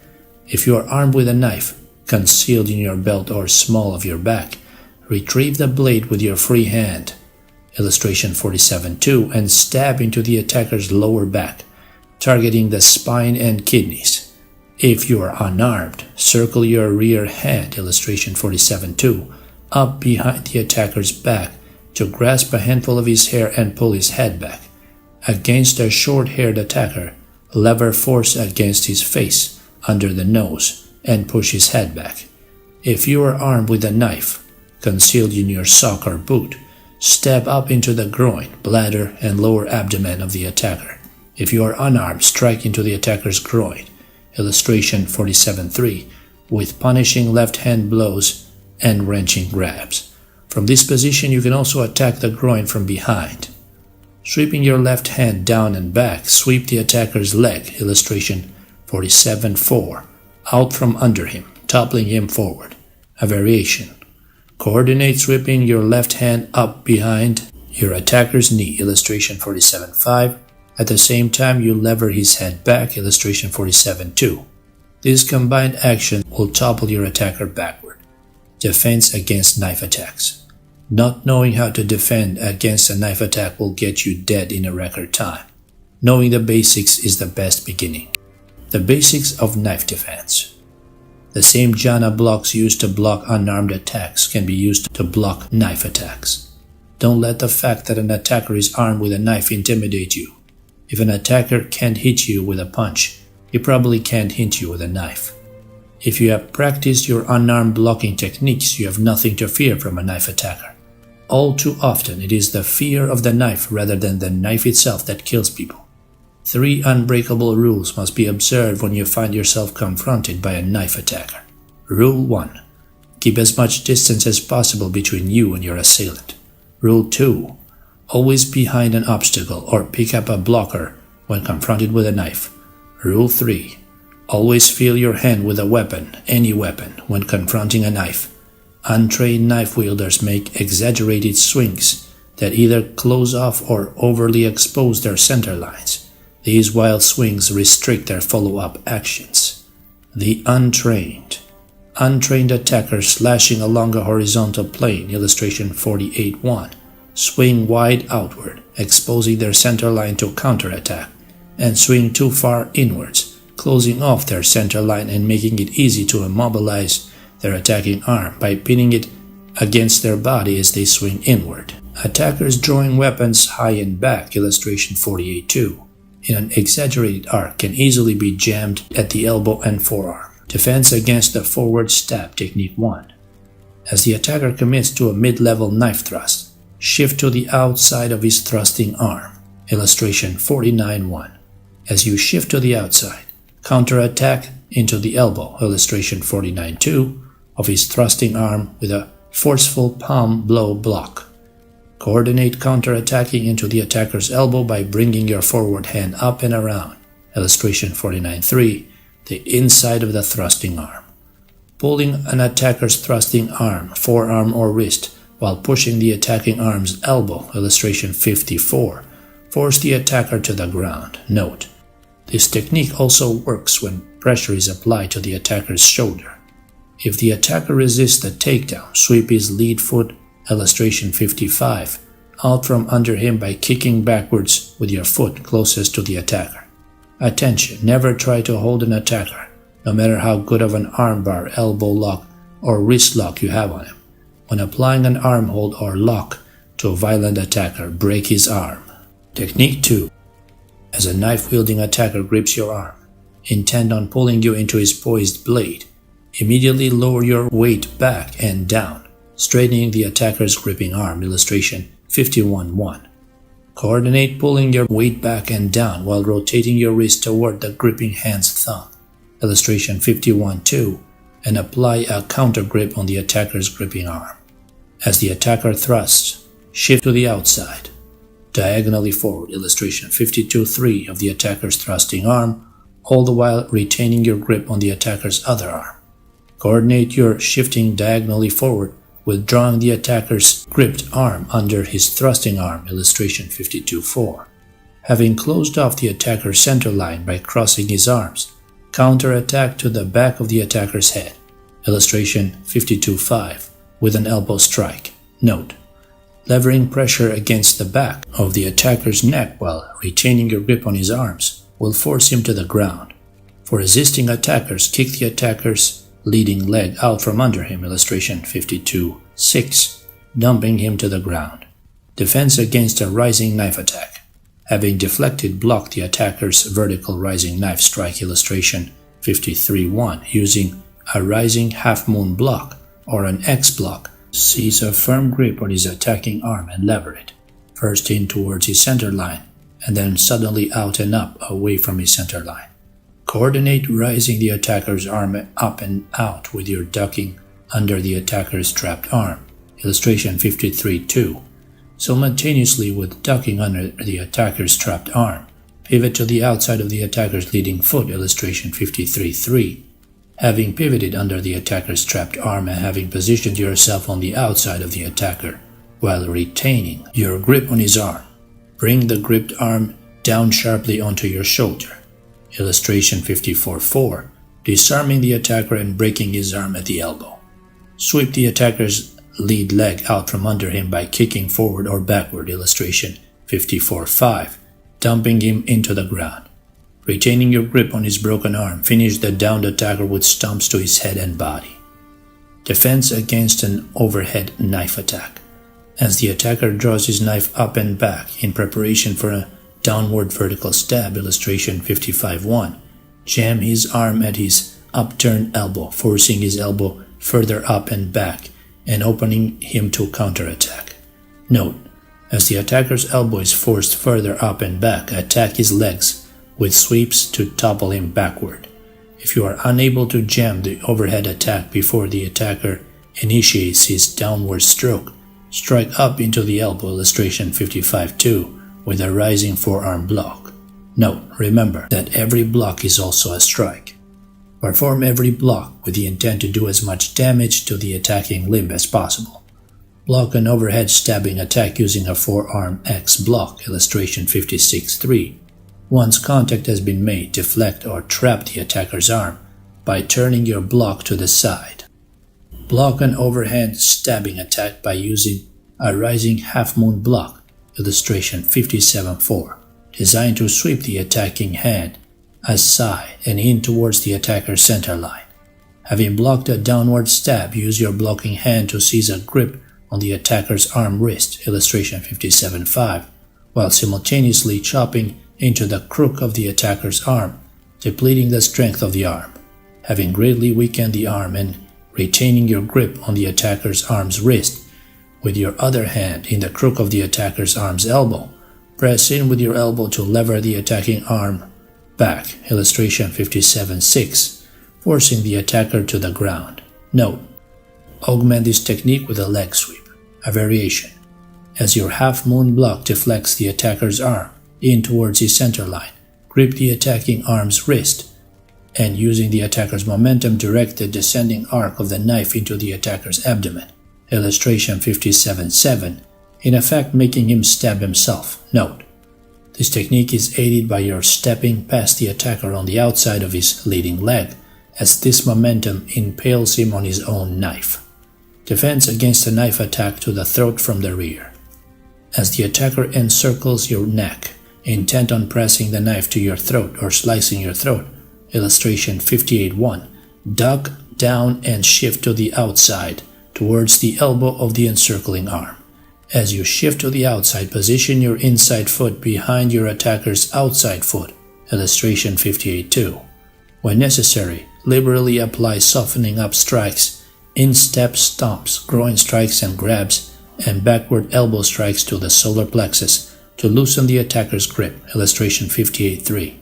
If you are armed with a knife, concealed in your belt or small of your back, retrieve the blade with your free hand, illustration 47.2, and stab into the attacker's lower back, targeting the spine and kidneys. If you are unarmed, circle your rear hand, illustration 47.2, up behind the attacker's back to grasp a handful of his hair and pull his head back. Against a short-haired attacker, lever force against his face, under the nose, and push his head back. If you are armed with a knife, concealed in your sock or boot, stab up into the groin, bladder, and lower abdomen of the attacker. If you are unarmed, strike into the attacker's groin, illustration 47.3, with punishing left hand blows and wrenching grabs. From this position, you can also attack the groin from behind. Sweeping your left hand down and back, sweep the attacker's leg, illustration 47.4, out from under him, toppling him forward. A variation: coordinate sweeping your left hand up behind your attacker's knee, illustration 47.5. At the same time, you lever his head back, illustration 47.2. This combined action will topple your attacker backward. Defense against knife attacks. Not knowing how to defend against a knife attack will get you dead in a record time. Knowing the basics is the best beginning. The basics of knife defense. The same jhana blocks used to block unarmed attacks can be used to block knife attacks. Don't let the fact that an attacker is armed with a knife intimidate you. If an attacker can't hit you with a punch, he probably can't hit you with a knife. If you have practiced your unarmed blocking techniques, you have nothing to fear from a knife attacker. All too often, it is the fear of the knife rather than the knife itself that kills people. 3 unbreakable rules must be observed when you find yourself confronted by a knife attacker. Rule 1. Keep as much distance as possible between you and your assailant. Rule 2. Always behind an obstacle or pick up a blocker when confronted with a knife. Rule 3. Always feel your hand with a weapon, any weapon, when confronting a knife. Untrained knife wielders make exaggerated swings that either close off or overly expose their center lines. These wild swings restrict their follow-up actions. The untrained attacker slashing along a horizontal plane, illustration 48.1, swing wide outward, exposing their center line to counterattack, and swing too far inwards, closing off their center line and making it easy to immobilize their attacking arm by pinning it against their body as they swing inward. Attackers drawing weapons high and back, illustration 48.2, in an exaggerated arc can easily be jammed at the elbow and forearm. Defense against the forward stab, technique 1. As the attacker commits to a mid-level knife thrust, shift to the outside of his thrusting arm, illustration 49.1. As you shift to the outside, counterattack into the elbow, illustration 49.2, of his thrusting arm with a forceful palm blow block. Coordinate counterattacking into the attacker's elbow by bringing your forward hand up and around, illustration 49.3, the inside of the thrusting arm. Pulling an attacker's thrusting arm, forearm or wrist, while pushing the attacking arm's elbow, illustration 54, force the attacker to the ground. Note: this technique also works when pressure is applied to the attacker's shoulder. If the attacker resists the takedown, sweep his lead foot, illustration 55, out from under him by kicking backwards with your foot closest to the attacker. Attention, never try to hold an attacker, no matter how good of an armbar, elbow lock, or wrist lock you have on him. When applying an arm hold or lock to a violent attacker, break his arm. Technique 2. As a knife-wielding attacker grips your arm, intent on pulling you into his poised blade, immediately lower your weight back and down, straightening the attacker's gripping arm, illustration 51.1. Coordinate pulling your weight back and down while rotating your wrist toward the gripping hand's thumb, illustration 51.2, and apply a counter grip on the attacker's gripping arm. As the attacker thrusts, shift to the outside, diagonally forward, illustration 52.3 of the attacker's thrusting arm, all the while retaining your grip on the attacker's other arm. Coordinate your shifting diagonally forward with drawing the attacker's gripped arm under his thrusting arm, illustration 52.4. Having closed off the attacker's center line by crossing his arms, counter-attack to the back of the attacker's head, illustration 52.5, with an elbow strike. Note: levering pressure against the back of the attacker's neck while retaining your grip on his arms will force him to the ground. For resisting attackers, kick the attacker's leading leg out from under him, illustration 52.6, dumping him to the ground. Defense against a rising knife attack. Having deflected, block the attacker's vertical rising knife strike, illustration 53.1, using a rising half-moon block or an X block. Seize a firm grip on his attacking arm and lever it, first in towards his center line, and then suddenly out and up away from his center line. Coordinate rising the attacker's arm up and out with your ducking under the attacker's trapped arm, illustration 53.2. Simultaneously with ducking under the attacker's trapped arm, pivot to the outside of the attacker's leading foot, illustration 53.3. Having pivoted under the attacker's trapped arm and having positioned yourself on the outside of the attacker while retaining your grip on his arm, bring the gripped arm down sharply onto your shoulder, illustration 54.4, disarming the attacker and breaking his arm at the elbow. Sweep the attacker's lead leg out from under him by kicking forward or backward, illustration 54-5, dumping him into the ground. Retaining your grip on his broken arm, finish the downed attacker with stomps to his head and body. Defense against an overhead knife attack. As the attacker draws his knife up and back in preparation for a downward vertical stab, illustration 55-1, jam his arm at his upturned elbow, forcing his elbow further up and back and opening him to counterattack. Note, as the attacker's elbow is forced further up and back, attack his legs with sweeps to topple him backward. If you are unable to jam the overhead attack before the attacker initiates his downward stroke, strike up into the elbow, illustration 55-2, with a rising forearm block. Note, remember that every block is also a strike. Perform every block with the intent to do as much damage to the attacking limb as possible. Block an overhead stabbing attack using a forearm X block, illustration 56-3. Once contact has been made, deflect or trap the attacker's arm by turning your block to the side. Block an overhand stabbing attack by using a rising half-moon block, illustration 57-4, designed to sweep the attacking hand aside and in towards the attacker's center line. Having blocked a downward stab, use your blocking hand to seize a grip on the attacker's arm wrist, illustration 57-5, while simultaneously chopping into the crook of the attacker's arm, depleting the strength of the arm. Having greatly weakened the arm and retaining your grip on the attacker's arm's wrist, with your other hand in the crook of the attacker's arm's elbow, press in with your elbow to lever the attacking arm back, illustration 57-6, forcing the attacker to the ground. Note, augment this technique with a leg sweep, a variation. As your half-moon block deflects the attacker's arm in towards his center line, grip the attacking arm's wrist, and using the attacker's momentum, direct the descending arc of the knife into the attacker's abdomen, illustration 57-7, in effect making him stab himself. Note, this technique is aided by your stepping past the attacker on the outside of his leading leg, as this momentum impales him on his own knife. Defense against a knife attack to the throat from the rear. As the attacker encircles your neck, intent on pressing the knife to your throat or slicing your throat, illustration 58-1, duck down and shift to the outside towards the elbow of the encircling arm. As you shift to the outside, position your inside foot behind your attacker's outside foot, illustration 58-2. When necessary, liberally apply softening up strikes, instep stomps, groin strikes and grabs, and backward elbow strikes to the solar plexus to loosen the attacker's grip, illustration 58-3.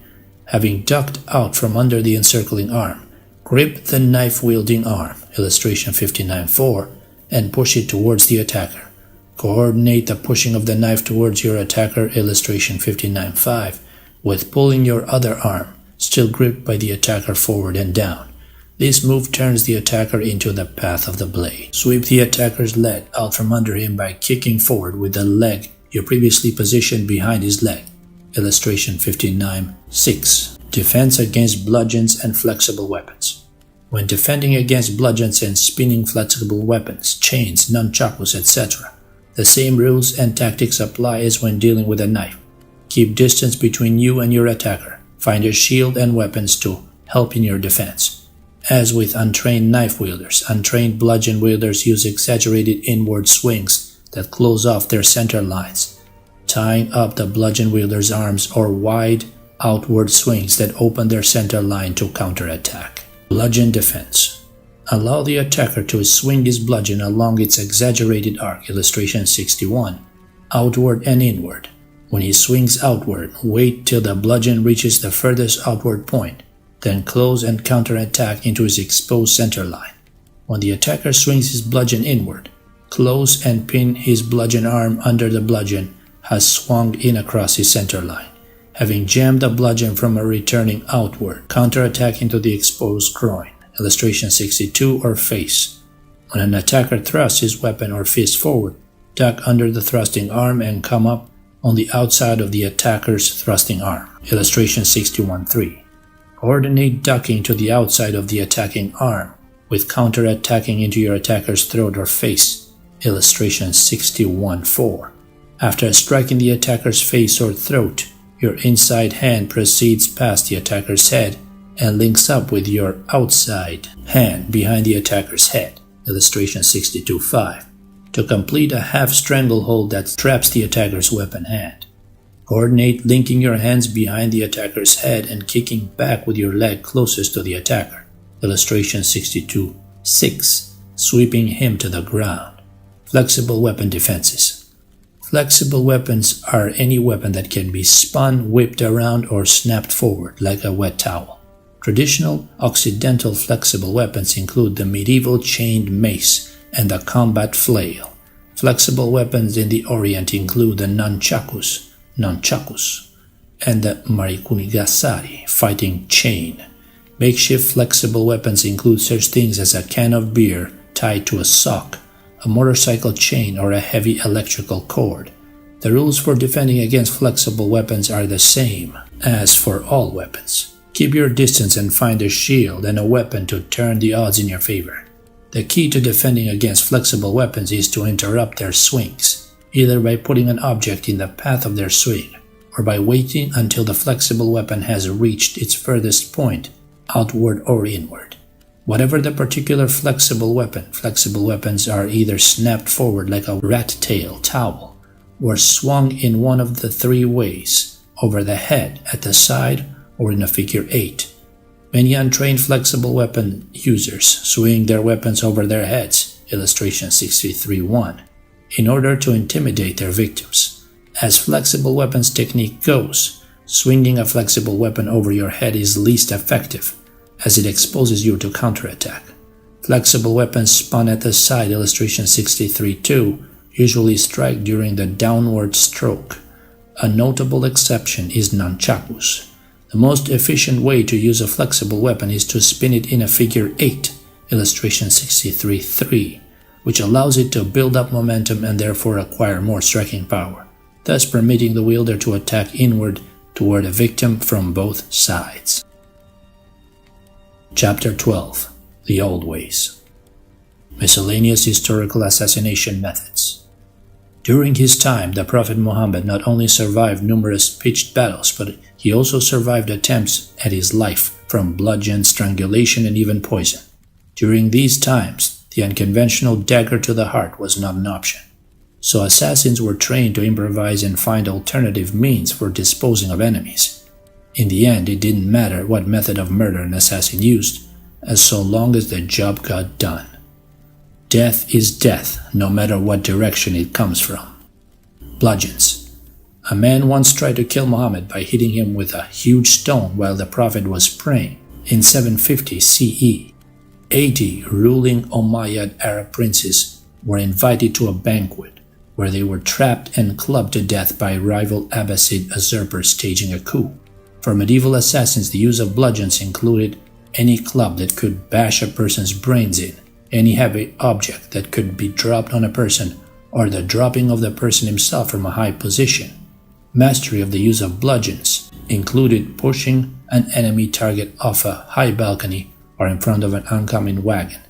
Having ducked out from under the encircling arm, grip the knife-wielding arm, illustration 59-4, and push it towards the attacker. Coordinate the pushing of the knife towards your attacker, illustration 59-5, with pulling your other arm, still gripped by the attacker, forward and down. This move turns the attacker into the path of the blade. Sweep the attacker's leg out from under him by kicking forward with the leg you previously positioned behind his leg, illustration 59-6. Defense against bludgeons and flexible weapons. When defending against bludgeons and spinning flexible weapons, chains, nunchakus, etc., the same rules and tactics apply as when dealing with a knife. Keep distance between you and your attacker. Find a shield and weapons to help in your defense. As with untrained knife wielders, untrained bludgeon wielders use exaggerated inward swings that close off their center lines, tying up the bludgeon wielder's arms, or wide outward swings that open their center line to counterattack. Bludgeon defense. Allow the attacker to swing his bludgeon along its exaggerated arc, illustration 61, outward and inward. When he swings outward, wait till the bludgeon reaches the furthest outward point, then close and counterattack into his exposed center line. When the attacker swings his bludgeon inward, close and pin his bludgeon arm under the bludgeon has swung in across his center line. Having jammed the bludgeon from a returning outward, counterattack into the exposed groin, illustration 62, or face. When an attacker thrusts his weapon or fist forward, duck under the thrusting arm and come up on the outside of the attacker's thrusting arm, illustration 61-3. Coordinate ducking to the outside of the attacking arm with counterattacking into your attacker's throat or face, Illustration 61:4. After striking the attacker's face or throat, your inside hand proceeds past the attacker's head and links up with your outside hand behind the attacker's head. Illustration 62:5. To complete a half stranglehold that traps the attacker's weapon hand. Coordinate linking your hands behind the attacker's head and kicking back with your leg closest to the attacker. Illustration 62:6. Sweeping him to the ground. Flexible weapon defenses. Flexible weapons are any weapon that can be spun, whipped around, or snapped forward like a wet towel. Traditional Occidental flexible weapons include the medieval chained mace and the combat flail. Flexible weapons in the Orient include the nunchakus, and the marikunigasari, fighting chain. Makeshift flexible weapons include such things as a can of beer tied to a sock, a motorcycle chain, or a heavy electrical cord. The rules for defending against flexible weapons are the same as for all weapons. Keep your distance and find a shield and a weapon to turn the odds in your favor. The key to defending against flexible weapons is to interrupt their swings, either by putting an object in the path of their swing, or by waiting until the flexible weapon has reached its furthest point, outward or inward. Whatever the particular flexible weapons are either snapped forward like a rat tail towel, or swung in one of the three ways, over the head, at the side, or in a figure 8. Many untrained flexible weapon users swing their weapons over their heads, illustration 63:1, in order to intimidate their victims. As flexible weapons technique goes, swinging a flexible weapon over your head is least effective, as it exposes you to counterattack. Flexible weapons spun at the side, illustration 63:2, usually strike during the downward stroke. A notable exception is nunchakus. The most efficient way to use a flexible weapon is to spin it in a figure 8, illustration 63:3, which allows it to build up momentum and therefore acquire more striking power, thus permitting the wielder to attack inward toward a victim from both sides. Chapter 12. The Old Ways. Miscellaneous Historical Assassination Methods. During his time, the Prophet Muhammad not only survived numerous pitched battles, but he also survived attempts at his life from bludgeon, strangulation, and even poison. During these times, the unconventional dagger to the heart was not an option. So assassins were trained to improvise and find alternative means for disposing of enemies. In the end, it didn't matter what method of murder an assassin used, as so long as the job got done. Death is death, no matter what direction it comes from. Bludgeons. A man once tried to kill Muhammad by hitting him with a huge stone while the Prophet was praying in 750 CE. 80 ruling Umayyad Arab princes were invited to a banquet where they were trapped and clubbed to death by rival Abbasid usurpers staging a coup. For medieval assassins, the use of bludgeons included any club that could bash a person's brains in, any heavy object that could be dropped on a person, or the dropping of the person himself from a high position. Mastery of the use of bludgeons included pushing an enemy target off a high balcony or in front of an oncoming wagon.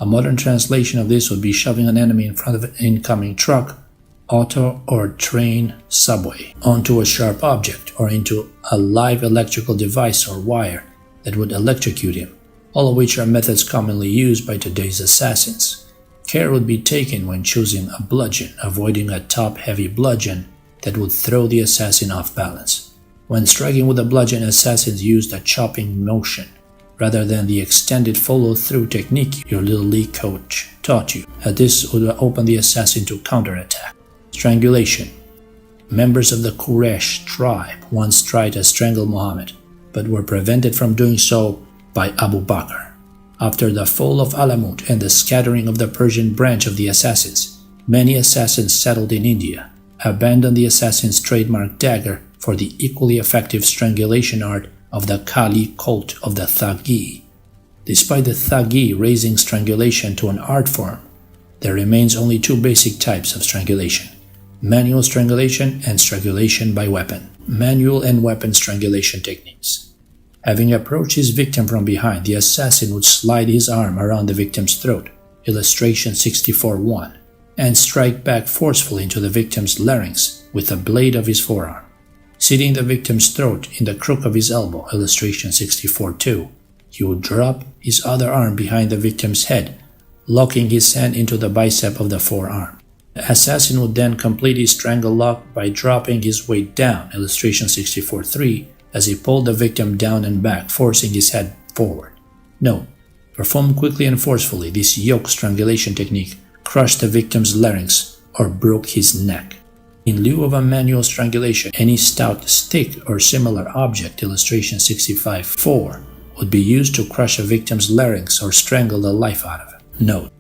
A modern translation of this would be shoving an enemy in front of an incoming truck, auto or train, subway, onto a sharp object or into a live electrical device or wire that would electrocute him, all of which are methods commonly used by today's assassins. Care would be taken when choosing a bludgeon, avoiding a top-heavy bludgeon that would throw the assassin off balance. When striking with a bludgeon, assassins used a chopping motion, rather than the extended follow-through technique your little league coach taught you, as this would open the assassin to counterattack. Strangulation. Members of the Quraysh tribe once tried to strangle Muhammad, but were prevented from doing so by Abu Bakr. After the fall of Alamut and the scattering of the Persian branch of the assassins, many assassins settled in India, abandoned the assassin's trademark dagger for the equally effective strangulation art of the Kali cult of the Thagi. Despite the Thagi raising strangulation to an art form, there remains only two basic types of strangulation: manual strangulation and strangulation by weapon. Manual and weapon strangulation techniques. Having approached his victim from behind, the assassin would slide his arm around the victim's throat, illustration 64:1, and strike back forcefully into the victim's larynx with the blade of his forearm. Seating the victim's throat in the crook of his elbow, illustration 64-2, he would drop his other arm behind the victim's head, locking his hand into the bicep of the forearm. The assassin would then complete his strangle lock by dropping his weight down, illustration 64-3, as he pulled the victim down and back, forcing his head forward. Note: performed quickly and forcefully, this yoke strangulation technique crushed the victim's larynx or broke his neck. In lieu of a manual strangulation, any stout stick or similar object, illustration 65-4, would be used to crush a victim's larynx or strangle the life out of it. Note: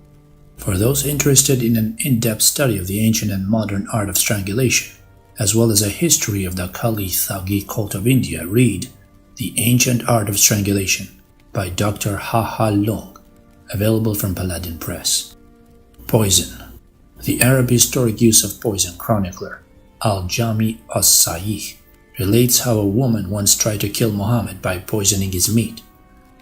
for those interested in an in-depth study of the ancient and modern art of strangulation, as well as a history of the Kali Thagi cult of India, read The Ancient Art of Strangulation by Dr. Ha Lung, available from Paladin Press. Poison. The Arab historic use of poison chronicler Al-Jami as-Sahih relates how a woman once tried to kill Muhammad by poisoning his meat.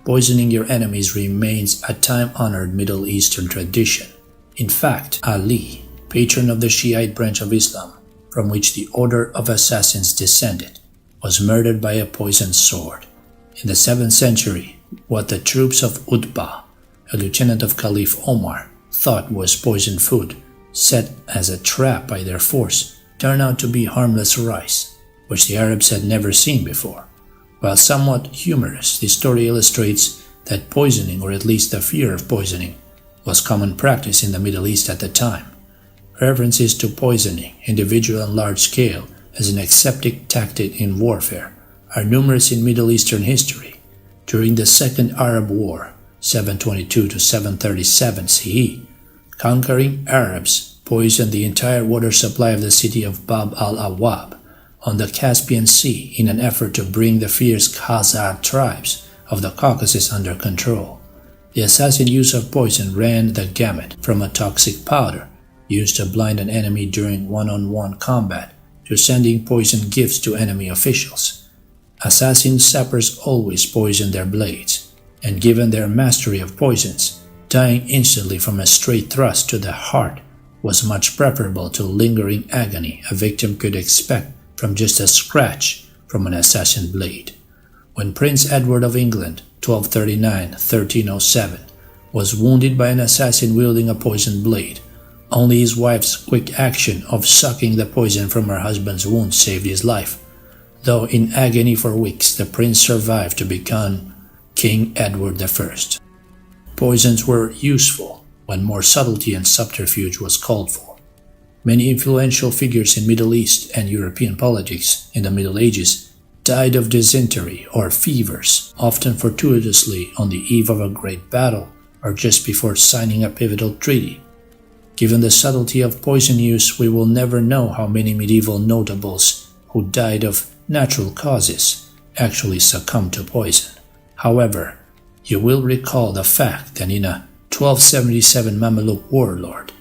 Poisoning your enemies remains a time-honored Middle Eastern tradition. In fact, Ali, patron of the Shiite branch of Islam, from which the Order of Assassins descended, was murdered by a poisoned sword. In the 7th century, what the troops of Utbah, a lieutenant of Caliph Omar, thought was poisoned food, set as a trap by their force, turned out to be harmless rice, which the Arabs had never seen before. While somewhat humorous, the story illustrates that poisoning, or at least the fear of poisoning, was common practice in the Middle East at the time. References to poisoning, individual and large scale, as an accepted tactic in warfare are numerous in Middle Eastern history. During the Second Arab War, 722 to 737 CE, conquering Arabs poisoned the entire water supply of the city of Bab al-Awwab on the Caspian Sea in an effort to bring the fierce Khazar tribes of the Caucasus under control. The assassin use of poison ran the gamut from a toxic powder used to blind an enemy during one-on-one combat to sending poison gifts to enemy officials. Assassin sappers always poisoned their blades, and given their mastery of poisons, dying instantly from a straight thrust to the heart was much preferable to lingering agony a victim could expect from just a scratch from an assassin blade. When Prince Edward of England, 1239-1307, was wounded by an assassin wielding a poisoned blade, only his wife's quick action of sucking the poison from her husband's wound saved his life. Though in agony for weeks, the prince survived to become King Edward I. Poisons were useful when more subtlety and subterfuge was called for. Many influential figures in Middle East and European politics in the Middle Ages died of dysentery or fevers, often fortuitously on the eve of a great battle or just before signing a pivotal treaty. Given the subtlety of poison use, we will never know how many medieval notables who died of natural causes actually succumbed to poison. However, you will recall the fact that in a 1277 Mamluk warlord,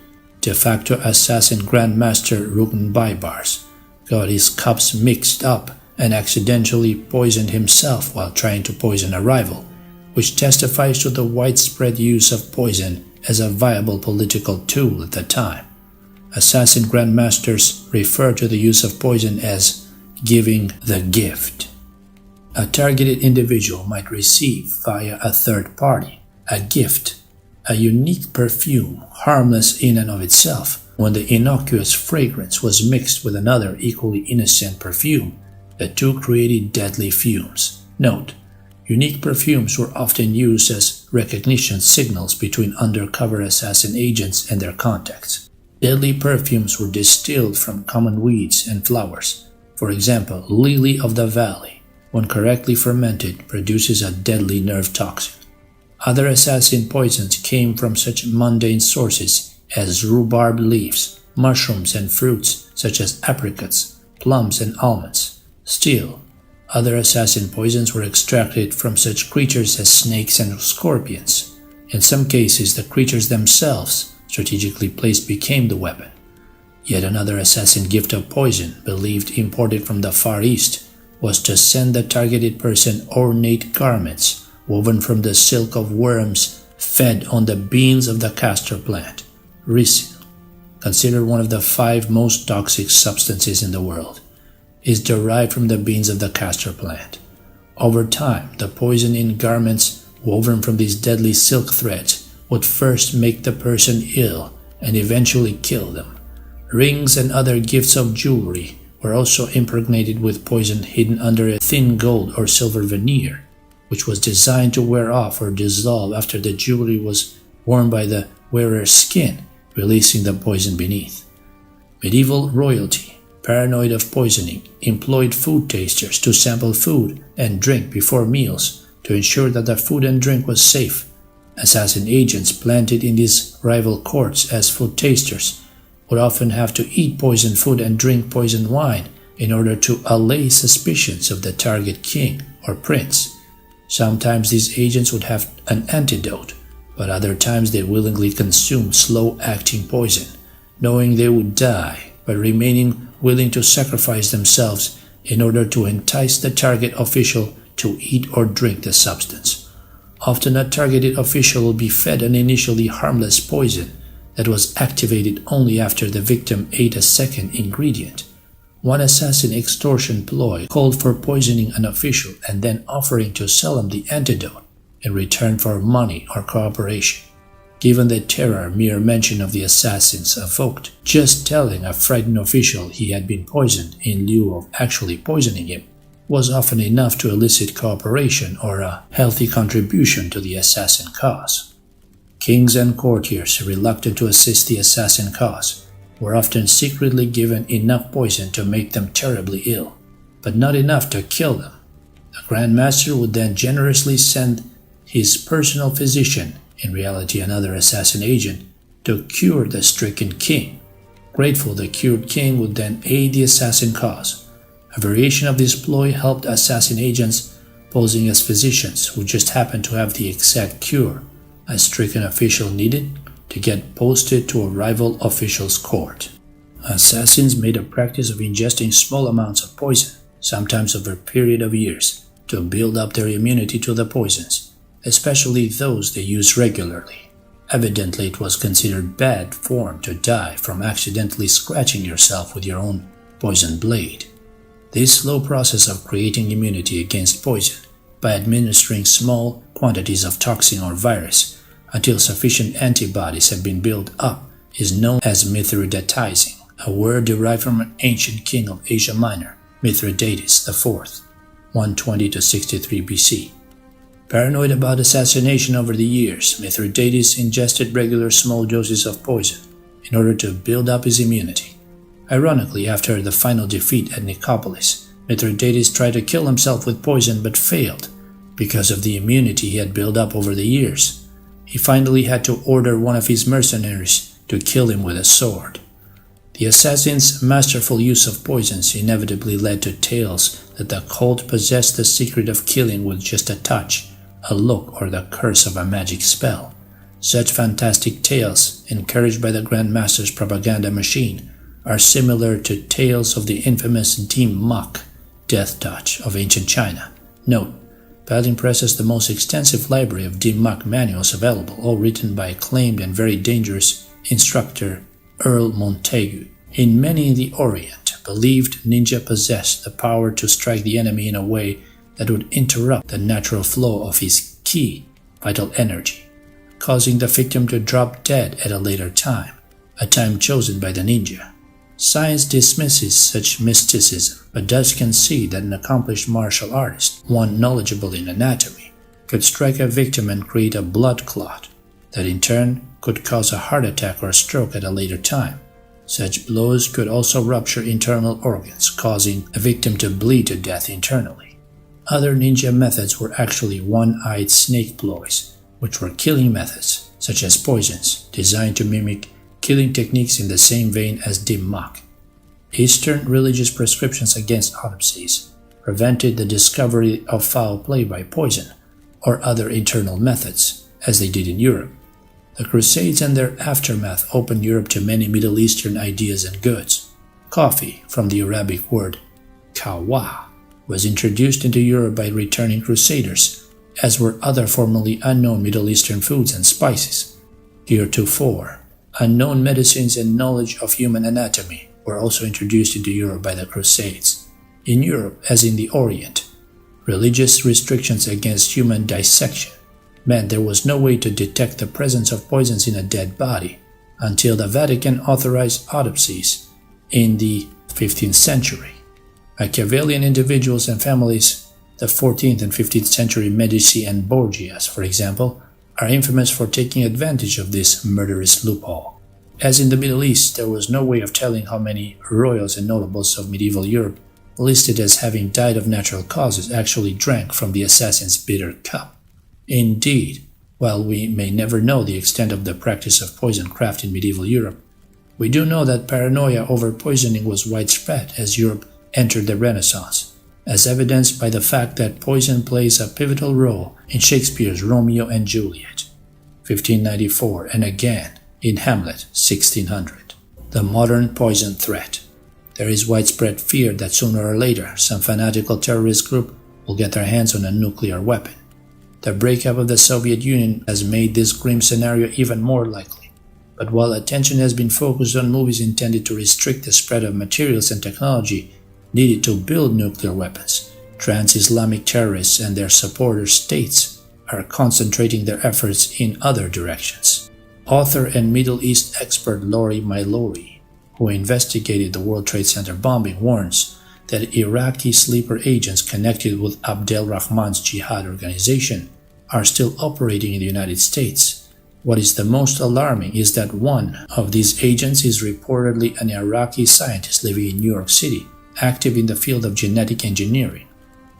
de facto assassin Grand Master Rukn Baibars got his cups mixed up and accidentally poisoned himself while trying to poison a rival, which testifies to the widespread use of poison as a viable political tool at the time. Assassin grandmasters refer to the use of poison as giving the gift. A targeted individual might receive via a third party a gift, a unique perfume, harmless in and of itself. When the innocuous fragrance was mixed with another equally innocent perfume, the two created deadly fumes. Note: unique perfumes were often used as recognition signals between undercover assassin agents and their contacts. Deadly perfumes were distilled from common weeds and flowers. For example, lily of the valley, when correctly fermented, produces a deadly nerve toxin. Other assassin poisons came from such mundane sources as rhubarb leaves, mushrooms, and fruits such as apricots, plums, and almonds. Still, other assassin poisons were extracted from such creatures as snakes and scorpions. In some cases, the creatures themselves, strategically placed, became the weapon. Yet another assassin gift of poison, believed imported from the Far East, was to send the targeted person ornate garments woven from the silk of worms fed on the beans of the castor plant, risil. considered one of the 5 most toxic substances in the world, is derived from the beans of the castor plant. Over time, the poison in garments woven from these deadly silk threads would first make the person ill and eventually kill them. Rings and other gifts of jewelry were also impregnated with poison hidden under a thin gold or silver veneer, which was designed to wear off or dissolve after the jewelry was worn by the wearer's skin, releasing the poison beneath. Medieval royalty, paranoid of poisoning, employed food tasters to sample food and drink before meals to ensure that the food and drink was safe. Assassin agents planted in these rival courts as food tasters would often have to eat poisoned food and drink poisoned wine in order to allay suspicions of the target king or prince. Sometimes these agents would have an antidote, but other times they willingly consumed slow-acting poison, knowing they would die, but remaining willing to sacrifice themselves in order to entice the target official to eat or drink the substance. Often a targeted official will be fed an initially harmless poison that was activated only after the victim ate a second ingredient. One assassin extortion ploy called for poisoning an official and then offering to sell him the antidote in return for money or cooperation. Given the terror mere mention of the assassins evoked, just telling a frightened official he had been poisoned in lieu of actually poisoning him was often enough to elicit cooperation or a healthy contribution to the assassin cause. Kings and courtiers reluctant to assist the assassin cause were often secretly given enough poison to make them terribly ill, but not enough to kill them. The Grand Master would then generously send his personal physician, in reality another assassin agent, to cure the stricken king. Grateful, the cured king would then aid the assassin cause. A variation of this ploy helped assassin agents posing as physicians who just happened to have the exact cure a stricken official needed to get posted to a rival official's court. Assassins made a practice of ingesting small amounts of poison, sometimes over a period of years, to build up their immunity to the poisons, especially those they use regularly. Evidently, it was considered bad form to die from accidentally scratching yourself with your own poison blade. This slow process of creating immunity against poison by administering small quantities of toxin or virus until sufficient antibodies have been built up is known as mithridatizing, a word derived from an ancient king of Asia Minor, Mithridates IV, 120 to 63 BC. Paranoid about assassination over the years, Mithridates ingested regular small doses of poison in order to build up his immunity. Ironically, after the final defeat at Nicopolis, Mithridates tried to kill himself with poison but failed because of the immunity he had built up over the years. He finally had to order one of his mercenaries to kill him with a sword. The assassin's masterful use of poisons inevitably led to tales that the cult possessed the secret of killing with just a touch, a look, or the curse of a magic spell. Such fantastic tales, encouraged by the Grand Master's propaganda machine, are similar to tales of the infamous Dim Mak, death touch of ancient China. Note, Paladin possesses the most extensive library of Dim Mak manuals available, all written by acclaimed and very dangerous instructor Earl Montagu. In many in the Orient, believed ninja possessed the power to strike the enemy in a way that would interrupt the natural flow of his ki, vital energy, causing the victim to drop dead at a later time, a time chosen by the ninja. Science dismisses such mysticism, but does concede that an accomplished martial artist, one knowledgeable in anatomy, could strike a victim and create a blood clot that in turn could cause a heart attack or a stroke at a later time. Such blows could also rupture internal organs, causing a victim to bleed to death internally. Other ninja methods were actually one-eyed snake ploys, which were killing methods, such as poisons, designed to mimic killing techniques in the same vein as Dim Mak. Eastern religious prescriptions against autopsies prevented the discovery of foul play by poison or other internal methods, as they did in Europe. The Crusades and their aftermath opened Europe to many Middle Eastern ideas and goods. Coffee, from the Arabic word kawa, was introduced into Europe by returning crusaders, as were other formerly unknown Middle Eastern foods and spices. Heretofore, Unknown medicines and knowledge of human anatomy were also introduced into Europe by the Crusades. In Europe, as in the Orient, religious restrictions against human dissection meant there was no way to detect the presence of poisons in a dead body until the Vatican authorized autopsies in the 15th century. Machiavellian individuals and families, the 14th and 15th century Medici and Borgias, for example, are infamous for taking advantage of this murderous loophole. As in the Middle East, there was no way of telling how many royals and notables of medieval Europe, listed as having died of natural causes, actually drank from the assassin's bitter cup. Indeed, while we may never know the extent of the practice of poison craft in medieval Europe, we do know that paranoia over poisoning was widespread as Europe entered the Renaissance, as evidenced by the fact that poison plays a pivotal role in Shakespeare's Romeo and Juliet, 1594, and again in Hamlet, 1600. The modern poison threat. There is widespread fear that sooner or later some fanatical terrorist group will get their hands on a nuclear weapon. The breakup of the Soviet Union has made this grim scenario even more likely. But while attention has been focused on movies intended to restrict the spread of materials and technology needed to build nuclear weapons, trans-Islamic terrorists and their supporter states are concentrating their efforts in other directions. Author and Middle East expert Lori Mylori, who investigated the World Trade Center bombing, warns that Iraqi sleeper agents connected with Abdel Rahman's jihad organization are still operating in the United States. What is the most alarming is that one of these agents is reportedly an Iraqi scientist living in New York City, active in the field of genetic engineering.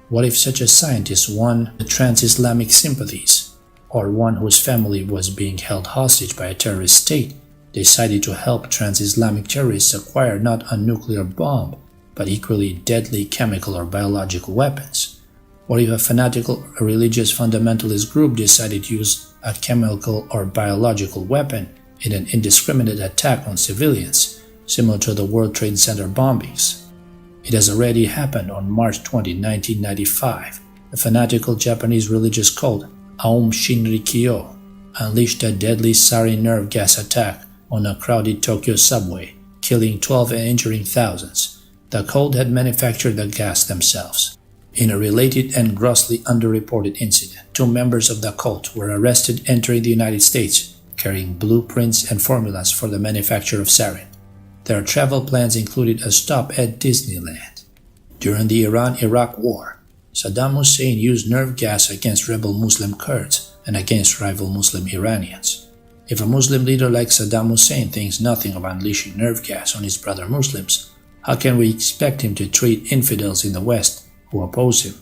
What if such a scientist won the trans-Islamic sympathies, or one whose family was being held hostage by a terrorist state decided to help trans-Islamic terrorists acquire not a nuclear bomb, but equally deadly chemical or biological weapons? What if a fanatical religious fundamentalist group decided to use a chemical or biological weapon in an indiscriminate attack on civilians, similar to the World Trade Center bombings? It has already happened on March 20, 1995. The fanatical Japanese religious cult Aum Shinrikyo unleashed a deadly sarin nerve gas attack on a crowded Tokyo subway, killing 12 and injuring thousands. The cult had manufactured the gas themselves. In a related and grossly underreported incident, 2 members of the cult were arrested entering the United States, carrying blueprints and formulas for the manufacture of sarin. Their travel plans included a stop at Disneyland. During the Iran-Iraq War, Saddam Hussein used nerve gas against rebel Muslim Kurds and against rival Muslim Iranians. If a Muslim leader like Saddam Hussein thinks nothing of unleashing nerve gas on his brother Muslims, how can we expect him to treat infidels in the West who oppose him?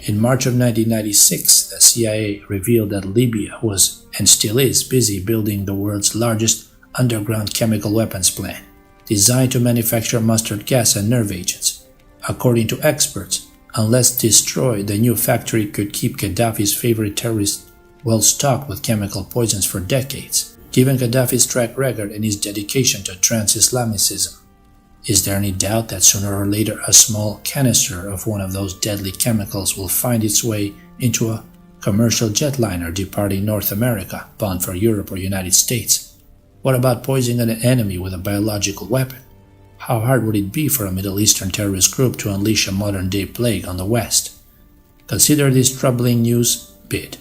In March of 1996, the CIA revealed that Libya was, and still is, busy building the world's largest underground chemical weapons plant, designed to manufacture mustard gas and nerve agents. According to experts, unless destroyed, the new factory could keep Gaddafi's favorite terrorist well stocked with chemical poisons for decades. Given Gaddafi's track record and his dedication to trans-Islamicism, is there any doubt that sooner or later a small canister of one of those deadly chemicals will find its way into a commercial jetliner departing North America, bound for Europe or United States? What about poisoning an enemy with a biological weapon? How hard would it be for a Middle Eastern terrorist group to unleash a modern-day plague on the West? Consider this troubling news bit.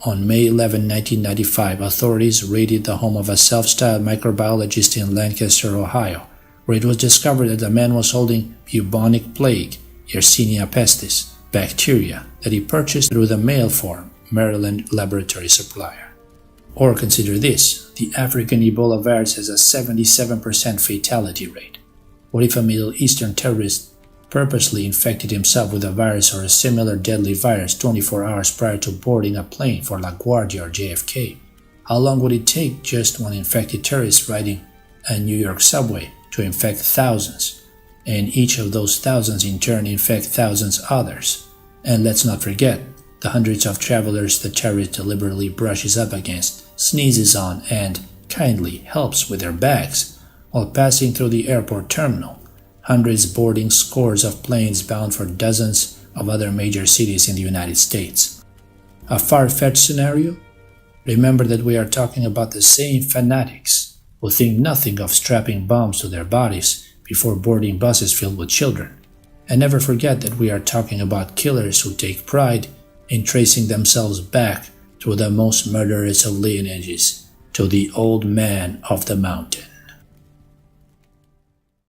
On May 11, 1995, authorities raided the home of a self-styled microbiologist in Lancaster, Ohio, where it was discovered that the man was holding bubonic plague, Yersinia pestis, bacteria that he purchased through the mail form Maryland laboratory supplier. Or consider this, the African Ebola virus has a 77% fatality rate. What if a Middle Eastern terrorist purposely infected himself with a virus or a similar deadly virus 24 hours prior to boarding a plane for LaGuardia or JFK? How long would it take just one infected terrorist riding a New York subway to infect thousands, and each of those thousands in turn infect thousands others? And let's not forget the hundreds of travelers the terrorist deliberately brushes up against, sneezes on, and kindly helps with their bags while passing through the airport terminal, hundreds boarding scores of planes bound for dozens of other major cities in the United States. A far-fetched scenario? Remember that we are talking about the same fanatics who think nothing of strapping bombs to their bodies before boarding buses filled with children. And never forget that we are talking about killers who take pride in tracing themselves back through the most murderous of lineages to the old man of the mountain.